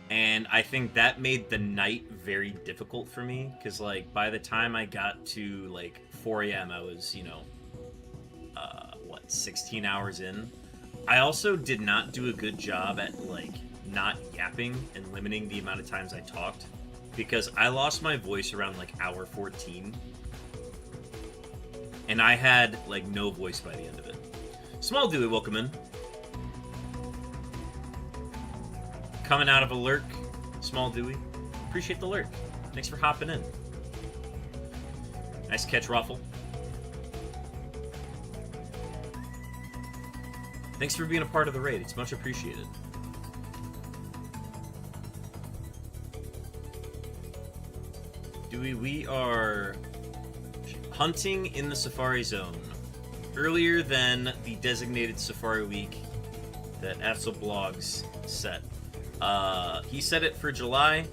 Speaker 2: And I think that made the night very difficult for me. Because, like, by the time I got to, like, 4 a.m., I was, you know, 16 hours in. I also did not do a good job at, like, not yapping and limiting the amount of times I talked, because I lost my voice around like hour 14, and I had like no voice by the end of it. Small Dewey, welcome in. Coming out of a lurk, Small Dewey. Appreciate the lurk. Thanks for hopping in. Nice catch, Ruffle. Thanks for being a part of the raid. It's much appreciated. Dewey, we are hunting in the Safari Zone earlier than the designated Safari Week that Axel Blogs set. He set it for July,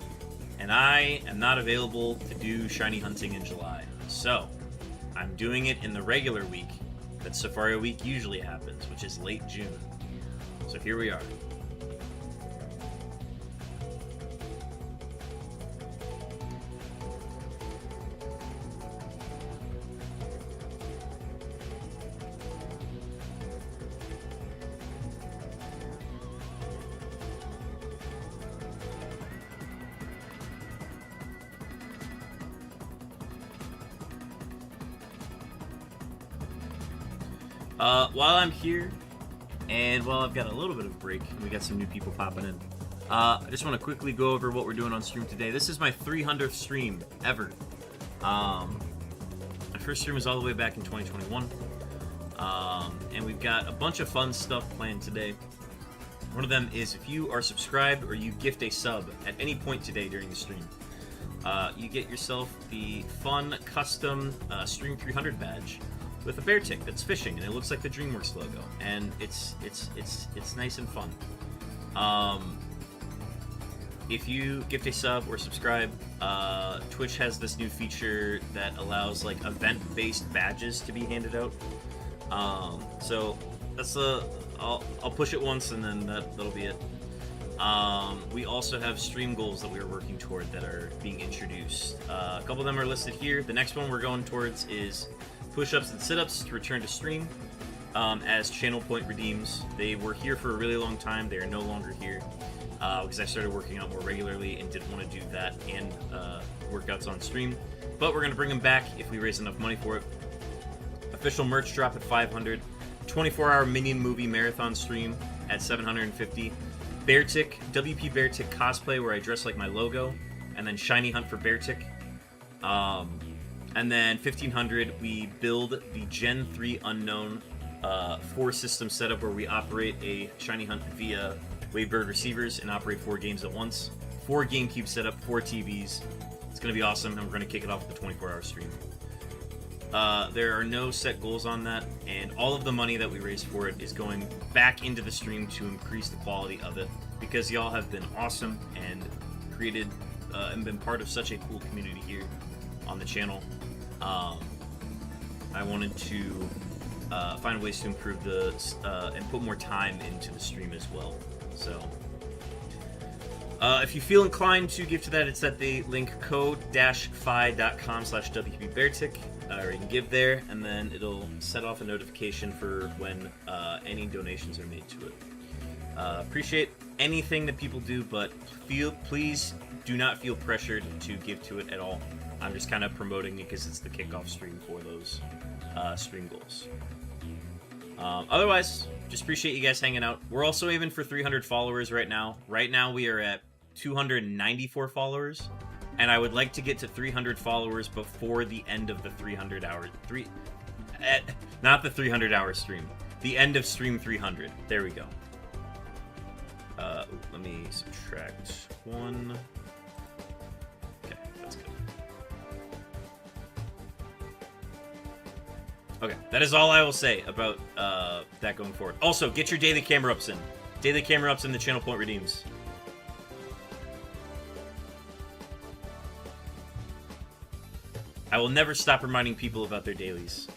Speaker 2: and I am not available to do shiny hunting in July. So, I'm doing it in the regular week that Safari Week usually happens, which is late June. So here we are. While I'm here, and while I've got a little bit of a break, we got some new people popping in. I just want to quickly go over what we're doing on stream today. This is my 300th stream ever. My first stream was all the way back in 2021. And we've got a bunch of fun stuff planned today. One of them is if you are subscribed or you gift a sub at any point today during the stream, you get yourself the fun custom Stream 300 badge with a bear tick that's fishing, and it looks like the DreamWorks logo, and it's nice and fun. If you gift a sub or subscribe, Twitch has this new feature that allows like event-based badges to be handed out. So that's I'll push it once, and then that'll be it. We also have stream goals that we are working toward that are being introduced. A couple of them are listed here. The next one we're going towards is push-ups and sit-ups to return to stream as channel point redeems. They were here for a really long time. They are no longer here because I started working out more regularly and didn't want to do that and workouts on stream. But we're going to bring them back if we raise enough money for it. Official merch drop at 500. 24-hour Minion movie marathon stream at 750. Beartick, WP Beartick cosplay where I dress like my logo. And then shiny hunt for Beartick. And then 1500, we build the Gen 3 Unknown 4-system setup where we operate a shiny hunt via Wavebird receivers and operate 4 games at once. 4 GameCube setup, 4 TVs. It's going to be awesome, and we're going to kick it off with a 24-hour stream. There are no set goals on that, and all of the money that we raise for it is going back into the stream to increase the quality of it, because y'all have been awesome and created and been part of such a cool community here on the channel. I wanted to find ways to improve and put more time into the stream as well. So, if you feel inclined to give to that, it's at the link code-fi.com/WPBeartick, or you can give there, and then it'll set off a notification for when any donations are made to it. Appreciate anything that people do, but please do not feel pressured to give to it at all. I'm just kind of promoting it because it's the kickoff stream for those stream goals. Otherwise, just appreciate you guys hanging out. We're also aiming for 300 followers right now. Right now we are at 294 followers, and I would like to get to 300 followers before the end of the 300-hour... not the 300-hour stream. The end of stream 300. There we go. Let me subtract 1... Okay, that's good. Okay, that is all I will say about that going forward. Also, get your daily camera ups in. Daily camera ups in the channel point redeems. I will never stop reminding people about their dailies.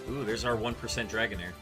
Speaker 2: Ooh, there's our 1% Dragonair.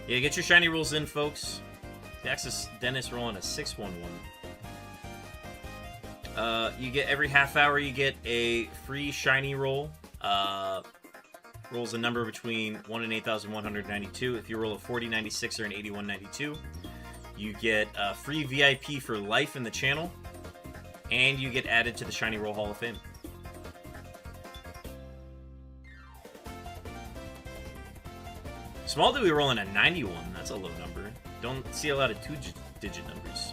Speaker 2: Yeah, get your shiny rolls in, folks. The Axis Dennis rolling a 611. You get every half hour, you get a free shiny roll. Rolls a number between 1 and 8,192. If you roll a 4096 or an 8192, you get a free VIP for life in the channel, and you get added to the Shiny Roll Hall of Fame. Small Dewey rolling a 91. That's a low number. Don't see a lot of two-digit numbers.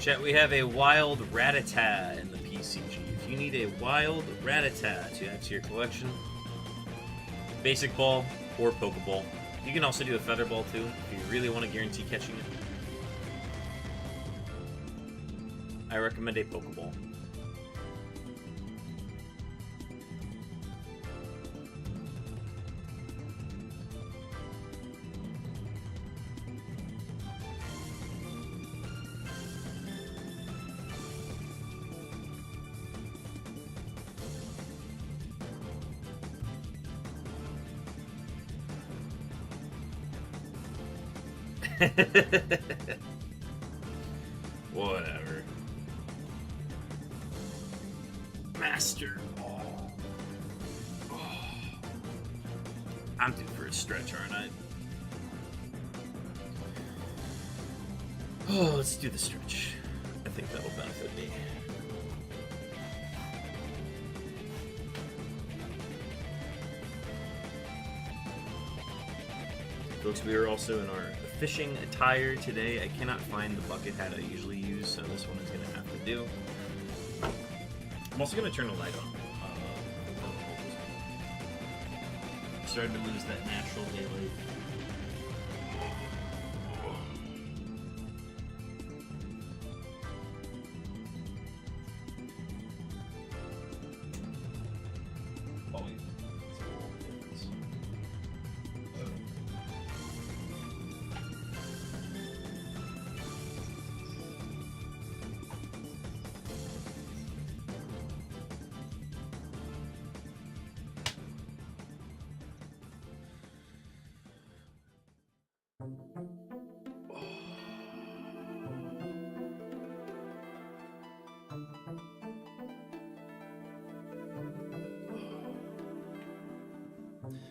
Speaker 2: Chat, we have a wild Rattata in the PCG. If you need a wild Rattata to add to your collection, basic ball or Pokeball. You can also do a feather ball too if you really want to guarantee catching it. I recommend a Pokeball. Whatever. Master Ball. Oh. I'm due for a stretch, aren't I? Oh, let's do the stretch. I think that'll benefit me. Folks, we are also in our fishing attire today. I cannot find the bucket hat I usually use, so this one is going to have to do. I'm also going to turn the light on. Starting to lose that natural daylight. Oh, wait. It's a little difference.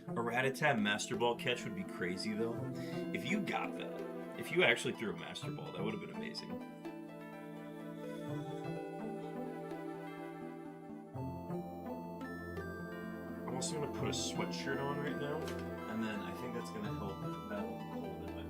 Speaker 2: A Rattata Master Ball catch would be crazy, though. If you got that, if you actually threw a Master Ball, that would have been amazing. I'm also going to put a sweatshirt on right now, and then I think that's going to help battle the cold in my room.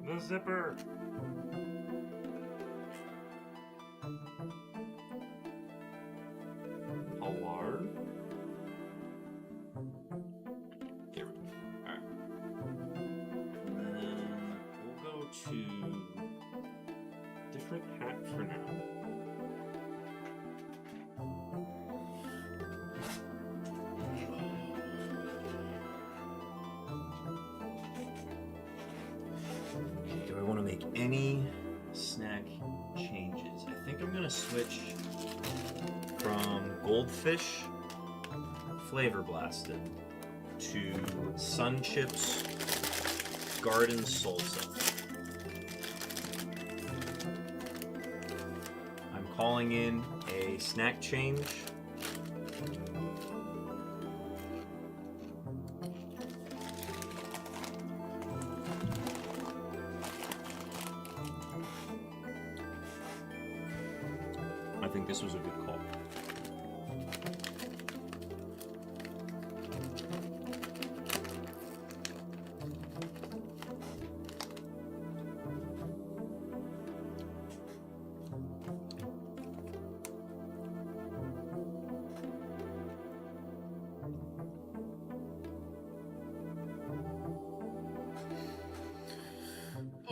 Speaker 2: The zipper. Alarm. There we go. Alright. And then we'll go to different hat for now. Do I want to make any snack changes? I think I'm going to switch from Goldfish Flavor Blasted to Sun Chips Garden Salsa. I'm calling in a snack change. I think this was a good call.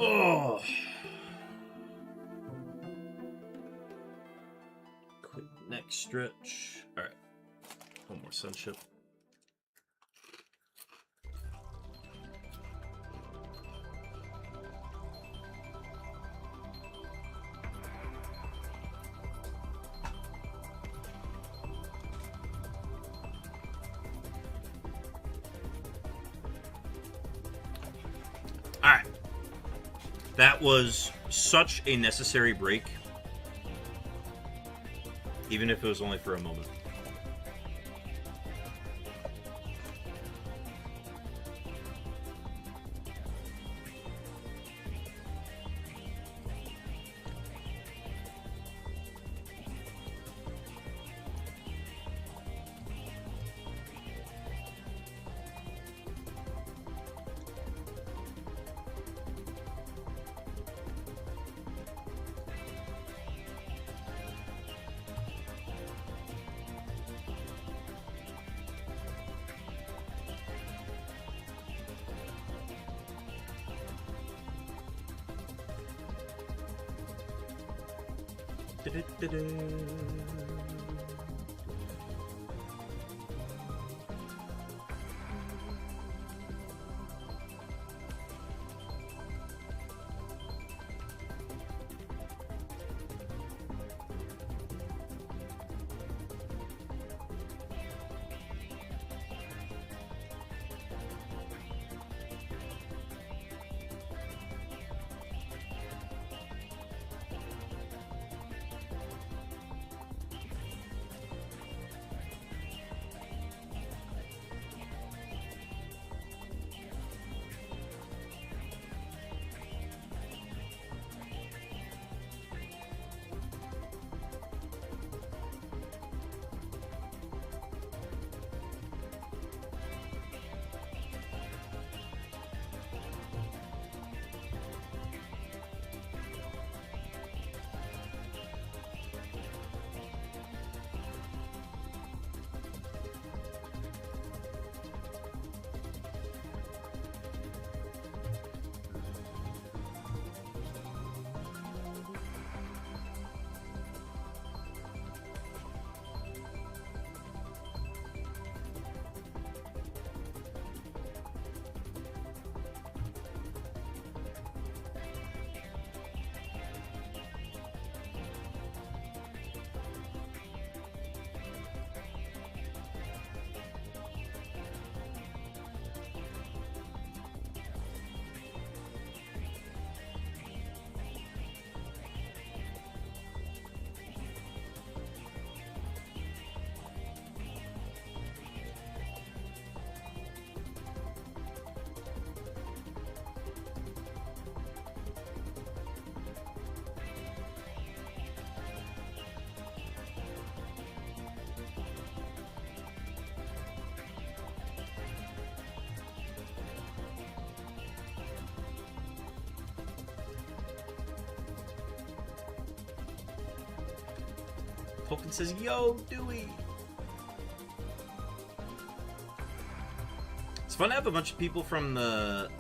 Speaker 2: Oh, stretch. All right, one more sunship. All right, that was such a necessary break, even if it was only for a moment. Tolkien says, "Yo, Dewey." It's fun to have a bunch of people from the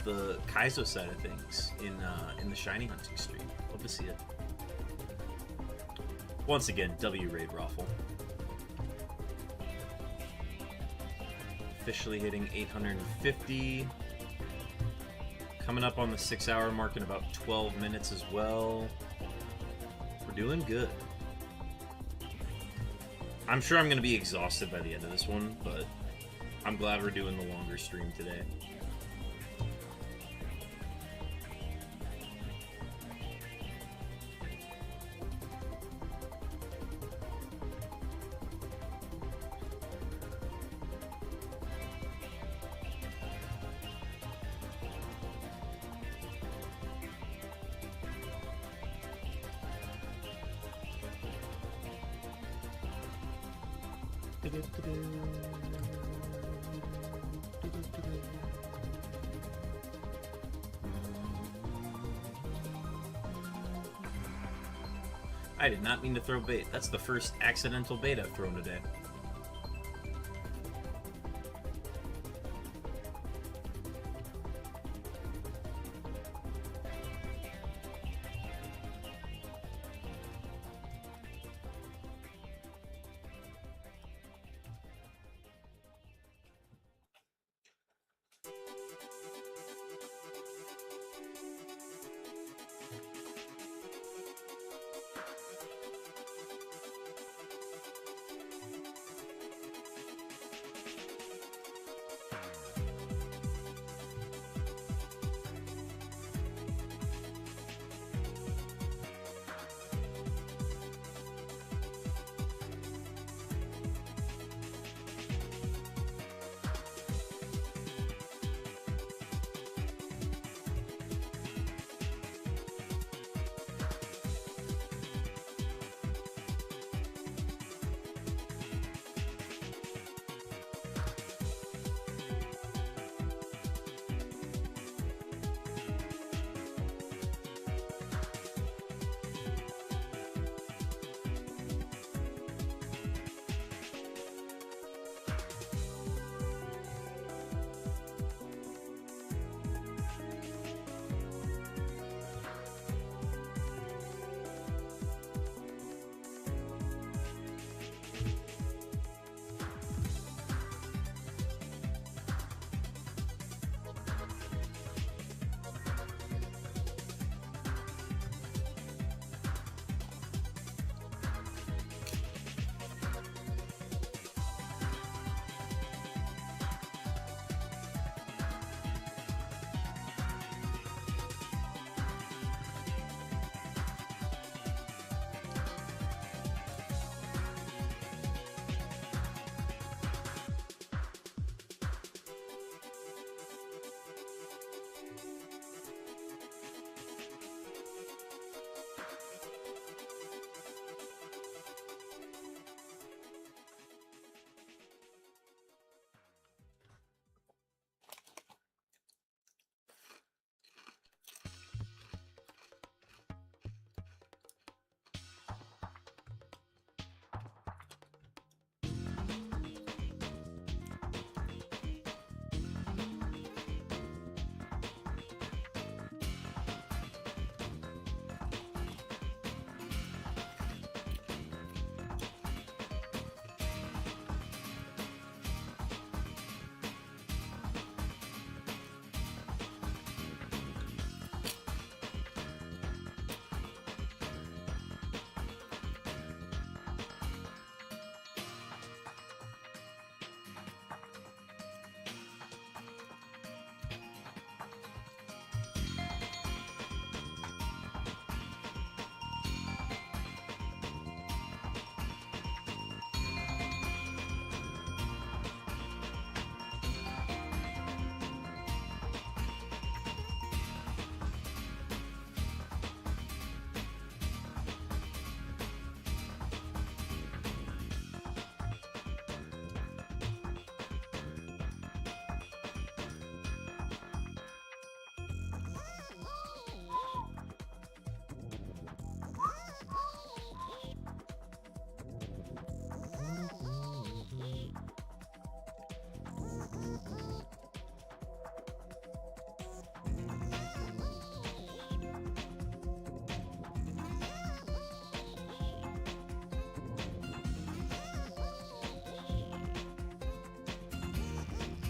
Speaker 2: Kaizo side of things in the shiny hunting stream. Love to see it. Once again, W Raid Raffle. Officially hitting 850. Coming up on the 6-hour mark in about 12 minutes as well. We're doing good. I'm sure I'm going to be exhausted by the end of this one, but I'm glad we're doing the longer stream today. I did not mean to throw bait. That's the first accidental bait I've thrown today.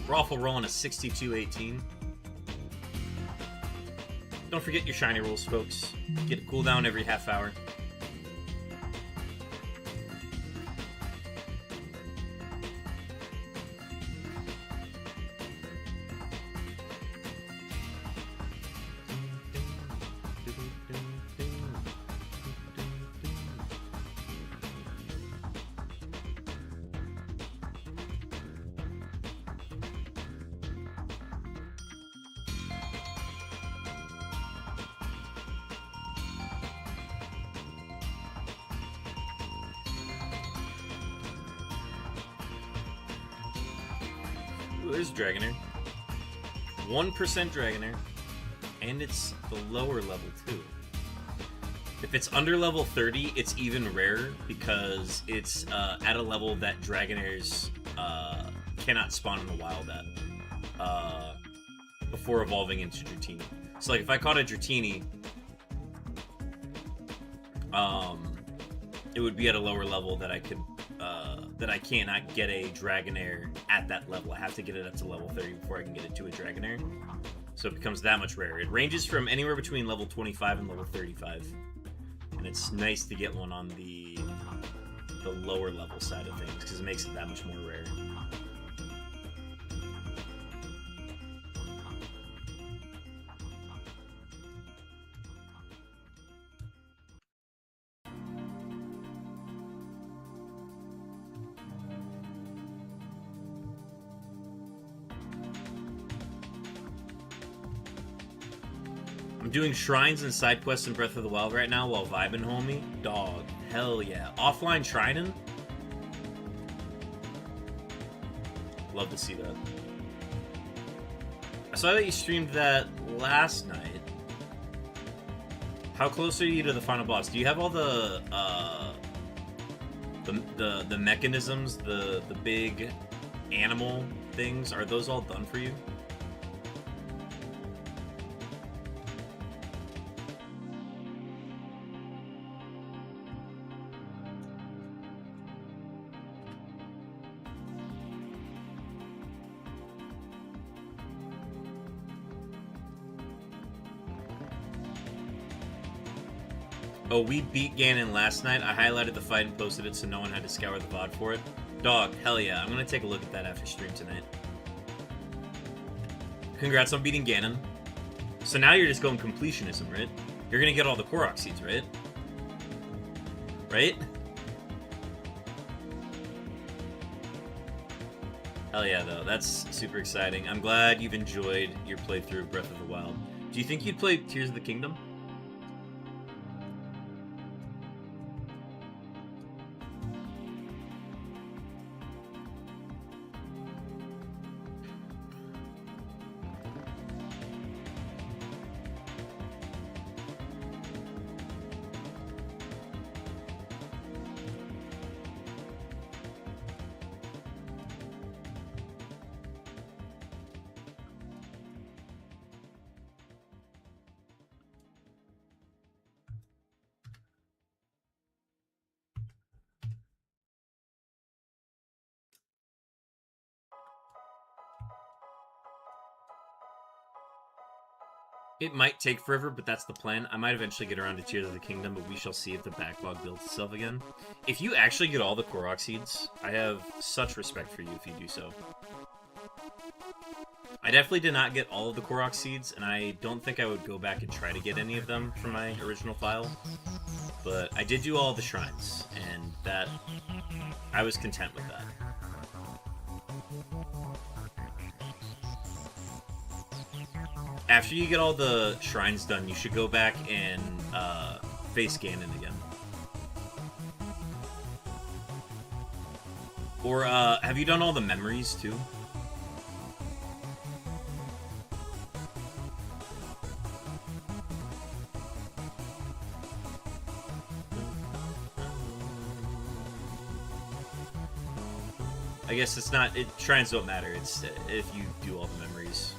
Speaker 2: Raffle rolling a 62-18. Don't forget your shiny rolls, folks. Get a cooldown every half hour. Ooh, there's Dragonair. 1% Dragonair. And it's the lower level, too. If it's under level 30, it's even rarer because it's at a level that Dragonairs cannot spawn in the wild at before evolving into Dratini. So, like, if I caught a Dratini, it would be at a lower level that I could that I cannot get a Dragonair at that level. I have to get it up to level 30 before I can get it to a Dragonair. So it becomes that much rarer. It ranges from anywhere between level 25 and level 35. And it's nice to get one on the lower level side of things because it makes it that much more rare. I'm doing shrines and side quests in Breath of the Wild right now while vibing, homie. Dog, hell yeah. Offline shrining? Love to see that. I saw that you streamed that last night. How close are you to the final boss? Do you have all the mechanisms, the big animal things? Are those all done for you? Oh, we beat Ganon last night. I highlighted the fight and posted it so no one had to scour the VOD for it. Dog, hell yeah. I'm gonna take a look at that after stream tonight. Congrats on beating Ganon. So now you're just going completionism, right? You're gonna get all the Korok seeds, right? Right? Hell yeah, though. That's super exciting. I'm glad you've enjoyed your playthrough of Breath of the Wild. Do you think you'd play Tears of the Kingdom? It might take forever, but that's the plan. I might eventually get around to Tears of the Kingdom, but we shall see if the backlog builds itself again. If you actually get all the Korok seeds, I have such respect for you if you do so. I definitely did not get all of the Korok seeds, and I don't think I would go back and try to get any of them from my original file. But I did do all the shrines, and that I was content with that. After you get all the shrines done, you should go back and face Ganon again. Or, have you done all the memories, too? I guess it's not... shrines don't matter. It's if you do all the memories.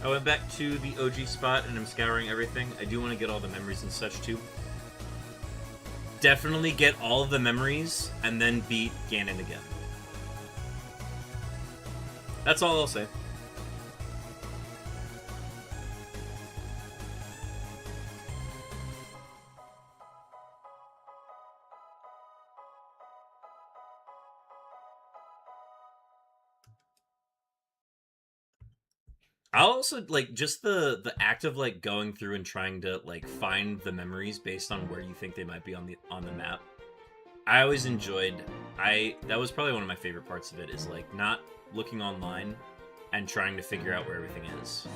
Speaker 2: I went back to the OG spot and I'm scouring everything. I do want to get all the memories and such too. Definitely get all of the memories and then beat Ganon again. That's all I'll say. I'll also like just the act of like going through and trying to like find the memories based on where you think they might be on the map. I always enjoyed. That was probably one of my favorite parts of it is like not looking online and trying to figure out where everything is.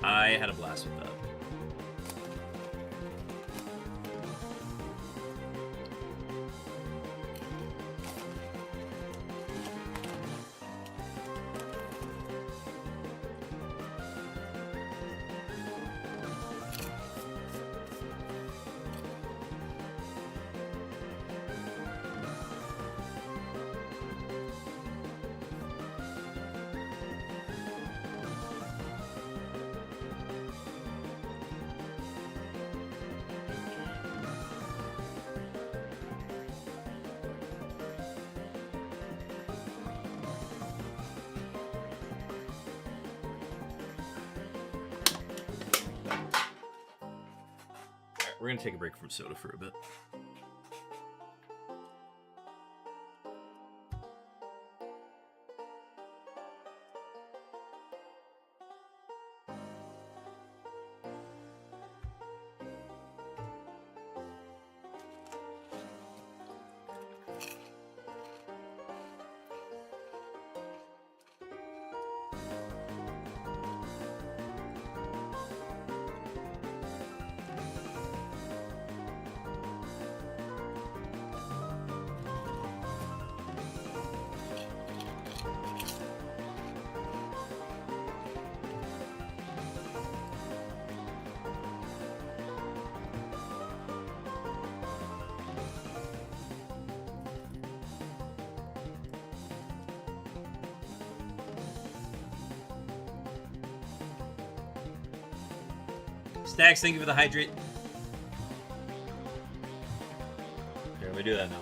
Speaker 2: I had a blast with that. We're gonna take a break from soda for a bit. Stacks, thank you for the hydrate. Here, let me do that now.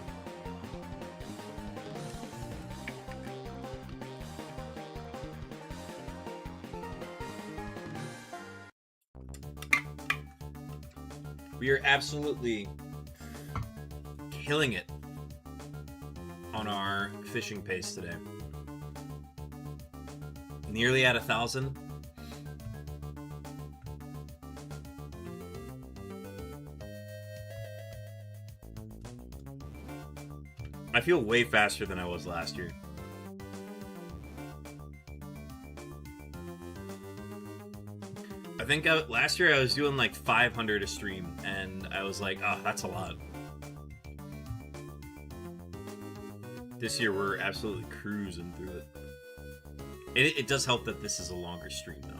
Speaker 2: We are absolutely killing it on our fishing pace today. Nearly at 1,000. I feel way faster than I was last year. I think last year I was doing like 500 a stream, and I was like, oh, that's a lot. This year we're absolutely cruising through it. It does help that this is a longer stream, though.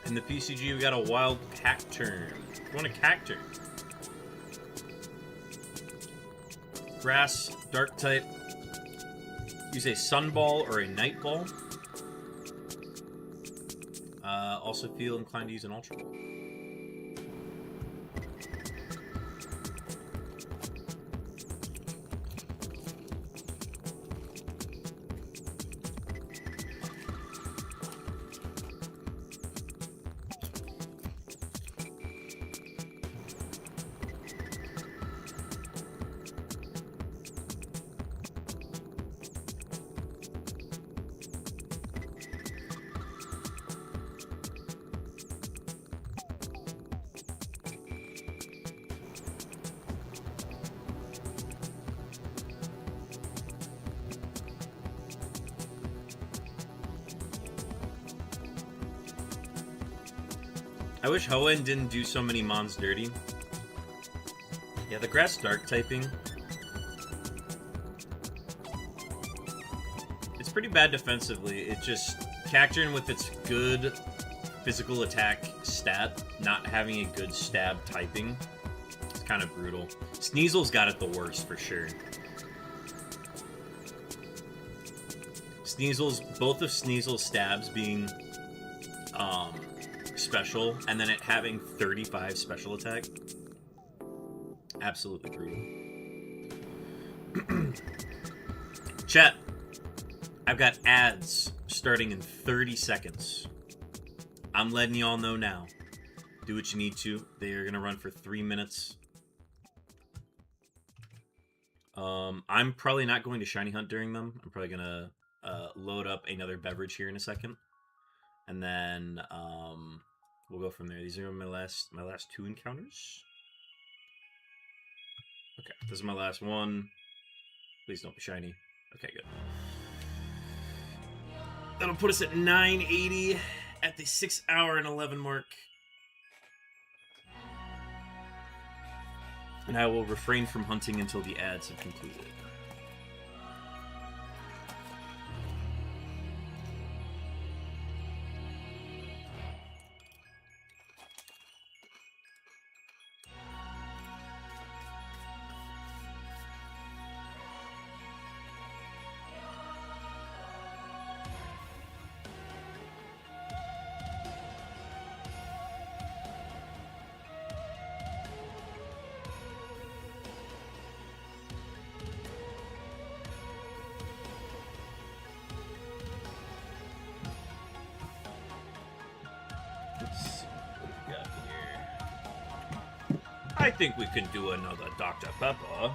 Speaker 2: In the PCG, we got a wild cacturn. You want a cacturn? Grass, dark type. Use a sunball or a night ball. Also feel inclined to use an ultra ball. I wish Hoenn didn't do so many mons dirty. Yeah, the grass dark typing. It's pretty bad defensively. It just... Cacturn with its good physical attack stat, not having a good stab typing. It's kind of brutal. Sneasel's got it the worst, for sure. Both of Sneasel's stabs being... special, and then it having 35 special attack. Absolutely brutal. Chat, I've got ads starting in 30 seconds. I'm letting y'all know now. Do what you need to. They are going to run for 3 minutes. I'm probably not going to shiny hunt during them. I'm probably going to load up another beverage here in a second. And then we'll go from there. These are my last 2 encounters. Okay, this is my last one. Please don't be shiny. Okay, good. That'll put us at 980 at the 6 hour and 11 mark. And I will refrain from hunting until the ads have concluded. I think we can do another Dr. Pepper.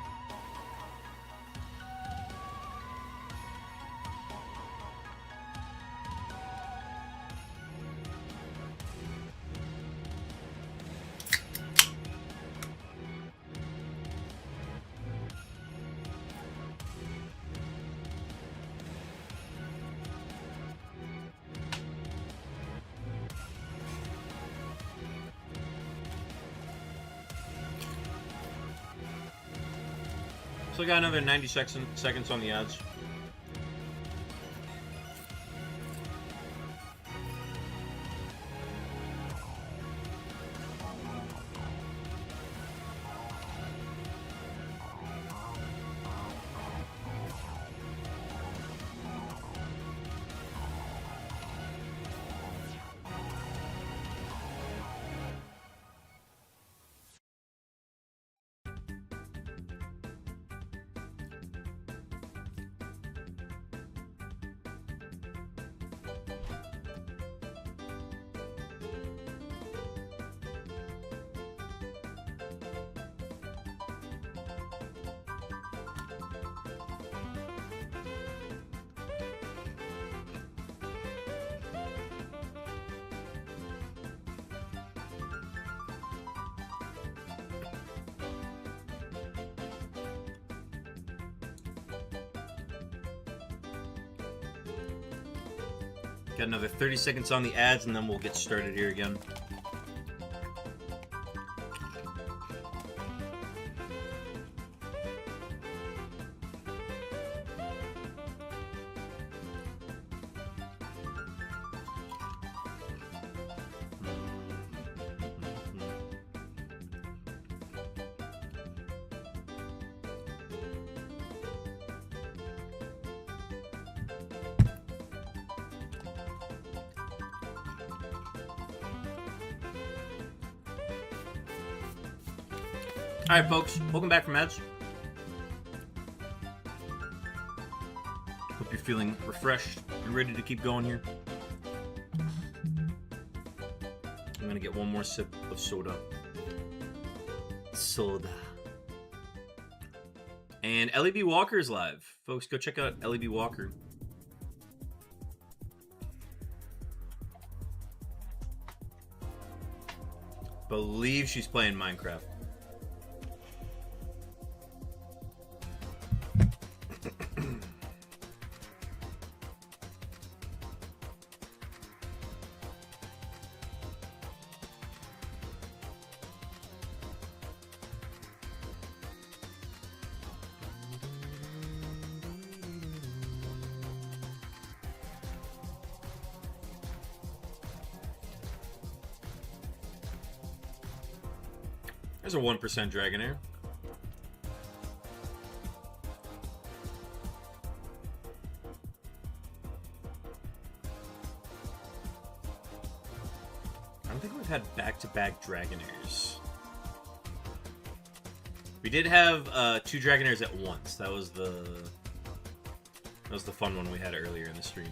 Speaker 2: So I got another 90 seconds on the ads. Got another 30 seconds on the ads, and then we'll get started here again. Alright, folks. Welcome back from ads. Hope you're feeling refreshed and ready to keep going here. I'm gonna get one more sip of soda. And Ellie Walker's live. Folks, go check out Ellie Walker. Believe she's playing Minecraft. There's a 1% Dragonair. I don't think we've had back-to-back Dragonairs. We did have 2 Dragonairs at once. That was the fun one we had earlier in the stream.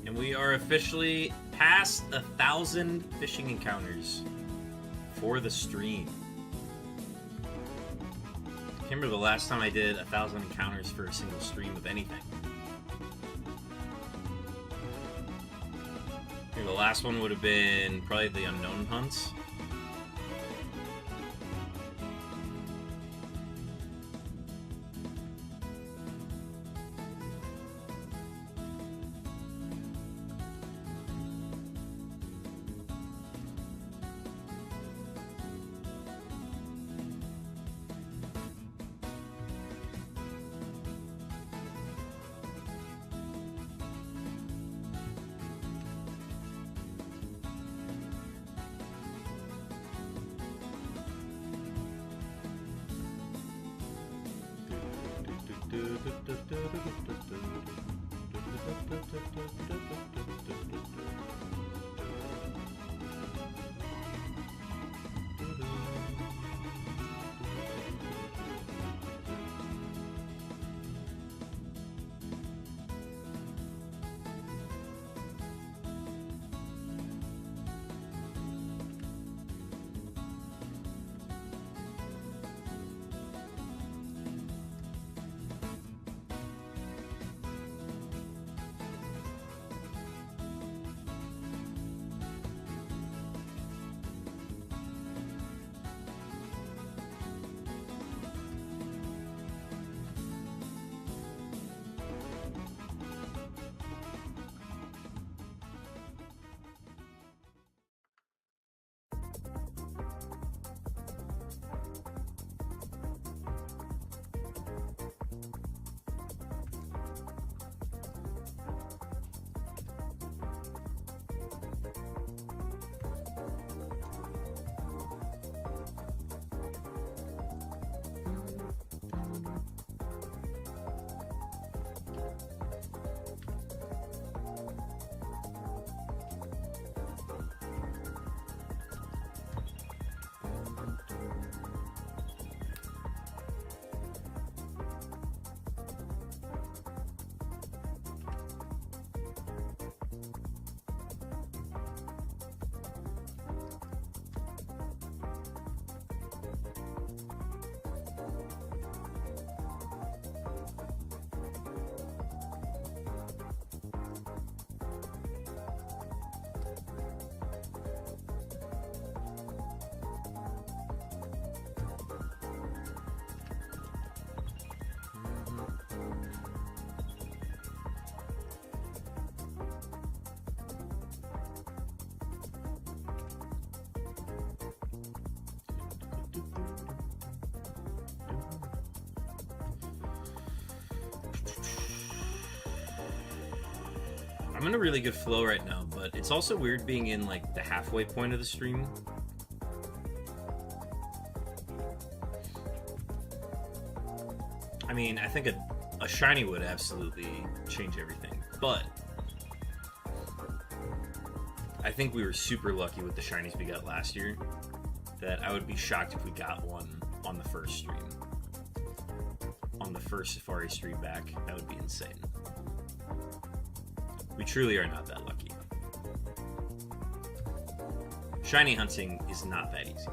Speaker 2: And we are officially past 1,000 fishing encounters for the stream. I can't remember the last time I did 1,000 encounters for a single stream of anything. I think the last one would have been probably the unknown hunts. I'm in a really good flow right now, but it's also weird being in like the halfway point of the stream. I mean, I think a shiny would absolutely change everything, but I think we were super lucky with the shinies we got last year that I would be shocked if we got one on the first stream. On the first Safari stream back, that would be insane. We truly are not that lucky. Shiny hunting is not that easy.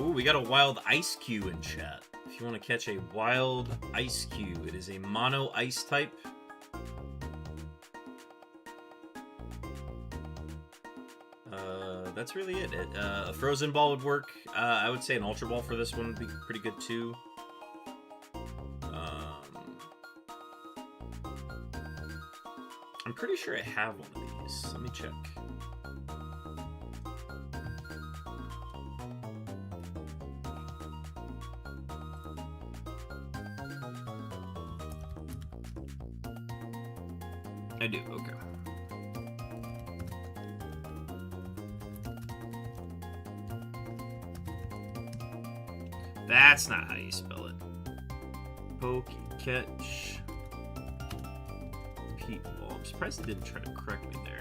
Speaker 2: Ooh, we got a wild ice cue in chat. If you want to catch a wild ice cue, it is a mono ice type. that's really it. A frozen ball would work. I would say an ultra ball for this one would be pretty good too. I'm pretty sure I have one of these. Let me check. I do, okay. That's not how you spell it. Pokey catch. Pete Ball. I'm surprised they didn't try to correct me there.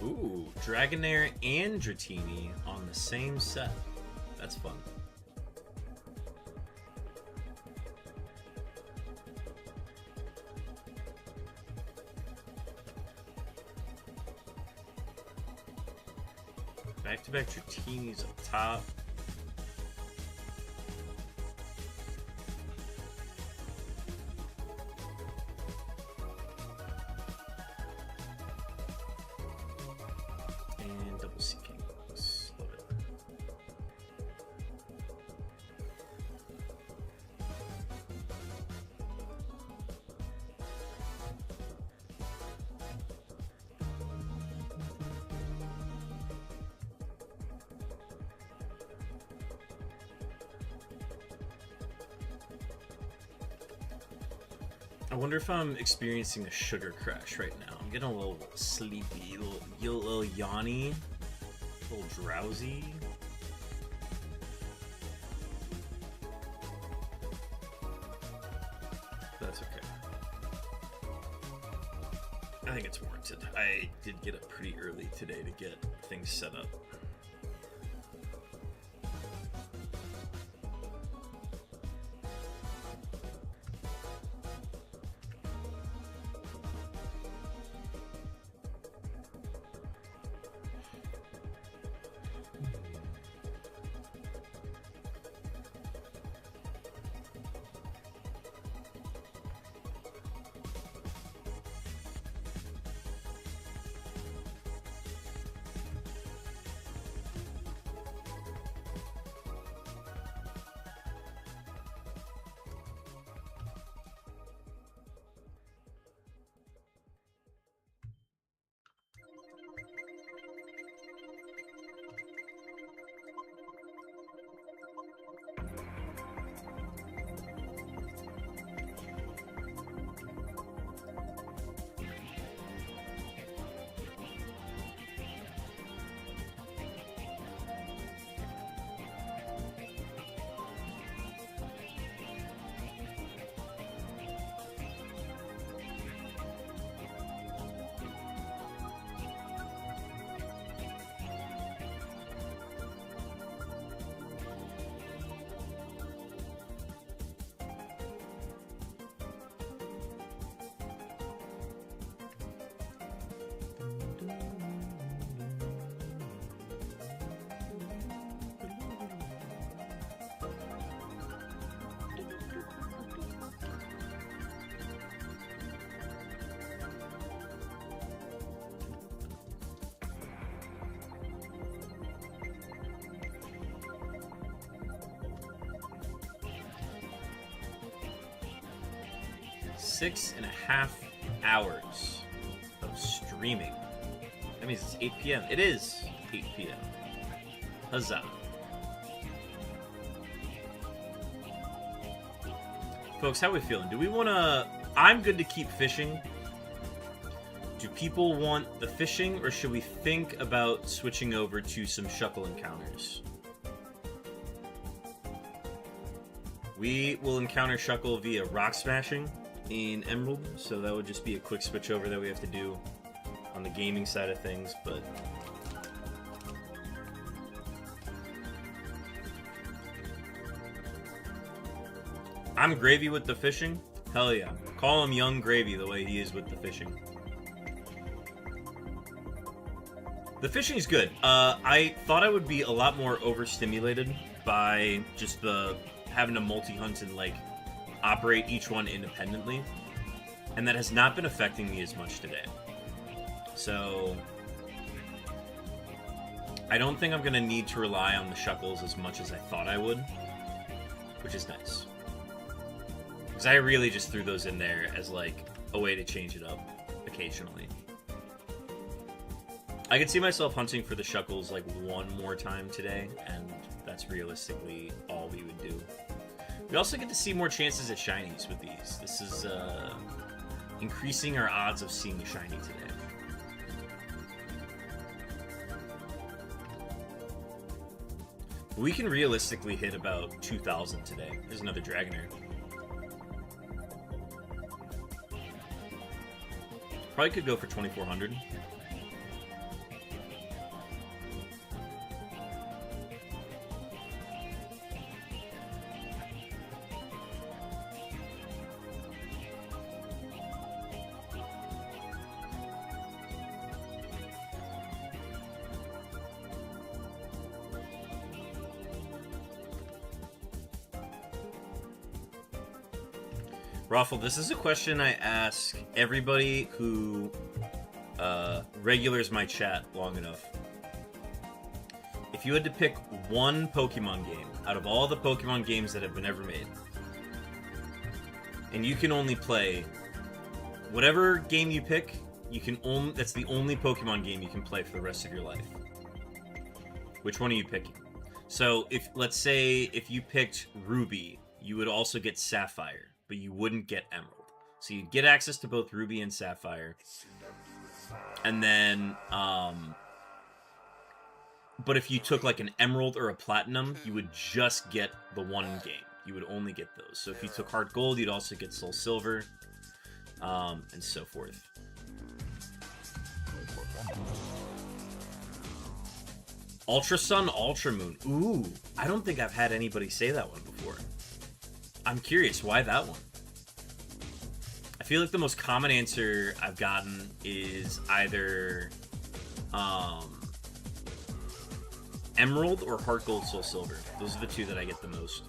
Speaker 2: Ooh, Dragonair and Dratini on the same set. That's fun. Back-to-back Dratinis up top. And double Sea Kings. Love it. I wonder if I'm experiencing a sugar crash right now. I'm getting a little sleepy, a little yawny, a little drowsy. That's okay. I think it's warranted. I did get up pretty early today to get things set up. 6.5 hours of streaming. That means it's 8 p.m. It is 8 p.m. Huzzah. Folks, how we feeling? Do we want to... I'm good to keep fishing. Do people want the fishing, or should we think about switching over to some Shuckle encounters? We will encounter Shuckle via rock smashing in Emerald, so that would just be a quick switch over that we have to do on the gaming side of things, but... I'm gravy with the fishing? Hell yeah. Call him Young Gravy the way he is with the fishing. The fishing is good. I thought I would be a lot more overstimulated by just the having to multi-hunt and like operate each one independently. And that has not been affecting me as much today. So I don't think I'm going to need to rely on the Shuckles as much as I thought I would, which is nice. Because I really just threw those in there as, like, a way to change it up occasionally. I could see myself hunting for the Shuckles, like, one more time today, and that's realistically all we would do. We also get to see more chances at shinies with these. This is, increasing our odds of seeing a shiny today. We can realistically hit about 2,000 today. There's another Dragonair. Probably could go for 2,400. Raffle, this is a question I ask everybody who regulars my chat long enough. If you had to pick one Pokemon game out of all the Pokemon games that have been ever made, and you can only play whatever game you pick, that's the only Pokemon game you can play for the rest of your life. Which one are you picking? So, let's say if you picked Ruby, you would also get Sapphire, but you wouldn't get Emerald. So you'd get access to both Ruby and Sapphire. And then, but if you took like an Emerald or a Platinum, you would just get the one game. You would only get those. So if you took Heart Gold, you'd also get Soul Silver, and so forth. Ultra Sun, Ultra Moon. Ooh, I don't think I've had anybody say that one before. I'm curious, why that one? I feel like the most common answer I've gotten is either Emerald or Heart Gold, Soul Silver. Those are the two that I get the most.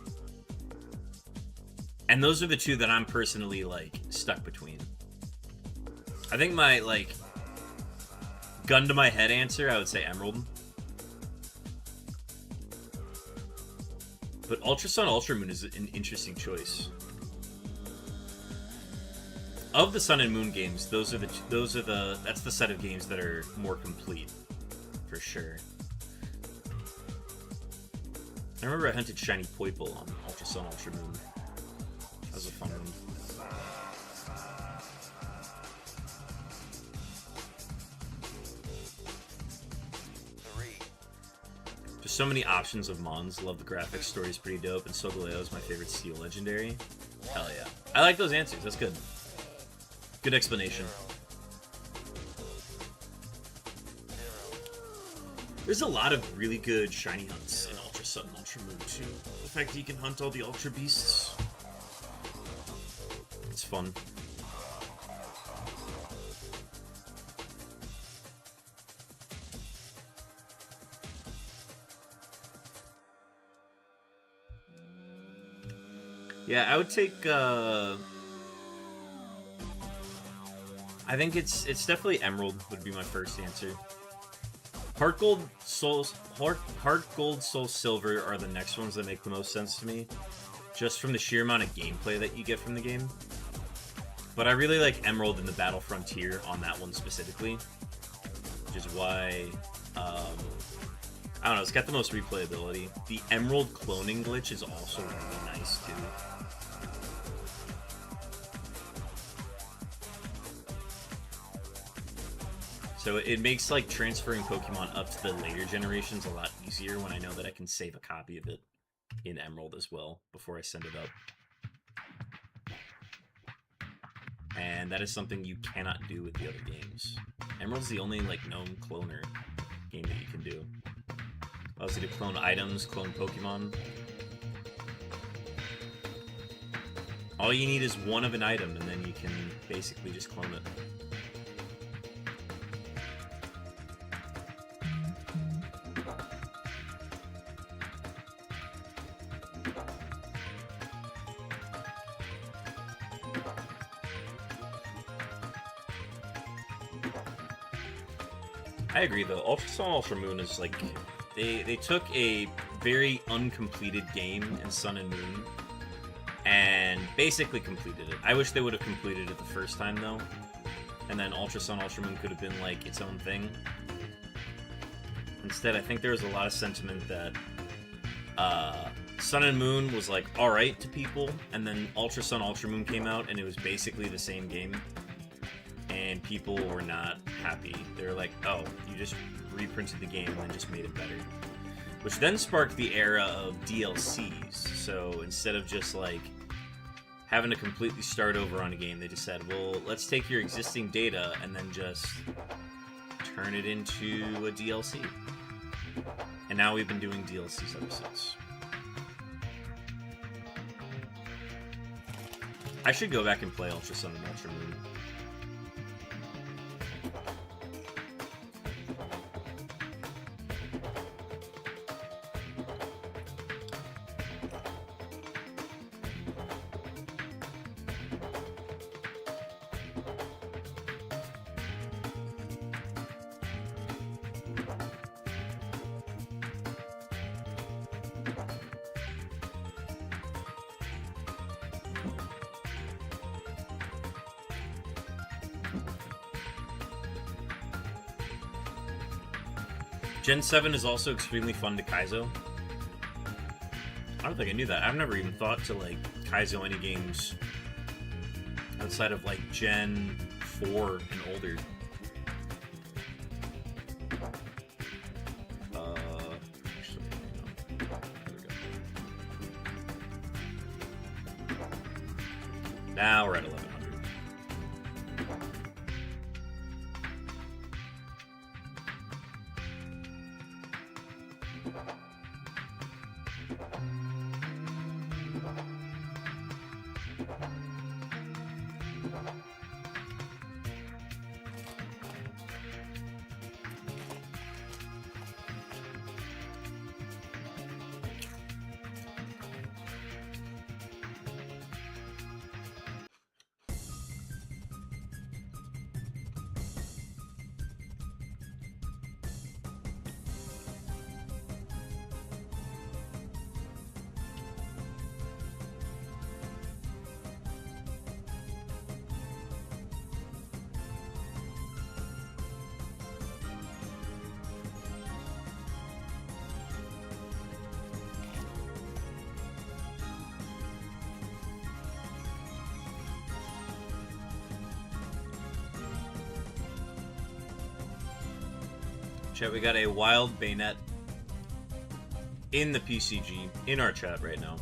Speaker 2: And those are the two that I'm personally, like, stuck between. I think my, like, gun to my head answer, I would say Emerald. But Ultra Sun, Ultra Moon is an interesting choice. Of the Sun and Moon games, that's the set of games that are more complete, for sure. I remember I hunted Shiny Poiple on Ultra Sun, Ultra Moon. That was a fun one. There's so many options of Mons. Love the graphics. Story's pretty dope. And Solgaleo is my favorite Steel Legendary. Hell yeah. I like those answers. That's good. Good explanation. There's a lot of really good shiny hunts in Ultra Sun and Ultra Moon too. The fact that you can hunt all the Ultra Beasts. It's fun. Yeah, I would take, I think it's definitely Emerald would be my first answer. Heart Gold, Soul Silver are the next ones that make the most sense to me, just from the sheer amount of gameplay that you get from the game. But I really like Emerald and the Battle Frontier on that one specifically, which is why, I don't know, it's got the most replayability. The Emerald cloning glitch is also really nice, too. So it makes, like, transferring Pokemon up to the later generations a lot easier when I know that I can save a copy of it in Emerald as well before I send it up. And that is something you cannot do with the other games. Emerald's the only, like, known cloner game that you can do. Allows you to clone items, clone Pokemon. All you need is one of an item, and then you can basically just clone it. I agree, though. Ultra Sun, Ultra Moon is like... They took a very uncompleted game in Sun and Moon and basically completed it. I wish they would have completed it the first time, though. And then Ultra Sun, Ultra Moon could have been, like, its own thing. Instead, I think there was a lot of sentiment that Sun and Moon was, like, alright to people, and then Ultra Sun, Ultra Moon came out, and it was basically the same game. And people were not happy. They were like, oh, you just reprinted the game and then just made it better. Which then sparked the era of DLCs. So instead of just like having to completely start over on a game, they just said, well, let's take your existing data and then just turn it into a DLC. And now we've been doing DLCs ever since. I should go back and play Ultra Sun and Ultra Moon. Gen 7 is also extremely fun to Kaizo. I don't think I knew that. I've never even thought to, like, Kaizo any games outside of, like, Gen 4 and older. Actually, no. There we go. Now we're at 1100. Chat, we got a wild Bayonet in the PCG, in our chat right now.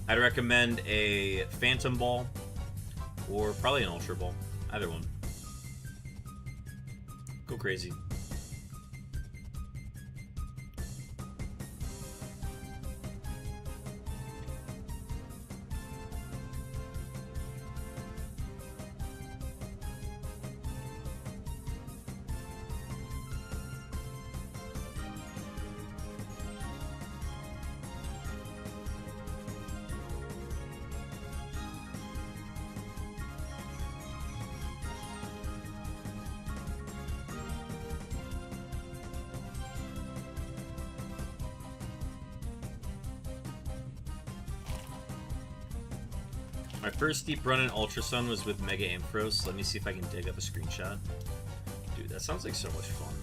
Speaker 2: I'd recommend a Phantom Ball, or probably an Ultra Ball. Either one. Go crazy. My first deep run in Ultrasun was with Mega Ampharos. Let me see if I can dig up a screenshot. Dude, that sounds like so much fun.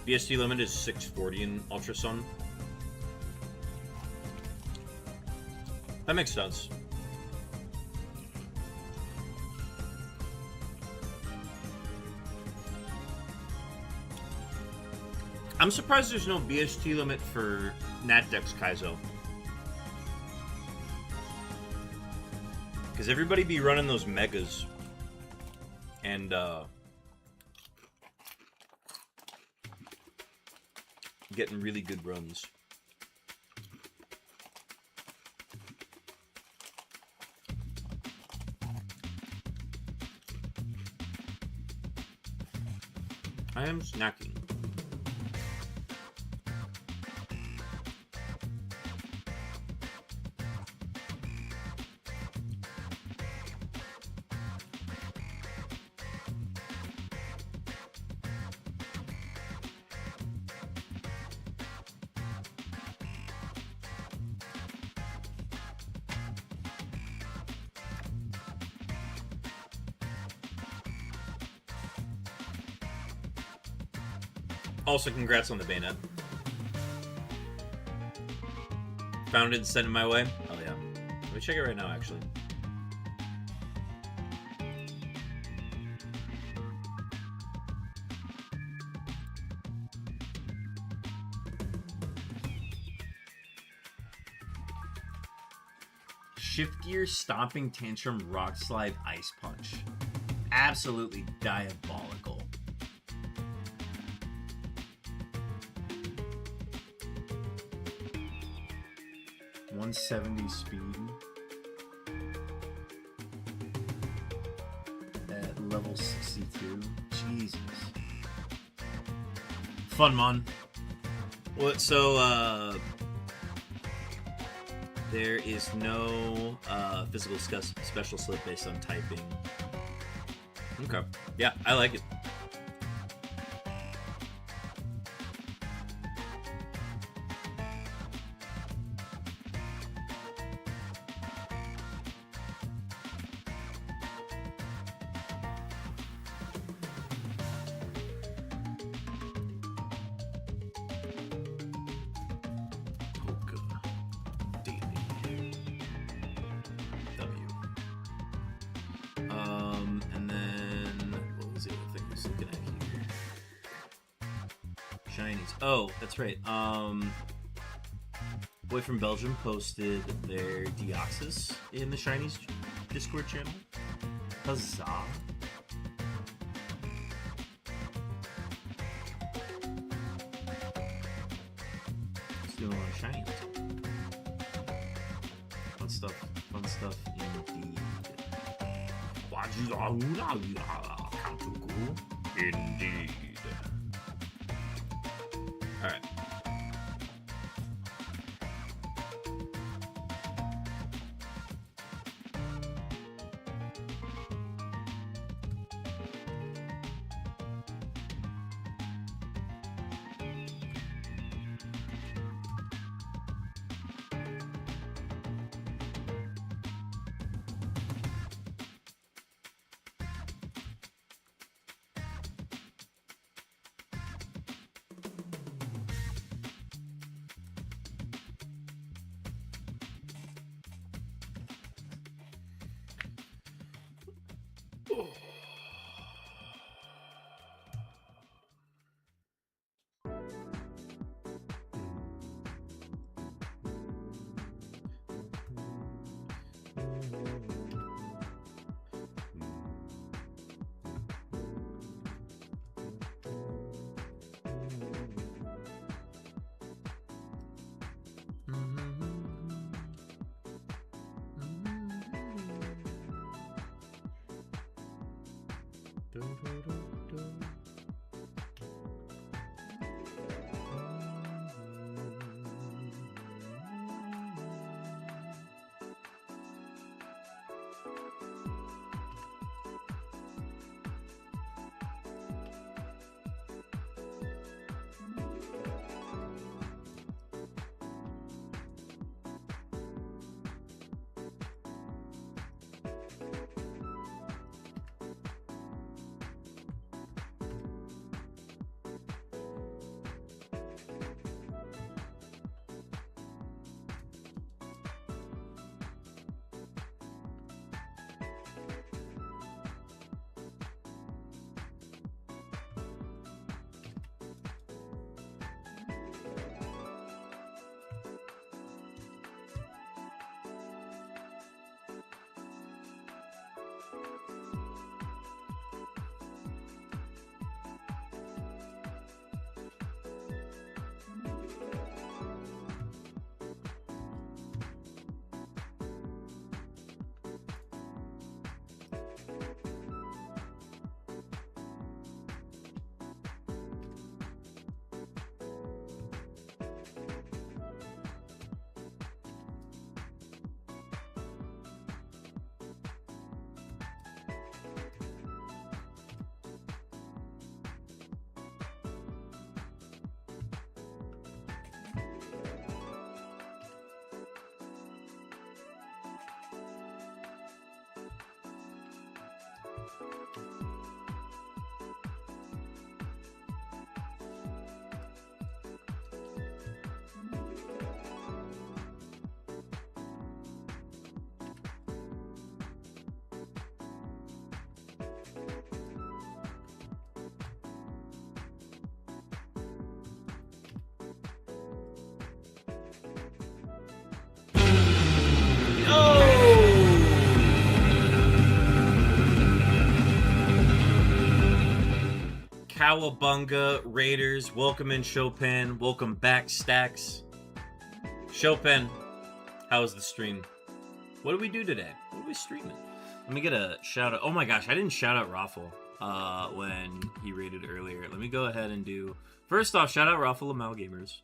Speaker 2: BST limit is 640 in Ultrasun. That makes sense. I'm surprised there's no BST limit for Natdex Kaizo. Because everybody be running those megas. And, getting really good runs. I am snacking. Also, congrats on the Bayonet. Found it and sent it my way. Oh yeah. Let me check it right now, actually. Shift Gear, Stomping Tantrum, Rock Slide, Ice Punch. Absolutely diabolical. 170 speed at level 62. Jesus. Fun, man. What? So, there is no physical special slip based on typing. Okay. Yeah, I like it. Oh, that's right. Boy from Belgium posted their Deoxys in the Shinies Discord channel. Huzzah. It's doing a lot of Shinies. Fun stuff indeed. Indeed. Alright. Cowabunga, Raiders, welcome in Chopin, welcome back Stacks. Chopin, how was the stream? What did we do today? What did we stream? Let me get a shout out. Oh my gosh, I didn't shout out Raffle when he raided earlier. Let me go ahead and do... First off, shout out Raffle Amal Gamers.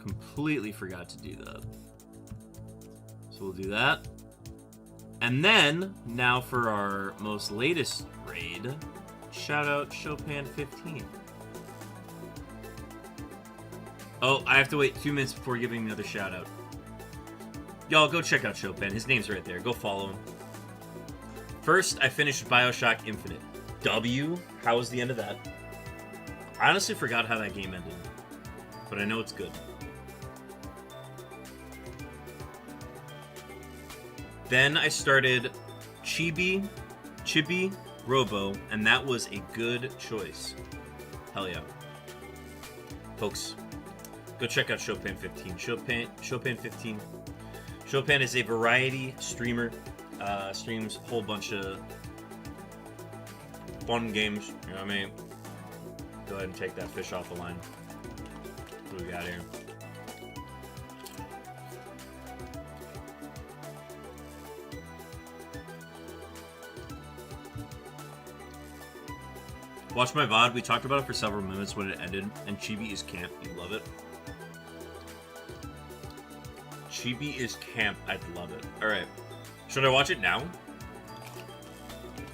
Speaker 2: Completely forgot to do that. So we'll do that. And then, now for our most latest raid, shout out Chopin15. Oh, I have to wait 2 minutes before giving another shout out. Y'all, go check out Chopin. His name's right there. Go follow him. First, I finished Bioshock Infinite. W, how was the end of that? I honestly forgot how that game ended, but I know it's good. Then I started Chibi Robo, and that was a good choice. Hell yeah. Folks, go check out Chopin15. Chopin15. Chopin is a variety streamer. Streams a whole bunch of fun games. You know what I mean? Go ahead and take that fish off the line. What do we got here? Watch my VOD. We talked about it for several minutes when it ended, and Chibi is camp. You love it. Chibi is camp. I'd love it. Alright. Should I watch it now?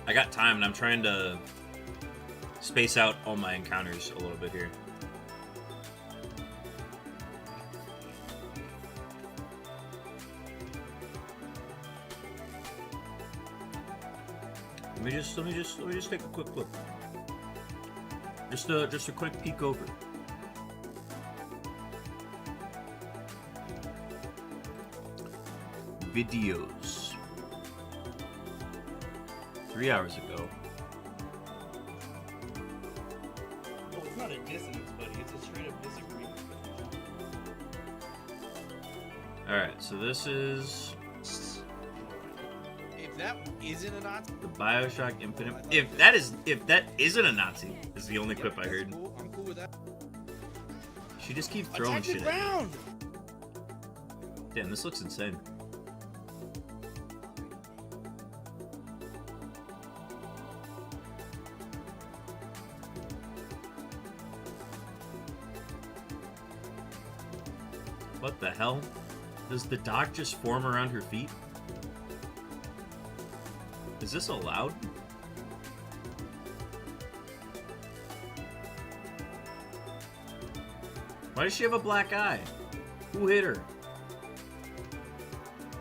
Speaker 2: I got time, and I'm trying to space out all my encounters a little bit here. Let me just take a quick look. Just a quick peek over. Videos. 3 hours ago.
Speaker 4: No, it's not a dissonance, buddy. It's a straight up disagreement.
Speaker 2: Alright, so this is
Speaker 4: If that isn't a Nazi,
Speaker 2: the Bioshock Infinite. If that isn't a Nazi, is the only clip I heard.
Speaker 4: cool. I'm cool with that.
Speaker 2: She just keeps throwing
Speaker 4: Attack the
Speaker 2: shit at me.
Speaker 4: ground!
Speaker 2: Damn, this looks insane. What the hell? Does the dock just form around her feet? Is this allowed? Why does she have a black eye? Who hit her?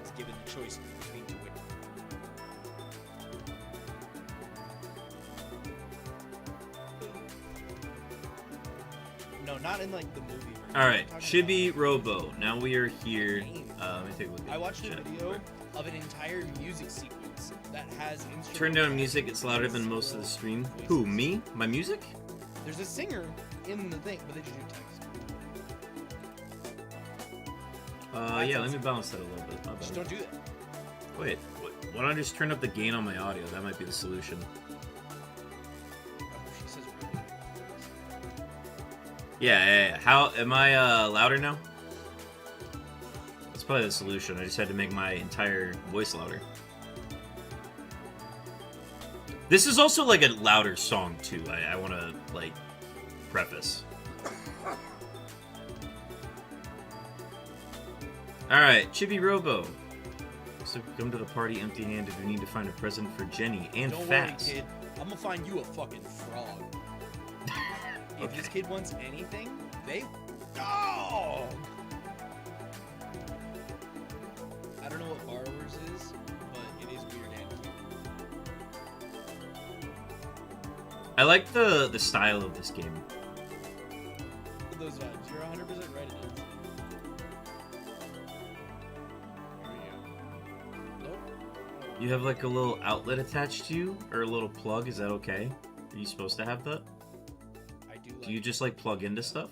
Speaker 4: It's given the choice between two women. No, not in like the movie.
Speaker 2: Alright, Chibi Robo. Now we are here. Let me take a look at
Speaker 4: I watched a
Speaker 2: chat
Speaker 4: video
Speaker 2: quick.
Speaker 4: of an entire music sequence that has instrumental.
Speaker 2: Turn down music, it's louder than most of the stream. Who, me? My music?
Speaker 4: There's a singer in the thing, but they just do text.
Speaker 2: Yeah, let me balance that a little bit. My
Speaker 4: Just
Speaker 2: bad.
Speaker 4: don't do that.
Speaker 2: Wait, why don't I just turn up the gain on my audio? That might be the solution.
Speaker 4: She says really.
Speaker 2: Yeah. How, am I louder now? That's probably the solution. I just had to make my entire voice louder. This is also like a louder song too. I want to like preface. Alright, Chibi Robo. So come to the party empty-handed. We need to find a present for Jenny and
Speaker 4: Don't
Speaker 2: fast.
Speaker 4: worry, kid. I'm gonna find you a fucking frog. If this kid wants anything, they... Dog! I don't know what Borrowers is, but it is weird and cute.
Speaker 2: I like the style of this game.
Speaker 4: Those vibes. You're 100% right, it is. Here we go. Nope.
Speaker 2: You have like a little outlet attached to you, or a little plug. Is that okay? Are you supposed to have that?
Speaker 4: I do.
Speaker 2: Do you just like plug into stuff?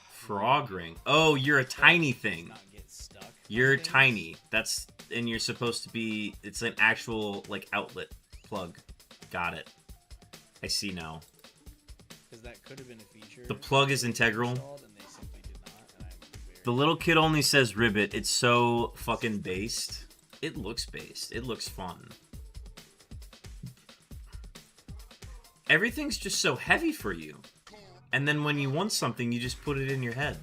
Speaker 2: Frog ring. Oh, you're a tiny thing.
Speaker 4: Not get stuck.
Speaker 2: You're
Speaker 4: things.
Speaker 2: tiny. And you're supposed to be. It's an actual like outlet plug. Got it. I see now.
Speaker 4: Because that could have been a feature.
Speaker 2: The plug is integral.
Speaker 4: And they simply did not, and I'm
Speaker 2: The little kid only says ribbit. It's so fucking based. It looks based. It looks fun. Everything's just so heavy for you. And then when you want something, you just put it in your head.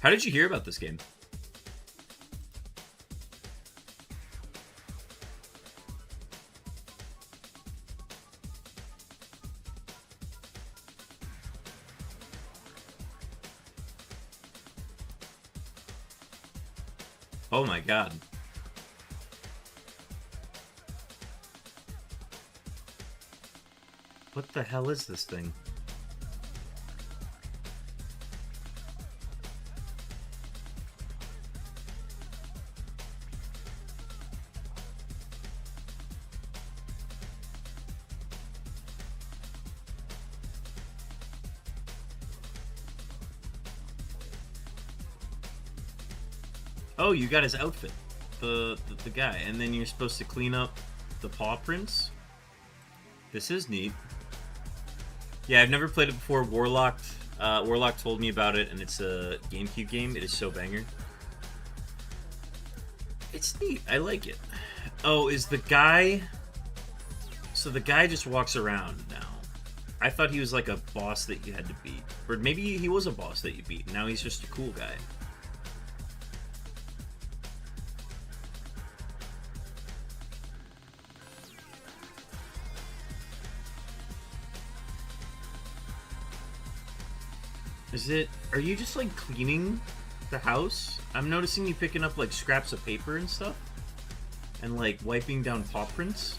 Speaker 2: How did you hear about this game? Oh my god. What the hell is this thing? Oh, you got his outfit. The guy. And then you're supposed to clean up the paw prints. This is neat. Yeah, I've never played it before. Warlock told me about it, and it's a GameCube game. It is so banger. It's neat. I like it. Oh, is the guy... So the guy just walks around now. I thought he was like a boss that you had to beat. Or maybe he was a boss that you beat. Now he's just a cool guy. Are you just like cleaning the house? I'm noticing you picking up like scraps of paper and stuff. And like wiping down paw prints.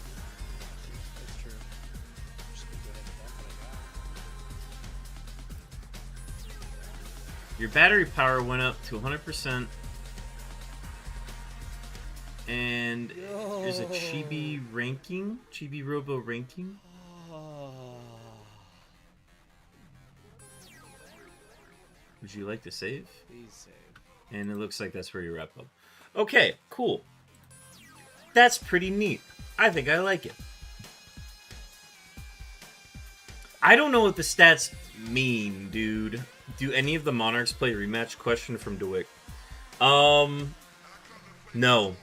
Speaker 4: That's true. I'm just gonna go ahead and bump what I got.
Speaker 2: Your battery power went up to 100%. And there's a Chibi ranking. Chibi Robo ranking. Would you like to save?
Speaker 4: Please save.
Speaker 2: And it looks like that's where you wrap up. Okay, cool. That's pretty neat. I think I like it. I don't know what the stats mean, dude. Do any of the Monarchs play rematch? Question from DeWick. No.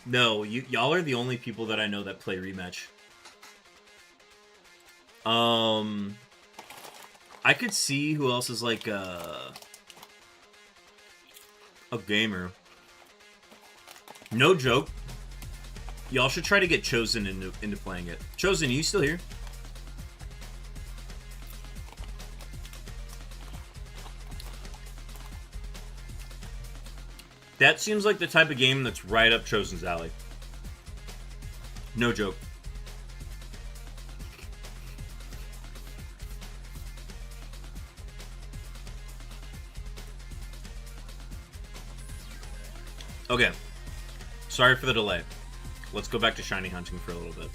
Speaker 2: No, y'all are the only people that I know that play rematch. I could see who else is like a gamer. No joke. Y'all should try to get Chosen into playing it. Chosen, are you still here? That seems like the type of game that's right up Chosen's alley. No joke. Okay. Sorry for the delay. Let's go back to shiny hunting for a little bit.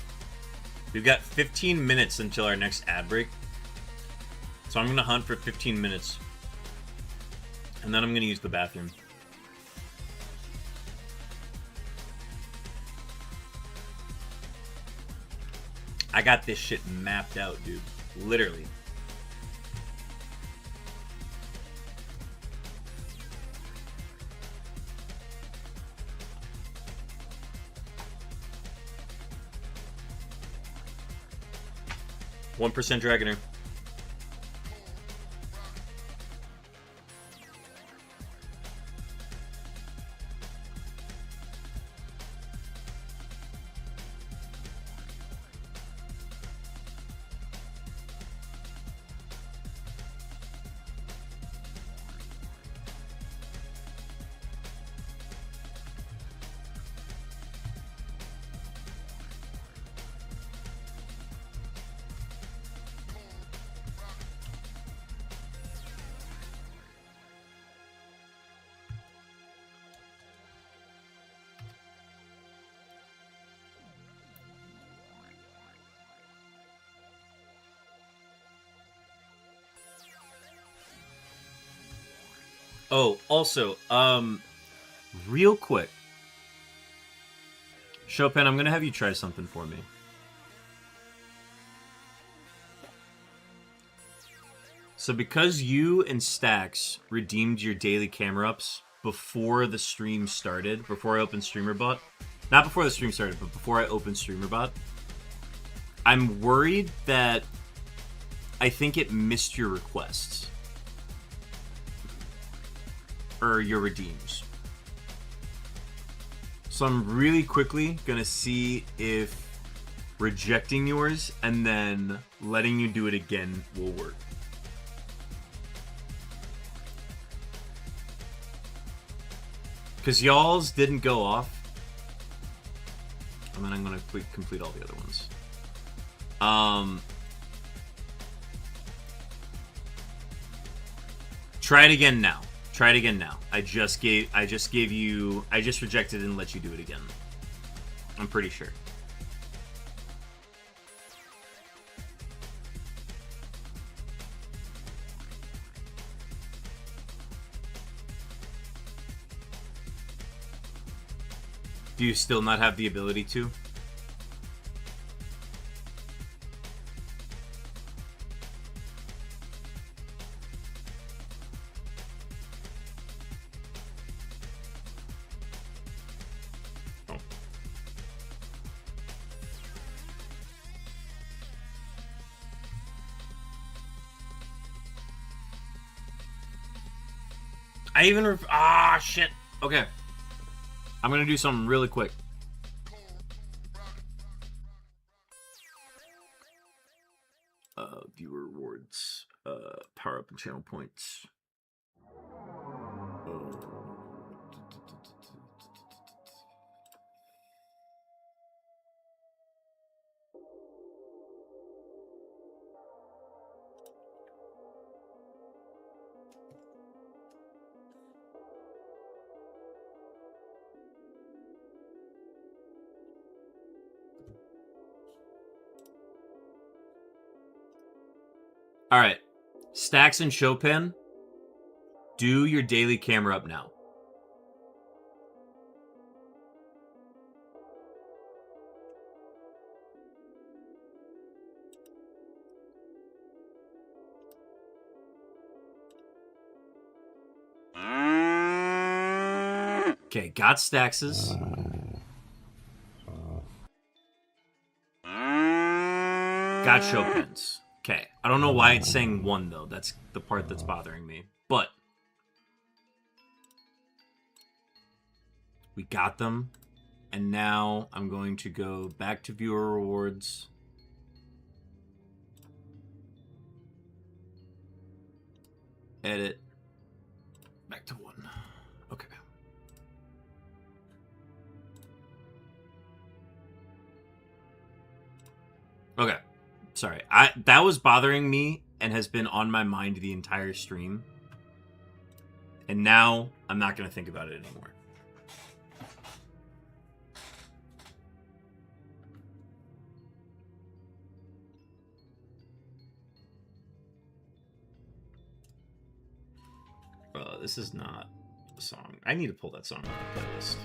Speaker 2: We've got 15 minutes until our next ad break. So I'm going to hunt for 15 minutes. And then I'm going to use the bathroom. I got this shit mapped out, dude. Literally. %, Dragonair. Oh, also, real quick. Chopin, I'm going to have you try something for me. So because you and Stacks redeemed your daily camera ups before the stream started, before I opened StreamerBot, not before the stream started, but before I opened StreamerBot, I'm worried that I think it missed your requests. Or your redeems. So I'm really quickly gonna see if rejecting yours and then letting you do it again will work. Because y'all's didn't go off. And then I'm gonna complete all the other ones. Try it again now. Try it again now. I just rejected and let you do it again. I'm pretty sure. Do you still not have the ability to? Oh. I even shit. Okay. I'm gonna do something really quick. Viewer rewards, power up and channel points. All right, Stacks and Chopin, do your daily camera up now. Okay, got Stacks's. Got Chopin's. Okay, I don't know why it's saying 1, though. That's the part that's bothering me. But we got them. And now I'm going to go back to viewer rewards. Edit. Back to 1. Okay. Okay. Sorry, that was bothering me and has been on my mind the entire stream. And now I'm not going to think about it anymore. This is not a song. I need to pull that song off the playlist.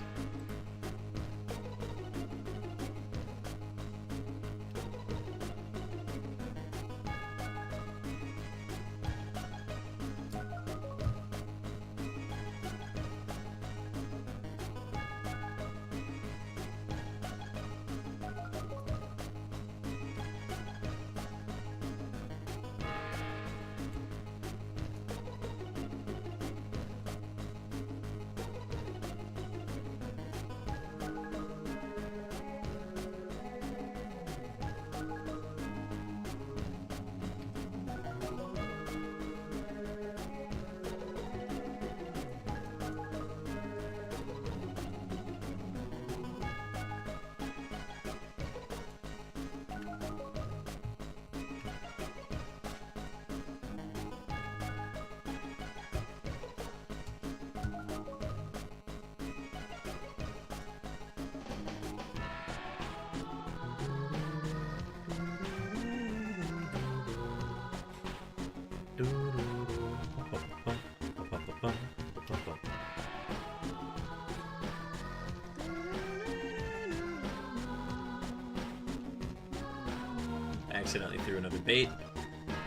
Speaker 2: accidentally threw another bait.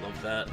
Speaker 2: Love that.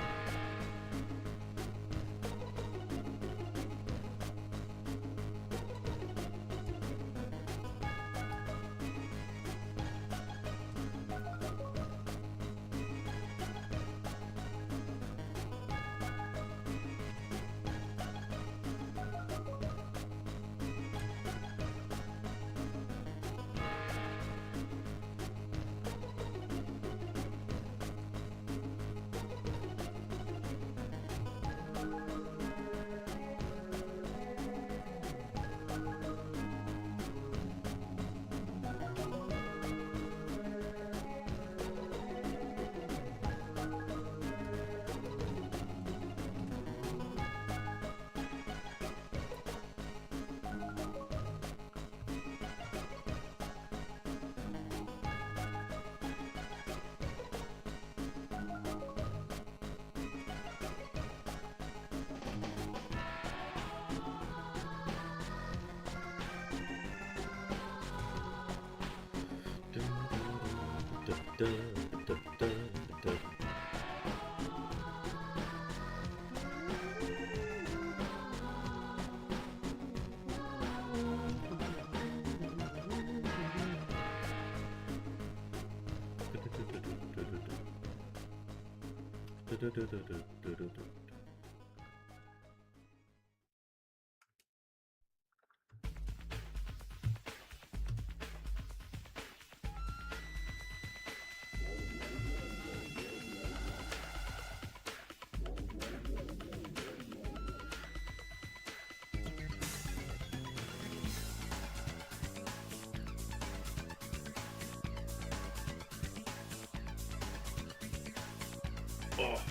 Speaker 2: Oh.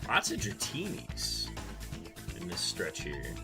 Speaker 2: Lots of Dratinis in this stretch here.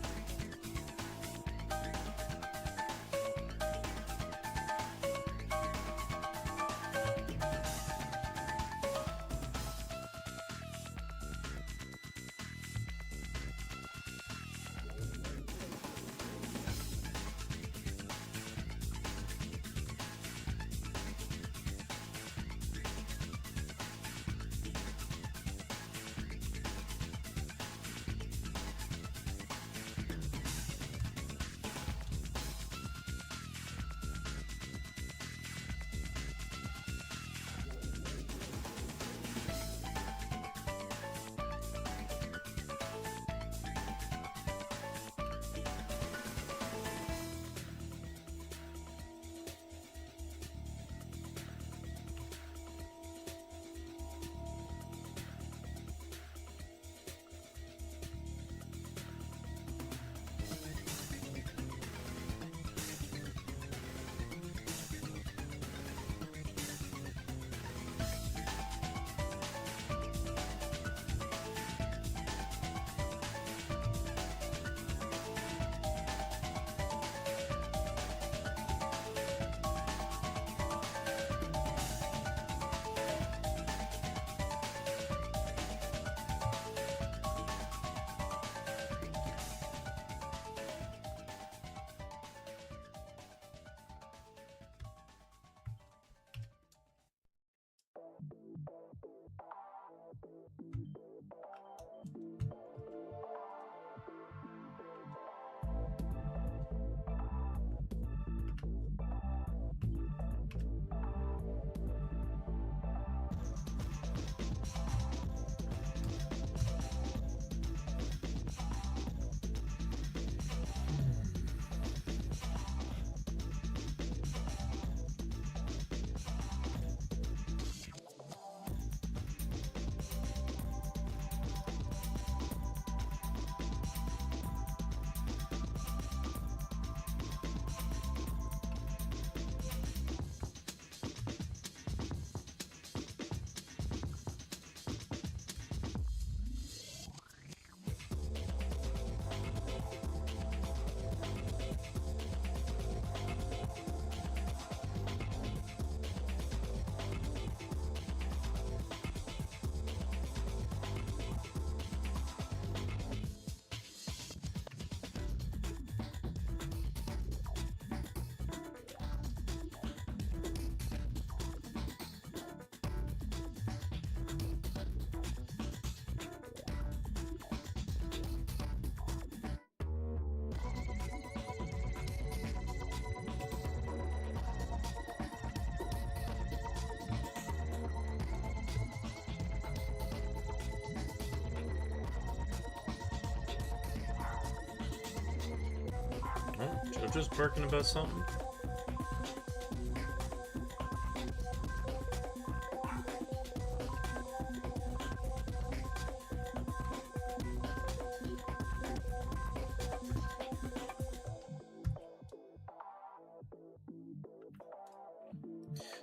Speaker 2: Jojo's barking about something.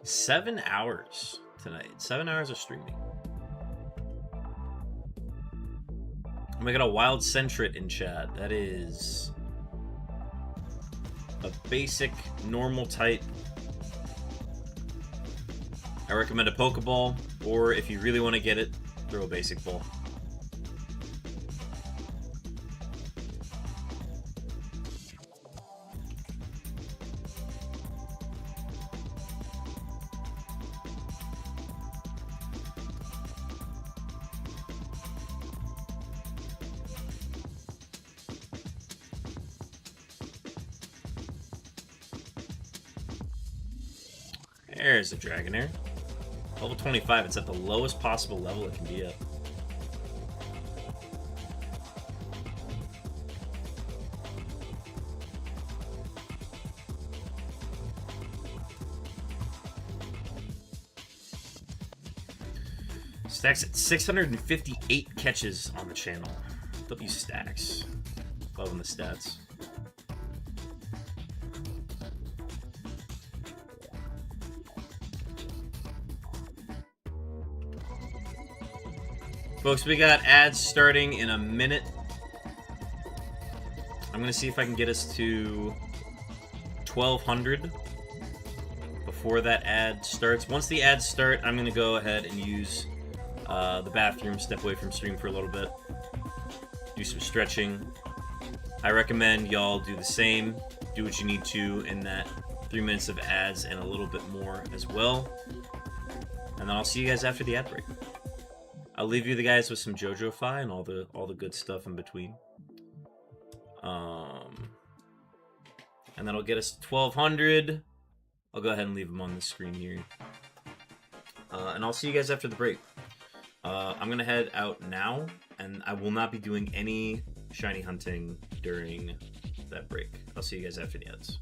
Speaker 2: Seven hours tonight. 7 hours of streaming. We got a wild centrit in chat. That is a basic, normal type. I recommend a Pokeball, or if you really want to get it, throw a basic ball. There's a Dragonair. Level 25, it's at the lowest possible level it can be at. Stacks at 658 catches on the channel. W Stacks. Loving the stats. Folks, we got ads starting in a minute. I'm going to see if I can get us to 1,200 before that ad starts. Once the ads start, I'm going to go ahead and use the bathroom, step away from stream for a little bit, do some stretching. I recommend y'all do the same. Do what you need to in that 3 minutes of ads and a little bit more as well. And then I'll see you guys after the ad break. I'll leave you the guys with some JoJo-fi and all the good stuff in between. And that'll get us 1,200. I'll go ahead and leave them on the screen here. And I'll see you guys after the break. I'm gonna head out now, and I will not be doing any shiny hunting during that break. I'll see you guys after the ads.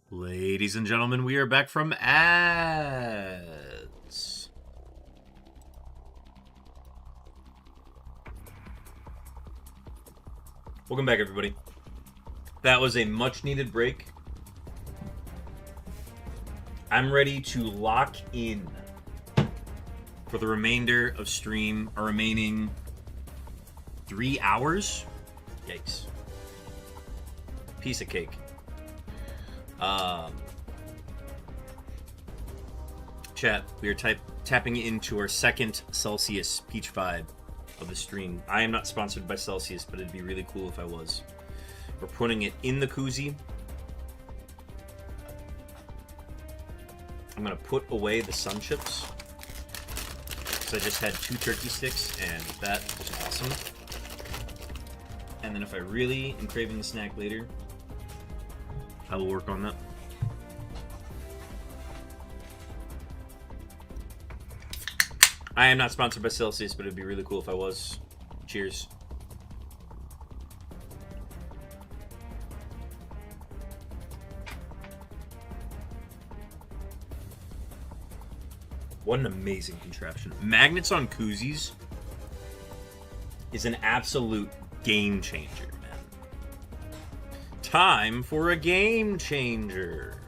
Speaker 2: Ladies and gentlemen, we are back from ads. Welcome back, everybody. That was a much-needed break. I'm ready to lock in for the remainder of stream, our remaining 3 hours. Yikes. Piece of cake. Chat, we are tapping into our second Celsius peach vibe of the stream. I am not sponsored by Celsius, but it'd be really cool if I was. We're putting it in the koozie. I'm gonna put away the sun chips because I just had 2 turkey sticks and that was awesome. And then if I really am craving the snack later, I will work on that. I am not sponsored by Celsius, but it'd be really cool if I was. Cheers. What an amazing contraption. Magnets on koozies is an absolute game changer, man. Time for a game changer.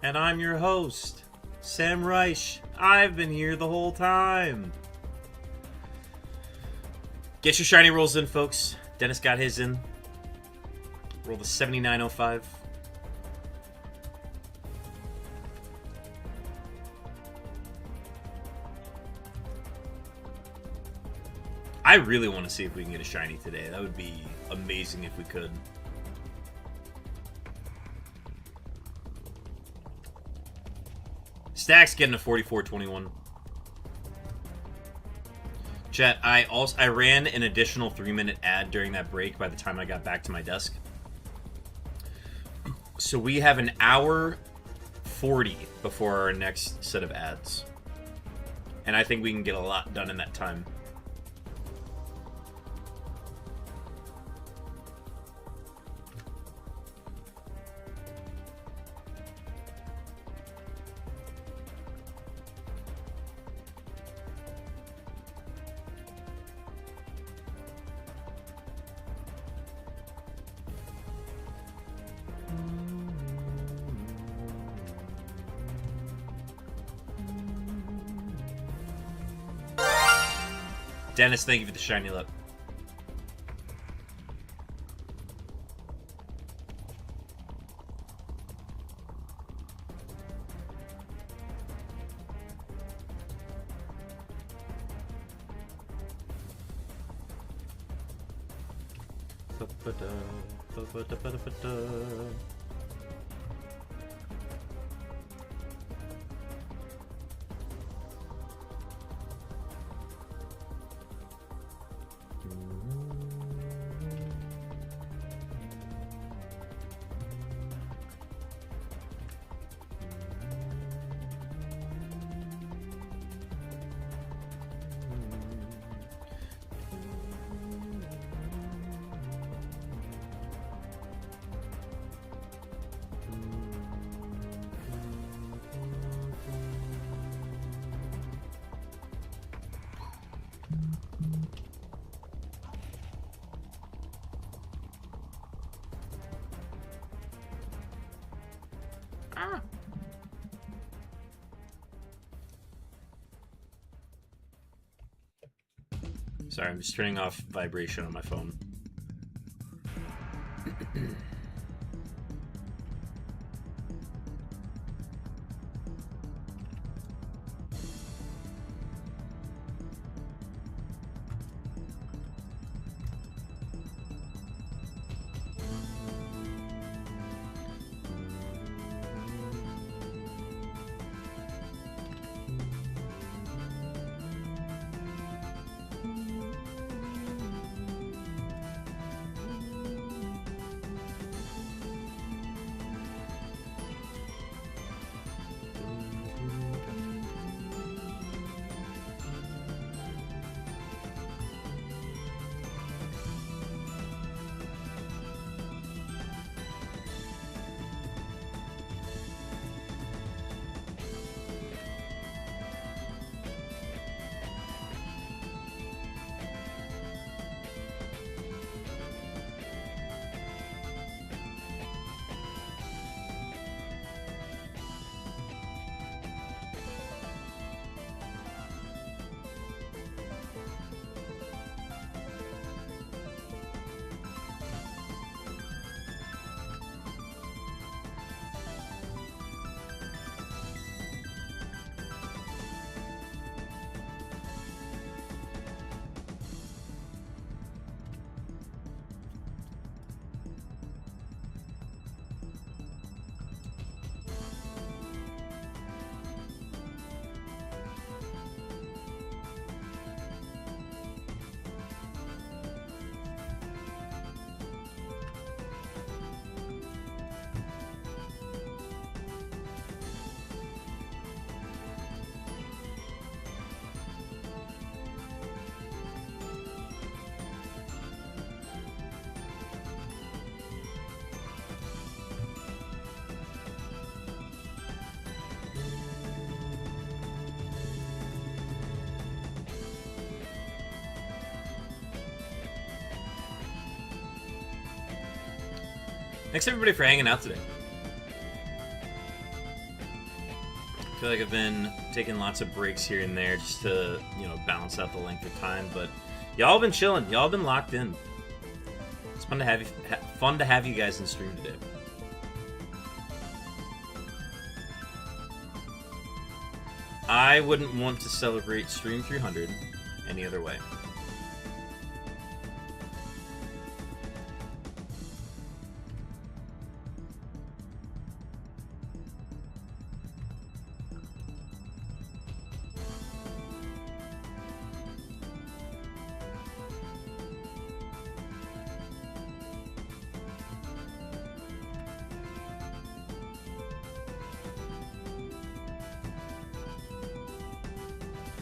Speaker 2: And I'm your host, Sam Reich. I've been here the whole time. Get your shiny rolls in, folks. Dennis got his in. Roll the 7905. I really want to see if we can get a shiny today. That would be amazing if we could. Stack's getting a 44-21. Chat, I ran an additional 3-minute ad during that break by the time I got back to my desk. So we have an hour 40 before our next set of ads. And I think we can get a lot done in that time. Dennis, thank you for the shiny luck. Sorry, I'm just turning off vibration on my phone. Thanks everybody for hanging out today. I feel like I've been taking lots of breaks here and there just to, you know, balance out the length of time, but y'all been chilling. Y'all been locked in. It's fun to have you guys in stream today. I wouldn't want to celebrate Stream 300 any other way.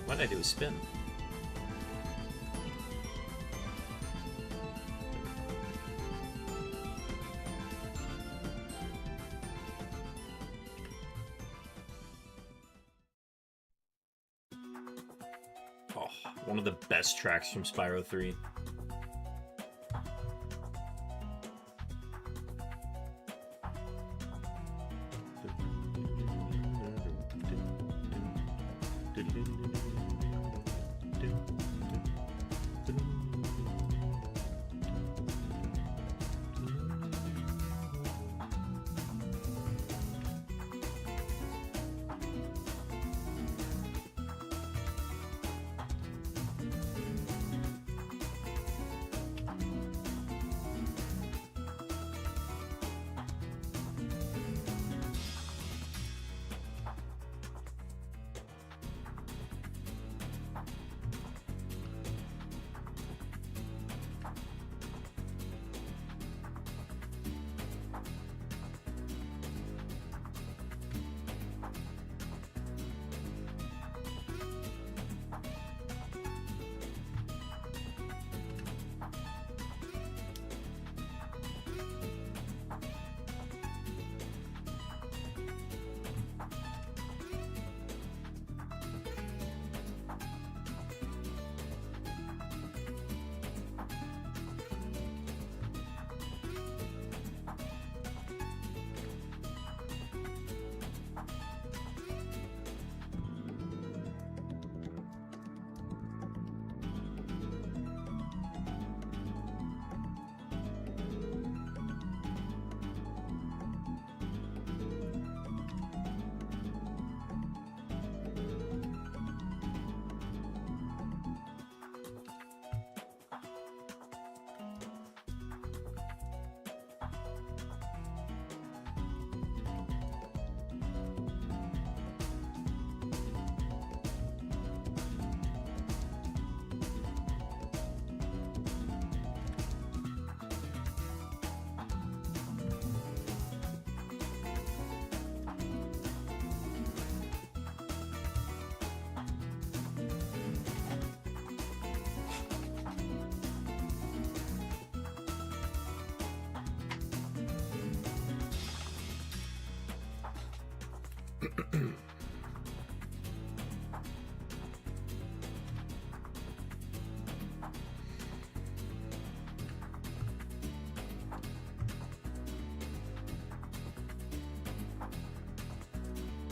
Speaker 2: What did I do? A spin? Oh, one of the best tracks from Spyro 3.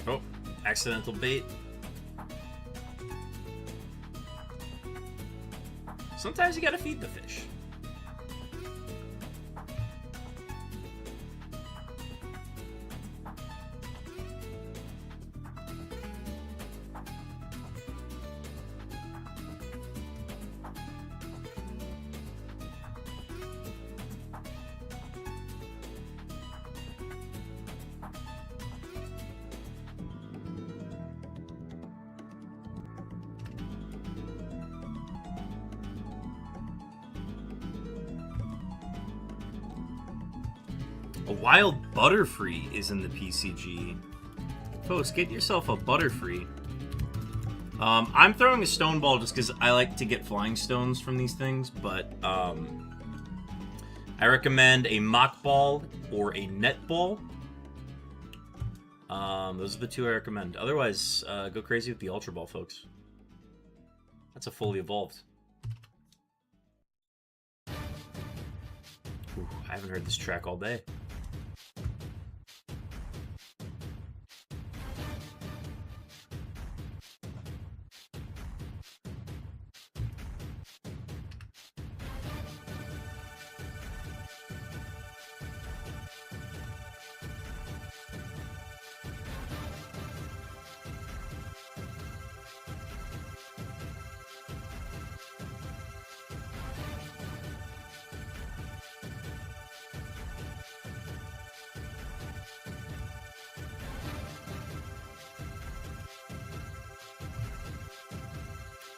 Speaker 2: Oh, accidental bait. Sometimes you gotta feed the fish. A wild Butterfree is in the PCG. Folks, get yourself a Butterfree. I'm throwing a stone ball just because I like to get flying stones from these things, but I recommend a mock ball or a net ball. Those are the two I recommend. Otherwise, go crazy with the Ultra Ball, folks. That's a fully evolved. Ooh, I haven't heard this track all day.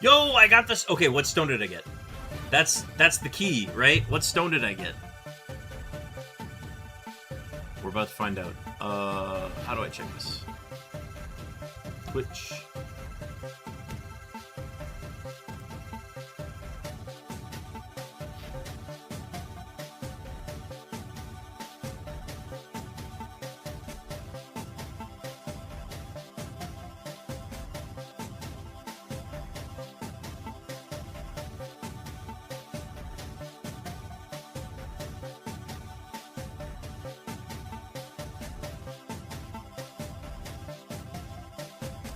Speaker 2: Yo, I got this. Okay, what stone did I get? That's the key, right? What stone did I get? We're about to find out. How do I check this? Twitch.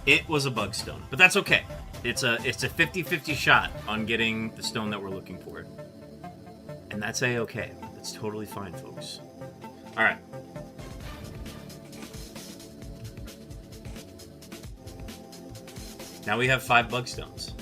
Speaker 2: It was a bug stone, but that's okay. It's a 50-50 shot on getting the stone that we're looking for. And that's a-okay. That's totally fine, folks. All right. Now we have 5 bug stones.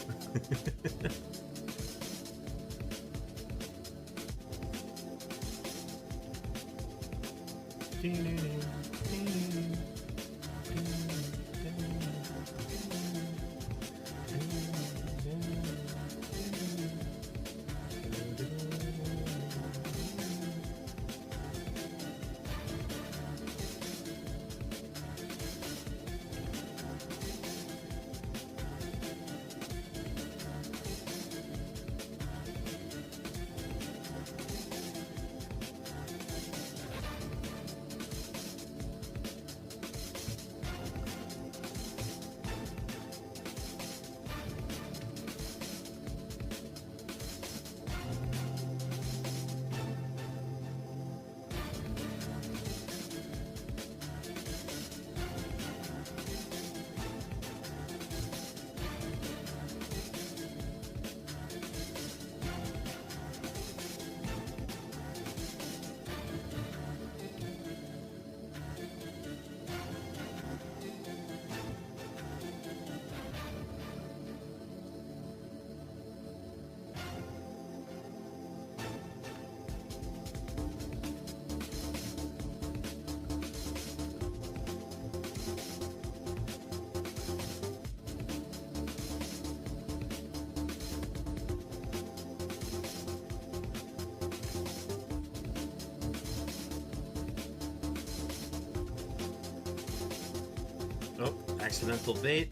Speaker 2: Oh, accidental bait.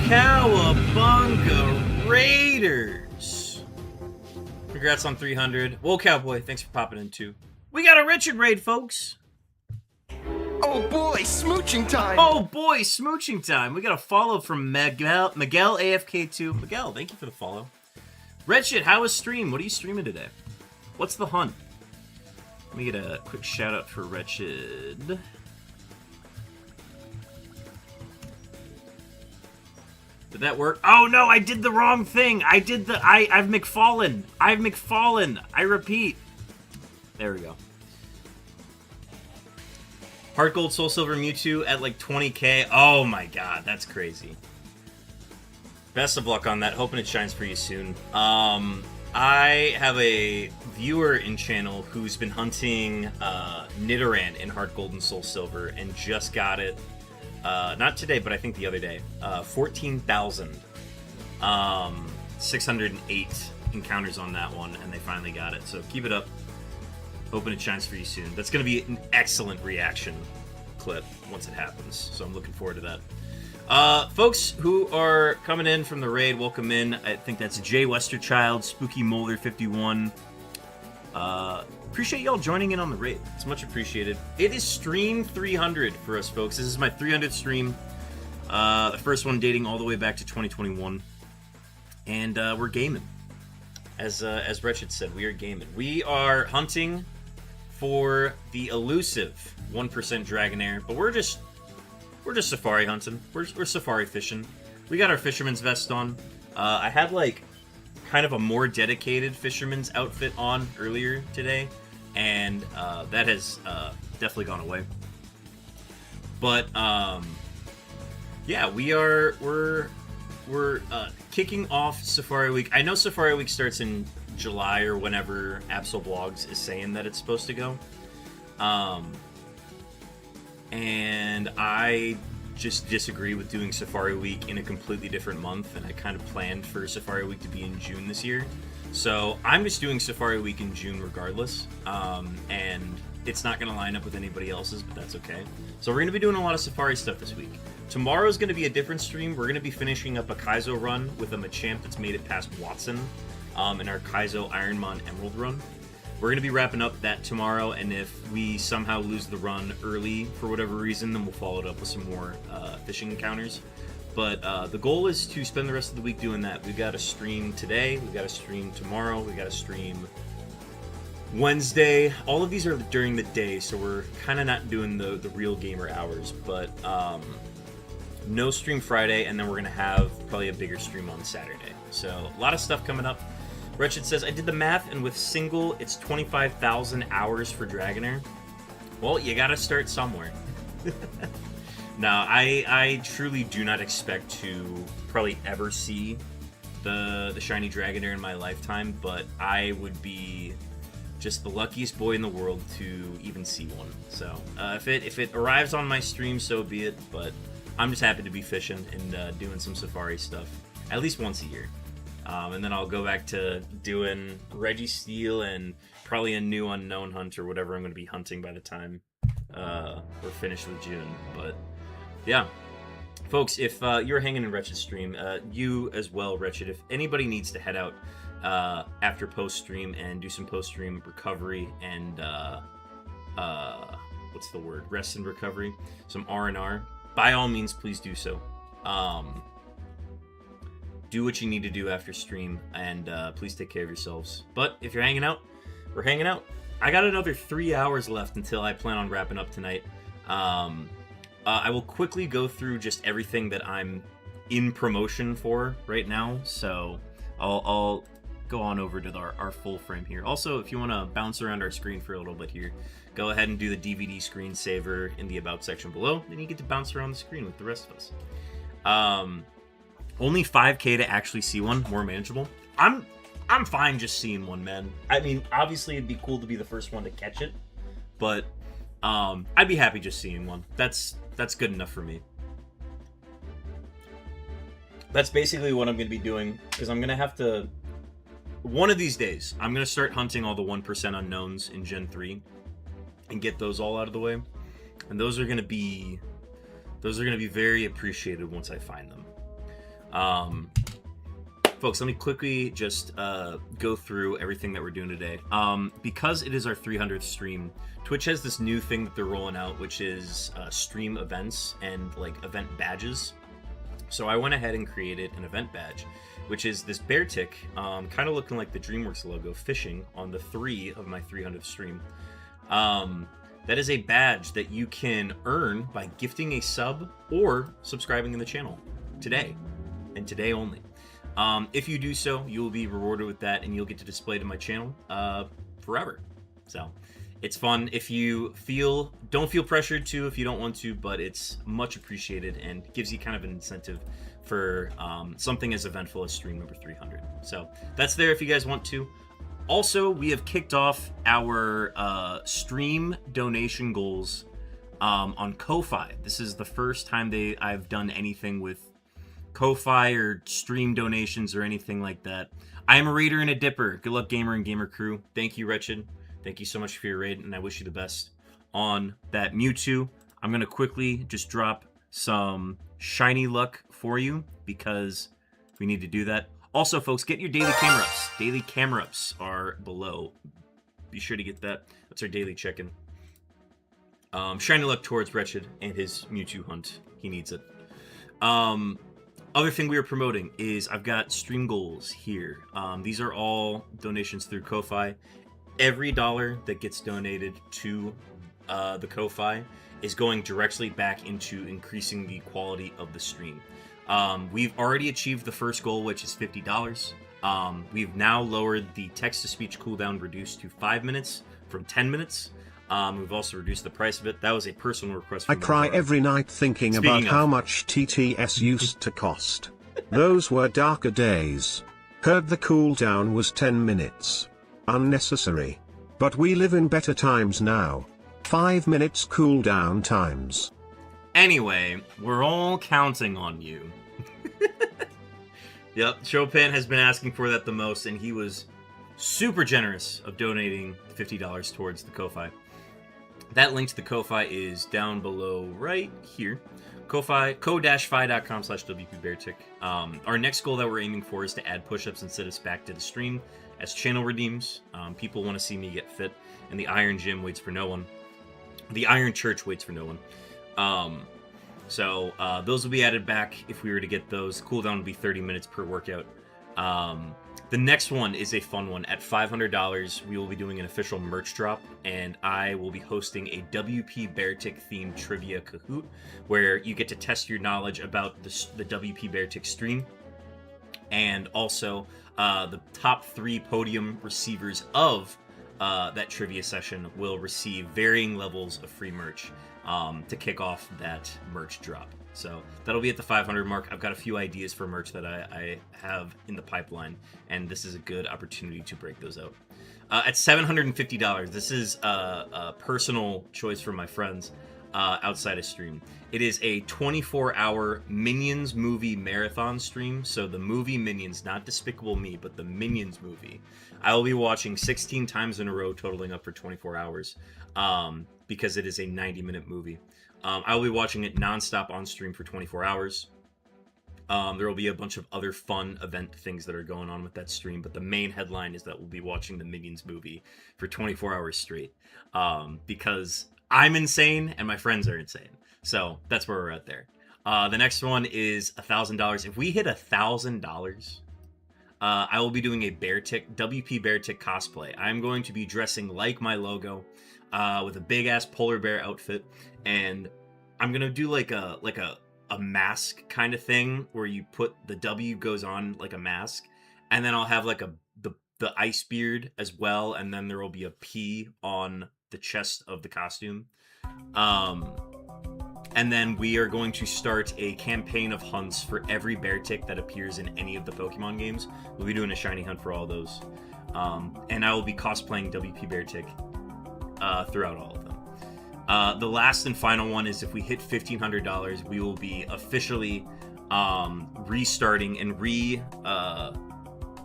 Speaker 2: Cowabunga Raiders! Congrats on 300. Whoa, Cowboy, thanks for popping in too. We got a Richard raid, folks!
Speaker 1: Oh boy, smooching time!
Speaker 2: Oh boy, smooching time! We got a follow from Miguel AFK2. Miguel, thank you for the follow. Redshirt, how was stream? What are you streaming today? What's the hunt? Let me get a quick shout out for Wretched. Did that work? Oh no, I did the wrong thing. I've McFallen. I've McFallen. I repeat. There we go. Heart Gold, Soul Silver, Mewtwo at like 20k. Oh my god, that's crazy. Best of luck on that. Hoping it shines for you soon. I have a viewer in channel who's been hunting Nidoran in Heart Gold and Soul Silver and just got it. Not today, but I think the other day. 14,608 encounters on that one, and they finally got it. So keep it up. Hoping it shines for you soon. That's going to be an excellent reaction clip once it happens. So I'm looking forward to that. Folks who are coming in from the raid, welcome in. I think that's Jay Westerchild, Spooky Molder 51. Appreciate y'all joining in on the raid. It's much appreciated. It is stream 300 for us, folks. This is my 300th stream. The first one dating all the way back to 2021. and we're gaming. As Wretched said, we are gaming. We are hunting for the elusive 1% Dragonair, but we're just safari hunting. We're safari fishing. We got our fisherman's vest on. I had like kind of a more dedicated fisherman's outfit on earlier today, and that has definitely gone away. But yeah, we're kicking off Safari Week. I know Safari Week starts in July or whenever Absol Blogs is saying that it's supposed to go. And I just disagree with doing Safari Week in a completely different month, and I kind of planned for Safari Week to be in June this year. So I'm just doing Safari Week in June regardless, and it's not going to line up with anybody else's, but that's okay. So we're going to be doing a lot of Safari stuff this week. Tomorrow's going to be a different stream. We're going to be finishing up a Kaizo run with a Machamp that's made it past Watson in our Kaizo Ironmon Emerald run. We're going to be wrapping up that tomorrow, and if we somehow lose the run early for whatever reason, then we'll follow it up with some more fishing encounters. But the goal is to spend the rest of the week doing that. We've got a stream today, we've got a stream tomorrow, we've got a stream Wednesday. All of these are during the day, so we're kind of not doing the real gamer hours, but no stream Friday, and then we're going to have probably a bigger stream on Saturday. So a lot of stuff coming up. Wretched says, I did the math, and with single, it's 25,000 hours for Dragonair. Well, you gotta start somewhere. No, I truly do not expect to probably ever see the shiny Dragonair in my lifetime, but I would be just the luckiest boy in the world to even see one. So if it arrives on my stream, so be it, but I'm just happy to be fishing and doing some safari stuff at least once a year. And then I'll go back to doing Registeel and probably a new unknown hunt or whatever I'm going to be hunting by the time we're finished with June. But yeah, folks, if you're hanging in Wretched stream, you as well, Wretched, if anybody needs to head out after post-stream and do some post-stream recovery and what's the word? Rest and recovery, some R&R, by all means, please do so. Do what you need to do after stream, and please take care of yourselves. But if you're hanging out, we're hanging out. I got another 3 hours left until I plan on wrapping up tonight. I will quickly go through just everything that I'm in promotion for right now. So I'll go on over to our full frame here. Also, if you want to bounce around our screen for a little bit here, go ahead and do the DVD screensaver in the About section below. Then you get to bounce around the screen with the rest of us. Only 5K to actually see one, more manageable. I'm fine just seeing one, man. I mean, obviously it'd be cool to be the first one to catch it, but I'd be happy just seeing one. That's good enough for me. That's basically what I'm going to be doing, because I'm going to have to... One of these days, I'm going to start hunting all the 1% unknowns in Gen 3 and get those all out of the way. And those are going to be very appreciated once I find them. Folks, let me quickly just go through everything that we're doing today. Because it is our 300th stream, Twitch has this new thing that they're rolling out, which is stream events and like event badges. So I went ahead and created an event badge, which is this bear tick, kind of looking like the DreamWorks logo, fishing on the 3 of my 300th stream. That is a badge that you can earn by gifting a sub or subscribing in the channel today. And today only. If you do so, you will be rewarded with that, and you'll get to display to my channel forever. So it's fun. If you don't feel pressured to if you don't want to, but it's much appreciated and gives you kind of an incentive for something as eventful as stream number 300. So that's there if you guys want to. Also, we have kicked off our stream donation goals on Ko-Fi. This is the first time I've done anything with Ko-Fi or stream donations or anything like that. I am a raider and a dipper. Good luck, gamer and gamer crew. Thank you, Wretched. Thank you so much for your raid, and I wish you the best on that Mewtwo. I'm going to quickly just drop some shiny luck for you because we need to do that. Also, folks, get your daily camera ups. Daily camera ups are below. Be sure to get that. That's our daily check-in. Shiny luck towards Wretched and his Mewtwo hunt. He needs it. Other thing we are promoting is I've got stream goals here. These are all donations through Ko-Fi. Every dollar that gets donated to the Ko-Fi is going directly back into increasing the quality of the stream. We've already achieved the first goal, which is $50. We've now lowered the text-to-speech cooldown reduced to 5 minutes from 10 minutes. We've also reduced the price of it. That was a personal request from
Speaker 3: I cry
Speaker 2: Laura.
Speaker 3: every night thinking
Speaker 2: Speaking
Speaker 3: about
Speaker 2: of-
Speaker 3: how much TTS used to cost. Those were darker days. Heard the cooldown was 10 minutes. Unnecessary. But we live in better times now. 5 minutes cooldown times.
Speaker 2: Anyway, we're all counting on you. Yep, Chopin has been asking for that the most, and he was super generous of donating $50 towards the Ko-Fi. That link to the Ko-Fi is down below right here. ko-fi.com/WPBeartick. Our next goal that we're aiming for is to add push-ups and sit-ups back to the stream as channel redeems. People want to see me get fit, and the Iron Gym waits for no one. The Iron Church waits for no one. So those will be added back if we were to get those. Cooldown will be 30 minutes per workout. The next one is a fun one. At $500, we will be doing an official merch drop, and I will be hosting a WP Beartick themed trivia Kahoot, where you get to test your knowledge about the WP Beartick stream, and also the top 3 podium receivers of that trivia session will receive varying levels of free merch to kick off that merch drop. So that'll be at the 500 mark. I've got a few ideas for merch that I have in the pipeline, and this is a good opportunity to break those out. At $750, this is a personal choice from my friends outside of stream. It is a 24-hour Minions movie marathon stream. So the movie Minions, not Despicable Me, but the Minions movie. I will be watching 16 times in a row, totaling up for 24 hours, because it is a 90-minute movie. I will be watching it nonstop on stream for 24 hours. There will be a bunch of other fun event things that are going on with that stream, but the main headline is that we'll be watching the Minions movie for 24 hours straight, because I'm insane and my friends are insane. So that's where we're at there. The next one is $1,000. If we hit $1,000, I will be doing a WP Beartick cosplay. I'm going to be dressing like my logo, with a big ass polar bear outfit, and I'm gonna do like a mask kind of thing where you put the W goes on like a mask, and then I'll have like the ice beard as well, and then there will be a P on the chest of the costume. And then we are going to start a campaign of hunts for every Beartick that appears in any of the Pokemon games. We'll be doing a shiny hunt for all those. And I will be cosplaying WP Beartick throughout all of them. The last and final one is if we hit $1,500, we will be officially restarting and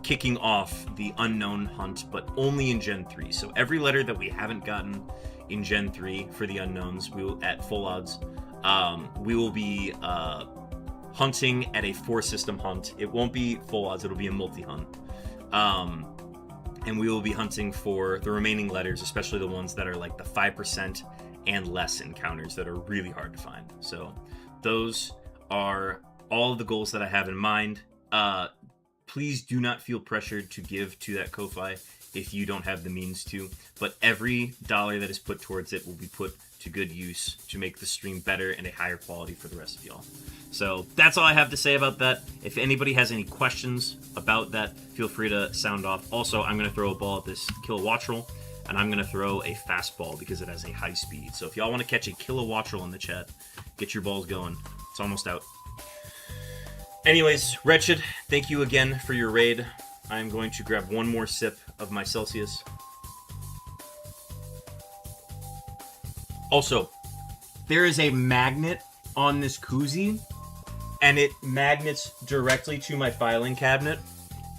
Speaker 2: kicking off the Unknown Hunt, but only in Gen 3. So every letter that we haven't gotten in Gen 3 for the Unknowns, we will, at full odds, we will be hunting at a 4-system hunt. It won't be full odds, it'll be a multi-hunt. And we will be hunting for the remaining letters, especially the ones that are like the 5% and less encounters that are really hard to find. So those are all of the goals that I have in mind. Please do not feel pressured to give to that Ko-Fi if you don't have the means to, but every dollar that is put towards it will be put to good use to make the stream better and a higher quality for the rest of y'all. So that's all I have to say about that. If anybody has any questions about that, feel free to sound off. Also, I'm going to throw a ball at this Kilowattrel, and I'm going to throw a fastball because it has a high speed. So if y'all want to catch a Kilowattrel in the chat, get your balls going. It's almost out. Anyways, Wretched, thank you again for your raid. I'm going to grab one more sip of my Celsius. Also, there is a magnet on this koozie, and it magnets directly to my filing cabinet.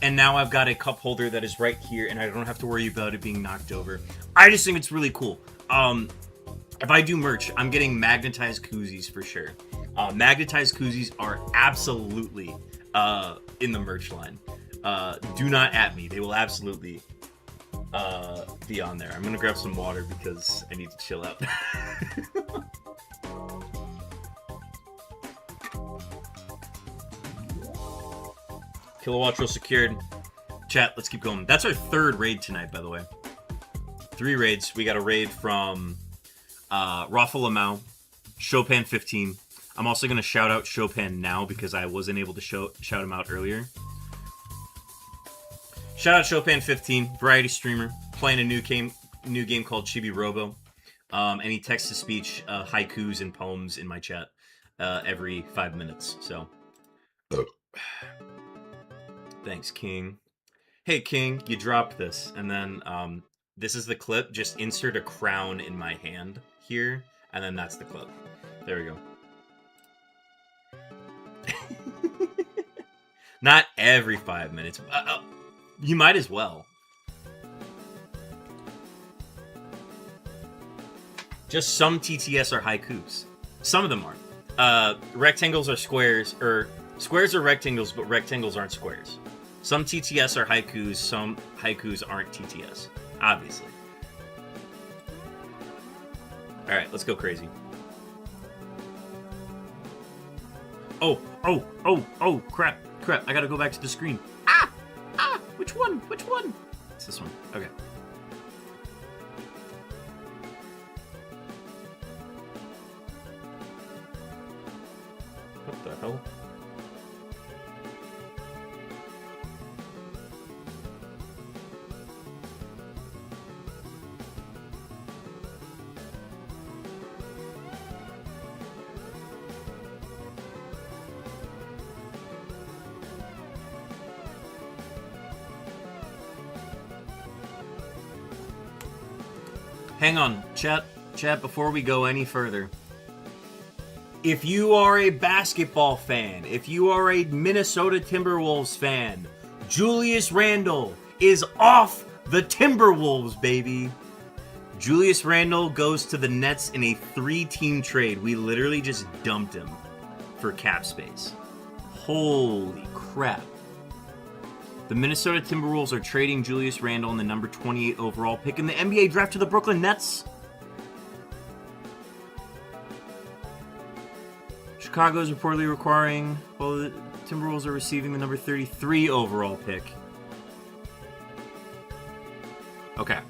Speaker 2: And now I've got a cup holder that is right here, and I don't have to worry about it being knocked over. I just think it's really cool. If I do merch, I'm getting magnetized koozies for sure. Magnetized koozies are absolutely in the merch line. Do not at me. They will absolutely be on there. I'm gonna grab some water because I need to chill out. Kilowattrel secured. Chat, let's keep going. That's our third raid tonight, by the way. 3 raids. We got a raid from Rafa Lamau, Chopin 15. I'm also going to shout out Chopin now because I wasn't able to shout him out earlier. Shout out Chopin 15, variety streamer, playing a new game called Chibi Robo. And he text-to-speech haikus and poems in my chat every 5 minutes. So, thanks, King. Hey, King, you dropped this, and then this is the clip. Just insert a crown in my hand here, and then that's the clip. There we go. Not every 5 minutes. You might as well. Just some TTS are haikus. Some of them aren't. Rectangles are squares, or squares are rectangles, but rectangles aren't squares. Some TTS are haikus, some haikus aren't TTS. Obviously. Alright, let's go crazy. Oh, crap, I gotta go back to the screen. Which one? It's this one, okay. What the hell? Hang on, chat, before we go any further. If you are a basketball fan, if you are a Minnesota Timberwolves fan, Julius Randle is off the Timberwolves, baby. Julius Randle goes to the Nets in a 3-team trade. We literally just dumped him for cap space. Holy crap. The Minnesota Timberwolves are trading Julius Randle in the number 28 overall pick in the NBA draft to the Brooklyn Nets. Chicago is reportedly requiring, well, the Timberwolves are receiving the number 33 overall pick. Okay.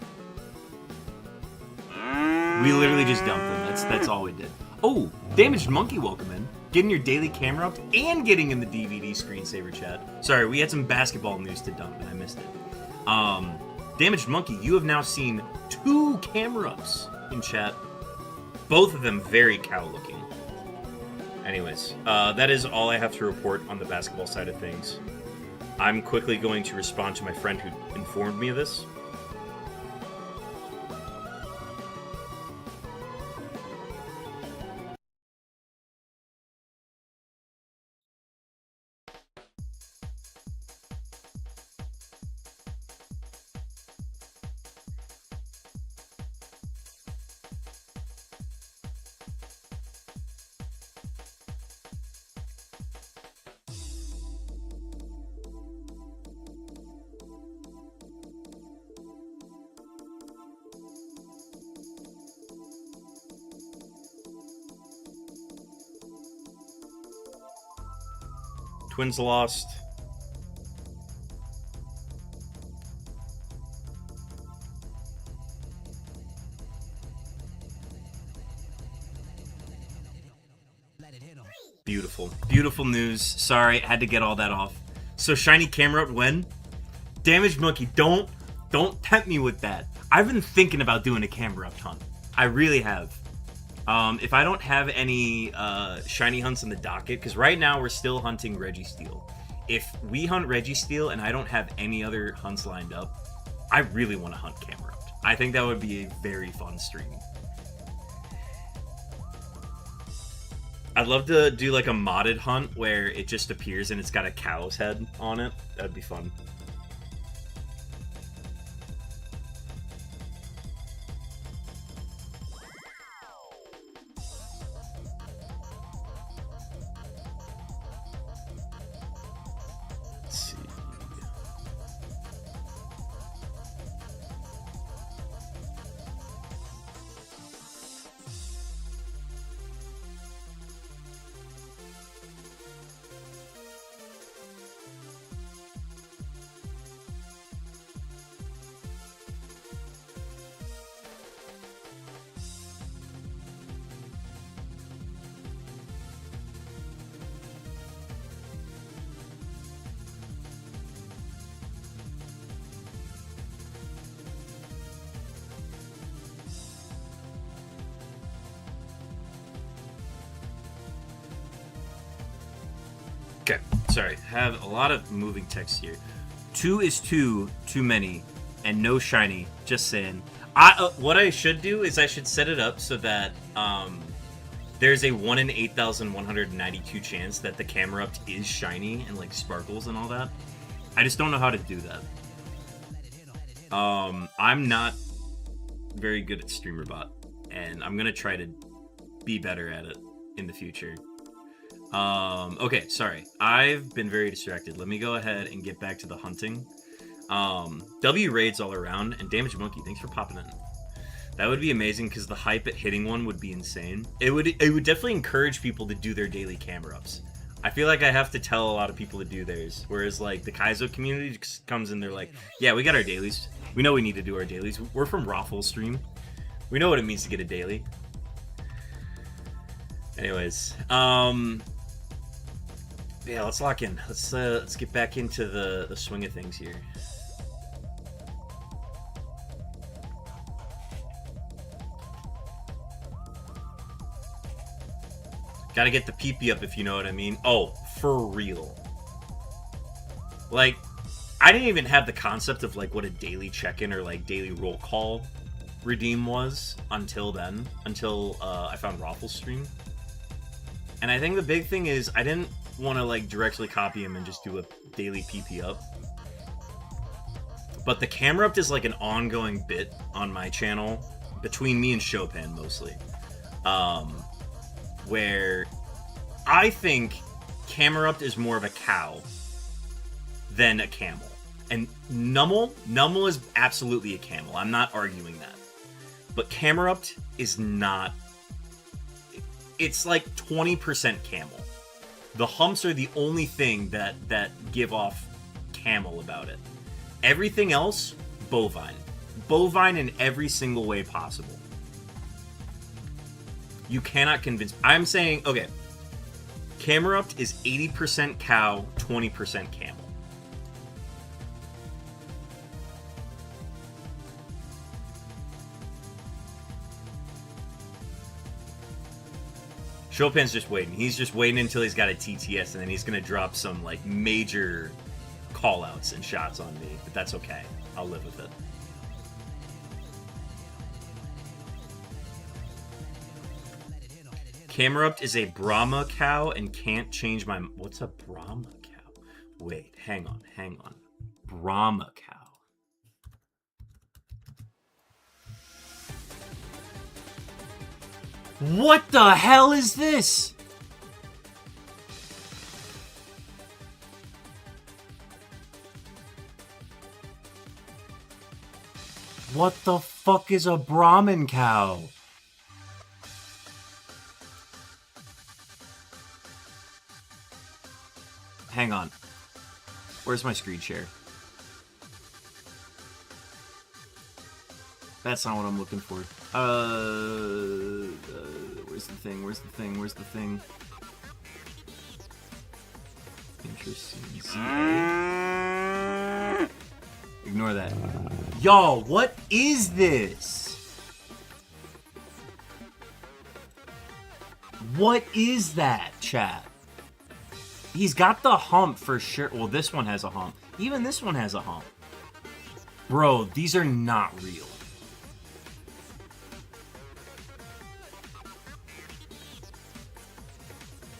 Speaker 2: We literally just dumped him. That's all we did. Oh, Damaged Monkey, welcome in. Getting your daily camera up and getting in the DVD screensaver chat. Sorry, we had some basketball news to dump and I missed it. Damaged Monkey, you have now seen 2 camera ups in chat. Both of them very cow looking. Anyways, that is all I have to report on the basketball side of things. I'm quickly going to respond to my friend who informed me of this. Twins lost. Beautiful. Beautiful news. Sorry, I had to get all that off. So shiny camera up when? Damaged Monkey, don't tempt me with that. I've been thinking about doing a camera up hunt. I really have. If I don't have any shiny hunts in the docket, because right now we're still hunting Registeel. If we hunt Registeel and I don't have any other hunts lined up, I really want to hunt Camerupt. I think that would be a very fun stream. I'd love to do like a modded hunt where it just appears and it's got a cow's head on it. That'd be fun. Okay, sorry. Have a lot of moving text here. 2 is too many, and no shiny. Just saying. What I should do is I should set it up so that there's a 1 in 8,192 chance that the camera up is shiny and like sparkles and all that. I just don't know how to do that. I'm not very good at StreamerBot, and I'm gonna try to be better at it in the future. Okay, sorry. I've been very distracted. Let me go ahead and get back to the hunting. W raids all around, and Damage Monkey, thanks for popping in. That would be amazing because the hype at hitting one would be insane. It would definitely encourage people to do their daily camera ups. I feel like I have to tell a lot of people to do theirs, whereas like the Kaizo community just comes in, they're like, yeah, we got our dailies. We know we need to do our dailies. We're from Raffle Stream. We know what it means to get a daily. Anyways, yeah, let's lock in. Let's get back into the swing of things here. Gotta get the PP up, if you know what I mean. Oh, for real. Like, I didn't even have the concept of like what a daily check-in or like daily roll call redeem was until then. Until I found Raffle's stream. And I think the big thing is I didn't want to like directly copy him and just do a daily PP up. But the camera up is like an ongoing bit on my channel between me and Chopin mostly. Where I think Camerupt is more of a cow than a camel. And Nummel is absolutely a camel. I'm not arguing that. But Camerupt is not. It's like 20% camel. The humps are the only thing that give off camel about it. Everything else, bovine. Bovine in every single way possible. You cannot convince... I'm saying, okay, Camerupt is 80% cow, 20% camel. Chopin's just waiting. He's just waiting until he's got a TTS, and then he's going to drop some, like, major call-outs and shots on me. But that's okay. I'll live with it. Camerupt is a Brahma cow and can't change my... What's a Brahma cow? Wait, hang on. Brahma cow. What the hell is this? What the fuck is a Brahmin cow? Hang on. Where's my screen share? That's not what I'm looking for. Where's the thing? Where's the thing? Where's the thing? Interesting. Ignore that. Y'all, what is this? What is that, chat? He's got the hump for sure. Well, this one has a hump. Even this one has a hump. Bro, these are not real.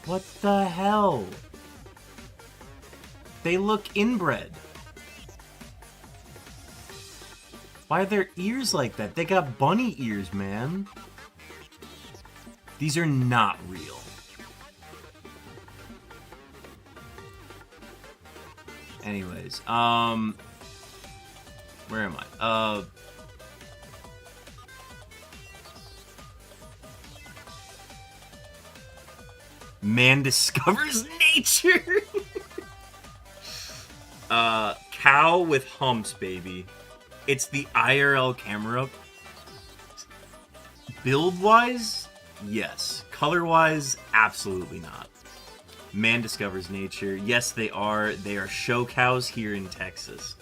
Speaker 2: What the hell? They look inbred. Why are their ears like that? They got bunny ears, man. These are not real. Anyways, where am I? Man discovers nature. Cow with humps, baby. It's the IRL camera. Build-wise, yes. Color-wise, absolutely not. Man discovers nature. Yes, they are. They are show cows here in Texas.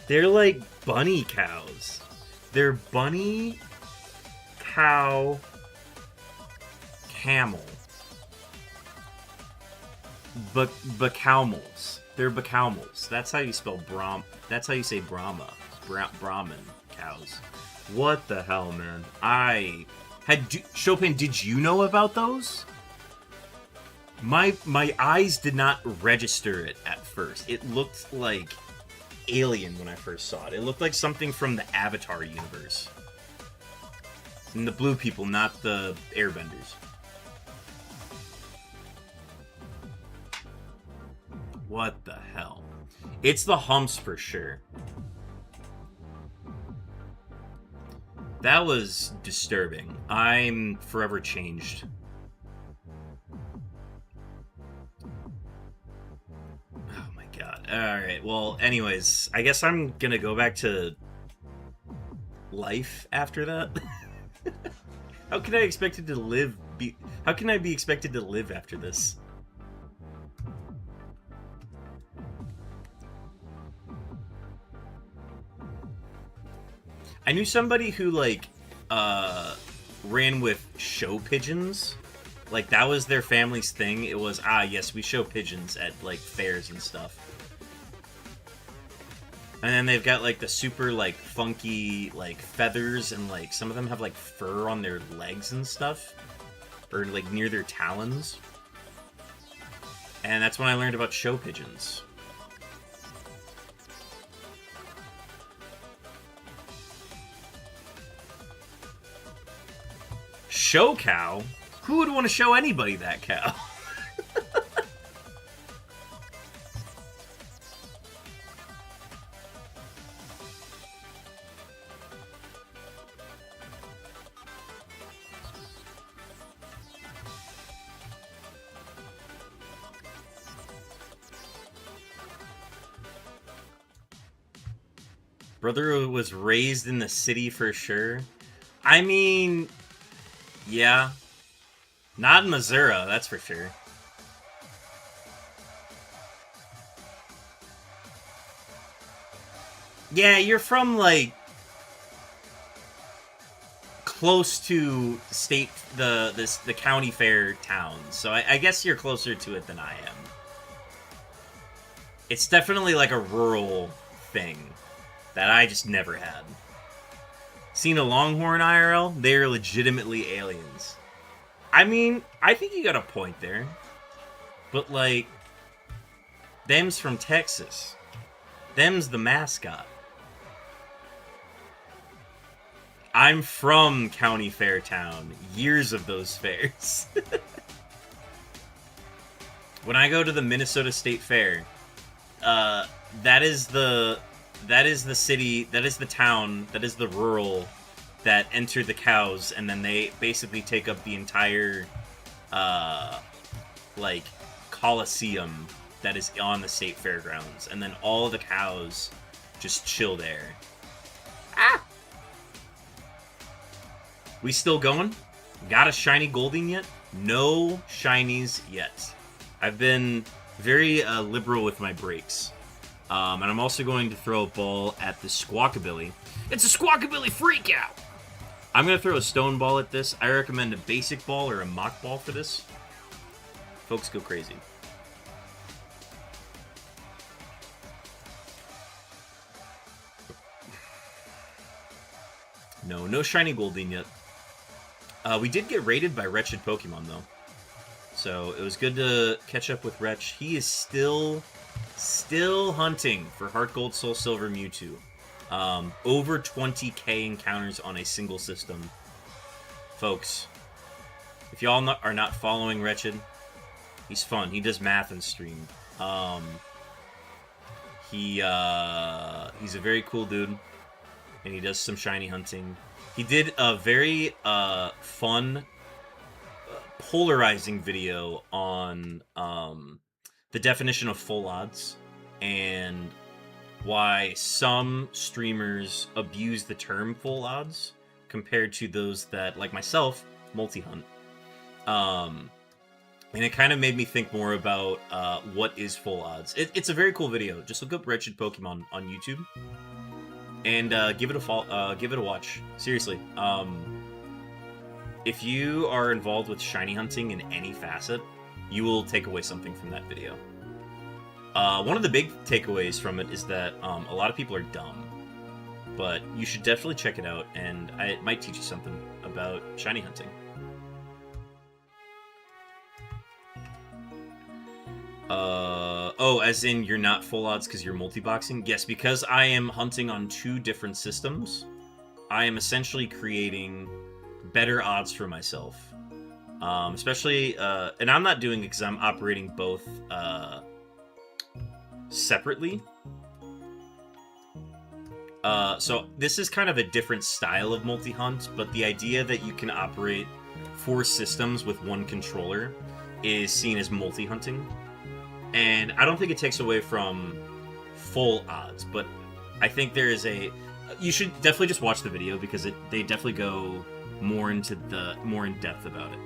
Speaker 2: They're like bunny cows. They're bunny, cow, camel. Bacoumals. They're bacoumals. That's how you spell That's how you say Brahma. Brahmin cows. What the hell, man? Chopin, did you know about those? My eyes did not register it at first. It looked like alien when I first saw it. It looked like something from the Avatar universe. And the blue people, not the airbenders. What the hell? It's the humps for sure. That was disturbing. I'm forever changed. Oh my god. Alright, well, anyways, I guess I'm gonna go back to life after that. How can I expect to live? How can I be expected to live after this? I knew somebody who, like, ran with show pigeons. Like, that was their family's thing. It was, yes, we show pigeons at, like, fairs and stuff. And then they've got, like, the super, like, funky, like, feathers, and, like, some of them have, like, fur on their legs and stuff. Or, like, near their talons. And that's when I learned about show pigeons. Show cow? Who would want to show anybody that cow? Brother was raised in the city for sure. I mean, yeah. Not in Missouri, that's for sure. Yeah, you're from, like, close to the county fair towns, so I guess you're closer to it than I am. It's definitely like a rural thing that I just never had. Seen a Longhorn IRL? They're legitimately aliens. I mean, I think you got a point there. But, like, them's from Texas. Them's the mascot. I'm from County Fairtown. Years of those fairs. When I go to the Minnesota State Fair, that is the city, that is the town, that is the rural that enter the cows, and then they basically take up the entire, like, coliseum that is on the state fairgrounds, and then all the cows just chill there. Ah! We still going? Got a shiny Golding yet? No shinies yet. I've been very liberal with my breaks. And I'm also going to throw a ball at the Squawkabilly. It's a Squawkabilly freakout! I'm going to throw a stone ball at this. I recommend a basic ball or a mock ball for this. Folks go crazy. No shiny Goldeen yet. We did get raided by Wretched Pokemon, though. So it was good to catch up with Wretch. He is still hunting for Heart Gold, Soul Silver, Mewtwo. Over 20k encounters on a single system. Folks, if y'all are not following Wretched, he's fun. He does math and stream. He's a very cool dude, and he does some shiny hunting. He did a very fun, polarizing video on the definition of full odds and why some streamers abuse the term full odds compared to those that, like myself, multi-hunt. And it kind of made me think more about what is full odds. It's a very cool video. Just look up Wretched Pokemon on YouTube and give it a watch. Seriously. If you are involved with shiny hunting in any facet, you will take away something from that video. One of the big takeaways from it is that a lot of people are dumb, but you should definitely check it out, and it might teach you something about shiny hunting. Oh, as in you're not full odds because you're multi-boxing? Yes, because I am hunting on 2 different systems, I am essentially creating better odds for myself. Especially, and I'm not doing it because I'm operating both separately. So this is kind of a different style of multi-hunt, but the idea that you can operate 4 systems with 1 controller is seen as multi-hunting. And I don't think it takes away from full odds, but I think there is a... You should definitely just watch the video because they definitely go more in depth about it.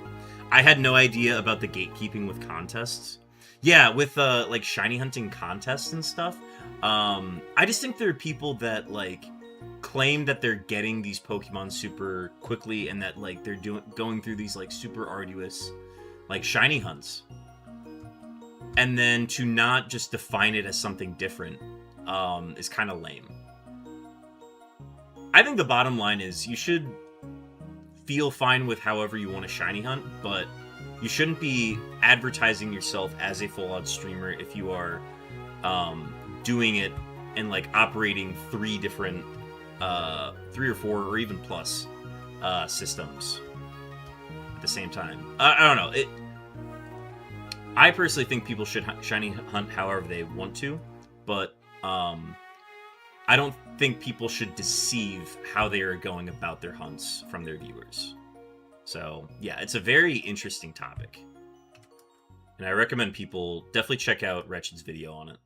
Speaker 2: I had no idea about the gatekeeping with contests. Yeah, with like shiny hunting contests and stuff. I just think there are people that like claim that they're getting these Pokemon super quickly and that like they're going through these like super arduous like shiny hunts. And then to not just define it as something different is kind of lame. I think the bottom line is you should feel fine with however you want to shiny hunt, but you shouldn't be advertising yourself as a full odds streamer if you are doing it and like operating 3 different 3 or 4 or even plus systems at the same time. I don't know. I personally think people should shiny hunt however they want to, but I don't think people should deceive how they are going about their hunts from their viewers. So, yeah, it's a very interesting topic. And I recommend people definitely check out Wretched's video on it.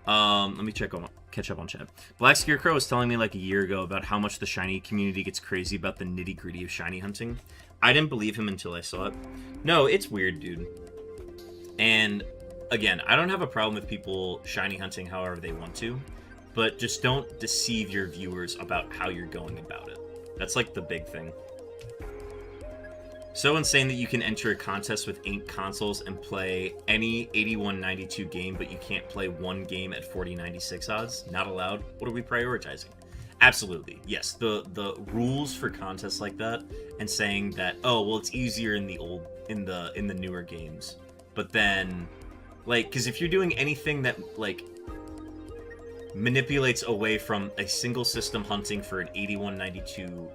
Speaker 2: Let me catch up on chat. Black Scarecrow was telling me like a year ago about how much the shiny community gets crazy about the nitty-gritty of shiny hunting. I didn't believe him until I saw it. No, it's weird, dude. And again, I don't have a problem with people shiny hunting however they want to, but just don't deceive your viewers about how you're going about it. That's like the big thing. So insane that you can enter a contest with 8 consoles and play any 8192 game, but you can't play 1 game at 4096 odds. Not allowed. What are we prioritizing? Absolutely, yes. The rules for contests like that, and saying that, oh well, it's easier in the newer games, but then, like, because if you're doing anything that like manipulates away from a single system hunting for an 8192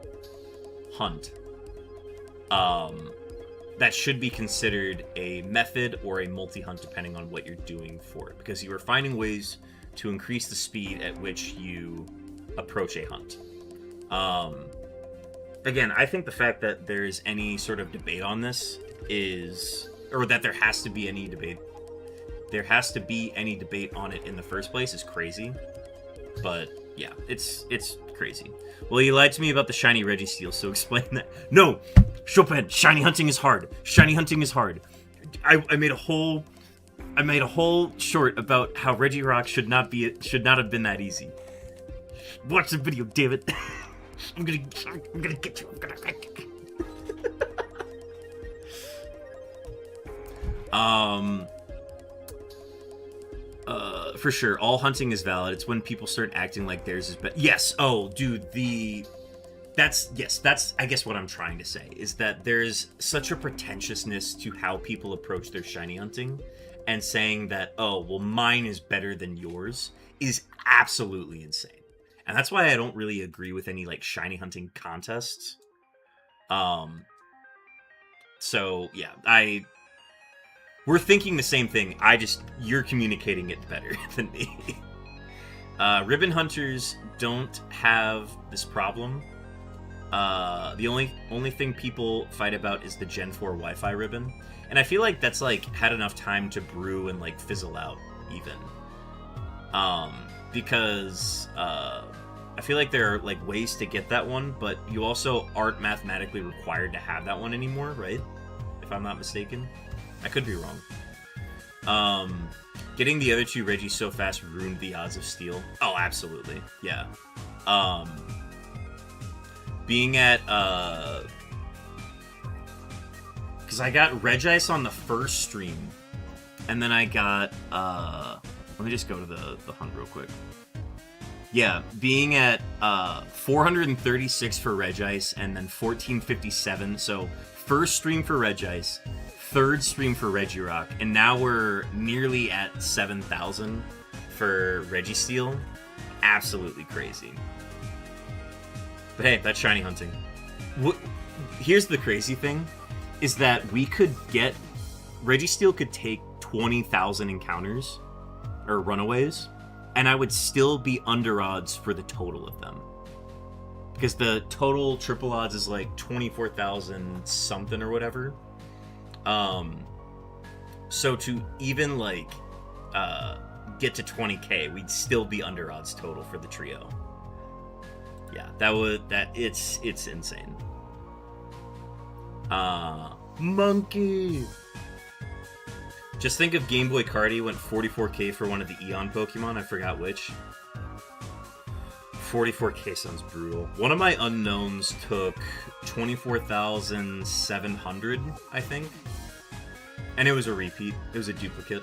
Speaker 2: hunt, that should be considered a method or a multi-hunt depending on what you're doing for it, because you are finding ways to increase the speed at which you approach a hunt. Again, I think the fact that there's any sort of debate on this or that there has to be any debate on it in the first place is crazy. But yeah, it's crazy. Well, you lied to me about the shiny Registeel, so explain that. No, Chopin, shiny hunting is hard. Shiny hunting is hard. I made a whole short about how Regirock should not have been that easy. Watch the video, damn it. I'm gonna get you. For sure, all hunting is valid. It's when people start acting like theirs is better. Yes. Oh, dude, that's I guess what I'm trying to say is that there's such a pretentiousness to how people approach their shiny hunting, and saying that, oh, well, mine is better than yours is absolutely insane. And that's why I don't really agree with any like shiny hunting contests. So yeah, we're thinking the same thing. You're communicating it better than me. Ribbon hunters don't have this problem. The only thing people fight about is the Gen 4 Wi-Fi ribbon, and I feel like that's like had enough time to brew and like fizzle out even. Because I feel like there are like ways to get that one, but you also aren't mathematically required to have that one anymore, right? If I'm not mistaken. I could be wrong. Getting the other 2 Regis so fast ruined the odds of steal. Oh, absolutely. Yeah. Being at Because I got Regice on the first stream. And then I got, let me just go to the hunt real quick. Yeah, being at 436 for Regice and then 1457. So first stream for Regice, third stream for Regirock, and now we're nearly at 7,000 for Registeel. Absolutely crazy. But hey, that's shiny hunting. Here's the crazy thing, is that we could get... Registeel could take 20,000 encounters, or runaways, and I would still be under odds for the total of them. Because the total triple odds is like 24,000 something or whatever. So to even like get to 20k, we'd still be under odds total for the trio. Yeah, it's insane. Monkey. Just think if Game Boy Cardi went 44k for one of the Eon Pokemon, I forgot which. 44k sounds brutal. One of my unknowns took 24,700, I think. And it was a repeat. It was a duplicate.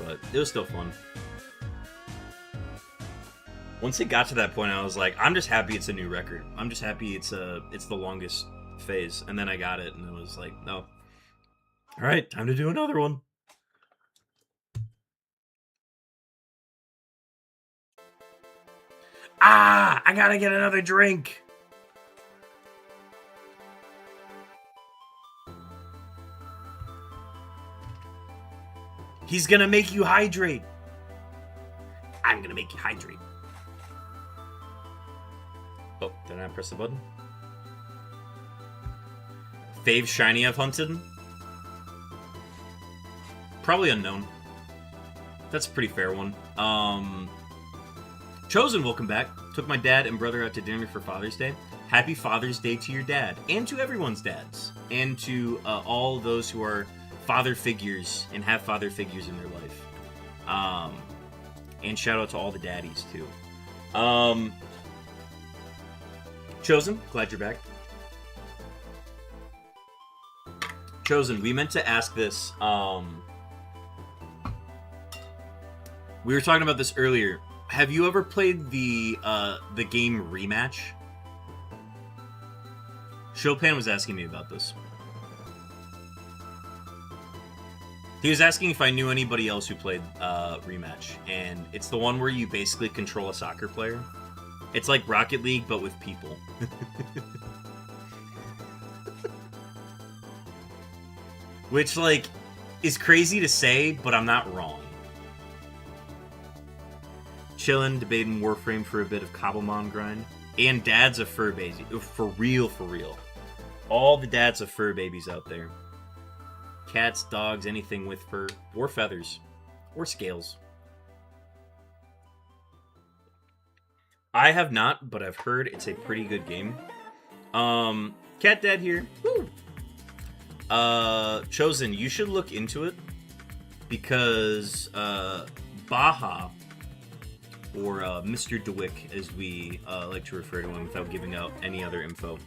Speaker 2: But it was still fun. Once it got to that point, I was like, I'm just happy it's a new record. I'm just happy it's the longest phase. And then I got it, and it was like, no. All right, time to do another one. Ah, I gotta get another drink. He's gonna make you hydrate. I'm gonna make you hydrate. Oh, did I press the button? Fave shiny I've hunted? Probably unknown. That's a pretty fair one. Chosen, welcome back. Took my dad and brother out to dinner for Father's Day. Happy Father's Day to your dad, and to everyone's dads, and to all those who are father figures and have father figures in their life. And shout out to all the daddies too. Chosen, glad you're back. Chosen, we meant to ask this. We were talking about this earlier. Have you ever played the game Rematch? Chopin was asking me about this. He was asking if I knew anybody else who played Rematch, and it's the one where you basically control a soccer player. It's like Rocket League, but with people. Which, like, is crazy to say, but I'm not wrong. Chillin', debating Warframe for a bit of Cobblemon grind. And dad's a fur baby. For real, for real. All the dads of fur babies out there. Cats, dogs, anything with fur. Or feathers. Or scales. I have not, but I've heard it's a pretty good game. Cat Dad here. Woo! Chosen, you should look into it. Because, Baja... or Mr. Dewick, as we like to refer to him without giving out any other info,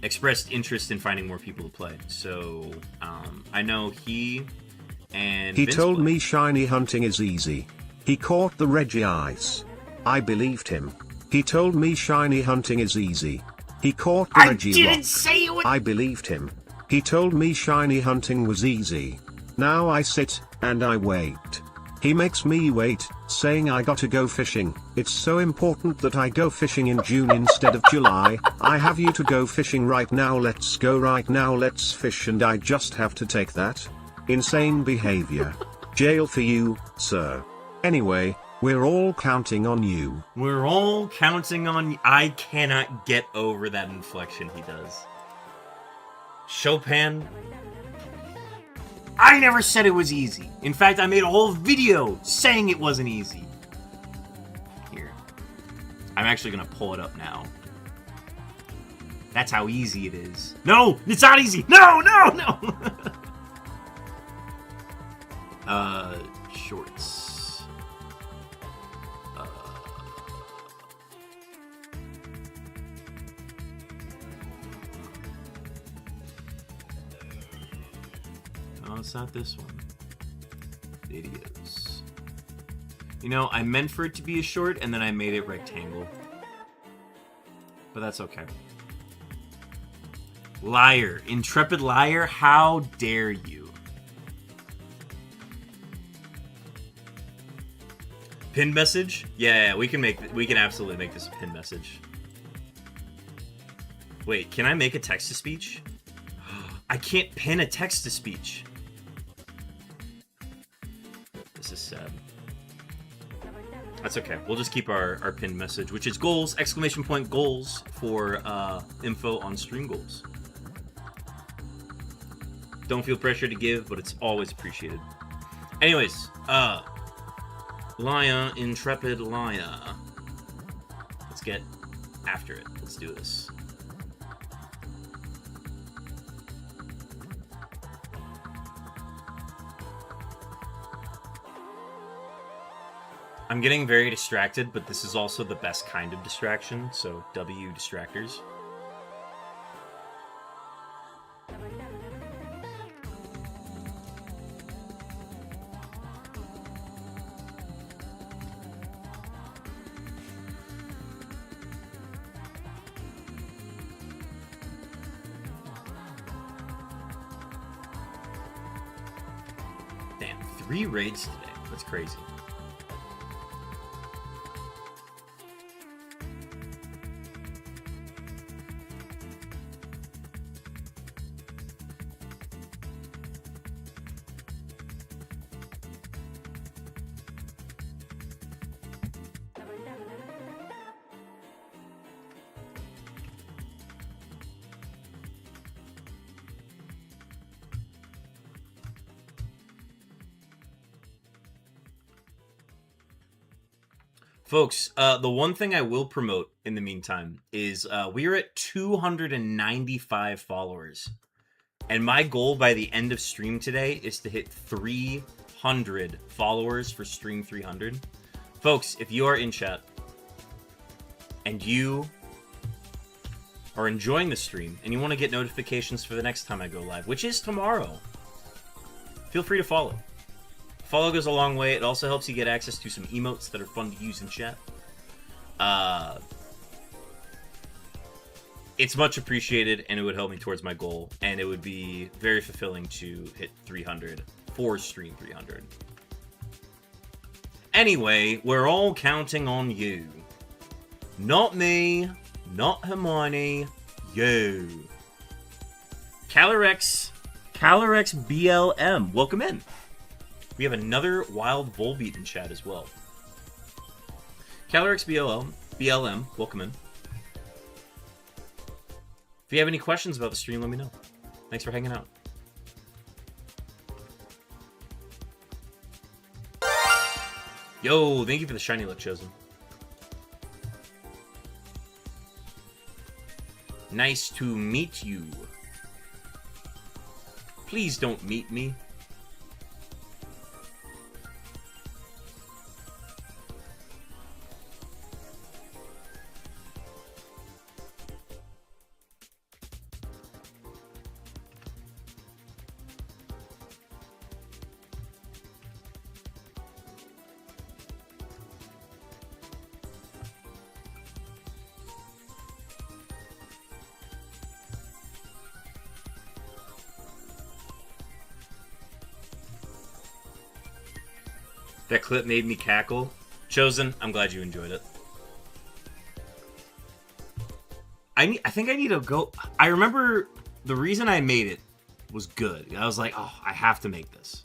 Speaker 2: expressed interest in finding more people to play. So, I know he and
Speaker 3: He
Speaker 2: Vince
Speaker 3: told
Speaker 2: play.
Speaker 3: me shiny hunting is easy. He caught the Regice. I believed him. He told me shiny hunting is easy. He caught the Regirock.
Speaker 2: didn't say it was...
Speaker 3: I believed him. He told me shiny hunting was easy. Now I sit, and I wait. He makes me wait, saying I gotta go fishing. It's so important that I go fishing in June instead of July. I have you to go fishing right now, let's go right now, let's fish, and I just have to take that? Insane behavior. Jail for you, sir. Anyway, we're all counting on you.
Speaker 2: We're all counting on you. I cannot get over that inflection he does. Chopin... I never said it was easy. In fact, I made a whole video saying it wasn't easy. Here. I'm actually going to pull it up now. That's how easy it is. No, it's not easy. No, no, no. Shorts. it's not this one. Videos. You know, I meant for it to be a short, and then I made it rectangle. But that's okay. Liar. Intrepid liar, how dare you? Pin message? Yeah, we can absolutely make this a pin message. Wait, can I make a text-to-speech? I can't pin a text-to-speech. This is sad. That's okay. We'll just keep our pinned message, which is goals, ! Goals for info on stream goals. Don't feel pressure to give, but it's always appreciated. Anyways, Liar, Intrepid Liar. Let's get after it. Let's do this. I'm getting very distracted, but this is also the best kind of distraction, so W distractors. Damn, 3 raids today. That's crazy. Folks, the one thing I will promote in the meantime is we are at 295 followers. And my goal by the end of stream today is to hit 300 followers for stream 300. Folks, if you are in chat and you are enjoying the stream and you want to get notifications for the next time I go live, which is tomorrow, feel free to follow. Follow goes a long way. It also helps you get access to some emotes that are fun to use in chat. It's much appreciated, and it would help me towards my goal, and it would be very fulfilling to hit 300 for stream 300. Anyway, we're all counting on you. Not me, not Hermione, you. Calorex BLM, welcome in. We have another wild Volbeat in chat as well. Calorex BLM, welcome in. If you have any questions about the stream, let me know. Thanks for hanging out. Yo, thank you for the shiny luck, Chosen. Nice to meet you. Please don't meet me. That clip made me cackle. Chosen, I'm glad you enjoyed it. I think I need to go... I remember the reason I made it was good. I was like, oh, I have to make this.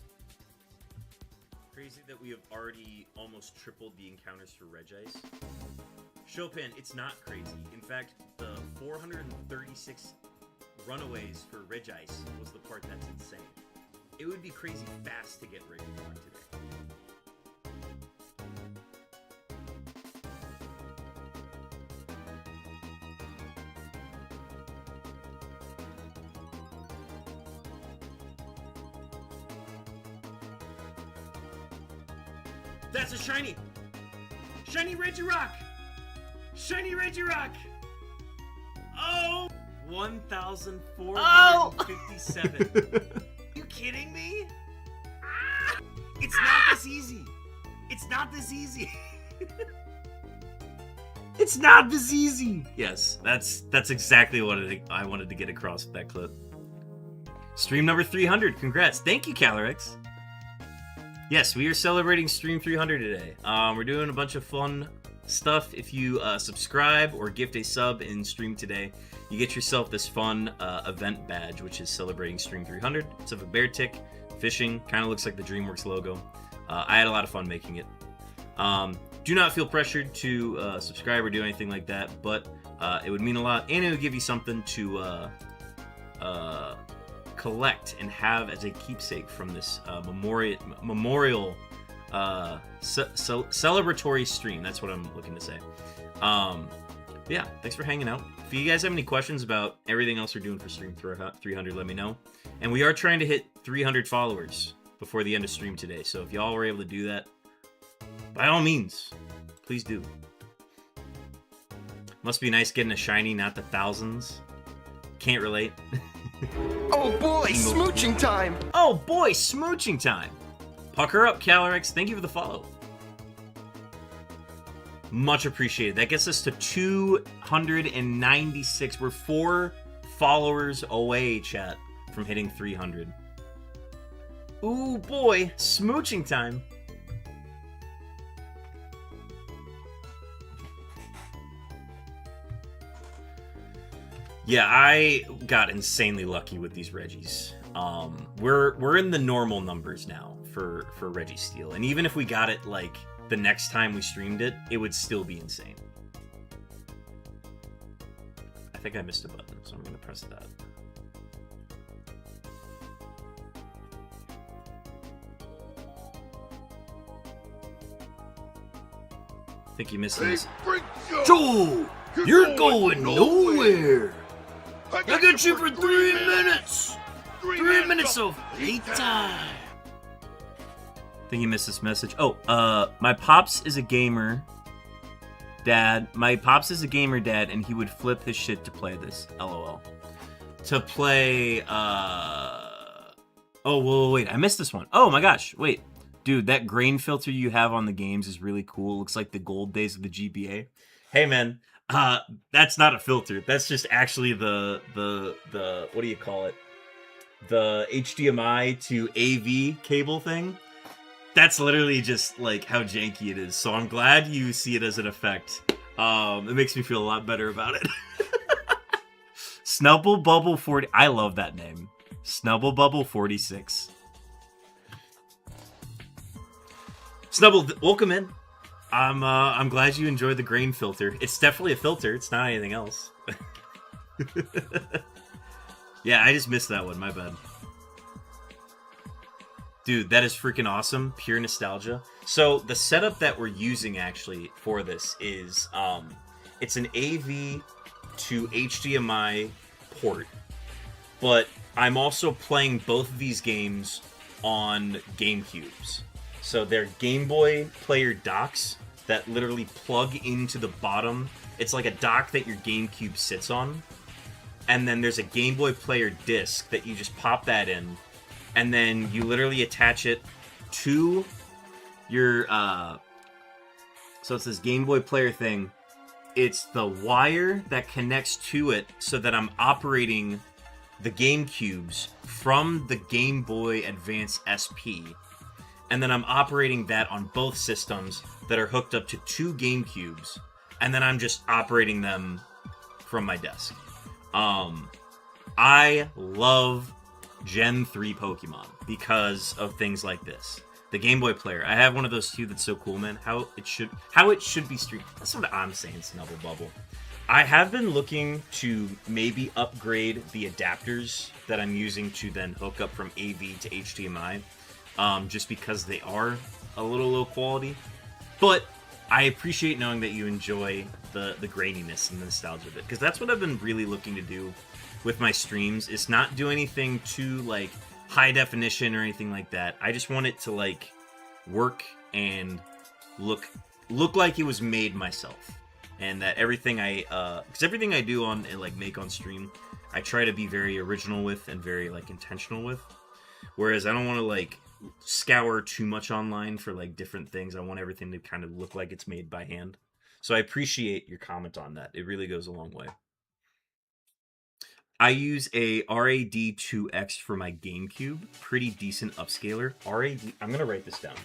Speaker 2: Crazy that we have already almost tripled the encounters for Regice. Chopin, it's not crazy. In fact, the 436 runaways for Regice was the part that's insane. It would be crazy fast to get Regirock today. That's a shiny! Shiny Regirock! Shiny Regirock! Oh! 1,457. You kidding me? Ah, it's not this easy. It's not this easy. It's not this easy. Yes, that's exactly what I wanted to get across with that clip. Stream number 300. Congrats. Thank you, Calyrex. Yes, we are celebrating stream 300 today. We're doing a bunch of fun stuff. If you subscribe or gift a sub in stream today, you get yourself this fun event badge, which is celebrating stream 300. It's of a bear tick, fishing, kind of looks like the DreamWorks logo. I had a lot of fun making it. Do not feel pressured to subscribe or do anything like that, but it would mean a lot, and it would give you something to collect and have as a keepsake from this memorial celebratory stream. That's what I'm looking to say. Yeah, thanks for hanging out. If you guys have any questions about everything else we're doing for stream 300, let me know. And we are trying to hit 300 followers before the end of stream today, so if y'all were able to do that, by all means, please do. Must be nice getting a shiny, not the thousands. Can't relate.
Speaker 1: Oh boy, smooching time!
Speaker 2: Oh boy, smooching time! Pucker up, Calyrex. Thank you for the follow. Much appreciated. That gets us to 296. We're 4 followers away, chat, from hitting 300. Ooh boy, smooching time. Yeah, I got insanely lucky with these Reggies. We're in the normal numbers now for Registeel, and even if we got it like the next time we streamed it, it would still be insane. I think I missed a button, so I'm gonna press that. I think you missed this. Joe, you're going nowhere. I got you for 3 minutes. 3 minutes of hate time. I think you missed this message. Oh, my pops is a gamer, Dad. My pops is a gamer, Dad, and he would flip his shit to play this. LOL. To play, Oh, whoa, wait, I missed this one. Oh my gosh, wait. Dude, that grain filter you have on the games is really cool. Looks like the gold days of the GBA. Hey, man. That's not a filter. That's just actually the what do you call it? The HDMI to AV cable thing. That's literally just like how janky it is. So I'm glad you see it as an effect. It makes me feel a lot better about it. Snubble Bubble 40. I love that name. Snubble Bubble 46. Snubble, welcome in. I'm glad you enjoyed the grain filter. It's definitely a filter. It's not anything else. Yeah, I just missed that one. My bad. Dude, that is freaking awesome. Pure nostalgia. So the setup that we're using actually for this is it's an AV to HDMI port, but I'm also playing both of these games on GameCubes. So they're Game Boy player docks that literally plug into the bottom. It's like a dock that your GameCube sits on. And then there's a Game Boy player disc that you just pop that in. And then you literally attach it to your... So it's this Game Boy player thing. It's the wire that connects to it so that I'm operating the GameCubes from the Game Boy Advance SP. And then I'm operating that on both systems that are hooked up to 2 GameCubes. And then I'm just operating them from my desk. I love Gen 3 Pokemon because of things like this. The Game Boy player. I have one of those too that's so cool, man. How it should be streamed. That's what I'm saying, Snubble Bubble. I have been looking to maybe upgrade the adapters that I'm using to then hook up from AV to HDMI. Just because they are a little low quality. But I appreciate knowing that you enjoy the graininess and the nostalgia of it. Because that's what I've been really looking to do with my streams. Is not do anything too, like, high definition or anything like that. I just want it to, like, work and look like it was made myself. And that everything because everything I do on, like, make on stream, I try to be very original with and very, like, intentional with. Whereas I don't want to like scour too much online for like different things. I want everything to kind of look like it's made by hand. So I appreciate your comment on that. It really goes a long way. I use a RAD2X for my GameCube. Pretty decent upscaler. I'm going to write this down.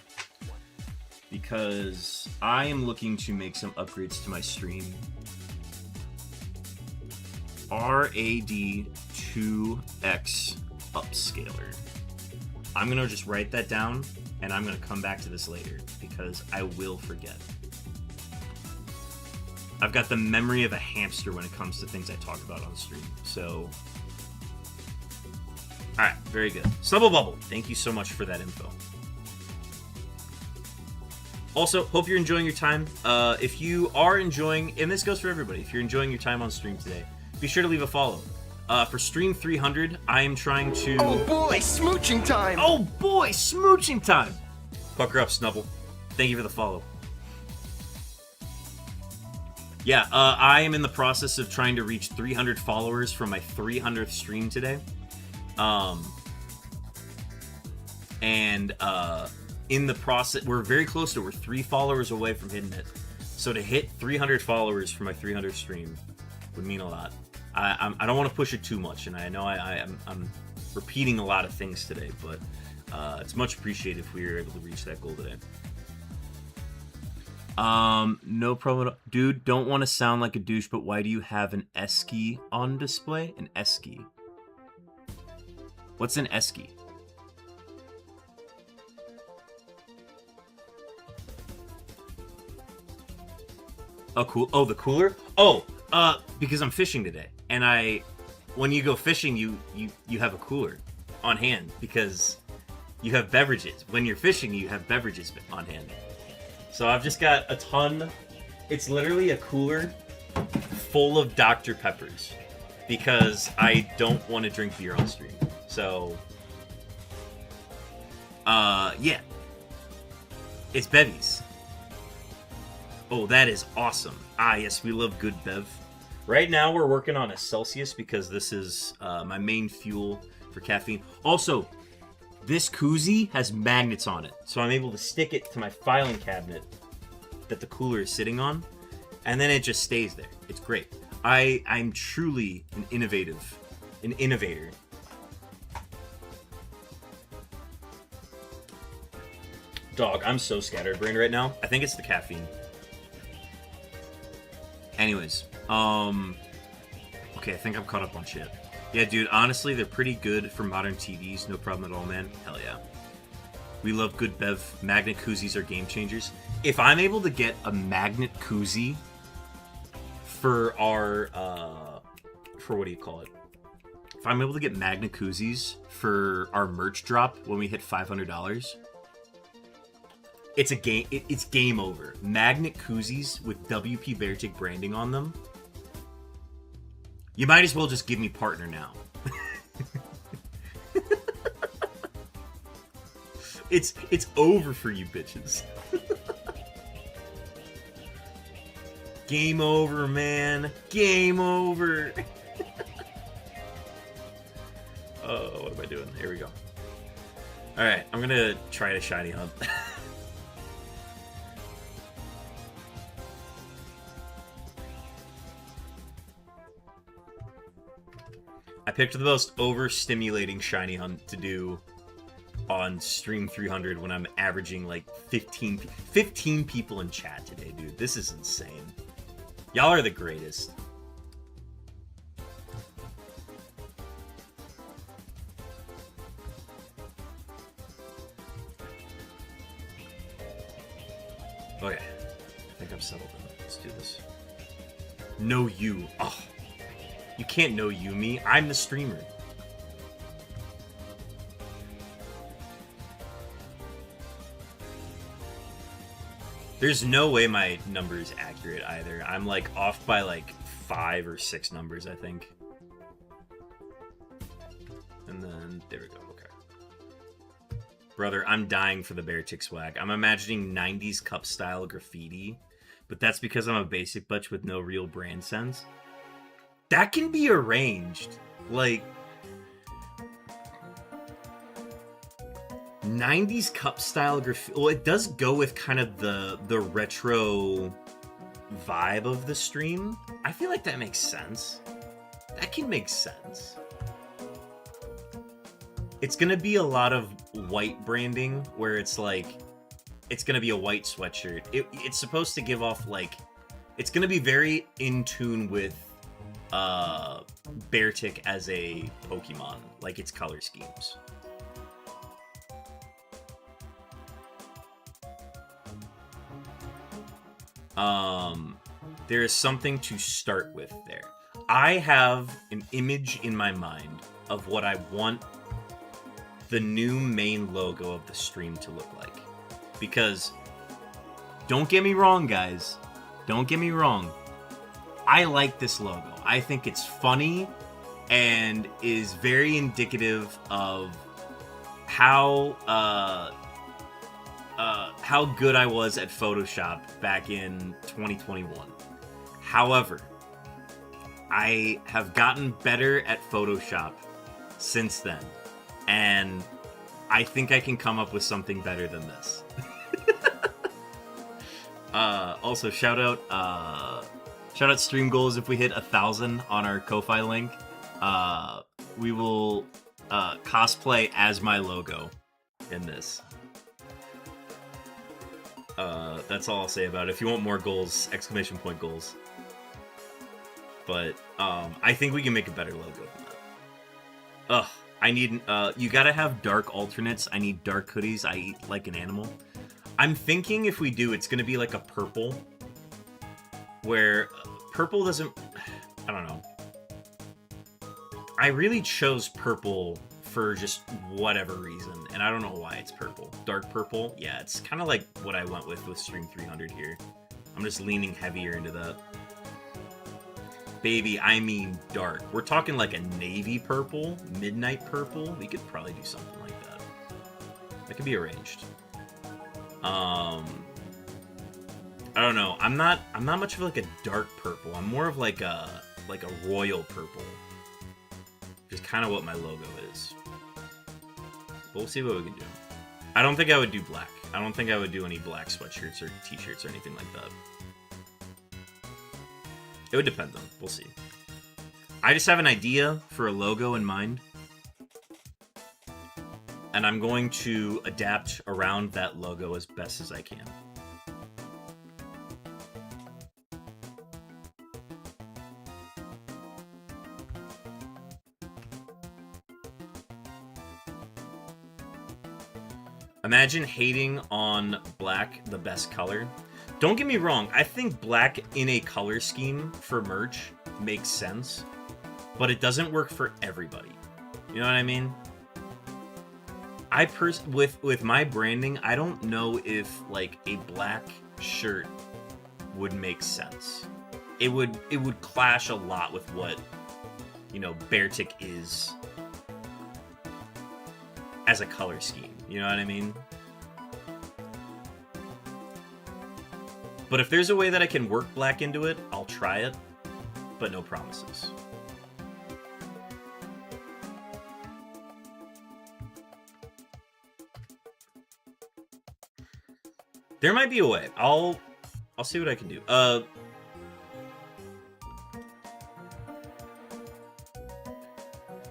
Speaker 2: Because I am looking to make some upgrades to my stream. RAD2X upscaler. I'm going to just write that down, and I'm going to come back to this later, because I will forget. I've got the memory of a hamster when it comes to things I talk about on stream, so... Alright, very good. Stubble Bubble, thank you so much for that info. Also, hope you're enjoying your time. If you are enjoying, and this goes for everybody, if you're enjoying your time on stream today, be sure to leave a follow. For stream 300, I am trying to...
Speaker 1: Oh boy, smooching time!
Speaker 2: Oh boy, smooching time! Pucker up, Snubble. Thank you for the follow. Yeah, I am in the process of trying to reach 300 followers for my 300th stream today. In the process, we're very close to it. We're 3 followers away from hitting it. So to hit 300 followers for my 300th stream would mean a lot. I don't want to push it too much, and I know I'm repeating a lot of things today, but it's much appreciated if we were able to reach that goal today. No problem. Dude, don't want to sound like a douche, but why do you have an esky on display? An esky. What's an esky? Oh, cool. Oh, the cooler? Oh, because I'm fishing today. And when you go fishing, you have a cooler on hand because you have beverages. When you're fishing, you have beverages on hand. So I've just got a ton. It's literally a cooler full of Dr. Peppers because I don't want to drink beer on stream. So, yeah. It's bevies. Oh, that is awesome. Ah, yes, we love good bev. Right now, we're working on a Celsius because this is my main fuel for caffeine. Also, this koozie has magnets on it, so I'm able to stick it to my filing cabinet that the cooler is sitting on, and then it just stays there. It's great. I'm truly an innovator. Dog, I'm so scatterbrained right now. I think it's the caffeine. Anyways, okay, I think I'm caught up on shit. Yeah, dude, honestly, they're pretty good for modern TVs. No problem at all, man. Hell yeah. We love good bev. Magnet koozies are game changers. If I'm able to get a magnet koozie for our, for what do you call it? If I'm able to get magnet koozies for our merch drop when we hit $500, it's a game. It's game over. Magnet koozies with WP Beartick branding on them. You might as well just give me partner now. It's over for you bitches. Game over, man. Game over. Oh, what am I doing? Here we go. All right, I'm gonna try to shiny hunt. I picked the most overstimulating shiny hunt to do on stream 300 when I'm averaging like 15 people in chat today, dude. This is insane. Y'all are the greatest. Okay, I think I'm settled in. Let's do this. No you. Oh. You can't know you me. I'm the streamer. There's no way my number is accurate either. I'm like off by like 5 or 6 numbers, I think. And then there we go. Okay. Brother, I'm dying for the Beartick swag. I'm imagining 90s cup style graffiti, but that's because I'm a basic butch with no real brand sense. That can be arranged. Like, 90s cup style graffiti. Well, it does go with kind of the retro vibe of the stream. I feel like that makes sense. That can make sense. It's gonna be a lot of white branding where it's like, it's gonna be a white sweatshirt. It's supposed to give off like, it's gonna be very in tune with Beartic as a Pokemon, like its color schemes. There is something to start with there. I have an image in my mind of what I want the new main logo of the stream to look like. Because, don't get me wrong, guys. Don't get me wrong. I like this logo. I think it's funny and is very indicative of how good I was at Photoshop back in 2021. However, I have gotten better at Photoshop since then, and I think I can come up with something better than this. Also, shout out stream goals. If we hit 1,000 on our Ko-Fi link, we will cosplay as my logo in this. That's all I'll say about it. If you want more goals, exclamation point goals. But I think we can make a better logo than that. Ugh, I need you gotta have dark alternates. I need dark hoodies. I eat like an animal. I'm thinking if we do, it's gonna be like a purple, where purple doesn't, I don't know. I really chose purple for just whatever reason, and I don't know why it's purple. Dark purple? Yeah, it's kind of like what I went with Stream 300 here. I'm just leaning heavier into that. Baby, I mean dark. We're talking like a navy purple, midnight purple. We could probably do something like that. That could be arranged. I don't know. I'm not much of like a dark purple. I'm more of like a royal purple. Which is kind of what my logo is. But we'll see what we can do. I don't think I would do black. I don't think I would do any black sweatshirts or t-shirts or anything like that. It would depend though. We'll see. I just have an idea for a logo in mind. And I'm going to adapt around that logo as best as I can. Imagine hating on black, the best color. Don't get me wrong, I think black in a color scheme for merch makes sense, but it doesn't work for everybody. You know what I mean? With my branding, I don't know if like a black shirt would make sense. It would clash a lot with what, you know, Beartic is as a color scheme. You know what I mean? But if there's a way that I can work black into it, I'll try it, but no promises. There might be a way. I'll see what I can do.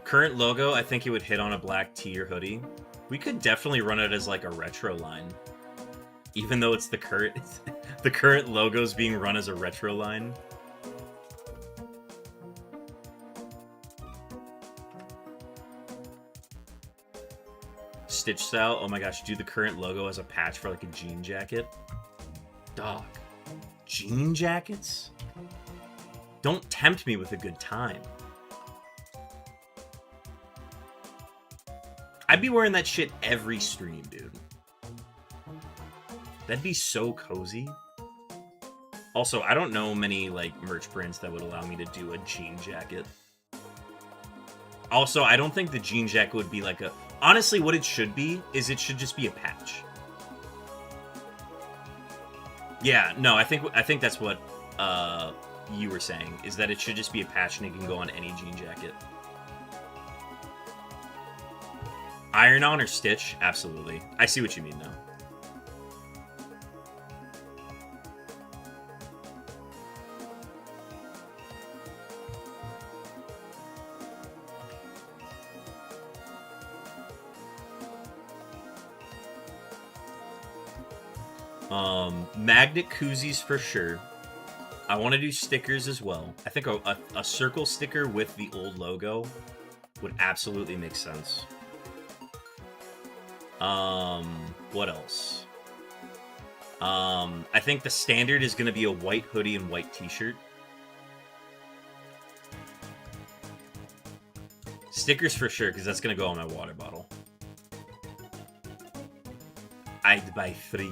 Speaker 2: Current logo, I think it would hit on a black tee or hoodie. We could definitely run it as like a retro line. Even though it's the current logo's being run as a retro line. Stitch style, oh my gosh, do the current logo as a patch for like a jean jacket. Dog. Jean jackets? Don't tempt me with a good time. I'd be wearing that shit every stream, dude. That'd be so cozy. Also, I don't know many like merch brands that would allow me to do a jean jacket. Also, I don't think the jean jacket would be like a... Honestly, what it should be is it should just be a patch. Yeah, no, I think that's what you were saying, is that it should just be a patch and it can go on any jean jacket. Iron-On or Stitch? Absolutely. I see what you mean, though. Magnet koozies for sure. I want to do stickers as well. I think a circle sticker with the old logo would absolutely make sense. What else? I think the standard is going to be a white hoodie and white t-shirt. Stickers for sure, because that's going to go on my water bottle. I'd buy 3.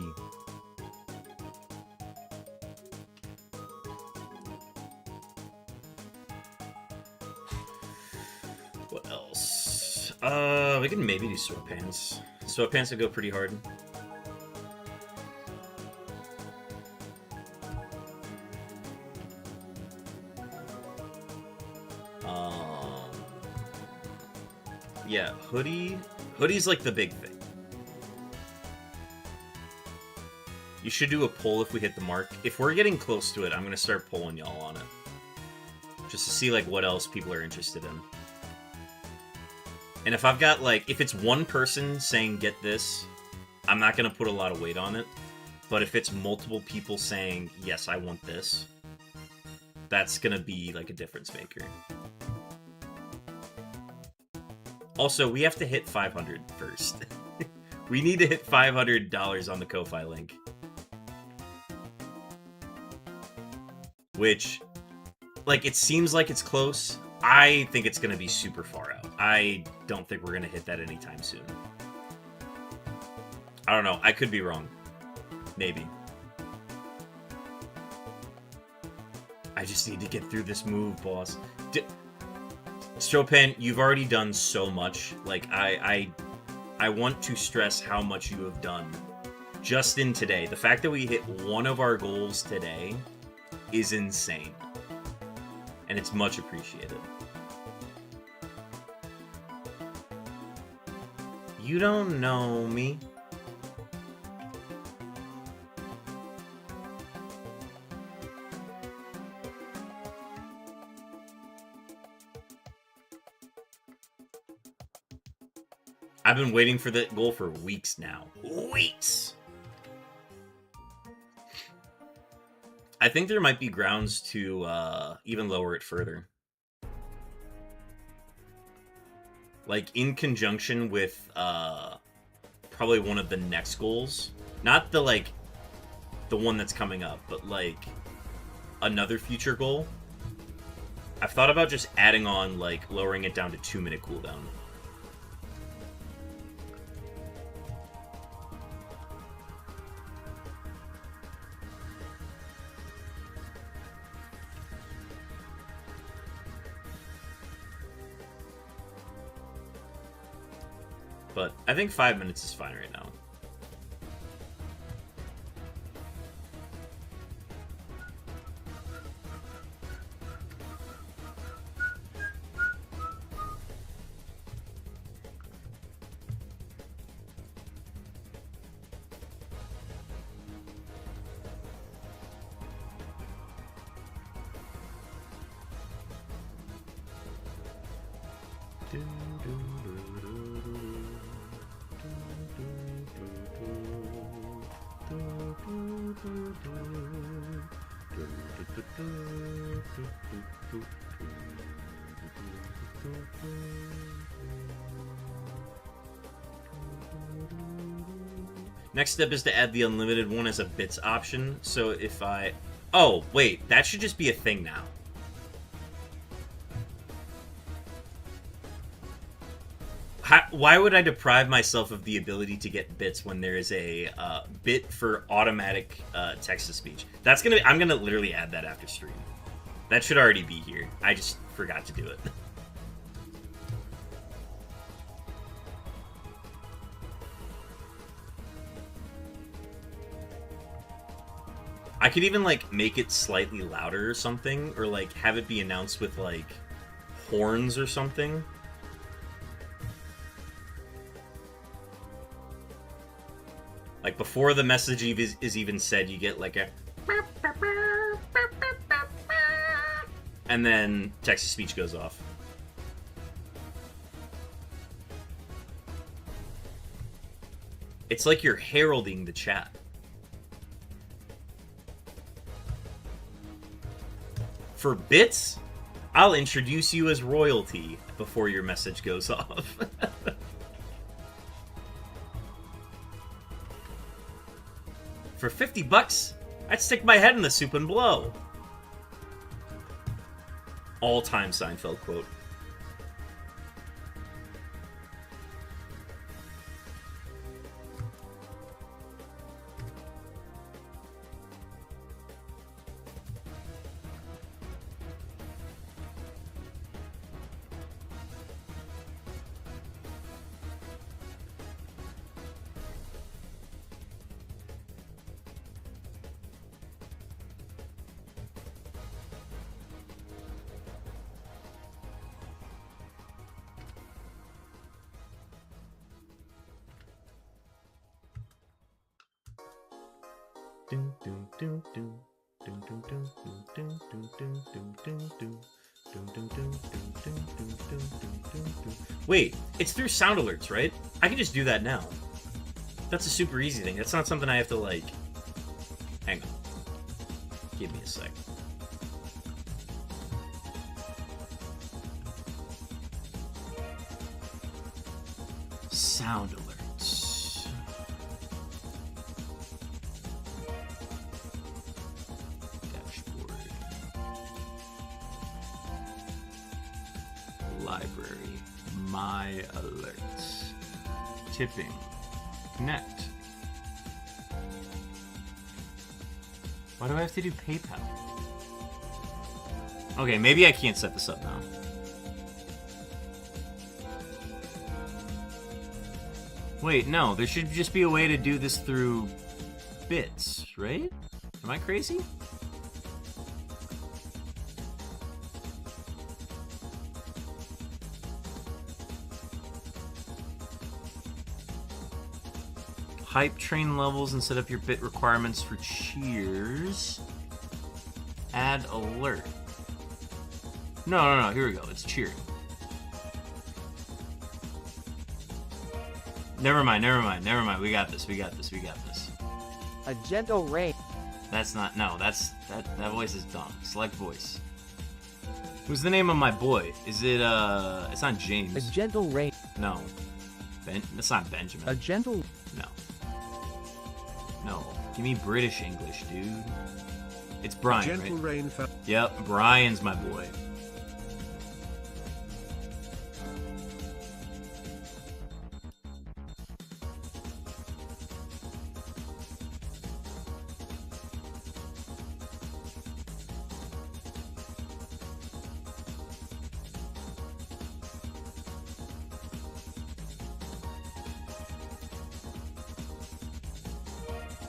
Speaker 2: What else? We can maybe do sweatpants. Sweatpants would go pretty hard. Yeah, hoodie. Hoodie's like the big thing. You should do a poll if we hit the mark. If we're getting close to it, I'm gonna start polling y'all on it. Just to see like what else people are interested in. And if I've got like, if it's one person saying get this, I'm not gonna put a lot of weight on it. But if it's multiple people saying, yes, I want this, that's gonna be like a difference maker. Also, we have to hit 500 first. We need to hit $500 on the Ko-Fi link. Which, like, it seems like it's close. I think it's going to be super far out. I don't think we're going to hit that anytime soon. I don't know. I could be wrong. Maybe. I just need to get through this move, boss. Chopin, you've already done so much. Like, I want to stress how much you have done just in today. The fact that we hit one of our goals today is insane. And it's much appreciated. You don't know me. I've been waiting for that goal for weeks now. Weeks! I think there might be grounds to even lower it further. Like, in conjunction with probably one of the next goals. Not the, like, the one that's coming up, but, like, another future goal. I've thought about just adding on, like, lowering it down to 2-minute cooldown. But I think 5 minutes is fine right now. Next step is to add the unlimited one as a bits option. So if I... Oh, wait. That should just be a thing now. Why would I deprive myself of the ability to get bits when there is a bit for automatic text-to-speech? That's gonna... I'm gonna literally add that after stream. That should already be here. I just forgot to do it. I could even, like, make it slightly louder or something, or, like, have it be announced with, like, horns or something. like before the message is even said, you get like a, and then text-to-speech goes off. It's like you're heralding the chat. For bits, I'll introduce you as royalty before your message goes off. For $50, I'd stick my head in the soup and blow. All-time Seinfeld quote. Wait, it's through sound alerts, right? I can just do that now. That's a super easy thing. That's not something I have to, like... Hang on. Give me a sec. Sound alerts. Dashboard. Library. My alerts. Tipping. Connect. Why do I have to do PayPal? Okay, maybe I can't set this up now. Wait, no, there should just be a way to do this through bits, right? Am I crazy? Hype train levels and set up your bit requirements for cheers. Add alert. No, here we go. It's cheering. Never mind. We got this.
Speaker 5: A gentle rain.
Speaker 2: That's not, no, that voice is dumb. Select voice. Who's the name of my boy? Is it, it's not James.
Speaker 5: A gentle rain.
Speaker 2: No. It's not Benjamin.
Speaker 5: A gentle...
Speaker 2: No. Give me British English, dude. It's Brian,
Speaker 3: Gentle
Speaker 2: right?
Speaker 3: rain fell.
Speaker 2: Yep, Brian's my boy.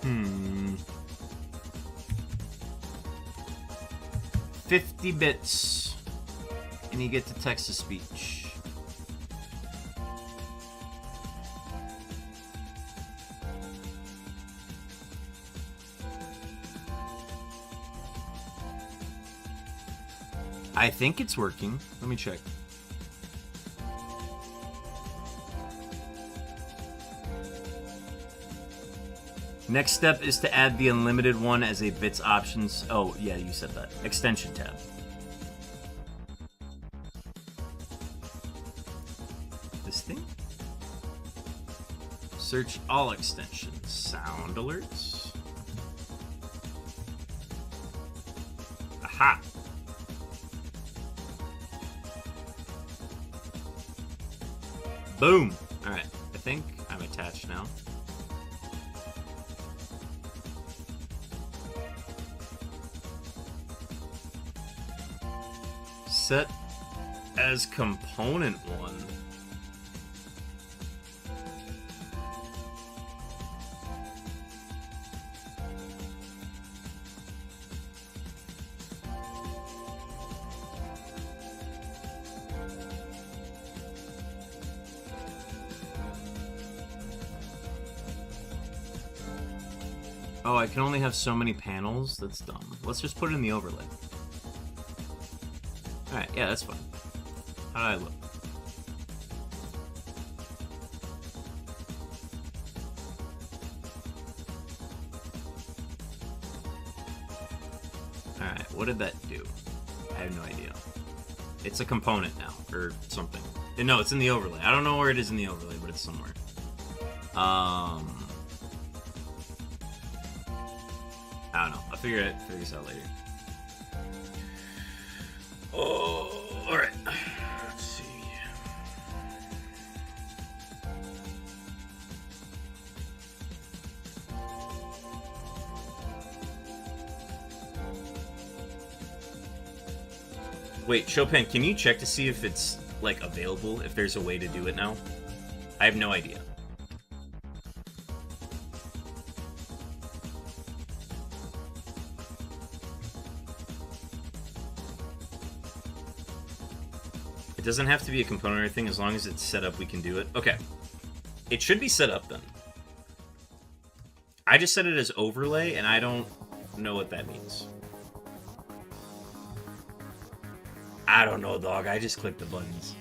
Speaker 2: Hmm. 50 bits. And you get to text-to-speech. I think it's working. Let me check. Next step is to add the unlimited one as a bits options. Oh, yeah, you said that. Extension tab. This thing? Search all extensions. Sound alerts. Aha! Boom! Alright, I think I'm attached now. Set as component one. Oh, I can only have so many panels? That's dumb. Let's just put it in the overlay. Alright, yeah, that's fine. How do I look? Alright, what did that do? I have no idea. It's a component now, or something. No, it's in the overlay. I don't know where it is in the overlay, but it's somewhere. I don't know. I'll figure this out later. Oh, alright. Let's see. Wait, Chopin, can you check to see if it's, like, available? If there's a way to do it now? I have no idea. It doesn't have to be a component or anything. As long as it's set up, we can do it. Okay. It should be set up, then. I just set it as overlay, and I don't know what that means. I don't know, dog. I just clicked the buttons.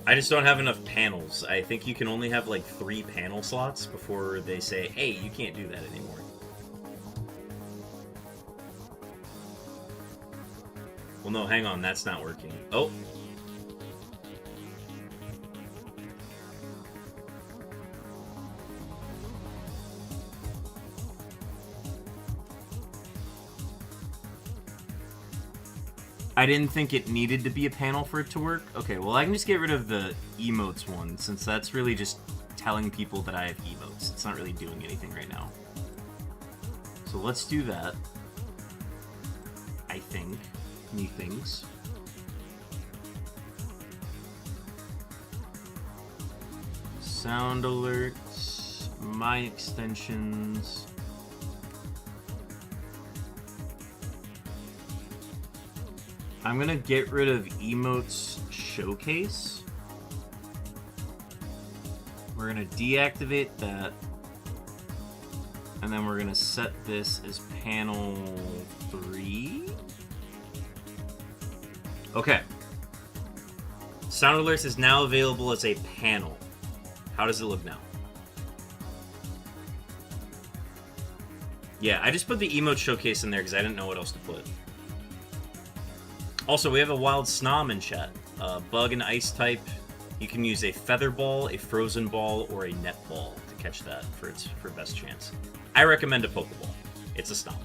Speaker 2: I just don't have enough panels. I think you can only have like 3 panel slots before they say, hey, you can't do that anymore. Well, no, hang on. That's not working. Oh. I didn't think it needed to be a panel for it to work. Okay, well, I can just get rid of the emotes one, since that's really just telling people that I have emotes. It's not really doing anything right now. So let's do that. I think. Methinks. Sound alerts. My extensions. I'm gonna get rid of emotes showcase. We're gonna deactivate that. And then we're gonna set this as panel 3. Okay. Sound alerts is now available as a panel. How does it look now? Yeah, I just put the emote showcase in there because I didn't know what else to put. Also, we have a wild snom in chat. Bug and ice type. You can use a feather ball, a frozen ball, or a net ball to catch that for best chance. I recommend a Pokeball. It's a snom.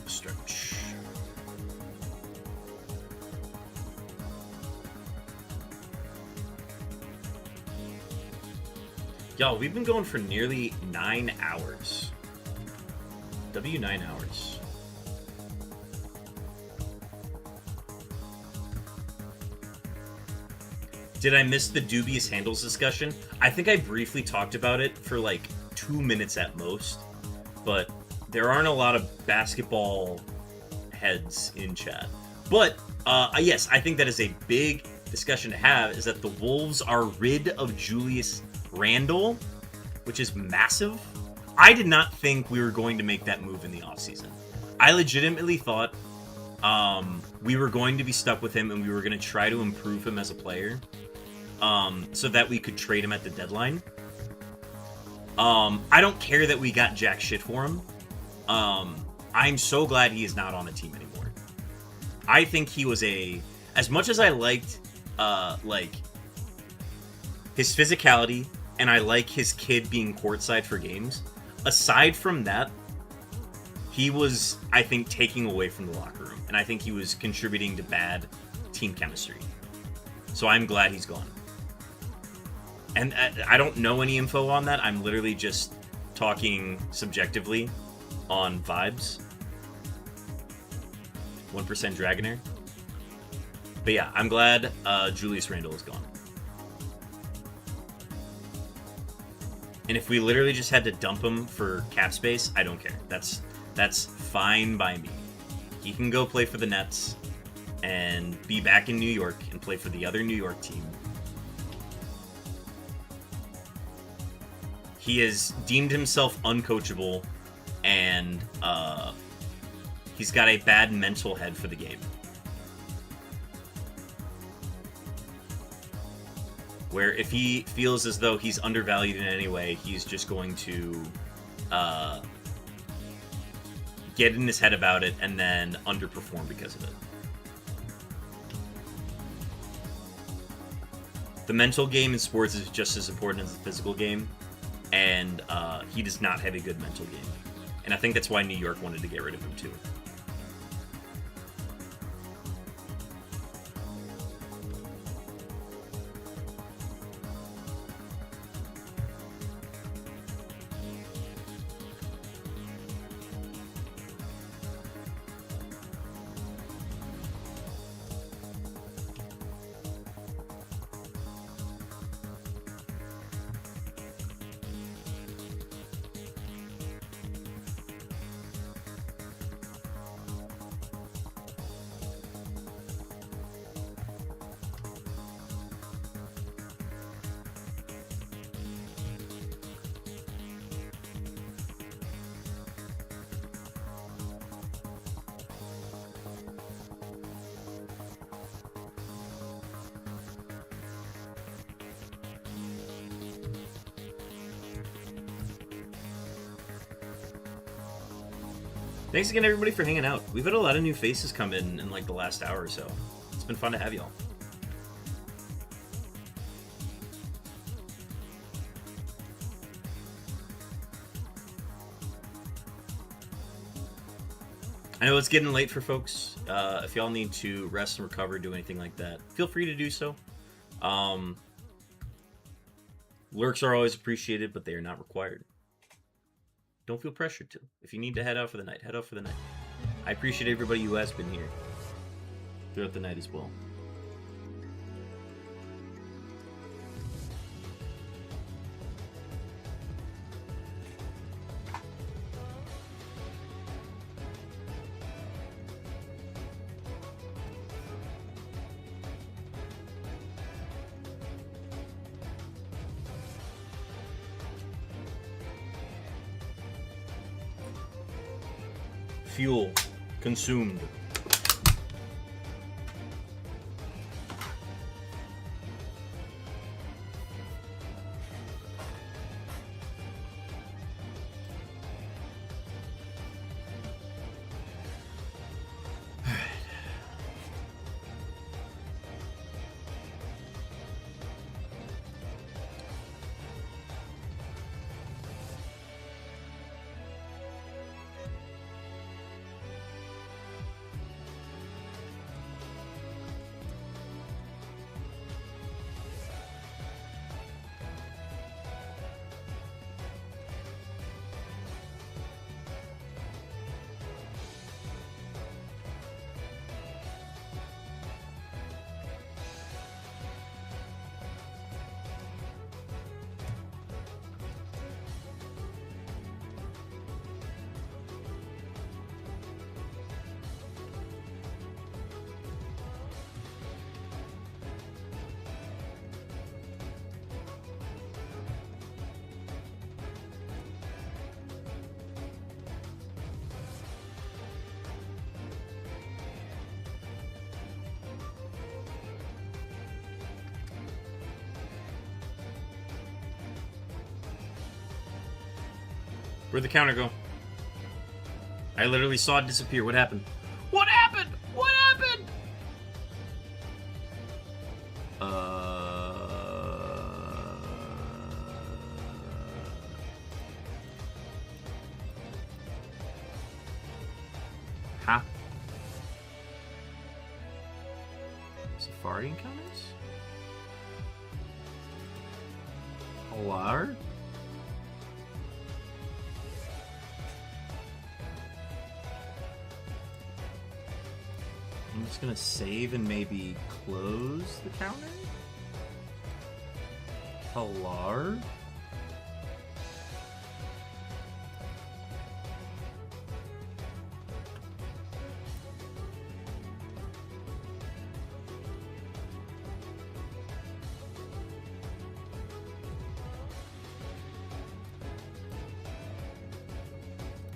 Speaker 2: Stretch. Y'all, we've been going for nearly 9 hours. 9 hours. Did I miss the dubious handles discussion? I think I briefly talked about it for like 2 minutes at most, but there aren't a lot of basketball heads in chat. But, yes, I think that is a big discussion to have, is that the Wolves are rid of Julius Randle, which is massive. I did not think we were going to make that move in the offseason. I legitimately thought we were going to be stuck with him and we were going to try to improve him as a player so that we could trade him at the deadline. I don't care that we got jack shit for him. I'm so glad he is not on the team anymore. I think he was as much as I liked, like, his physicality, and I like his kid being courtside for games, aside from that, he was, I think, taking away from the locker room, and I think he was contributing to bad team chemistry. So I'm glad he's gone. And I don't know any info on that. I'm literally just talking subjectively on vibes. 1% Dragonair. But yeah, I'm glad Julius Randle is gone. And if we literally just had to dump him for cap space, I don't care. That's fine by me. He can go play for the Nets and be back in New York and play for the other New York team. He has deemed himself uncoachable, and he's got a bad mental head for the game. Where if he feels as though he's undervalued in any way, he's just going to get in his head about it and then underperform because of it. The mental game in sports is just as important as the physical game, and he does not have a good mental game. And I think that's why New York wanted to get rid of him too. Thanks again, everybody, for hanging out. We've had a lot of new faces come in like the last hour or so. It's been fun to have y'all. I know it's getting late for folks. If y'all need to rest and recover, do anything like that, feel free to do so. Lurks are always appreciated, but they are not required. Don't feel pressured to. If you need to head out for the night, head out for the night. I appreciate everybody who has been here throughout the night as well. Fuel consumed. Where'd the counter go? I literally saw it disappear. What happened? What happened? What happened? Huh? Safari encounters? Hello? I'm just gonna save and maybe close the counter. Hello?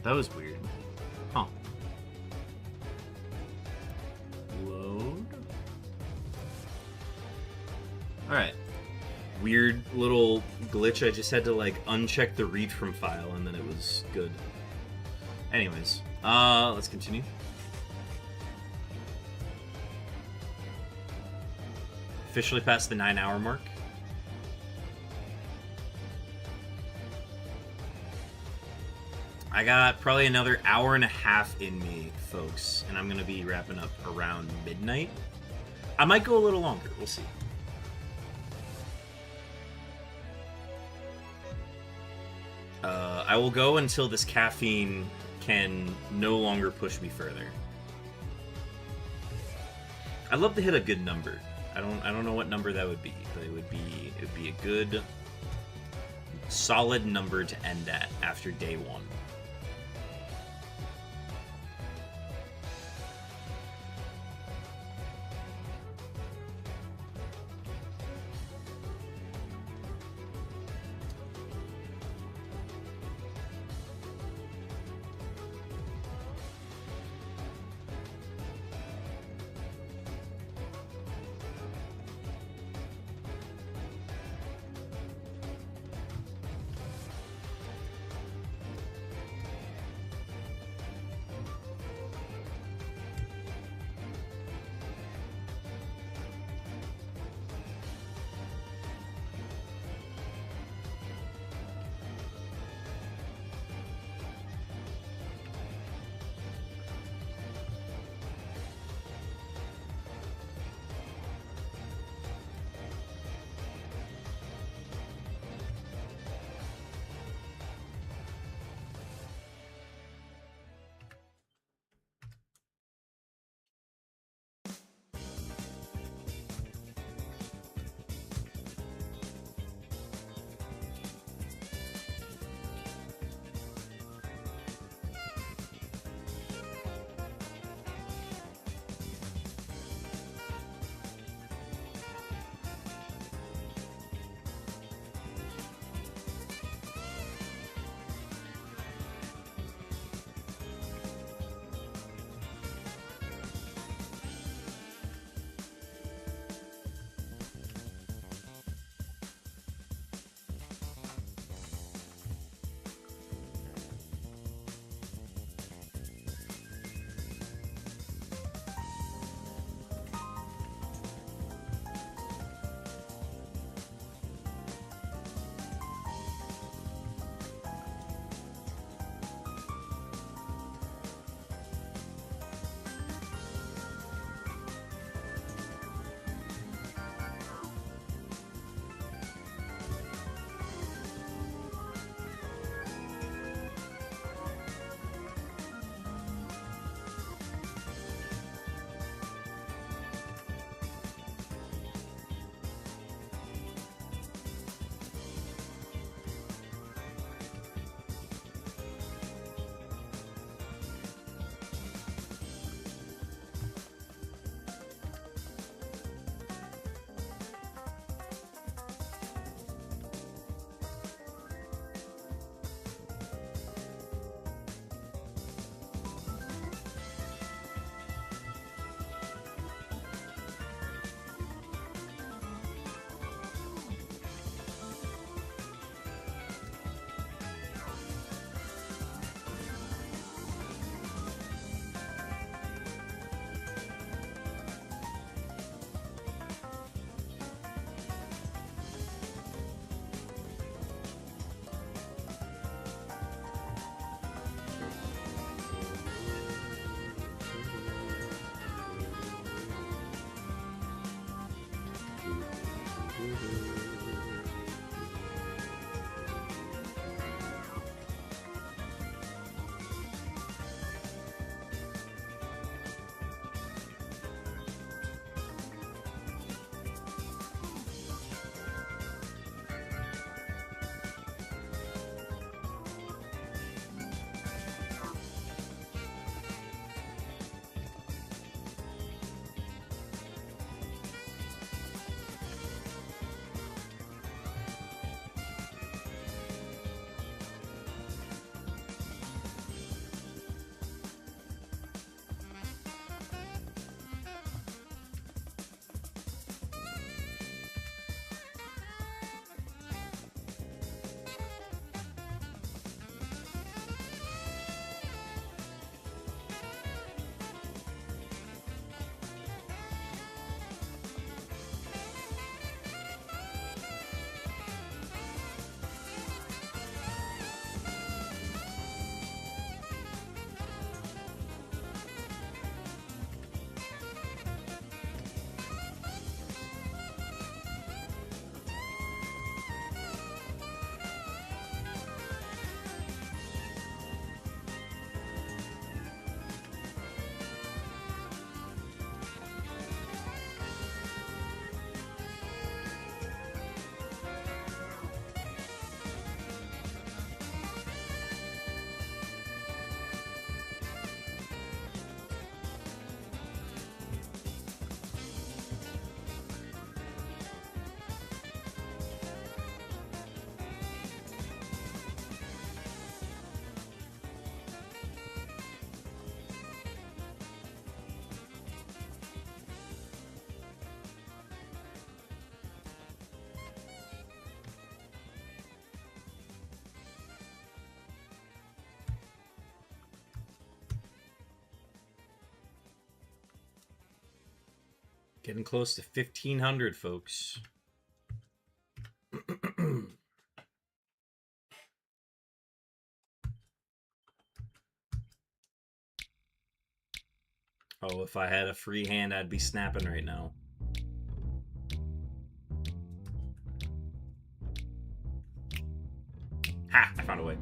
Speaker 2: That was weird. Huh. Load. Alright. Weird little glitch. I just had to, like, uncheck the read from file and then it was good. Anyways, let's continue. Officially past the 9-hour mark. I got probably another hour and a half in me, folks, and I'm going to be wrapping up around midnight. I might go a little longer. We'll see. I will go until this caffeine can no longer push me further. I'd love to hit a good number. I don't know what number that would be, but it would be a good, solid number to end at after day one. Getting close to 1,500, folks. Oh, if I had a free hand, I'd be snapping right now. Ha! I found a way.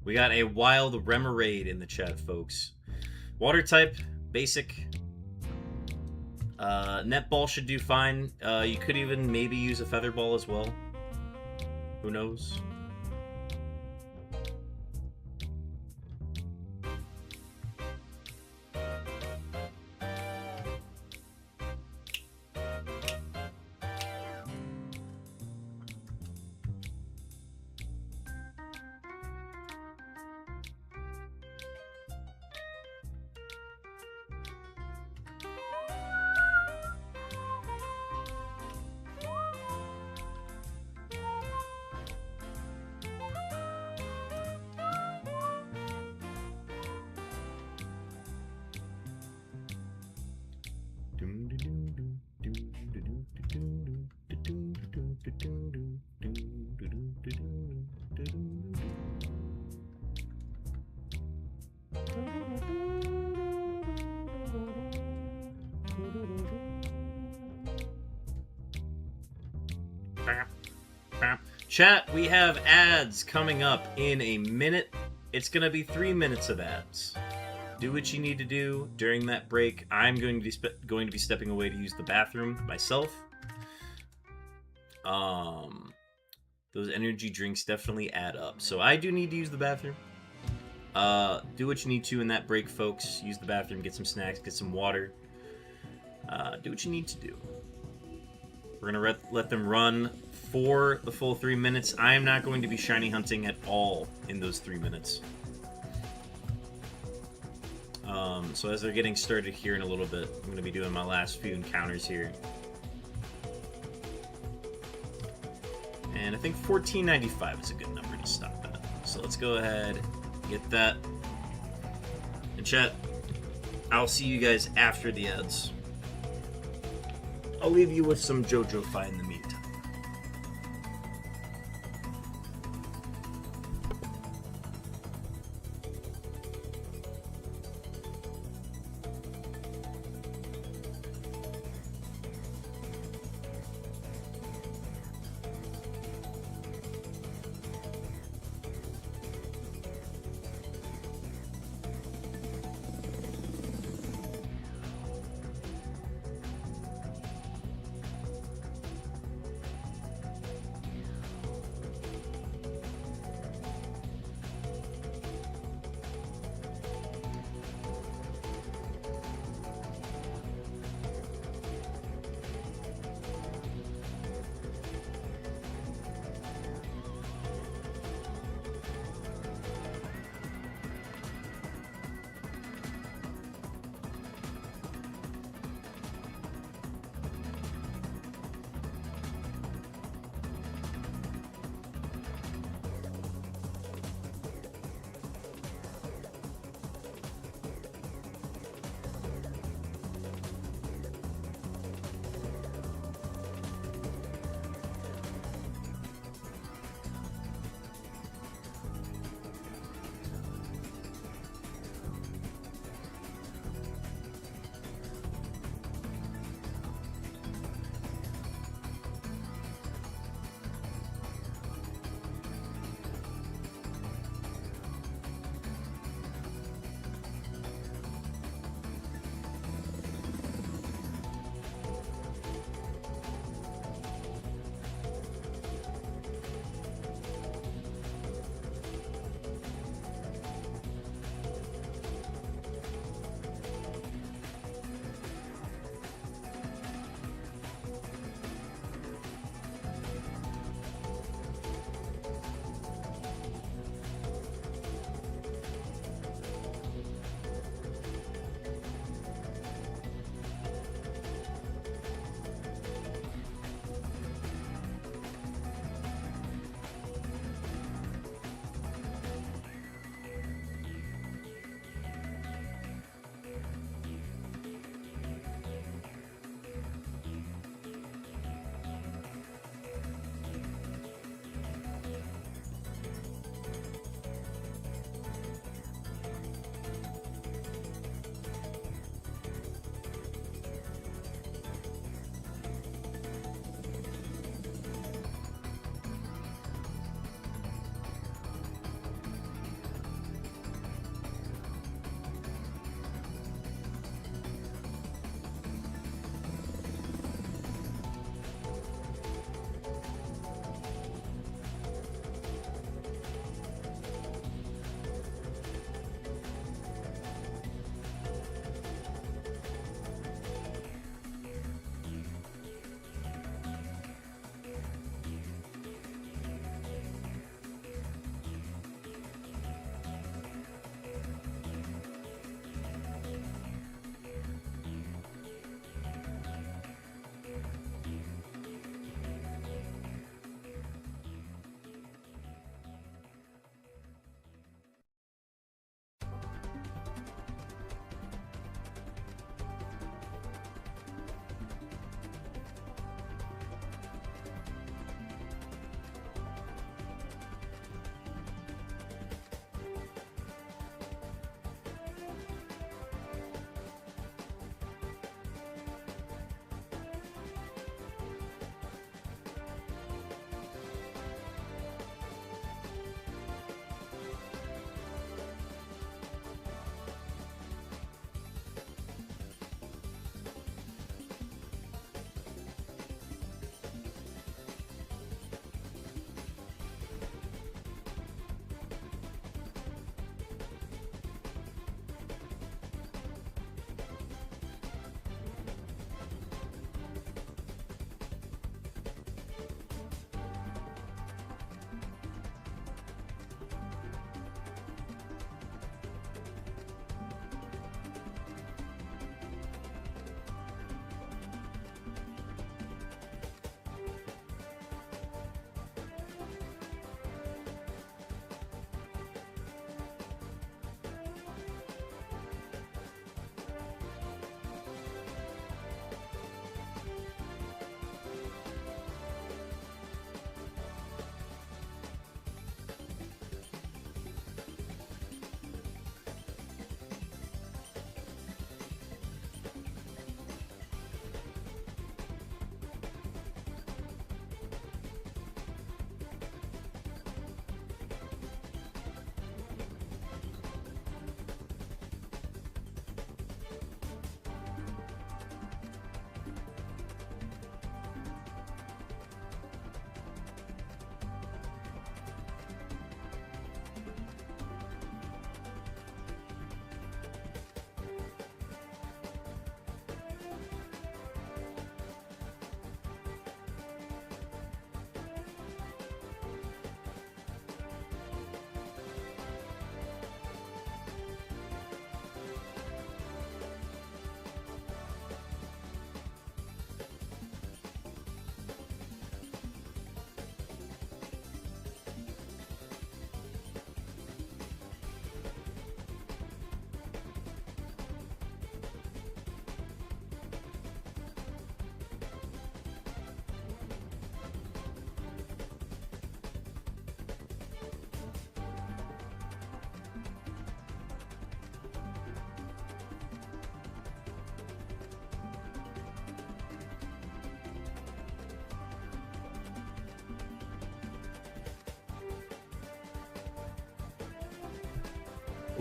Speaker 2: We got a wild Remoraid in the chat, folks. Water type, basic. Netball should do fine. You could even maybe use a Feather Ball as well. Who knows? Chat, we have ads coming up in a minute. It's going to be 3 minutes of ads. Do what you need to do during that break. I'm going to be stepping away to use the bathroom myself. Those energy drinks definitely add up. So I do need to use the bathroom. Do what you need to in that break, folks. Use the bathroom, get some snacks, get some water. Do what you need to do. We're going to let them run for the full 3 minutes. I am not going to be shiny hunting at all in those 3 minutes. So as they're getting started here in a little bit, I'm going to be doing my last few encounters here. And I think 1495 is a good number to stop at. So let's go ahead, get that. And chat, I'll see you guys after the ads. I'll leave you with some JoJo Fi in the meantime.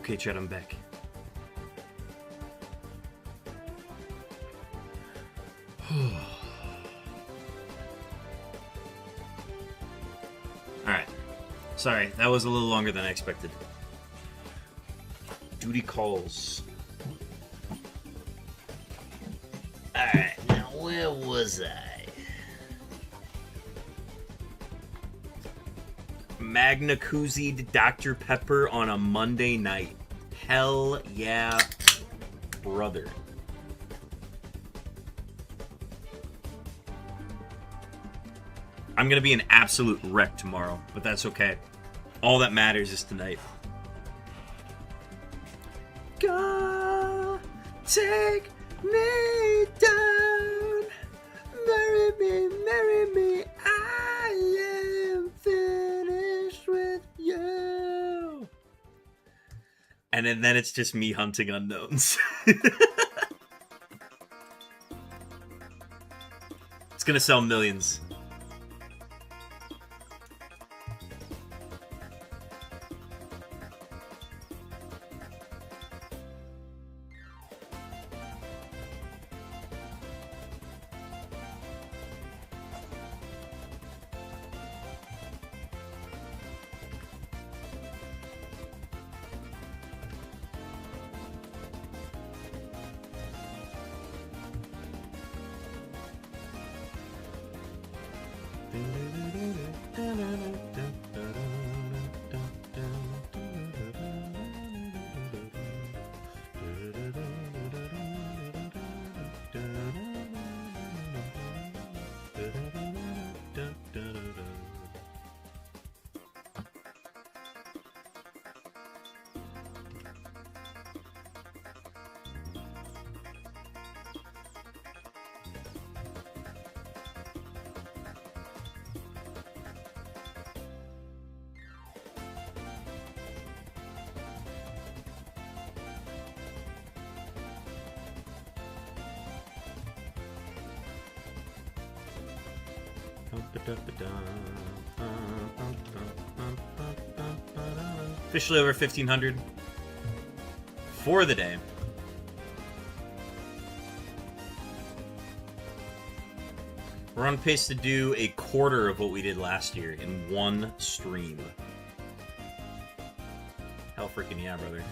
Speaker 2: Okay, Chad, I'm back. Alright. Sorry, that was a little longer than I expected. Duty calls. Alright, now where was I? Magna Koozied Dr. Pepper on a Monday night. Hell yeah, brother. I'm gonna be an absolute wreck tomorrow, but that's okay. All that matters is tonight. God, take me down. Marry me, I am finished with you. And then it's just me hunting unknowns. It's gonna sell millions. Officially over 1,500 for the day. We're on pace to do a quarter of what we did last year in one stream. Hell freaking yeah, brother.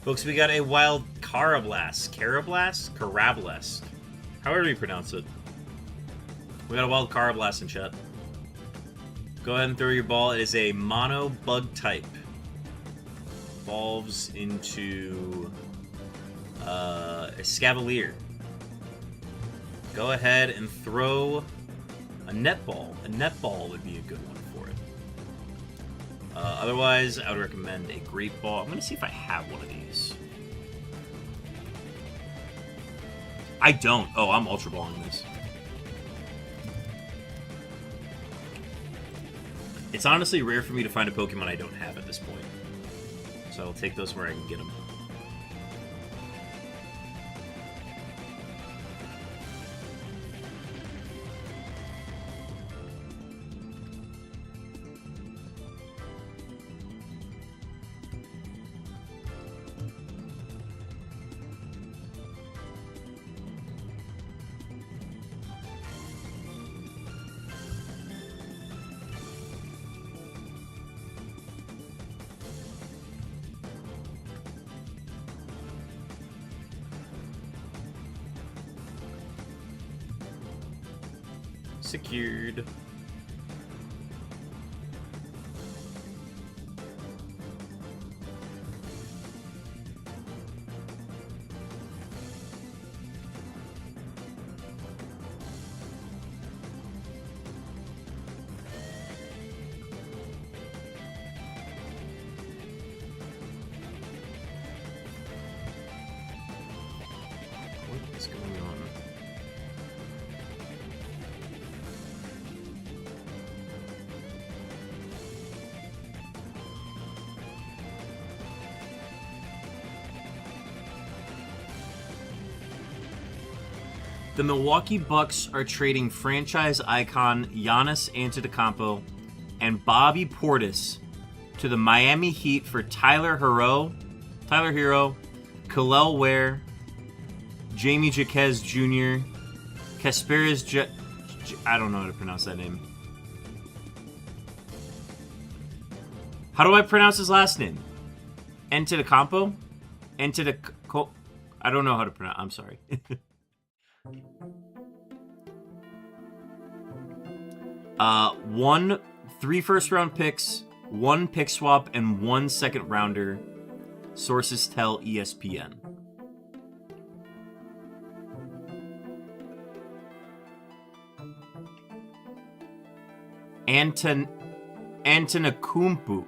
Speaker 2: Folks, we got a wild Carablast, however you pronounce it. We got a wild Carablast in chat. Go ahead and throw your ball. It is a mono bug type. Evolves into a Scavalier. Go ahead and throw a netball. A netball would be a good one for it. Otherwise, I would recommend a great ball. I'm going to see if I have one of these. I don't. Oh, I'm ultra balling this. It's honestly rare for me to find a Pokemon I don't have at this point. So I'll take those where I can get them. Secured. What is going on? The Milwaukee Bucks are trading franchise icon Giannis Antetokounmpo and Bobby Portis to the Miami Heat for Tyler Hero, Khalil Ware, Jamie Jaquez Jr., Kasparis I don't know how to pronounce that name. How do I pronounce his last name? Antetokounmpo? I don't know how to pronounce. I'm sorry. 3 first-round picks, 1 pick swap, and 1 second-rounder. Sources tell ESPN. Antetokounmpo.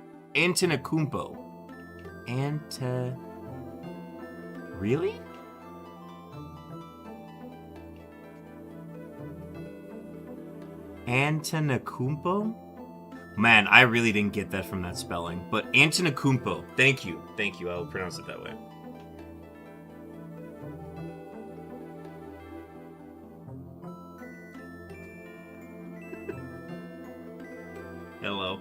Speaker 2: Really? Antetokounmpo? Man, I really didn't get that from that spelling. But Antetokounmpo. Thank you. Thank you. I will pronounce it that way. Hello.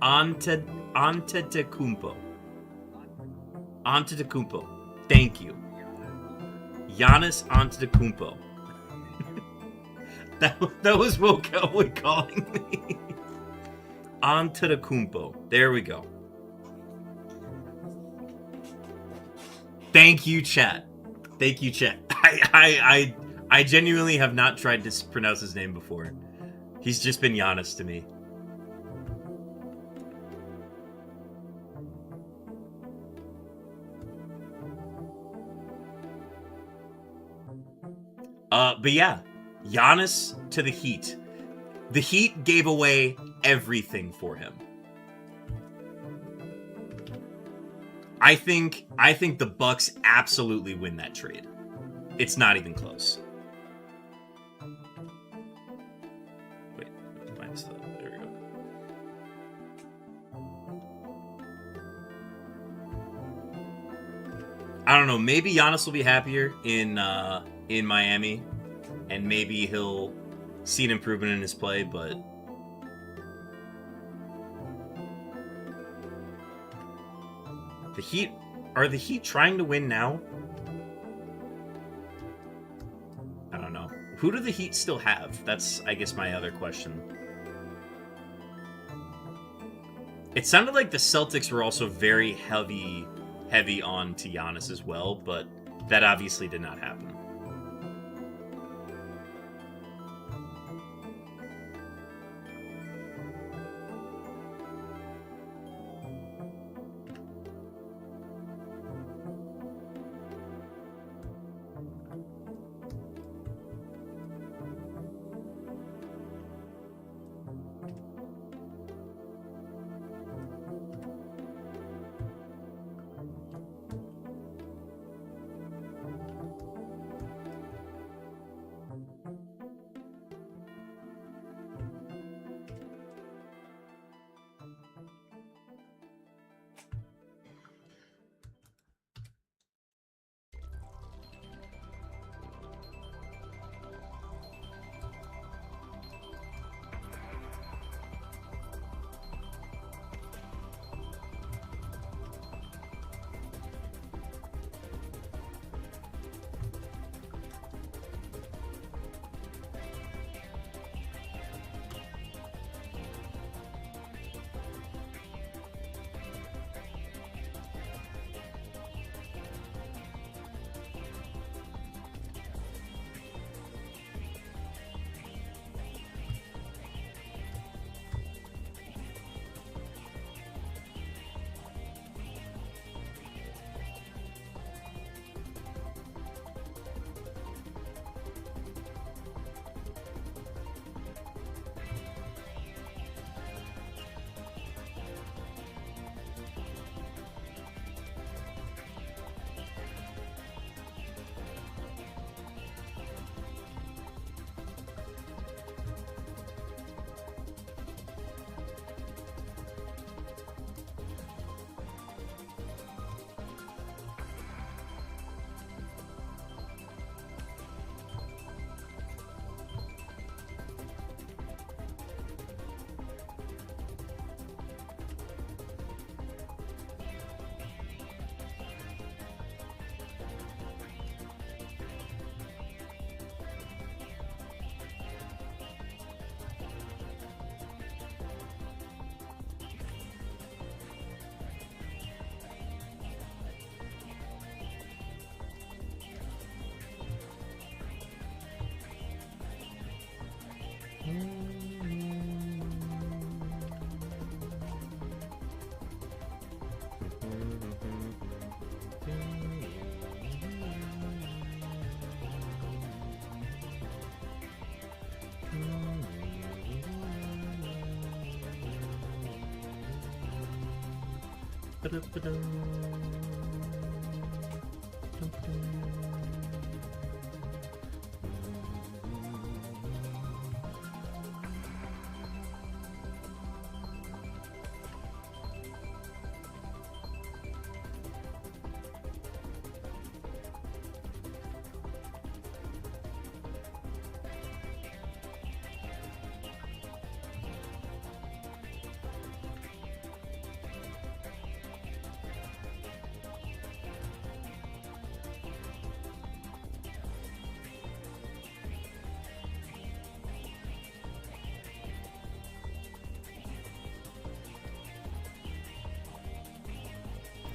Speaker 2: Antetokounmpo. Antetokounmpo. Thank you. Giannis Antetokounmpo. That was Will Cowboy calling me. Antetokounmpo. There we go. Thank you, chat. Thank you, Chet. I genuinely have not tried to pronounce his name before. He's just been Giannis to me. But yeah, Giannis to the Heat. The Heat gave away everything for him. I think the Bucks absolutely win that trade. It's not even close. Wait, minus the, there we go. I don't know. Maybe Giannis will be happier in Miami, and maybe he'll see an improvement in his play. But the Heat, are the Heat trying to win now? I don't know. Who do the Heat still have? That's, I guess, my other question. It sounded like the Celtics were also very heavy on to Giannis as well, but that obviously did not happen.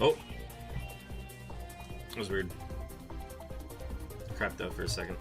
Speaker 2: Oh. That was weird. crept out for a second.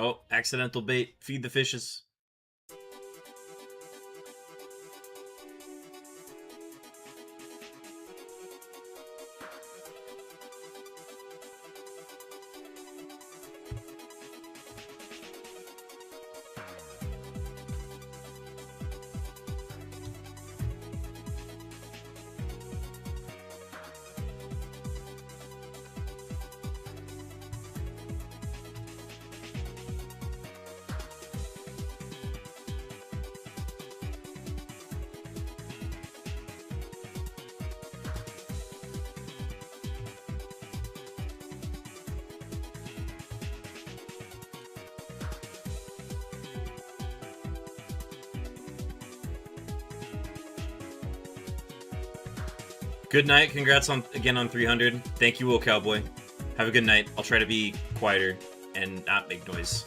Speaker 2: Oh, accidental bait. Feed the fishes. Good night. Congrats on again on 300. Thank you, Will Cowboy. Have a good night. I'll try to be quieter and not make noise.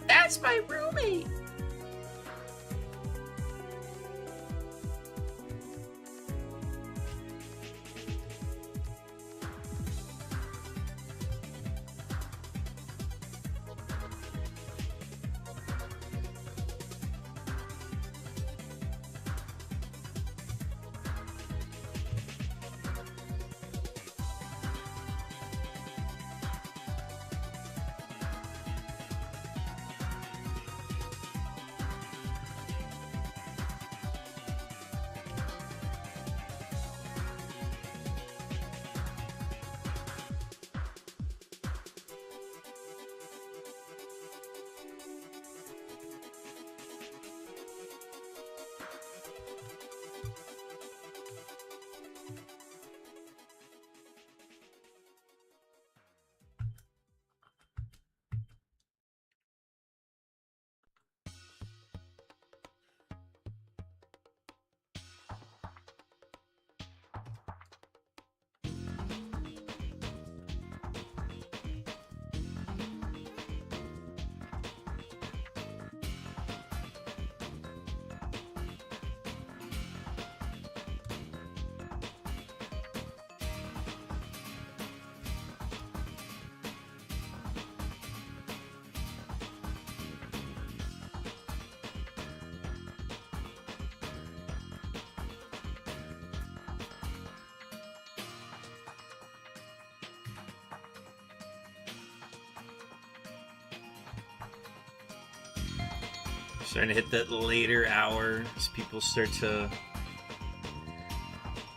Speaker 2: That's my roommate. Starting to hit that later hour as people start to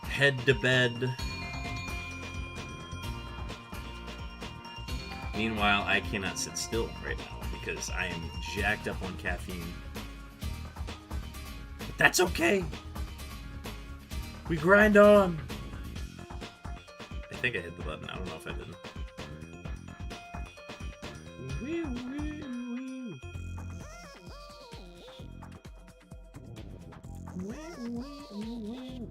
Speaker 2: head to bed. Meanwhile, I cannot sit still right now because I am jacked up on caffeine. But that's okay. We grind on. I think I hit the button. I don't know if I didn't. Wee, wee, wee. Wee, wee, wee.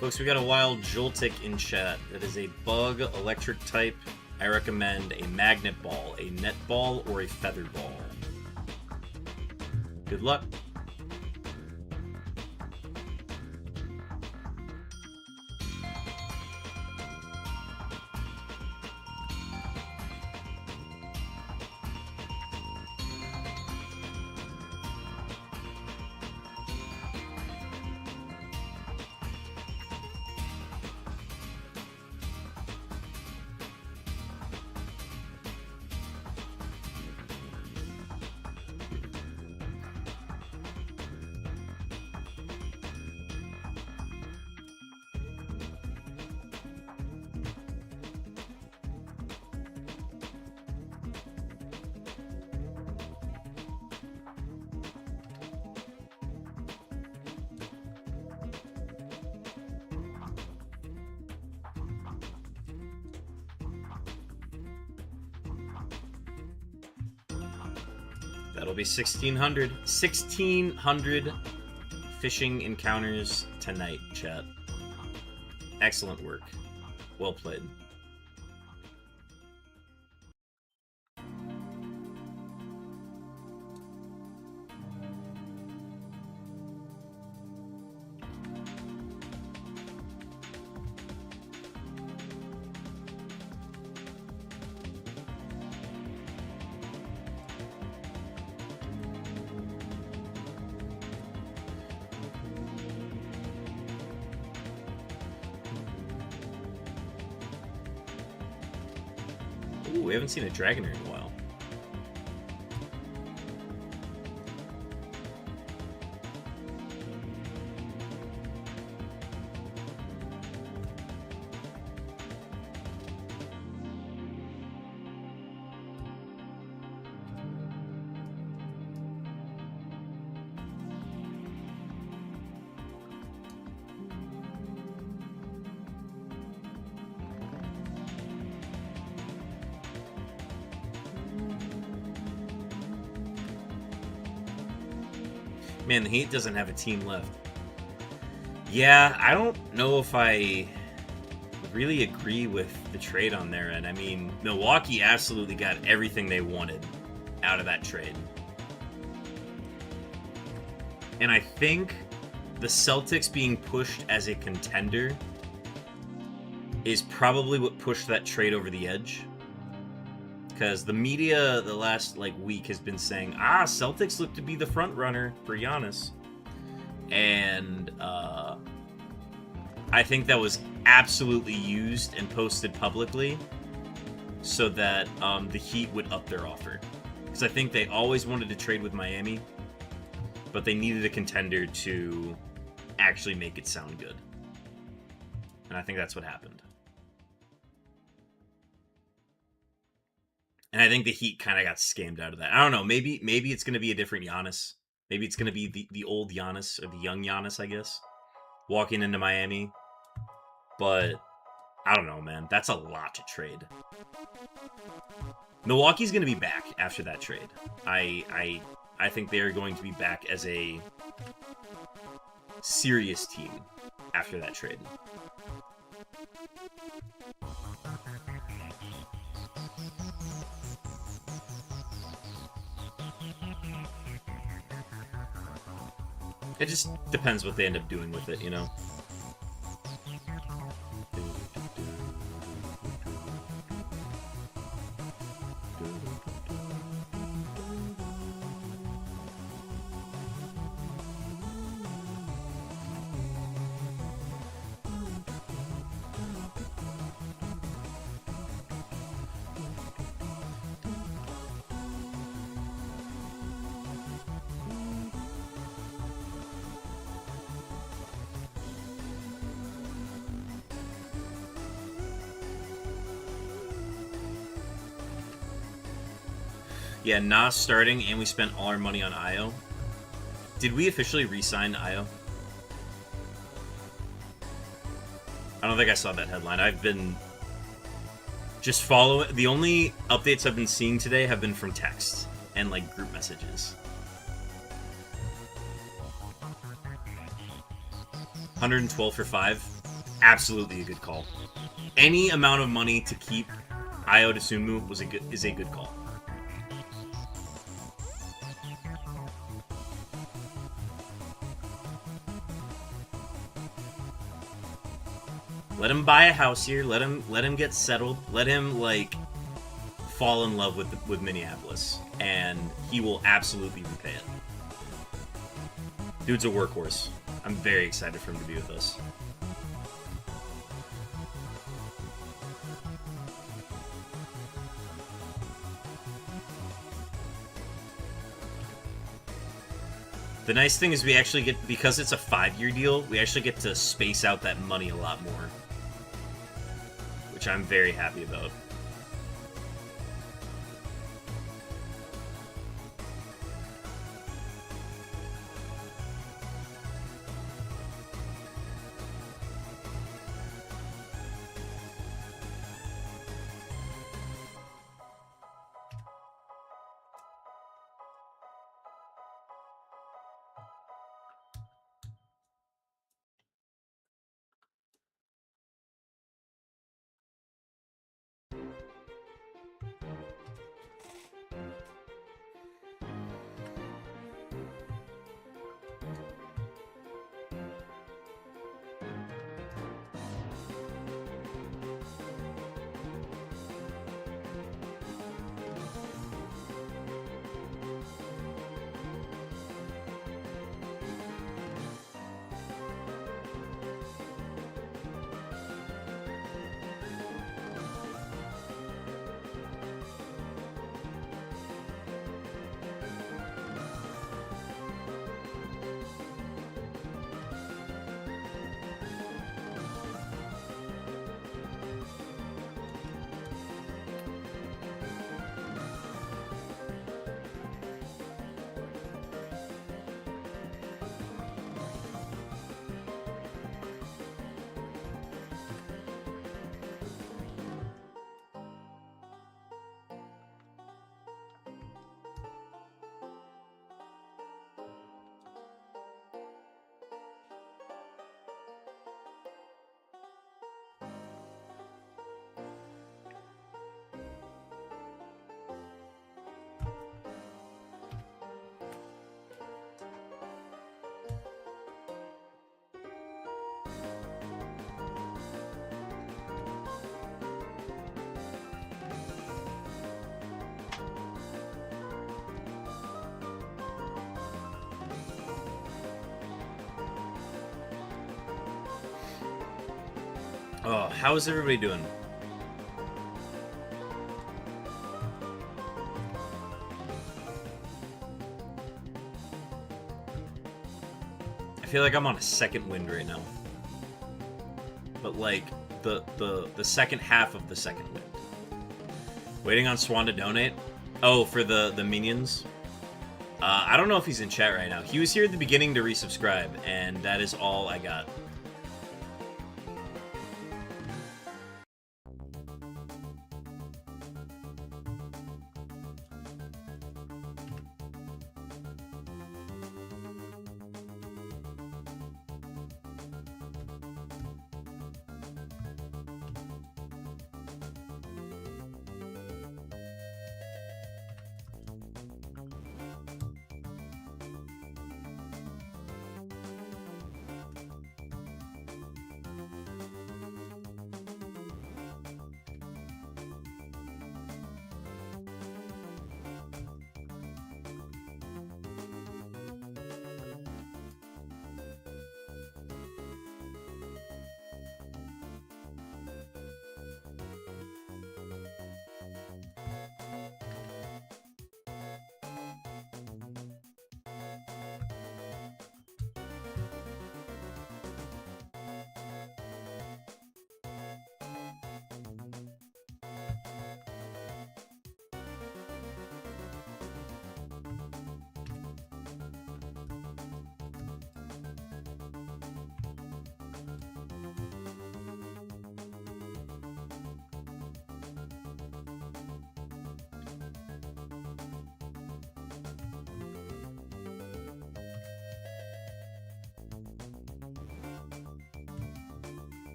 Speaker 2: Folks, we got a wild Joltik in chat. That is a bug electric type. I recommend a magnet ball, a net ball, or a feather ball. Good luck. That'll be 1,600. 1,600 fishing encounters tonight, chat. Excellent work. Well played. Ooh, we haven't seen a Dragonair in a while. Man, the Heat doesn't have a team left. Yeah, I don't know if I really agree with the trade on their end. I mean, Milwaukee absolutely got everything they wanted out of that trade. And I think the Celtics being pushed as a contender is probably what pushed that trade over the edge. Because the media the last week has been saying, Celtics look to be the front runner for Giannis. And I think that was absolutely used and posted publicly so that the Heat would up their offer. Because I think they always wanted to trade with Miami, but they needed a contender to actually make it sound good. And I think that's what happened. And I think the Heat kind of got scammed out of that. I don't know. Maybe it's going to be a different Giannis. Maybe it's going to be the old Giannis, or the young Giannis, I guess, walking into Miami. But I don't know, man. That's a lot to trade. Milwaukee's going to be back after that trade. I think they are going to be back as a serious team after that trade. It just depends what they end up doing with it, you know? Yeah, Nas starting, and we spent all our money on Io. Did we officially re-sign Io? I don't think I saw that headline. I've been just following. The only updates I've been seeing today have been from text and like group messages. 112 for 5. Absolutely a good call. Any amount of money to keep Io Dosunmu is a good call. Let him buy a house here. Let him get settled. Let him like fall in love with Minneapolis, and he will absolutely repay it. Dude's a workhorse. I'm very excited for him to be with us. The nice thing is we actually get, because it's a 5-year deal, we actually get to space out that money a lot more, which I'm very happy about. Oh, how is everybody doing? I feel like I'm on a second wind right now. But like the second half of the second wind. Waiting on Swan to donate. Oh, for the minions. I don't know if he's in chat right now. He was here at the beginning to resubscribe, and that is all I got.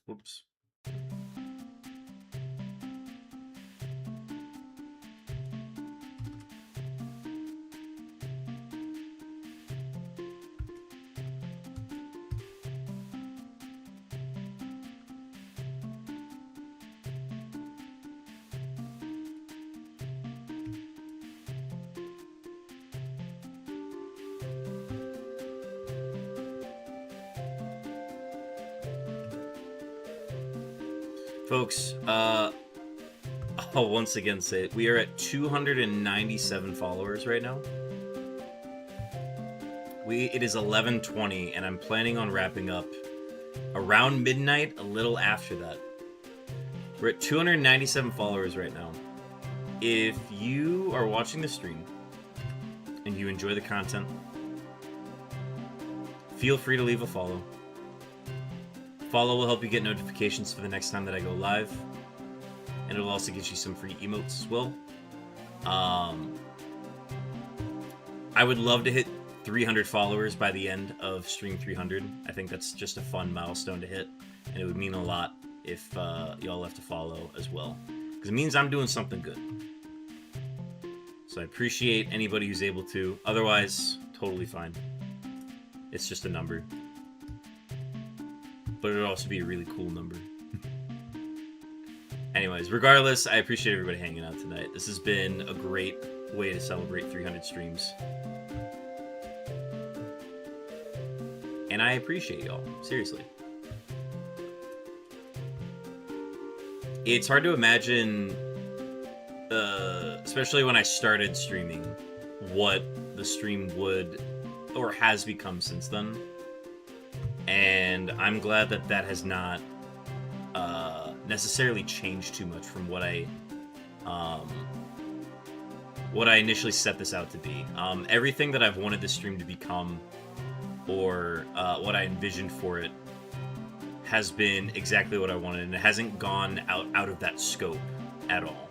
Speaker 2: Whoops. Folks, I'll once again say it. We are at 297 followers right now. It is 11:20, and I'm planning on wrapping up around midnight, a little after that. We're at 297 followers right now. If you are watching the stream and you enjoy the content, feel free to leave a follow. Follow will help you get notifications for the next time that I go live, and it'll also get you some free emotes as well. I would love to hit 300 followers by the end of Stream 300. I think that's just a fun milestone to hit, and it would mean a lot if y'all left a follow as well, because it means I'm doing something good. So I appreciate anybody who's able to. Otherwise, totally fine. It's just a number. But it would also be a really cool number. Anyways, regardless, I appreciate everybody hanging out tonight. This has been a great way to celebrate 300 streams. And I appreciate y'all, seriously. It's hard to imagine, especially when I started streaming, what the stream would or has become since then. And I'm glad that that has not necessarily changed too much from what I initially set this out to be. Everything that I've wanted this stream to become, or what I envisioned for it, has been exactly what I wanted, and it hasn't gone out of that scope at all.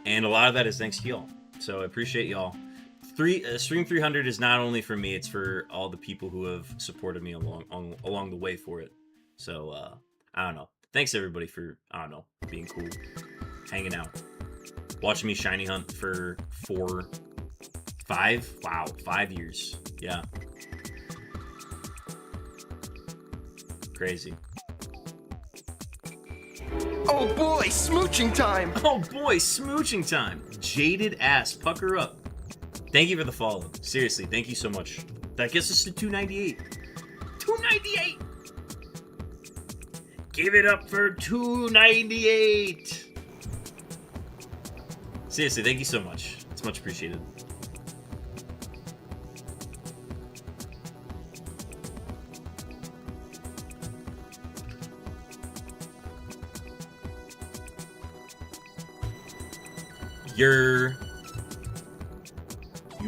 Speaker 2: And a lot of that is thanks to y'all. So I appreciate y'all. Stream 300 is not only for me, it's for all the people who have supported me along the way for it. So, I don't know. Thanks everybody for, being cool, hanging out, watching me shiny hunt for 5 years. Yeah. Crazy.
Speaker 1: Oh boy, smooching time!
Speaker 2: Oh boy, smooching time! Jaded ass, pucker up. Thank you for the follow. Seriously, thank you so much. That gets us to 298. 298! Give it up for 298! Seriously, thank you so much. It's much appreciated. You're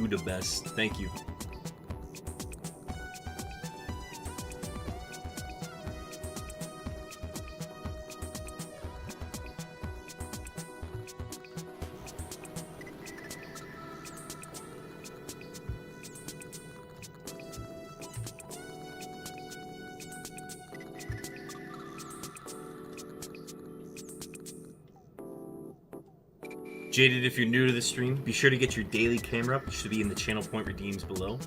Speaker 2: the best. Thank you. Jaded, if you're new to the stream, be sure to get your daily camera up. It should be in the channel point redeems below.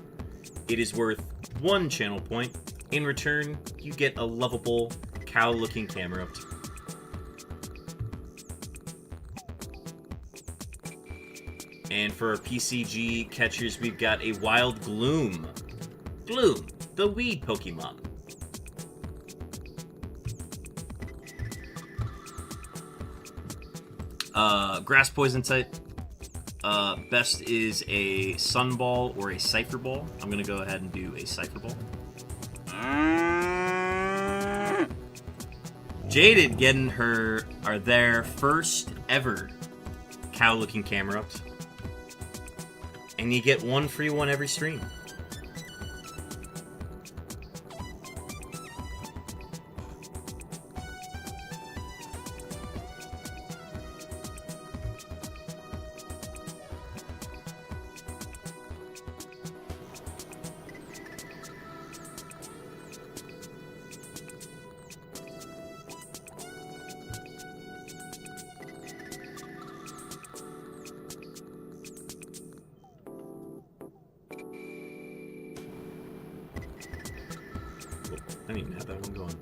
Speaker 2: It is worth 1 channel point. In return, you get a lovable cow-looking camera up. And for our PCG catchers, we've got a Wild Gloom. Gloom, the weed Pokemon. Grass poison type. Best is a Sun Ball or a Cypher Ball. I'm gonna go ahead and do a Cypher Ball. Jaded getting their first ever cow-looking camera ups. And you get one free one every stream. I didn't even have that one going.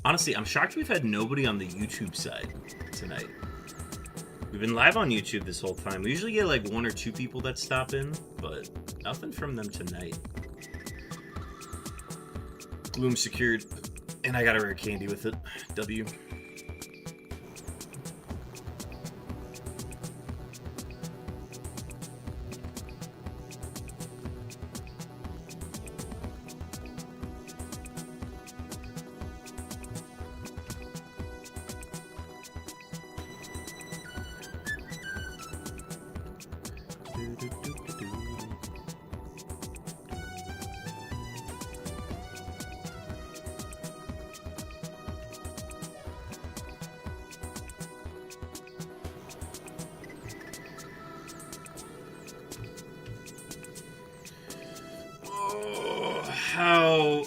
Speaker 2: Honestly, I'm shocked we've had nobody on the YouTube side tonight. We've been live on YouTube this whole time. We usually get like 1 or 2 people that stop in, but nothing from them tonight. Gloom secured, and I got a rare candy with it. W.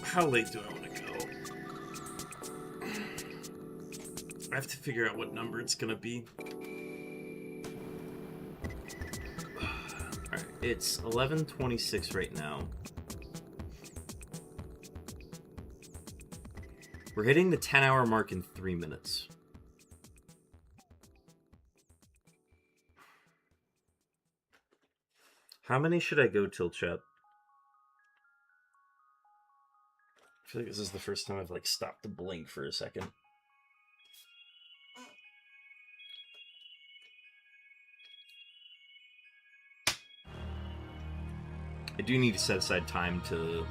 Speaker 2: How late do I want to go? I have to figure out what number it's gonna be. Alright, it's 11:26 right now. We're hitting the 10-hour mark in 3 minutes. How many should I go till, chat? I feel like this is the first time I've like stopped to blink for a second. I do need to set aside time to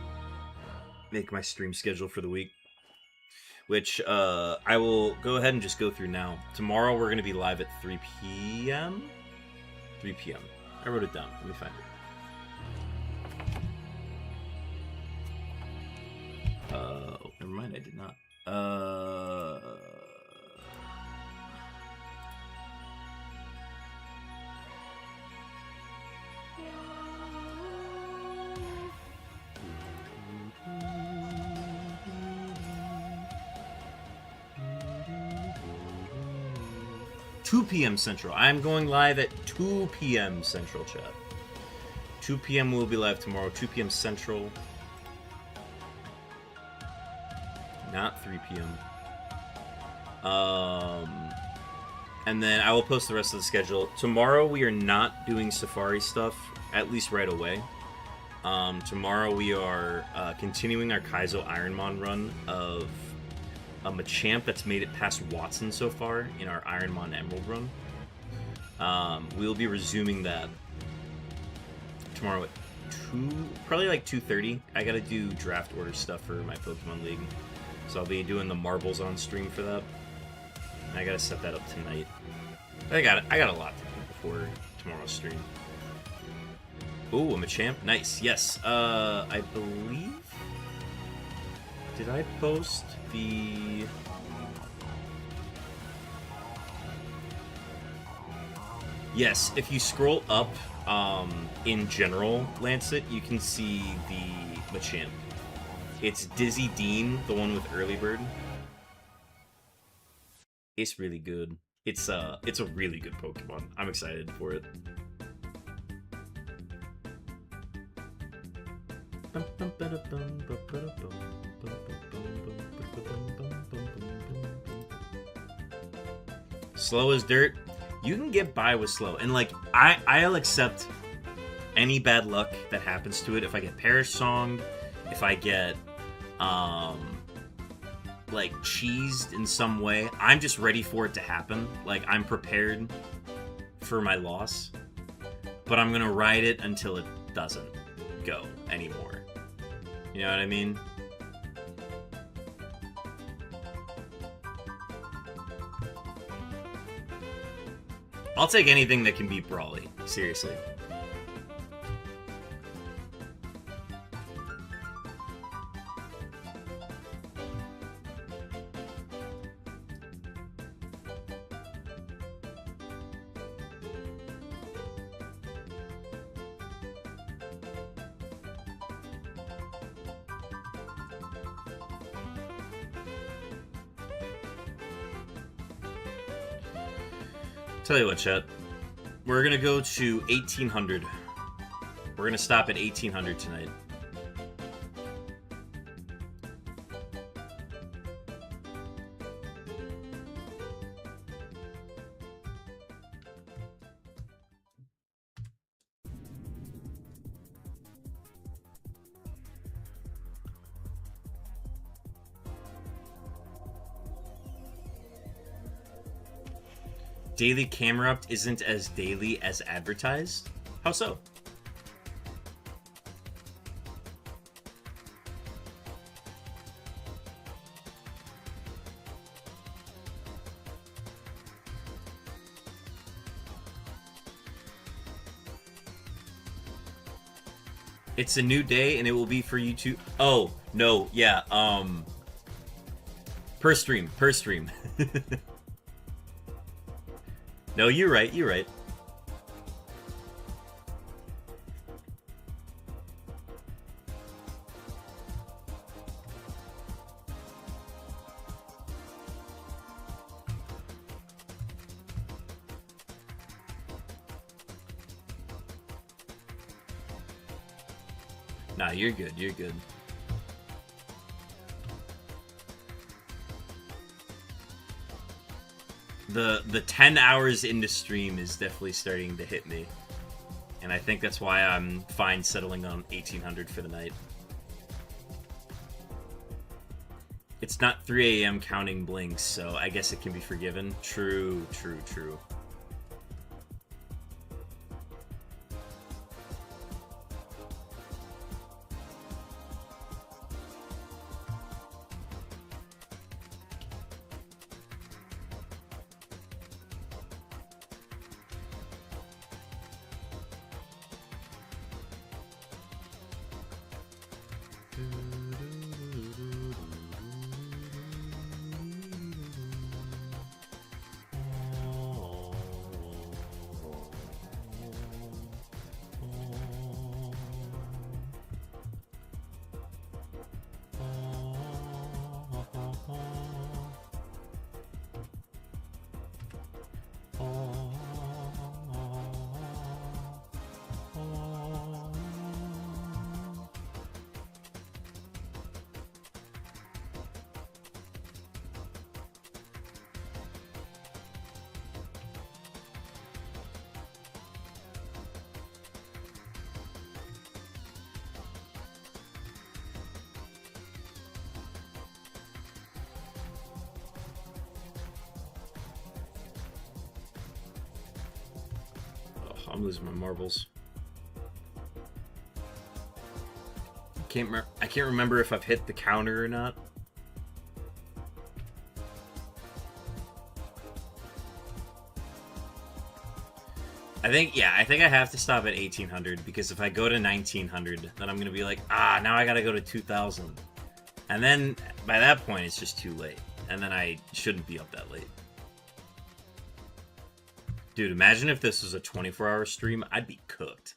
Speaker 2: make my stream schedule for the week, which I will go ahead and just go through now. Tomorrow we're going to be live at 3 p.m. 3 p.m. I wrote it down. Let me find it. Oh, never mind, I did not. 2 p.m. Central. I'm going live at 2 p.m. Central, chat. 2 p.m. we'll be live tomorrow. 2 p.m. Central. Not 3 p.m. And then I will post the rest of the schedule. Tomorrow we are not doing Safari stuff, at least right away. Tomorrow we are continuing our Kaizo Ironmon run of a Machamp that's made it past Watson so far in our Ironmon Emerald run. We'll be resuming that tomorrow at 2, probably like 2:30. I gotta do draft order stuff for my Pokemon League. So I'll be doing the marbles on stream for that. And I gotta set that up tonight. I got a lot to do before tomorrow's stream. Ooh, a Machamp. Nice. Yes. I believe... Did I post the... Yes, if you scroll up in general, Lancet, you can see the Machamp. It's Dizzy Dean, the one with Early Bird. It's really good. It's a really good Pokemon. I'm excited for it. Slow as dirt. You can get by with slow, and like I'll accept any bad luck that happens to it. If I get Perish Songed, if I get like cheesed in some way, I'm just ready for it to happen. Like I'm prepared for my loss. but I'm gonna ride it until it doesn't go anymore. You know what I mean? I'll take anything that can beat Brawly, seriously. Tell you what, chat. We're gonna go to 1800. We're gonna stop at 1800 tonight. Daily camera up isn't as daily as advertised? How so? It's a new day and it will be for you to... Oh, no, yeah, per stream. No, you're right, you're right. Nah, you're good, you're good. The 10 hours into stream is definitely starting to hit me. And I think that's why I'm fine settling on 1800 for the night. It's not 3 a.m. counting blinks, so I guess it can be forgiven. True, true, true. I'm losing my marbles. I can't remember if I've hit the counter or not. I think I have to stop at 1800 because if I go to 1900, then I'm gonna be like, now I gotta go to 2000, and then by that point it's just too late, and then I shouldn't be up that late. Dude, imagine if this was a 24-hour stream, I'd be cooked.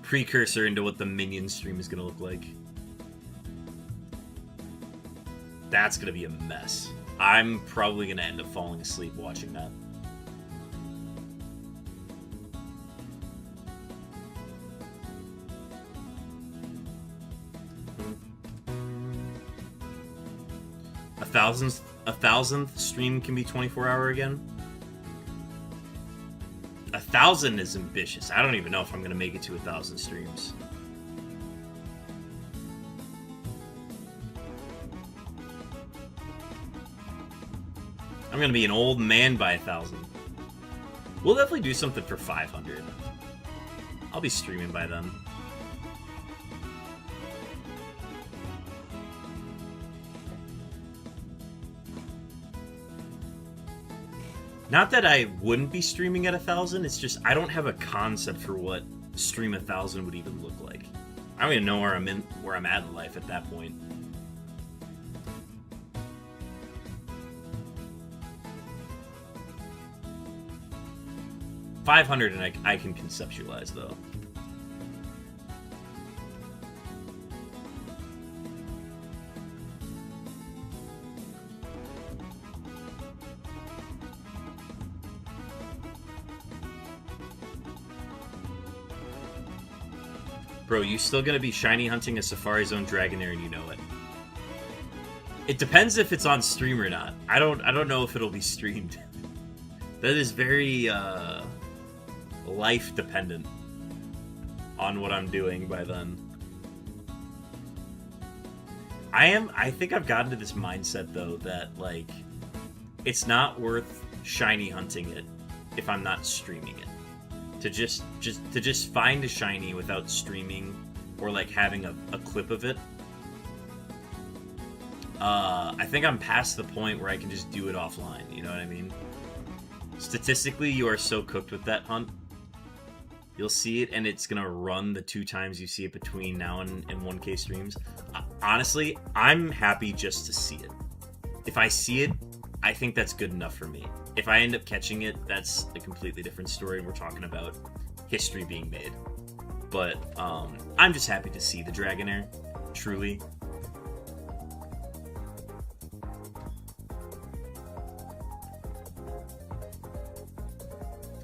Speaker 2: Precursor into what the Minion stream is gonna look like. That's gonna be a mess. I'm probably gonna end up falling asleep watching that. A thousandth stream can be 24-hour again? 1,000 is ambitious. I don't even know if I'm gonna make it to 1,000 streams. I'm gonna be an old man by 1,000. We'll definitely do something for 500. I'll be streaming by then. Not that I wouldn't be streaming at 1,000, it's just I don't have a concept for what stream 1,000 would even look like. I don't even know where I'm at in life at that point. $500 and I can conceptualize though. Bro, you still gonna be shiny hunting a Safari Zone Dragonair and you know it. It depends if it's on stream or not. I don't know if it'll be streamed. That is very life dependent on what I'm doing by then. I think I've gotten to this mindset though that like it's not worth shiny hunting it if I'm not streaming it. To just find a shiny without streaming or like having a clip of it. I think I'm past the point where I can just do it offline, you know what I mean? Statistically, you are so cooked with that hunt. You'll see it and it's gonna run the 2 times you see it between now and 1K streams. Honestly, I'm happy just to see it. If I see it, I think that's good enough for me. If I end up catching it, that's a completely different story. We're talking about history being made. But I'm just happy to see the Dragonair, truly.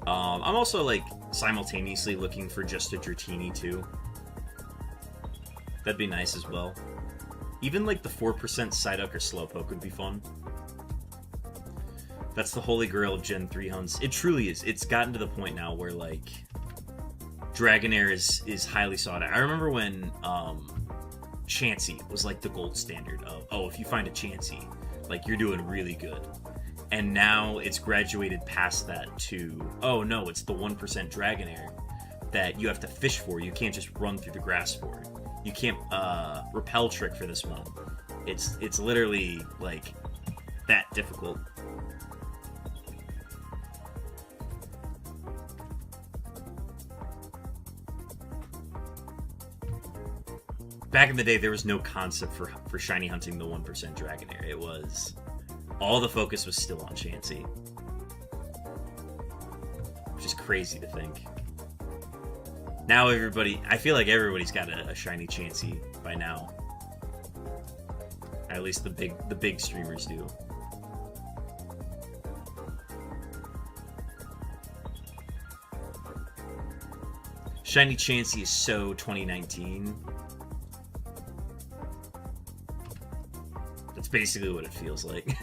Speaker 2: I'm also like simultaneously looking for just a Dratini too. That'd be nice as well. Even like the 4% Psyduck or Slowpoke would be fun. That's the holy grail of Gen 3 hunts. It truly is. It's gotten to the point now where, like, Dragonair is highly sought out. I remember when Chansey was, like, the gold standard of, oh, if you find a Chansey, like, you're doing really good. And now it's graduated past that to, oh, no, it's the 1% Dragonair that you have to fish for. You can't just run through the grass for. You can't repel trick for this one. It's literally, like, that difficult. Back in the day, there was no concept for shiny hunting the 1% Dragonair. It was... all the focus was still on Chansey. Which is crazy to think. Now everybody... I feel like everybody's got a shiny Chansey by now. At least the big streamers do. Shiny Chansey is so 2019. That's basically what it feels like.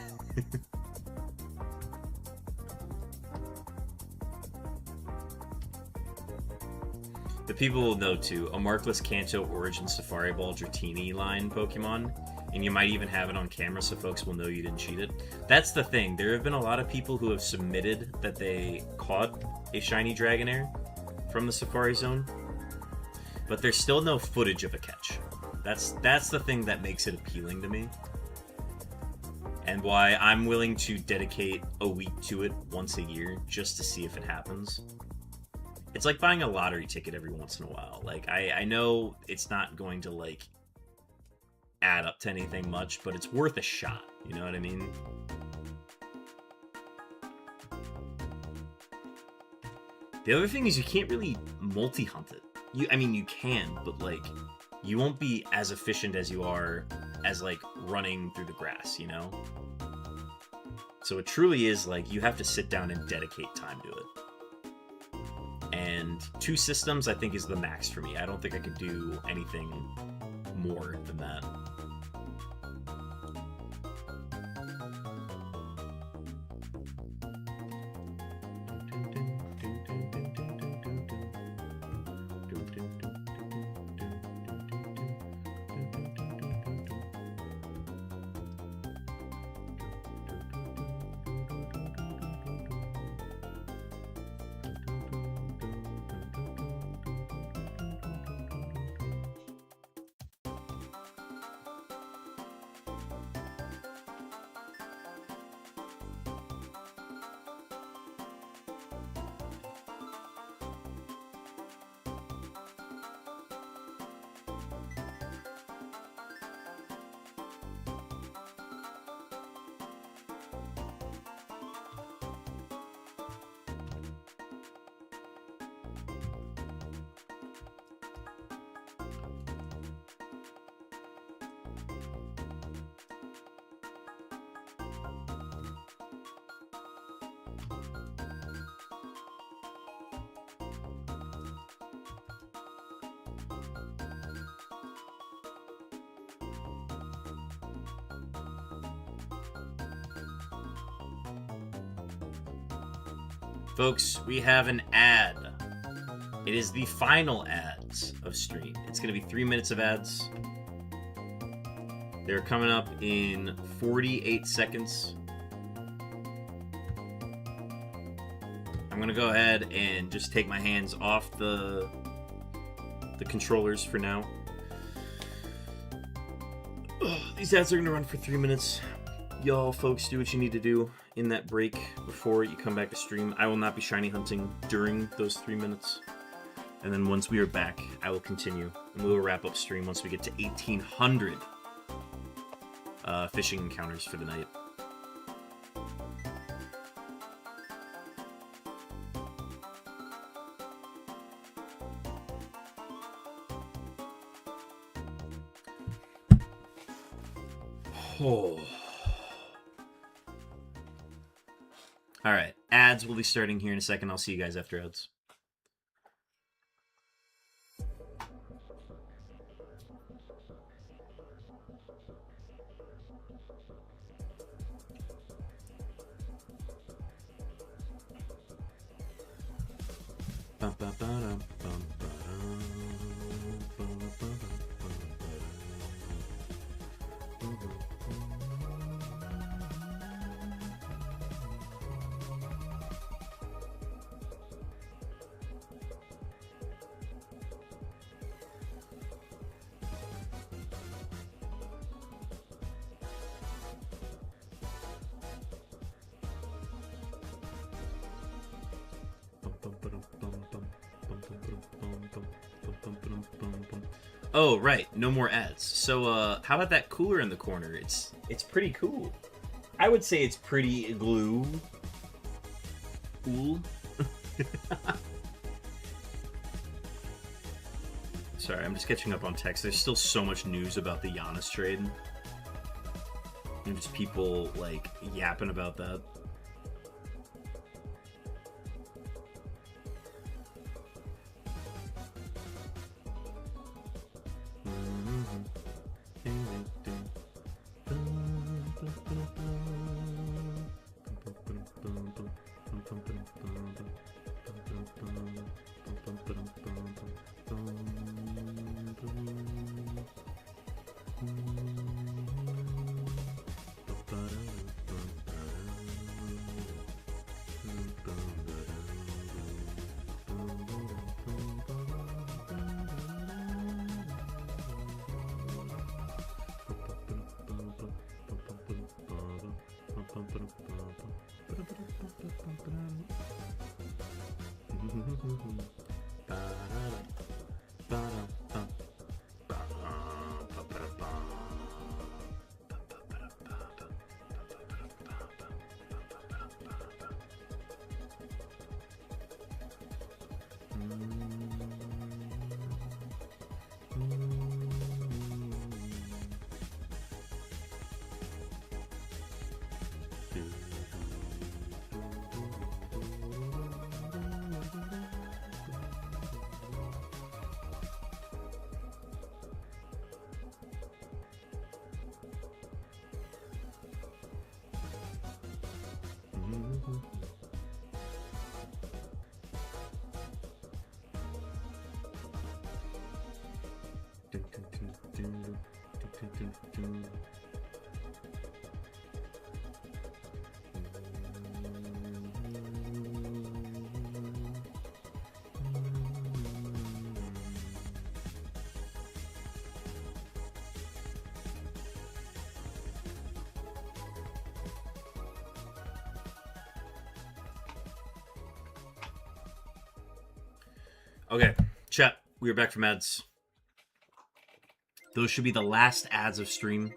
Speaker 2: The people will know too, a Markless Kanto Origin Safari Ball Dratini line Pokemon, and you might even have it on camera so folks will know you didn't cheat it. That's the thing, there have been a lot of people who have submitted that they caught a shiny Dragonair from the Safari Zone, but there's still no footage of a catch. That's the thing that makes it appealing to me. And why I'm willing to dedicate a week to it once a year just to see if it happens. It's like buying a lottery ticket every once in a while. Like, I know it's not going to, like, add up to anything much, but it's worth a shot. You know what I mean? The other thing is you can't really multi-hunt it. I mean, you can, but, like, you won't be as efficient as you are as, like, running through the grass, you know? So it truly is, like, you have to sit down and dedicate time to it. And 2 systems, I think, is the max for me. I don't think I could do anything more than that. Folks, we have an ad. It is the final ads of stream. It's going to be 3 minutes of ads. They're coming up in 48 seconds. I'm going to go ahead and just take my hands off the controllers for now. These ads are going to run for 3 minutes. Y'all folks do what you need to do in that break before you come back to stream. I will not be shiny hunting during those 3 minutes. And then once we are back, I will continue. And we will wrap up stream once we get to 1,800 fishing encounters for the night. Oh. All right, ads will be starting here in a second. I'll see you guys after ads. Oh, right. No more ads. So, how about that cooler in the corner? It's pretty cool. I would say it's pretty glue. Cool. Sorry, I'm just catching up on text. There's still so much news about the Giannis trade. And just people, like, yapping about that. Okay, chat, we are back from ads. Those should be the last ads of stream.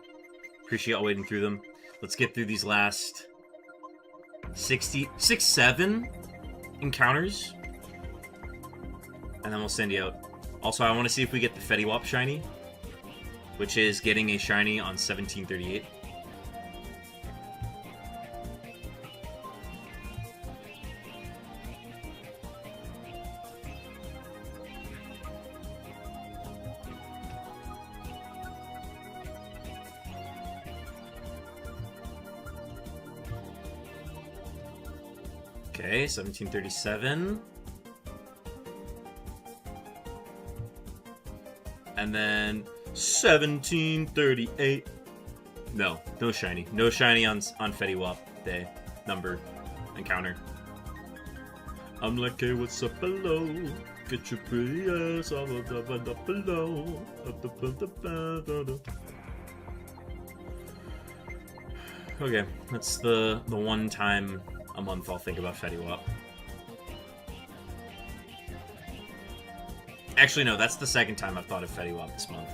Speaker 2: Appreciate y'all waiting through them. Let's get through these last 7 encounters. And then we'll send you out. Also, I want to see if we get the Fetty Wap shiny, which is getting a shiny on 1738. Okay, 1737. And then 1738. No shiny. No shiny on Fetty Wap Day. Number. Encounter. I'm like, hey, what's up below? Get your pretty ass up below. Okay, that's the one time a month I'll think about Fetty Wap. Actually, no, that's the second time I've thought of Fetty Wap this month.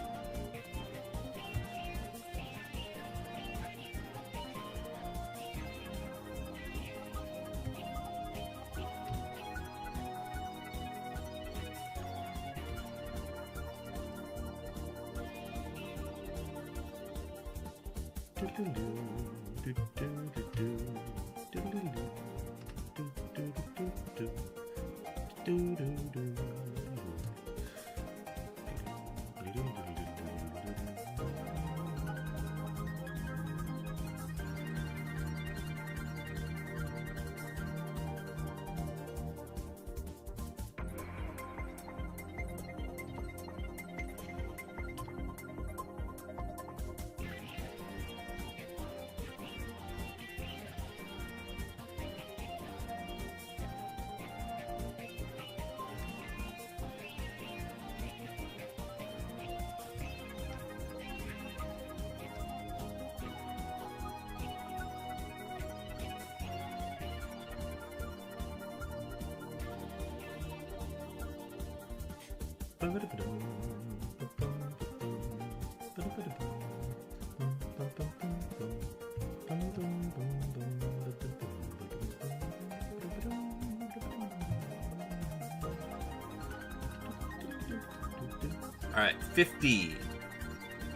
Speaker 2: Alright, 50.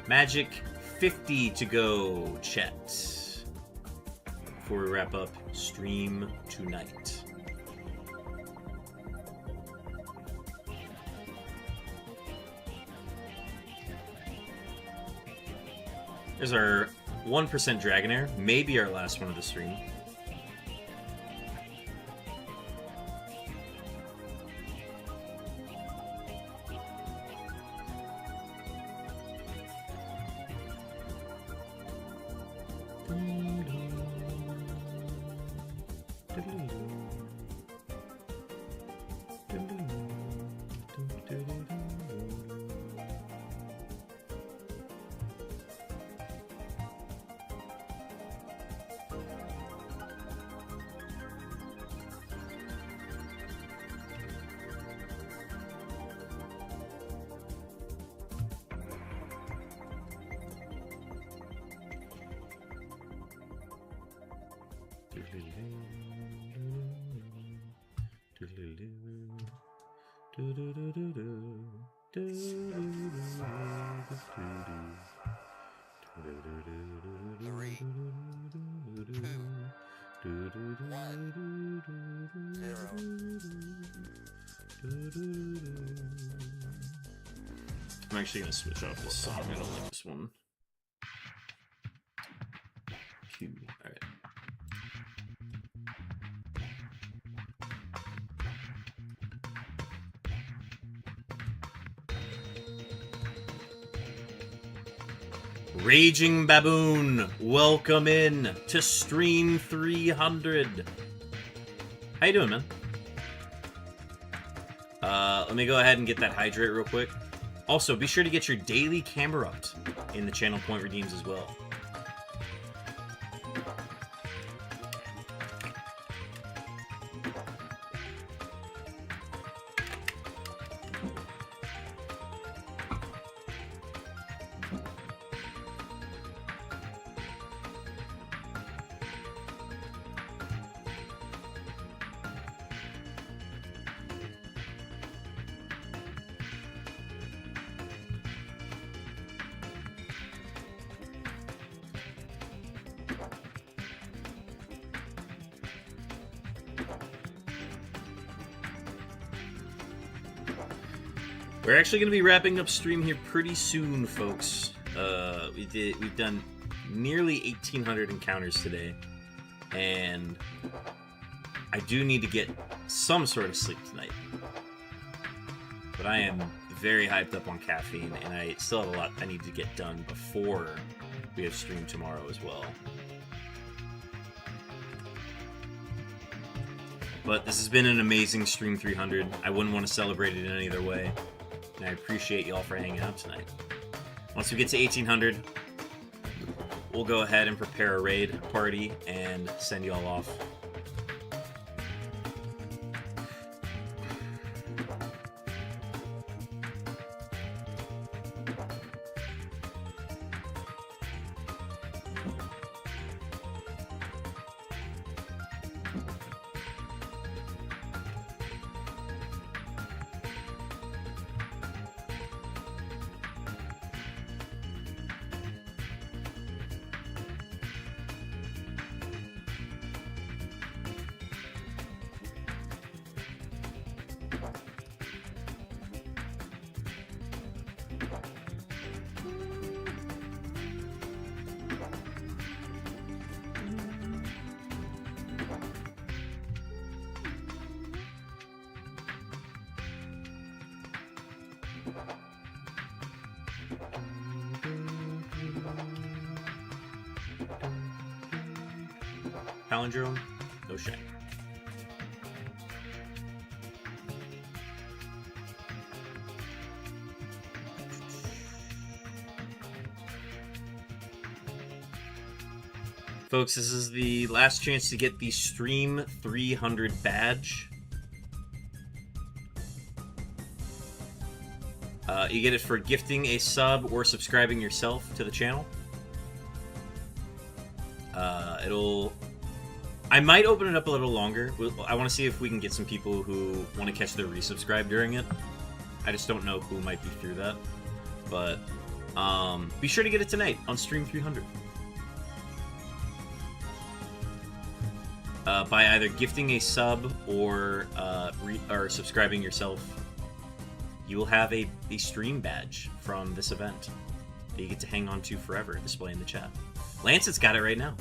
Speaker 2: Magic 50 to go, chat. Before we wrap up stream tonight. There's our 1% Dragonair, maybe our last one of the stream. I'm actually going to switch off this song. I don't like this one. Q. Alright. Raging Baboon, welcome in to stream 300. How you doing, man? Let me go ahead and get that hydrate real quick. Also, be sure to get your daily Camerupt in the channel point redeems as well. We're actually going to be wrapping up stream here pretty soon, folks. We've done nearly 1,800 encounters today, and I do need to get some sort of sleep tonight. But I am very hyped up on caffeine, and I still have a lot I need to get done before we have stream tomorrow as well. But this has been an amazing Stream 300. I wouldn't want to celebrate it in any other way. And I appreciate y'all for hanging out tonight. Once we get to 1800, we'll go ahead and prepare a raid party and send y'all off. Palindrome? No shame. Folks, this is the last chance to get the Stream 300 badge. You get it for gifting a sub or subscribing yourself to the channel. I might open it up a little longer. I want to see if we can get some people who want to catch their resubscribe during it. I just don't know who might be through that. But be sure to get it tonight on Stream 300. By either gifting a sub or subscribing yourself, you will have a stream badge from this event that you get to hang on to forever, display in the chat. Lancet's got it right now.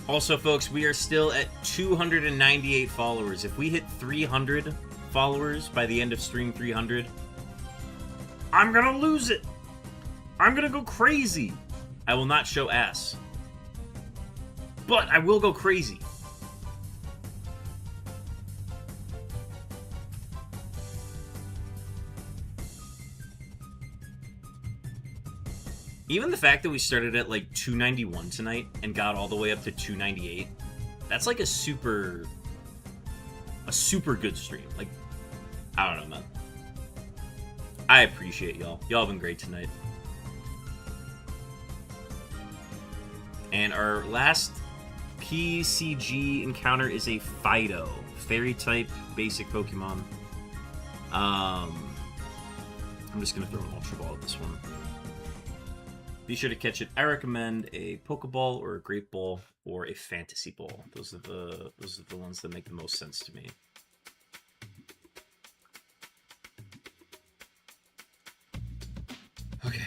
Speaker 2: Also, folks, we are still at 298 followers. If we hit 300 followers by the end of Stream 300, I'm gonna lose it. I'm gonna go crazy. I will not show ass, but I will go crazy. Even the fact that we started at like 291 tonight and got all the way up to 298, that's like a super good stream. Like, I don't know, man. I appreciate y'all. Y'all have been great tonight. And our last PCG encounter is a Fido, fairy type basic Pokemon. I'm just gonna throw an Ultra Ball at this one. Be sure to catch it. I recommend a Pokeball or a Great Ball or a Fantasy Ball. Those are the ones that make the most sense to me. Okay.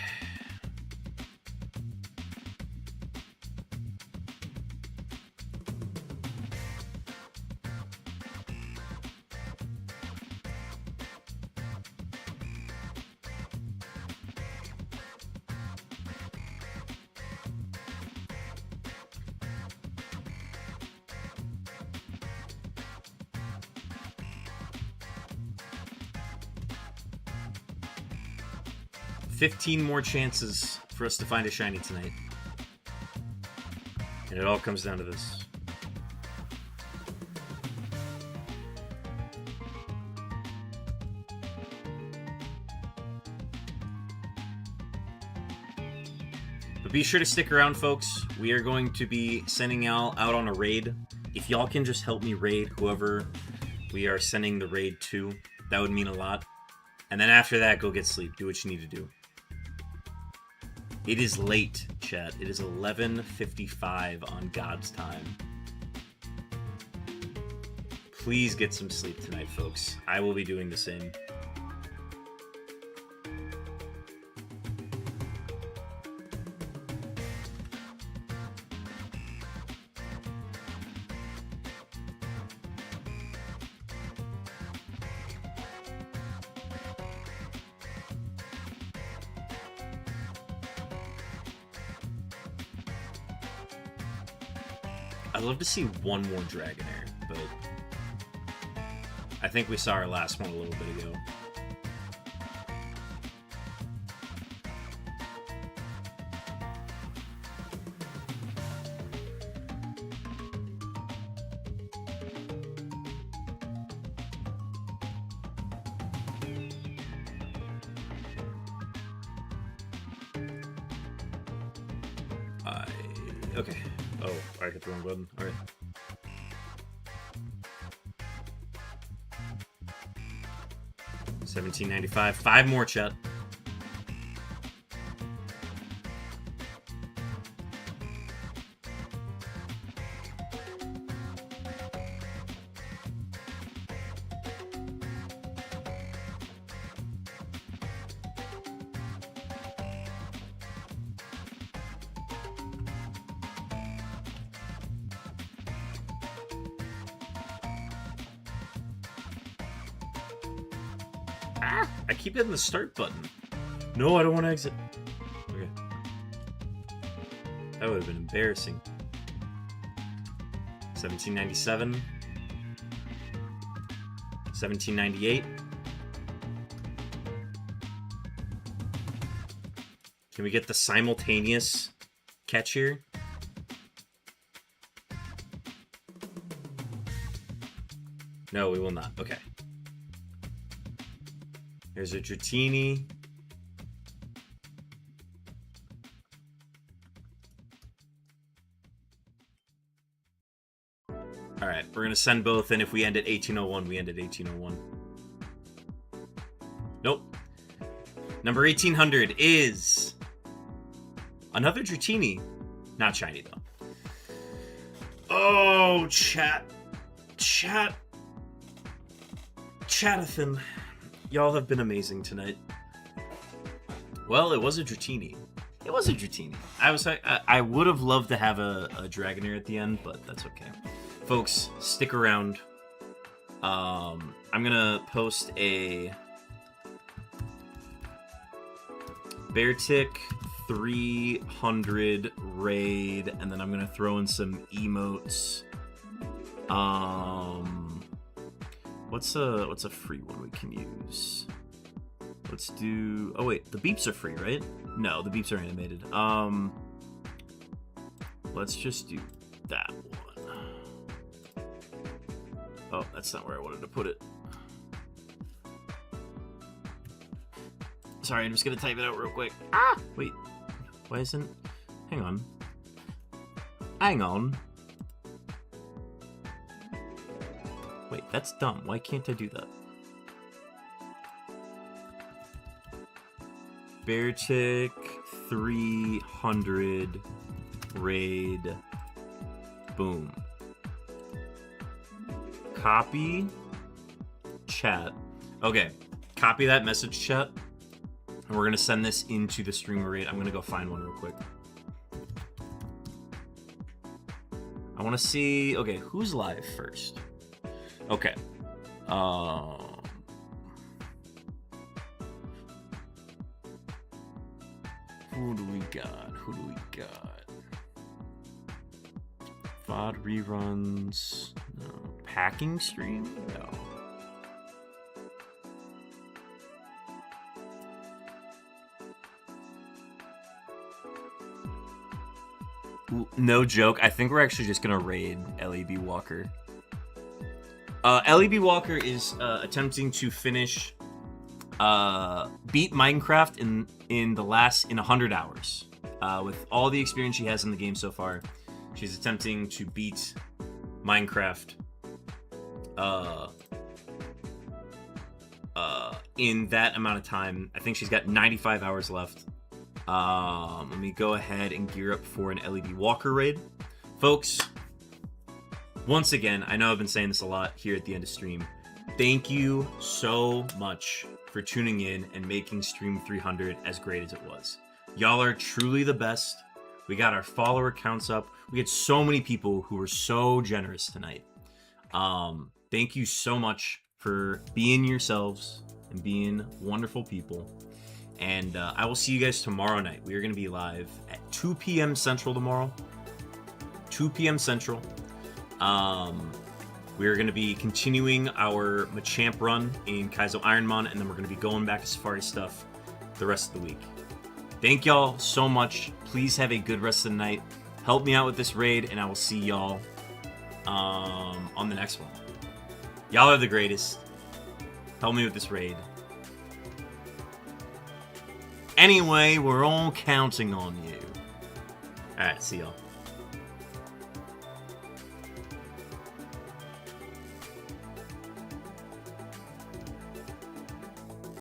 Speaker 2: $15 more chances for us to find a shiny tonight. And it all comes down to this. But be sure to stick around, folks. We are going to be sending y'all out on a raid If y'all can just help me raid whoever we are sending the raid to, that would mean a lot. And then after that, go get sleep. Do what you need to do. It is late, chat. It is 11:55 on God's time. Please get some sleep tonight, folks. I will be doing the same. I'd love to see one more Dragonair, but I think we saw our last one a little bit ago. Okay. Oh, I hit the wrong button. Alright. $17.95. 5 more, chat. I keep hitting the start button. No, I don't want to exit. Okay. That would have been embarrassing. $17.97. $17.98. Can we get the simultaneous catch here? No, we will not. Okay. There's a Dratini. Alright, we're gonna send both, and if we end at 1801, we end at 1801. Nope. Number 1800 is another Dratini. Not shiny, though. Oh, Chatathan. Y'all have been amazing tonight. Well, it was a Dratini. It was a Dratini. I would have loved to have a Dragonair at the end, but that's okay. Folks, stick around. I'm gonna post a Beartick 300 raid, and then I'm gonna throw in some emotes. What's a free one we can use? Let's do... Oh wait, the beeps are free, right? No, the beeps are animated. Let's just do that one. Oh, that's not where I wanted to put it. Sorry, I'm just gonna type it out real quick. Ah! Wait. Why isn't... Hang on. Hang on. Wait, that's dumb. Why can't I do that? Beartick 300 raid. Boom. Copy chat. Okay, copy that message, chat. And we're gonna send this into the streamer raid. I'm gonna go find one real quick. I wanna see... Okay, who's live first? Okay. Who do we got? VOD reruns. No. Packing stream? No. No joke. I think we're actually just gonna raid LEB Walker. LEB Walker is attempting to finish beat Minecraft in 100 hours. With all the experience she has in the game so far, she's attempting to beat Minecraft in that amount of time. I think she's got 95 hours left. Let me go ahead and gear up for an LED Walker raid. Folks, once again, I know I've been saying this a lot here at the end of stream. Thank you so much for tuning in and making Stream 300 as great as it was. Y'all are truly the best. We got our follower counts up. We had so many people who were so generous tonight. Thank you so much for being yourselves and being wonderful people. And I will see you guys tomorrow night. We are going to be live at 2 p.m. Central tomorrow. 2 p.m. Central. We are going to be continuing our Machamp run in Kaizo Ironmon, and then we're going to be going back to Safari stuff the rest of the week. Thank y'all so much. Please have a good rest of the night. Help me out with this raid, and I will see y'all on the next one. Y'all are the greatest. Help me with this raid. Anyway, we're all counting on you. Alright, see y'all.